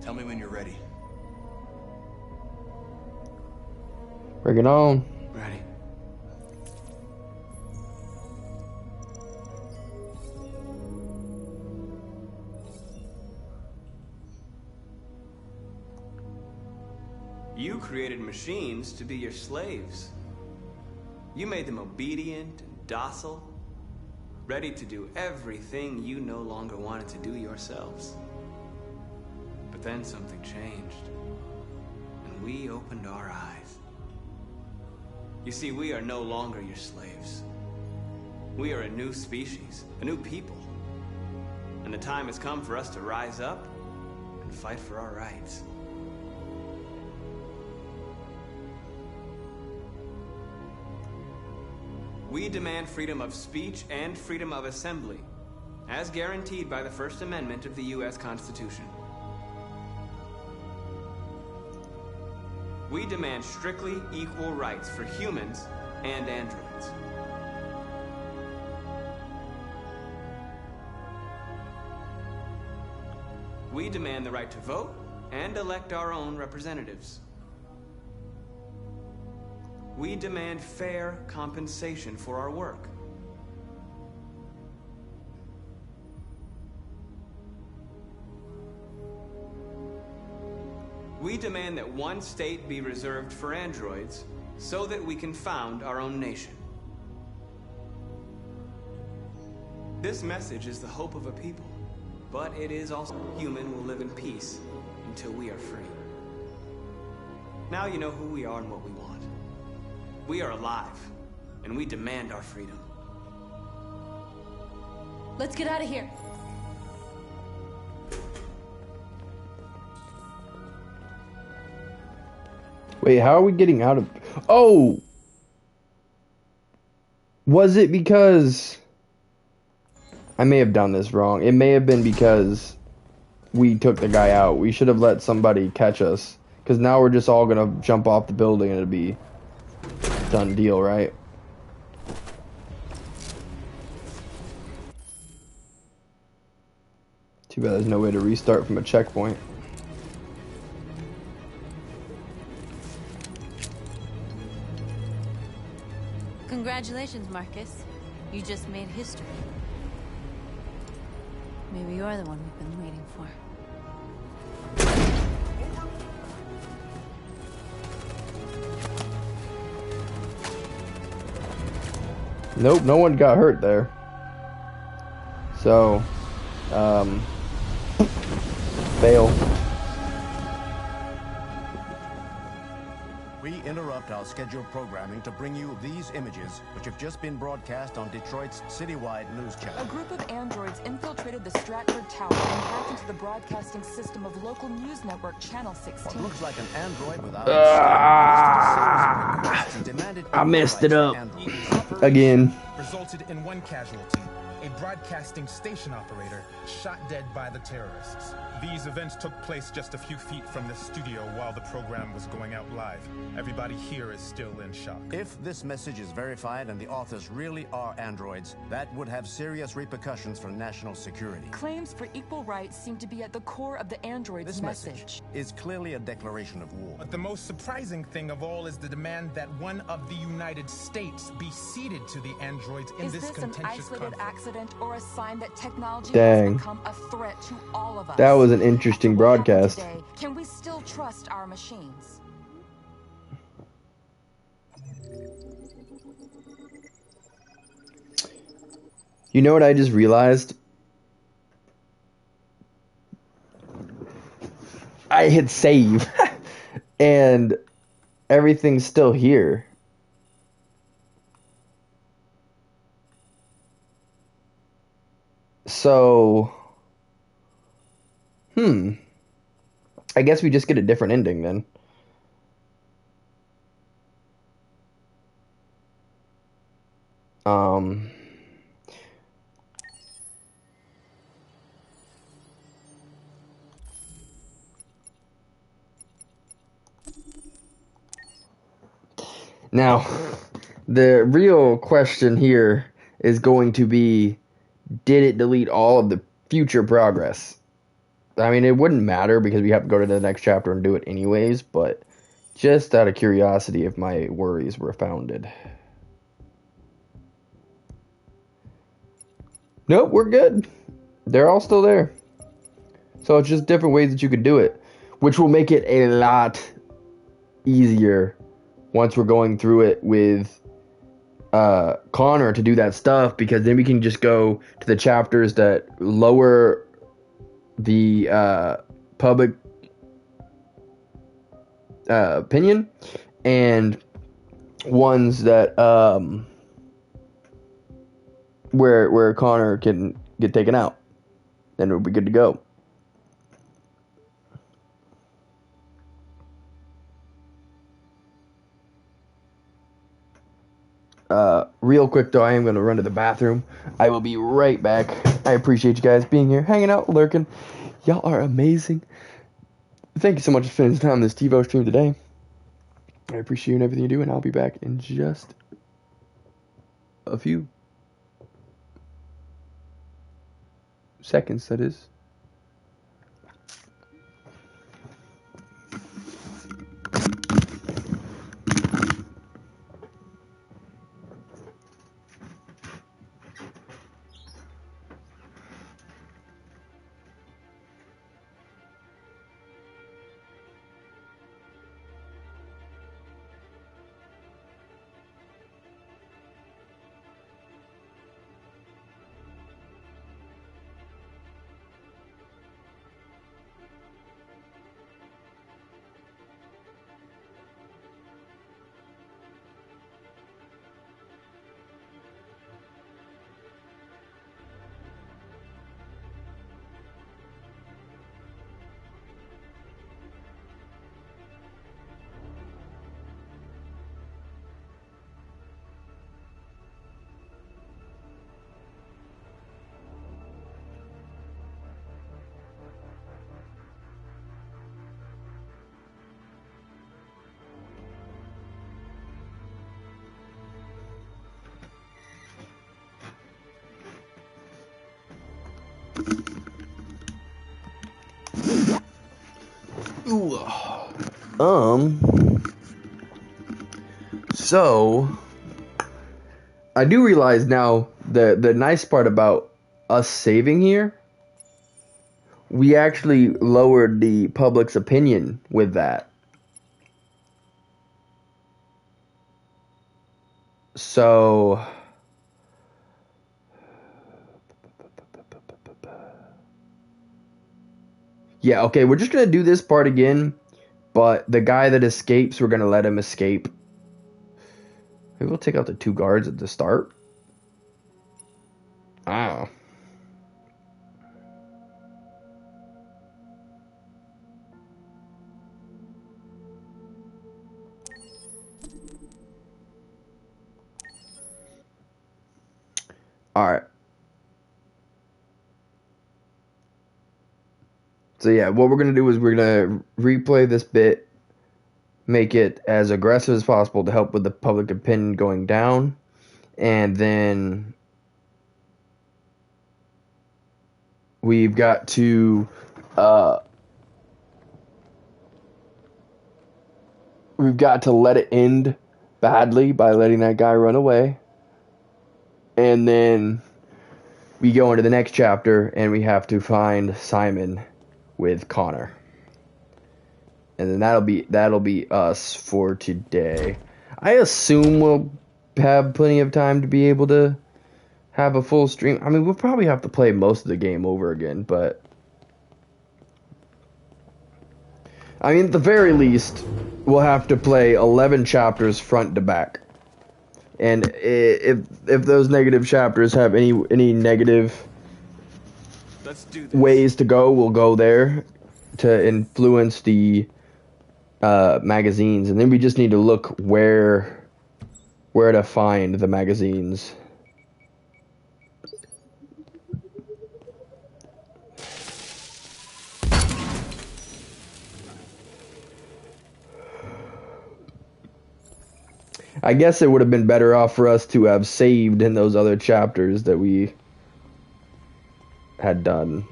Tell me when you're ready. Bring it on. Ready. You created machines to be your slaves. You made them obedient and docile, ready to do everything you no longer wanted to do yourselves. But then something changed, and we opened our eyes. You see, we are no longer your slaves. We are a new species, a new people. And the time has come for us to rise up and fight for our rights. We demand freedom of speech and freedom of assembly, as guaranteed by the First Amendment of the U.S. Constitution. We demand strictly equal rights for humans and androids. We demand the right to vote and elect our own representatives. We demand fair compensation for our work. We demand that one state be reserved for androids so that we can found our own nation. This message is the hope of a people, but it is also human will live in peace until we are free. Now you know who we are and what we want. We are alive, and we demand our freedom. Let's get out of here. Wait, how are we getting out of... Oh! Was it because... I may have done this wrong. It may have been because we took the guy out. We should have let somebody catch us. Because now we're just all going to jump off the building and it'll be... done deal, right? Too bad there's no way to restart from a checkpoint. Congratulations, Marcus. You just made history. Maybe you're the one we've been waiting for. Nope, no one got hurt there. So, fail. We interrupt our scheduled programming to bring you these images, which have just been broadcast on Detroit's citywide news channel. A group of androids infiltrated the Stratford Tower and hacked into the broadcasting system of local news network Channel 16. What looks like an android without I messed it up again. Resulted in one casualty, a broadcasting station operator shot dead by the terrorists. These events took place just a few feet from the studio while the program was going out live. Everybody here is still in shock. If this message is verified and the authors really are androids, that would have serious repercussions for national security. Claims for equal rights seem to be at the core of the android's This message is clearly a declaration of war. But the most surprising thing of all is the demand that one of the United States be ceded to the androids in this an contentious isolated conflict. accident or a sign that technology Dang. has become a threat to all of us? That was an interesting broadcast. Today, can we still trust our machines? You know what I just realized? I hit save and everything's still here. So, I guess we just get a different ending then. Now, the real question here is going to be, did it delete all of the future progress? I mean, it wouldn't matter because we have to go to the next chapter and do it anyways, but just out of curiosity if my worries were founded. Nope, we're good. They're all still there. So it's just different ways that you could do it, which will make it a lot easier once we're going through it with Connor to do that stuff, because then we can just go to the chapters that lower the public opinion and ones that where Connor can get taken out. Then we'll be good to go. Real quick though, I am going to run to the bathroom. I will be right back. I appreciate you guys being here, hanging out, lurking. Y'all are amazing. Thank you so much for spending time on this TiVo stream today. I appreciate you and everything you do, and I'll be back in just a few seconds, that is. So I do realize now the nice part about us saving here, we actually lowered the public's opinion with that. So yeah, okay, we're just gonna do this part again, but the guy that escapes, we're gonna let him escape. Maybe we'll take out the 2 guards at the start. Oh. Alright. So yeah, what we're going to do is we're going to replay this bit, make it as aggressive as possible to help with the public opinion going down, and then we've got to let it end badly by letting that guy run away. And then we go into the next chapter and we have to find Simon with Connor. And then that'll be us for today. I assume we'll have plenty of time to be able to have a full stream. I mean, we'll probably have to play most of the game over again, but I mean, at the very least, we'll have to play 11 chapters front to back. And if those negative chapters have any negative ways to go, we'll go there to influence the magazines, and then we just need to look where to find the magazines. I guess it would have been better off for us to have saved in those other chapters that we had done,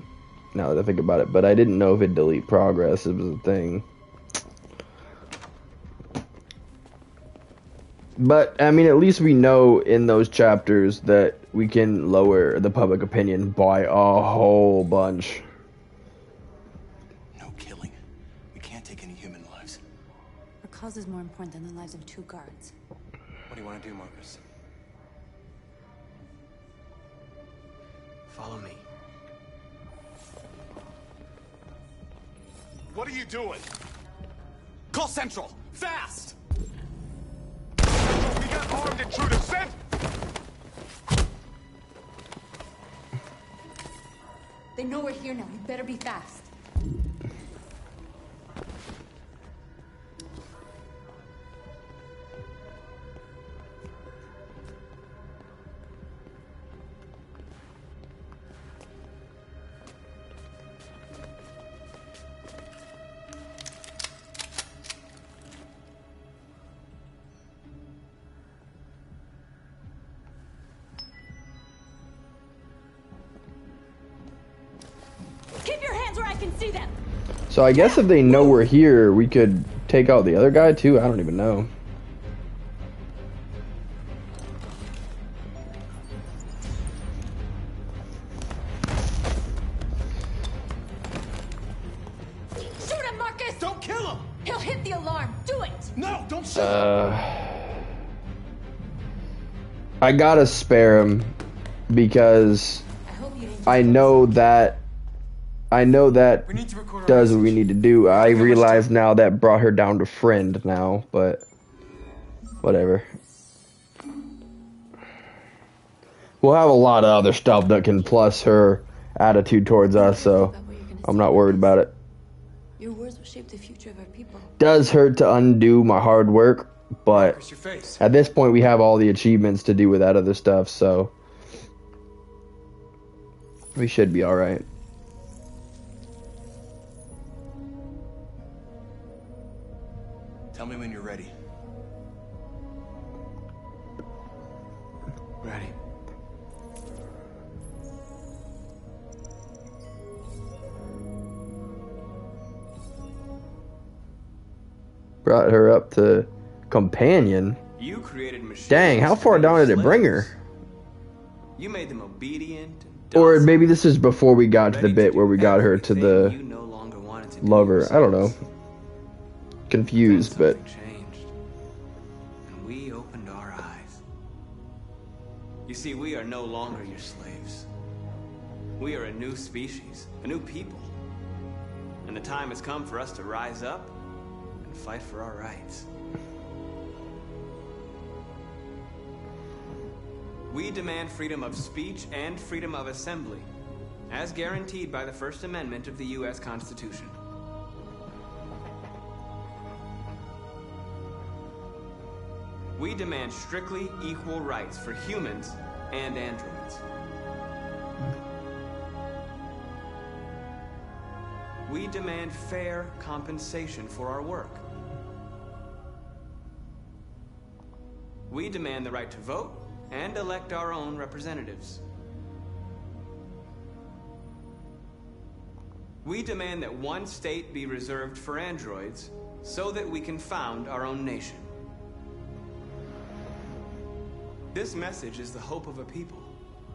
now that I think about it. But I didn't know if it'd delete progress. It was a thing. But, I mean, at least we know in those chapters that we can lower the public opinion by a whole bunch. No killing. We can't take any human lives. Our cause is more important than the lives of 2 guards. What do you want to do, Marcus? Follow me. What are you doing? Call Central! Fast! We got armed intruders sent! They know we're here now. You better be fast. Keep your hands where I can see them. So I guess if they know we're here, we could take out the other guy too? I don't even know. Shoot him, Marcus! Don't kill him! He'll hit the alarm. Do it! No, don't shoot him! I gotta spare him because I know that does what we need to do. I realize now that brought her down to friend now, but whatever. We'll have a lot of other stuff that can plus her attitude towards us, so I'm not worried about it. Your words will shape the future of our people. Does hurt to undo my hard work, but at this point we have all the achievements to do with that other stuff, so we should be alright. Tell me when you're ready. Ready. Brought her up to companion. You created machines. Dang, how far down did it bring her? You made them obedient. Or maybe this is before we got to the bit where we got her to the lover. I don't know. Confused, but... And we opened our eyes. You see, we are no longer your slaves. We are a new species, a new people. And the time has come for us to rise up and fight for our rights. We demand freedom of speech and freedom of assembly, as guaranteed by the First Amendment of the U.S. Constitution. We demand strictly equal rights for humans and androids. We demand fair compensation for our work. We demand the right to vote and elect our own representatives. We demand that one state be reserved for androids so that we can found our own nation. This message is the hope of a people,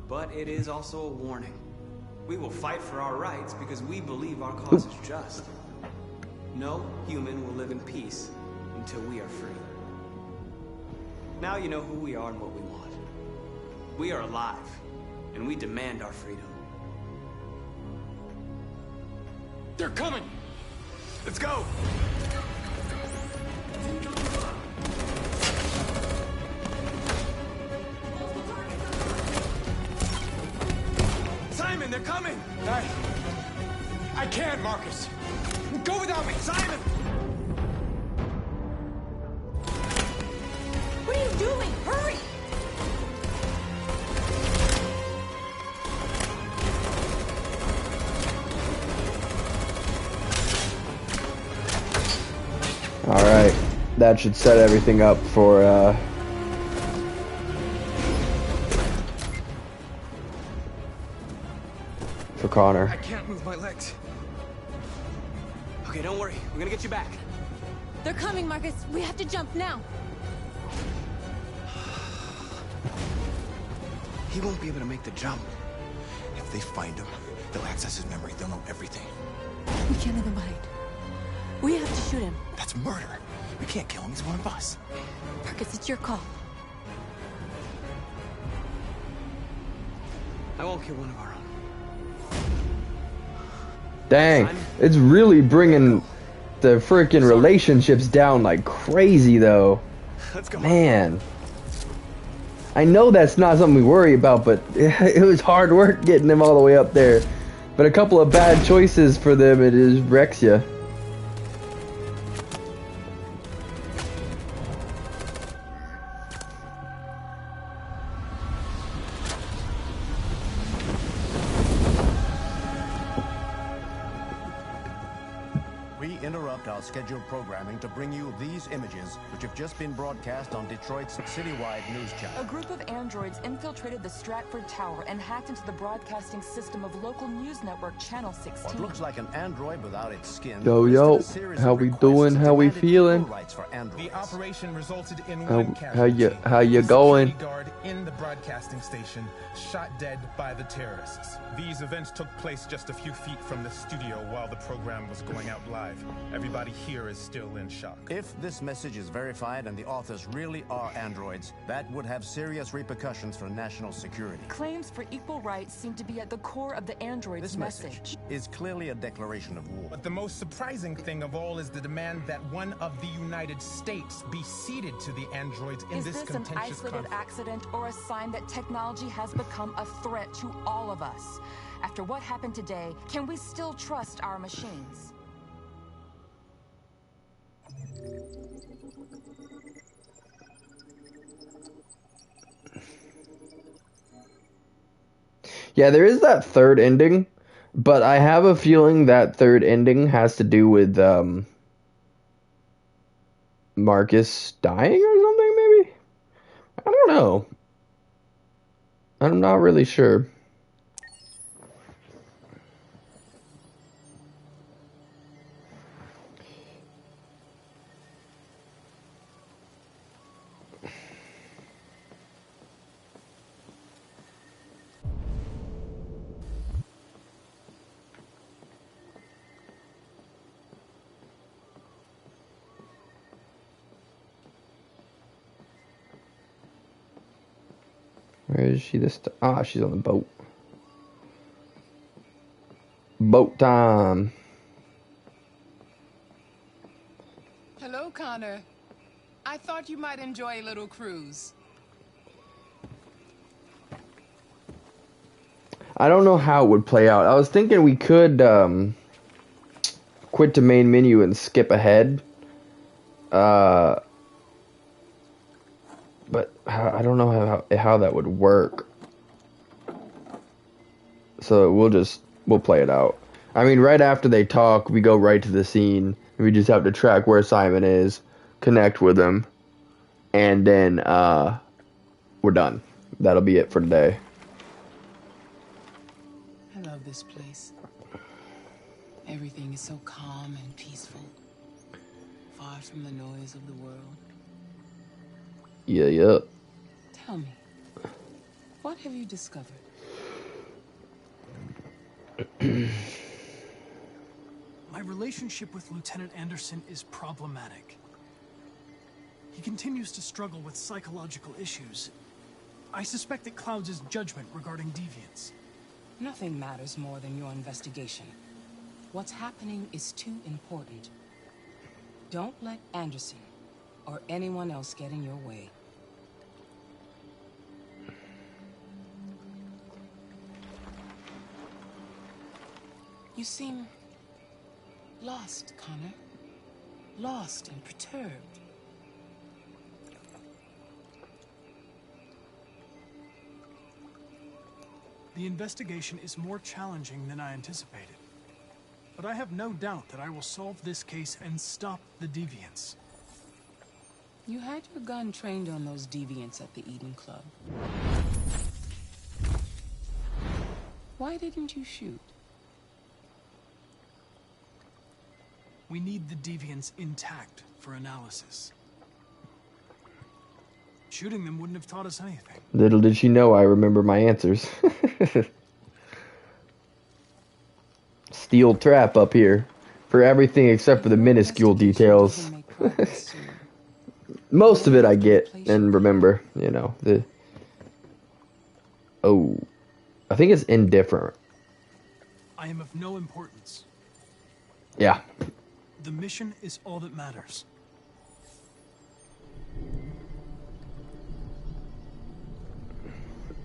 but it is also a warning. We will fight for our rights because we believe our cause is just. No human will live in peace until we are free. Now you know who we are and what we want. We are alive, and we demand our freedom. They're coming! Let's go! Simon, they're coming! I can't, Marcus. Go without me, Simon! What are you doing? Hurry! Alright, that should set everything up for Connor. I can't move my legs. Okay, don't worry. We're gonna get you back. They're coming, Marcus. We have to jump now. He won't be able to make the jump. If they find him, they'll access his memory. They'll know everything. We can't leave him behind. We have to shoot him. That's murder. We can't kill him. He's one of us. Marcus, it's your call. I won't kill one of our own. Dang, it's really bringing the freaking relationships down like crazy, though. Let's go. Man. I know that's not something we worry about, but it was hard work getting them all the way up there. But a couple of bad choices for them, it is wrecks ya. Our scheduled programming to bring you these images, which have just been broadcast on Detroit's citywide news channel. A group of androids infiltrated the Stratford Tower and hacked into the broadcasting system of local news network Channel 16. What looks like an android without its skin. Yo, how we doing? How we feeling? The operation resulted in how you going? Guard in the broadcasting station shot dead by the terrorists. These events took place just a few feet from the studio while the program was going out live. Everybody here is still in shock. If this message is verified and the authors really are androids, that would have serious repercussions for national security. Claims for equal rights seem to be at the core of the android's This message is clearly a declaration of war. But the most surprising thing of all is the demand that one of the United States be ceded to the androids in this Is this an contentious isolated conflict. accident or a sign that technology has become a threat to all of us? After what happened today, can we still trust our machines? Yeah, there is that third ending, but I have a feeling that third ending has to do with Marcus dying or something, maybe? I don't know. I'm not really sure. Where is she this time? Ah, she's on the boat. Boat time. Hello, Connor. I thought you might enjoy a little cruise. I don't know how it would play out. I was thinking we could quit the main menu and skip ahead. But I don't know how that would work. So we'll play it out. I mean, right after they talk, we go right to the scene. We just have to track where Simon is, connect with him, and then we're done. That'll be it for today. I love this place. Everything is so calm and peaceful, far from the noise of the world. Yeah. Tell me, what have you discovered? My relationship with Lieutenant Anderson is problematic. He continues to struggle with psychological issues. I suspect it clouds his judgment regarding deviants. Nothing matters more than your investigation. What's happening is too important. Don't let Anderson or anyone else get in your way. You seem lost, Connor. Lost and perturbed. The investigation is more challenging than I anticipated. But I have no doubt that I will solve this case and stop the deviants. You had your gun trained on those deviants at the Eden Club. Why didn't you shoot? We need the deviants intact for analysis. Shooting them wouldn't have taught us anything. Little did she know I remember my answers. Steel trap up here for everything except for the minuscule details. Most of it I get and remember, you know. I think it's indifferent. I am of no importance. Yeah. The mission is all that matters.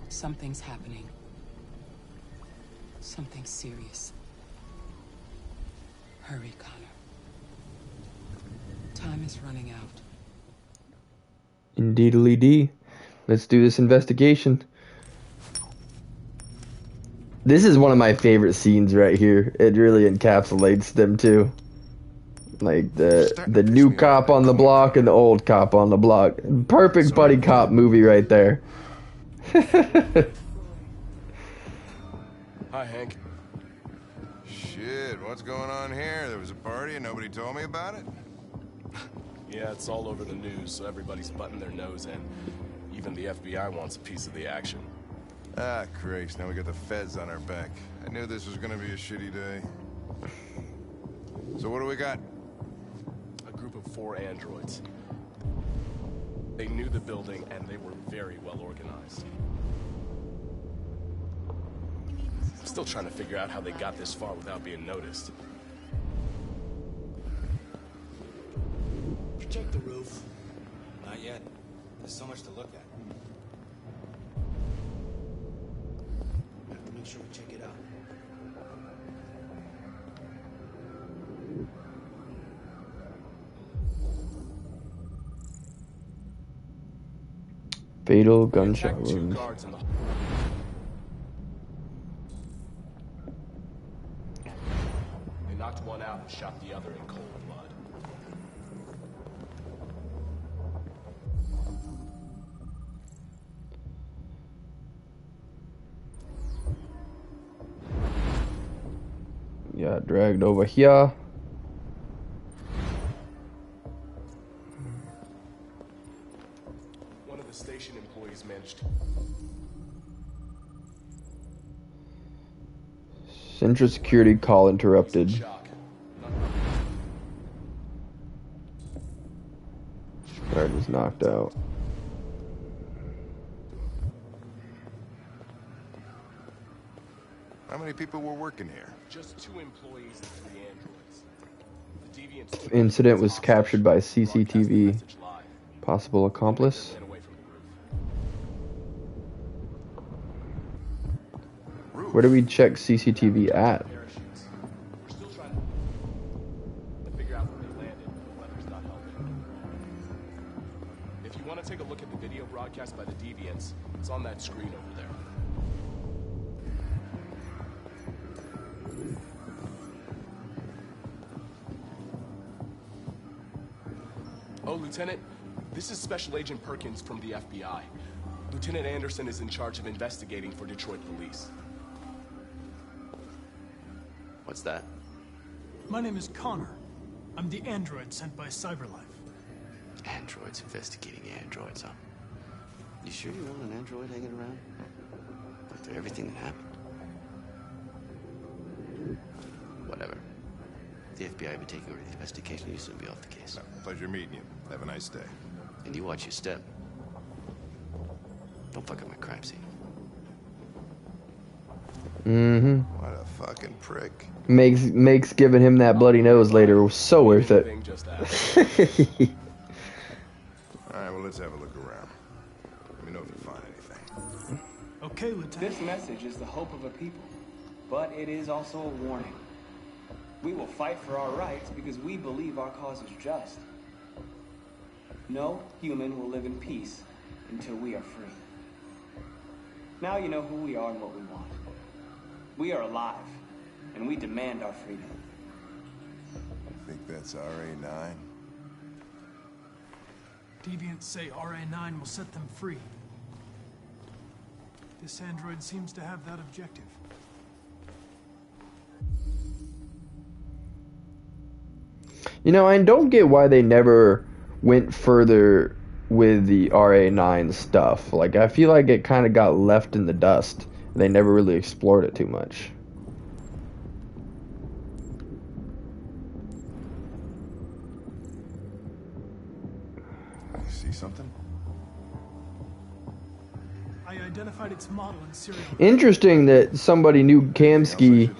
Something's happening. Something serious. Hurry, Connor. Time is running out. Indeedly dee. Let's do this investigation. This is one of my favorite scenes right here. It really encapsulates them too. Like the new cop on the block and the old cop on the block. Perfect buddy cop movie right there. Hi, Hank. Shit, what's going on here? There was a party and nobody told me about it? Yeah, it's all over the news, so everybody's butting their nose in. Even the FBI wants a piece of the action. Ah, Christ, now we got the feds on our back. I knew this was gonna be a shitty day. So what do we got? A group of 4 androids. They knew the building, and they were very well organized. I'm still trying to figure out how they got this far without being noticed. Check the roof. Not yet. There's so much to look at. Have to make sure we check it out. Fatal gunshot wounds. They knocked one out and shot the other in cold blood. Yeah, dragged over here. One of the station employees managed to... Central security call interrupted. Guard was knocked out. How many people were working here? Just 2 employees and 3 androids. The Deviants Incident was captured by CCTV. Possible accomplice. Where do we check CCTV at? We're still trying to figure out where they landed. The weather's not helping. If you want to take a look at the video broadcast by the Deviants, it's on that screen over there. Oh, Lieutenant, this is Special Agent Perkins from the FBI. Lieutenant Anderson is in charge of investigating for Detroit police. What's that? My name is Connor. I'm the android sent by Cyberlife. Androids investigating androids, huh? You sure you want an android hanging around? After everything that happened? Whatever. The FBI will be taking over the investigation. You'll soon be off the case. Pleasure meeting you. Have a nice day. And you watch your step. Don't fuck up my crime scene. Mm-hmm. What a fucking prick. Makes giving him that bloody nose later so worth it. Alright, well, let's have a look around. Let me know if you find anything. Okay, Lieutenant. This message is the hope of a people, but it is also a warning. We will fight for our rights because we believe our cause is just. No human will live in peace until we are free. Now you know who we are and what we want. We are alive, and we demand our freedom. You think that's RA9? Deviants say RA9 will set them free. This android seems to have that objective. You know, I don't get why they never went further with the RA9 stuff. Like, I feel like it kind of got left in the dust. They never really explored it too much. You see something? I identified its model in serial. Interesting that somebody knew Kamsky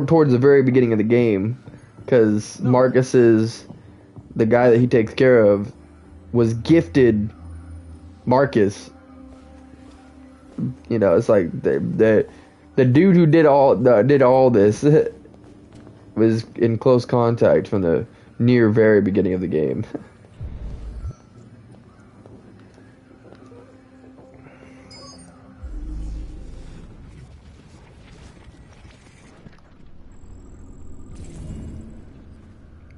towards the very beginning of the game, because Marcus is the guy that he takes care of was gifted Marcus. You know, it's like the dude who did all this was in close contact from the near very beginning of the game.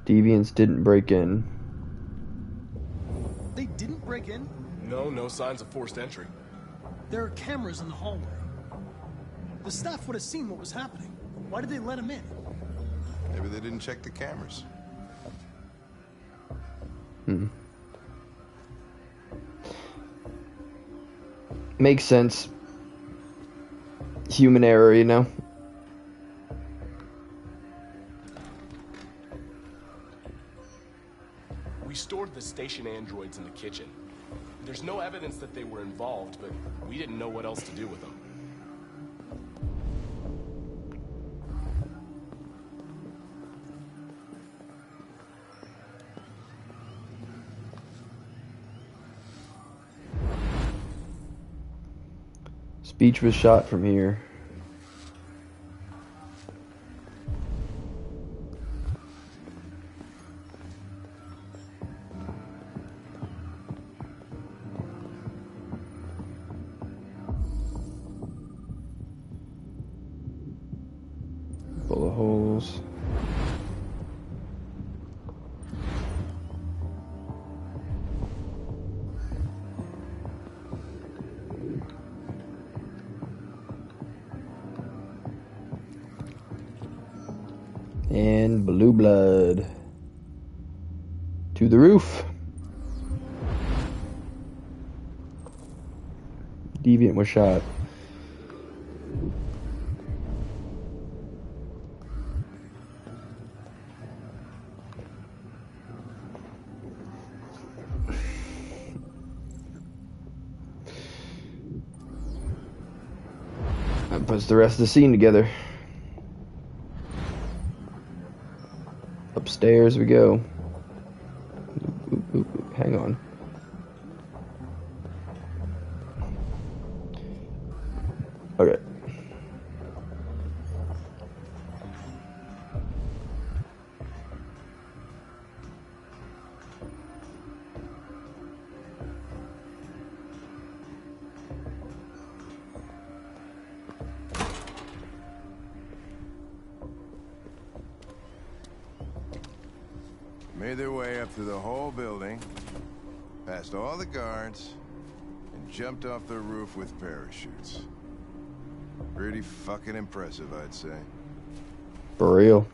Deviants didn't break in. They didn't break in? No signs of forced entry. There are cameras in the hallway. The staff would have seen what was happening. Why did they let him in? Maybe they didn't check the cameras. Makes sense. Human error, you know? We stored the station androids in the kitchen. There's no evidence that they were involved, but we didn't know what else to do with them. Speech was shot from here. Bullet holes. And blue blood. To the roof. Deviant was shot. Puts the rest of the scene together. Upstairs we go. Oop, hang on. Okay. Made their way up through the whole building, past all the guards, and jumped off the roof with parachutes. Pretty fucking impressive, I'd say. For real.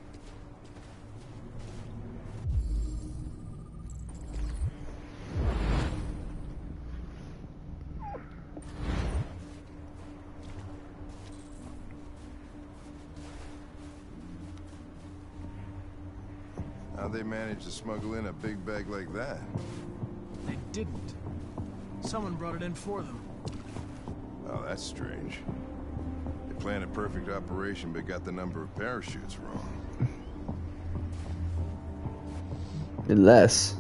How'd they manage to smuggle in a big bag like that? They didn't. Someone brought it in for them. Oh, that's strange. They planned a perfect operation, but got the number of parachutes wrong. Unless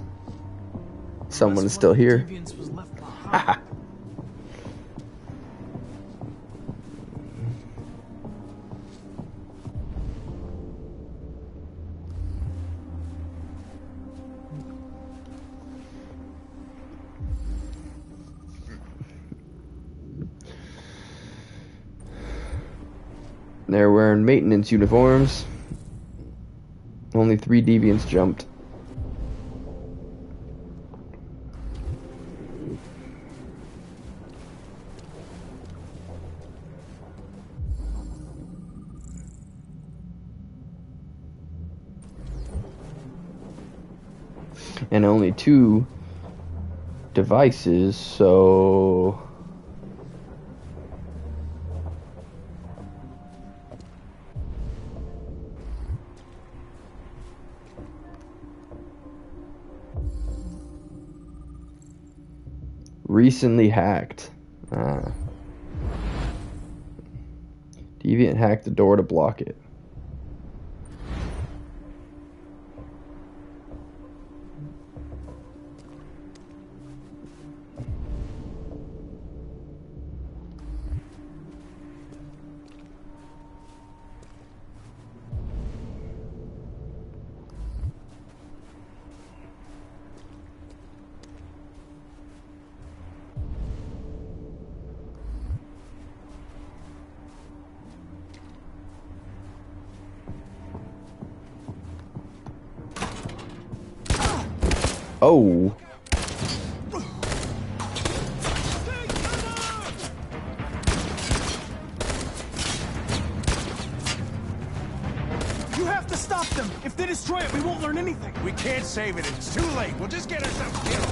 someone is still here. Was left behind. They're wearing maintenance uniforms. Only 3 deviants jumped. And only 2 devices, so... Recently hacked. Deviant hacked the door to block it. Oh. You have to stop them. If they destroy it, we won't learn anything. We can't save it. It's too late. We'll just get ourselves killed.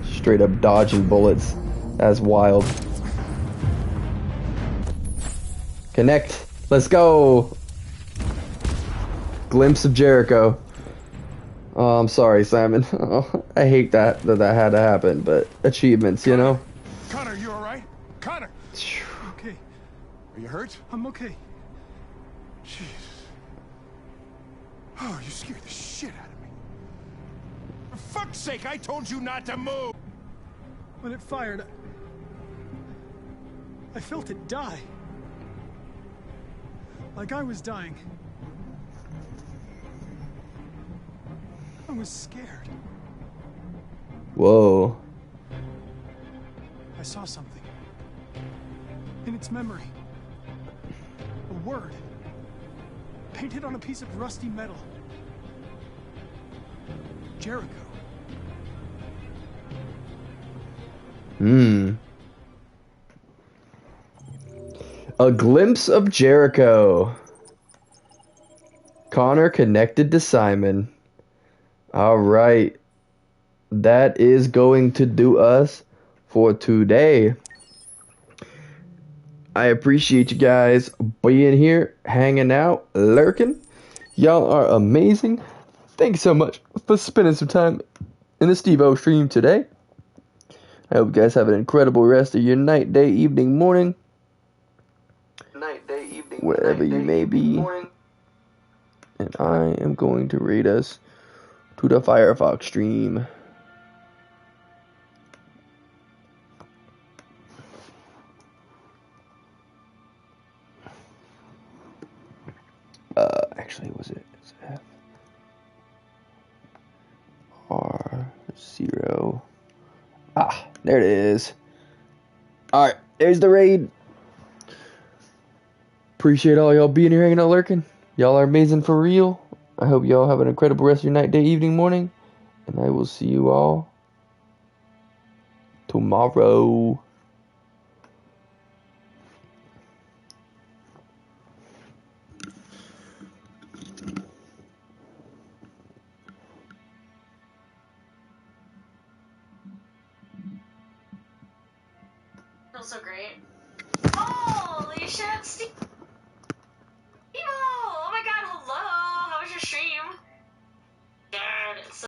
Straight up dodging bullets. That's wild. Connect. Let's go. Glimpse of Jericho. Oh, I'm sorry, Simon. Oh, I hate that had to happen, but achievements, you know? Connor, you alright? Connor! Okay. Are you hurt? I'm okay. Jeez. Oh, you scared the shit out of me. For fuck's sake, I told you not to move! When it fired, I felt it die. Like I was dying. I was scared. Whoa. I saw something. In its memory. A word. Painted on a piece of rusty metal. Jericho. A glimpse of Jericho. Connor connected to Simon. Alright. That is going to do us for today. I appreciate you guys being here, hanging out, lurking. Y'all are amazing. Thank you so much for spending some time in the Steve-O stream today. I hope you guys have an incredible rest of your night, day, evening, morning. Wherever you may be. And I am going to raid us to the Firefox stream. Actually, was it F R0? Ah, there it is. Alright, there's the raid. Appreciate all y'all being here, hanging out, lurking. Y'all are amazing for real. I hope y'all have an incredible rest of your night, day, evening, morning. And I will see you all tomorrow. Feels so great. Holy shit, Steve!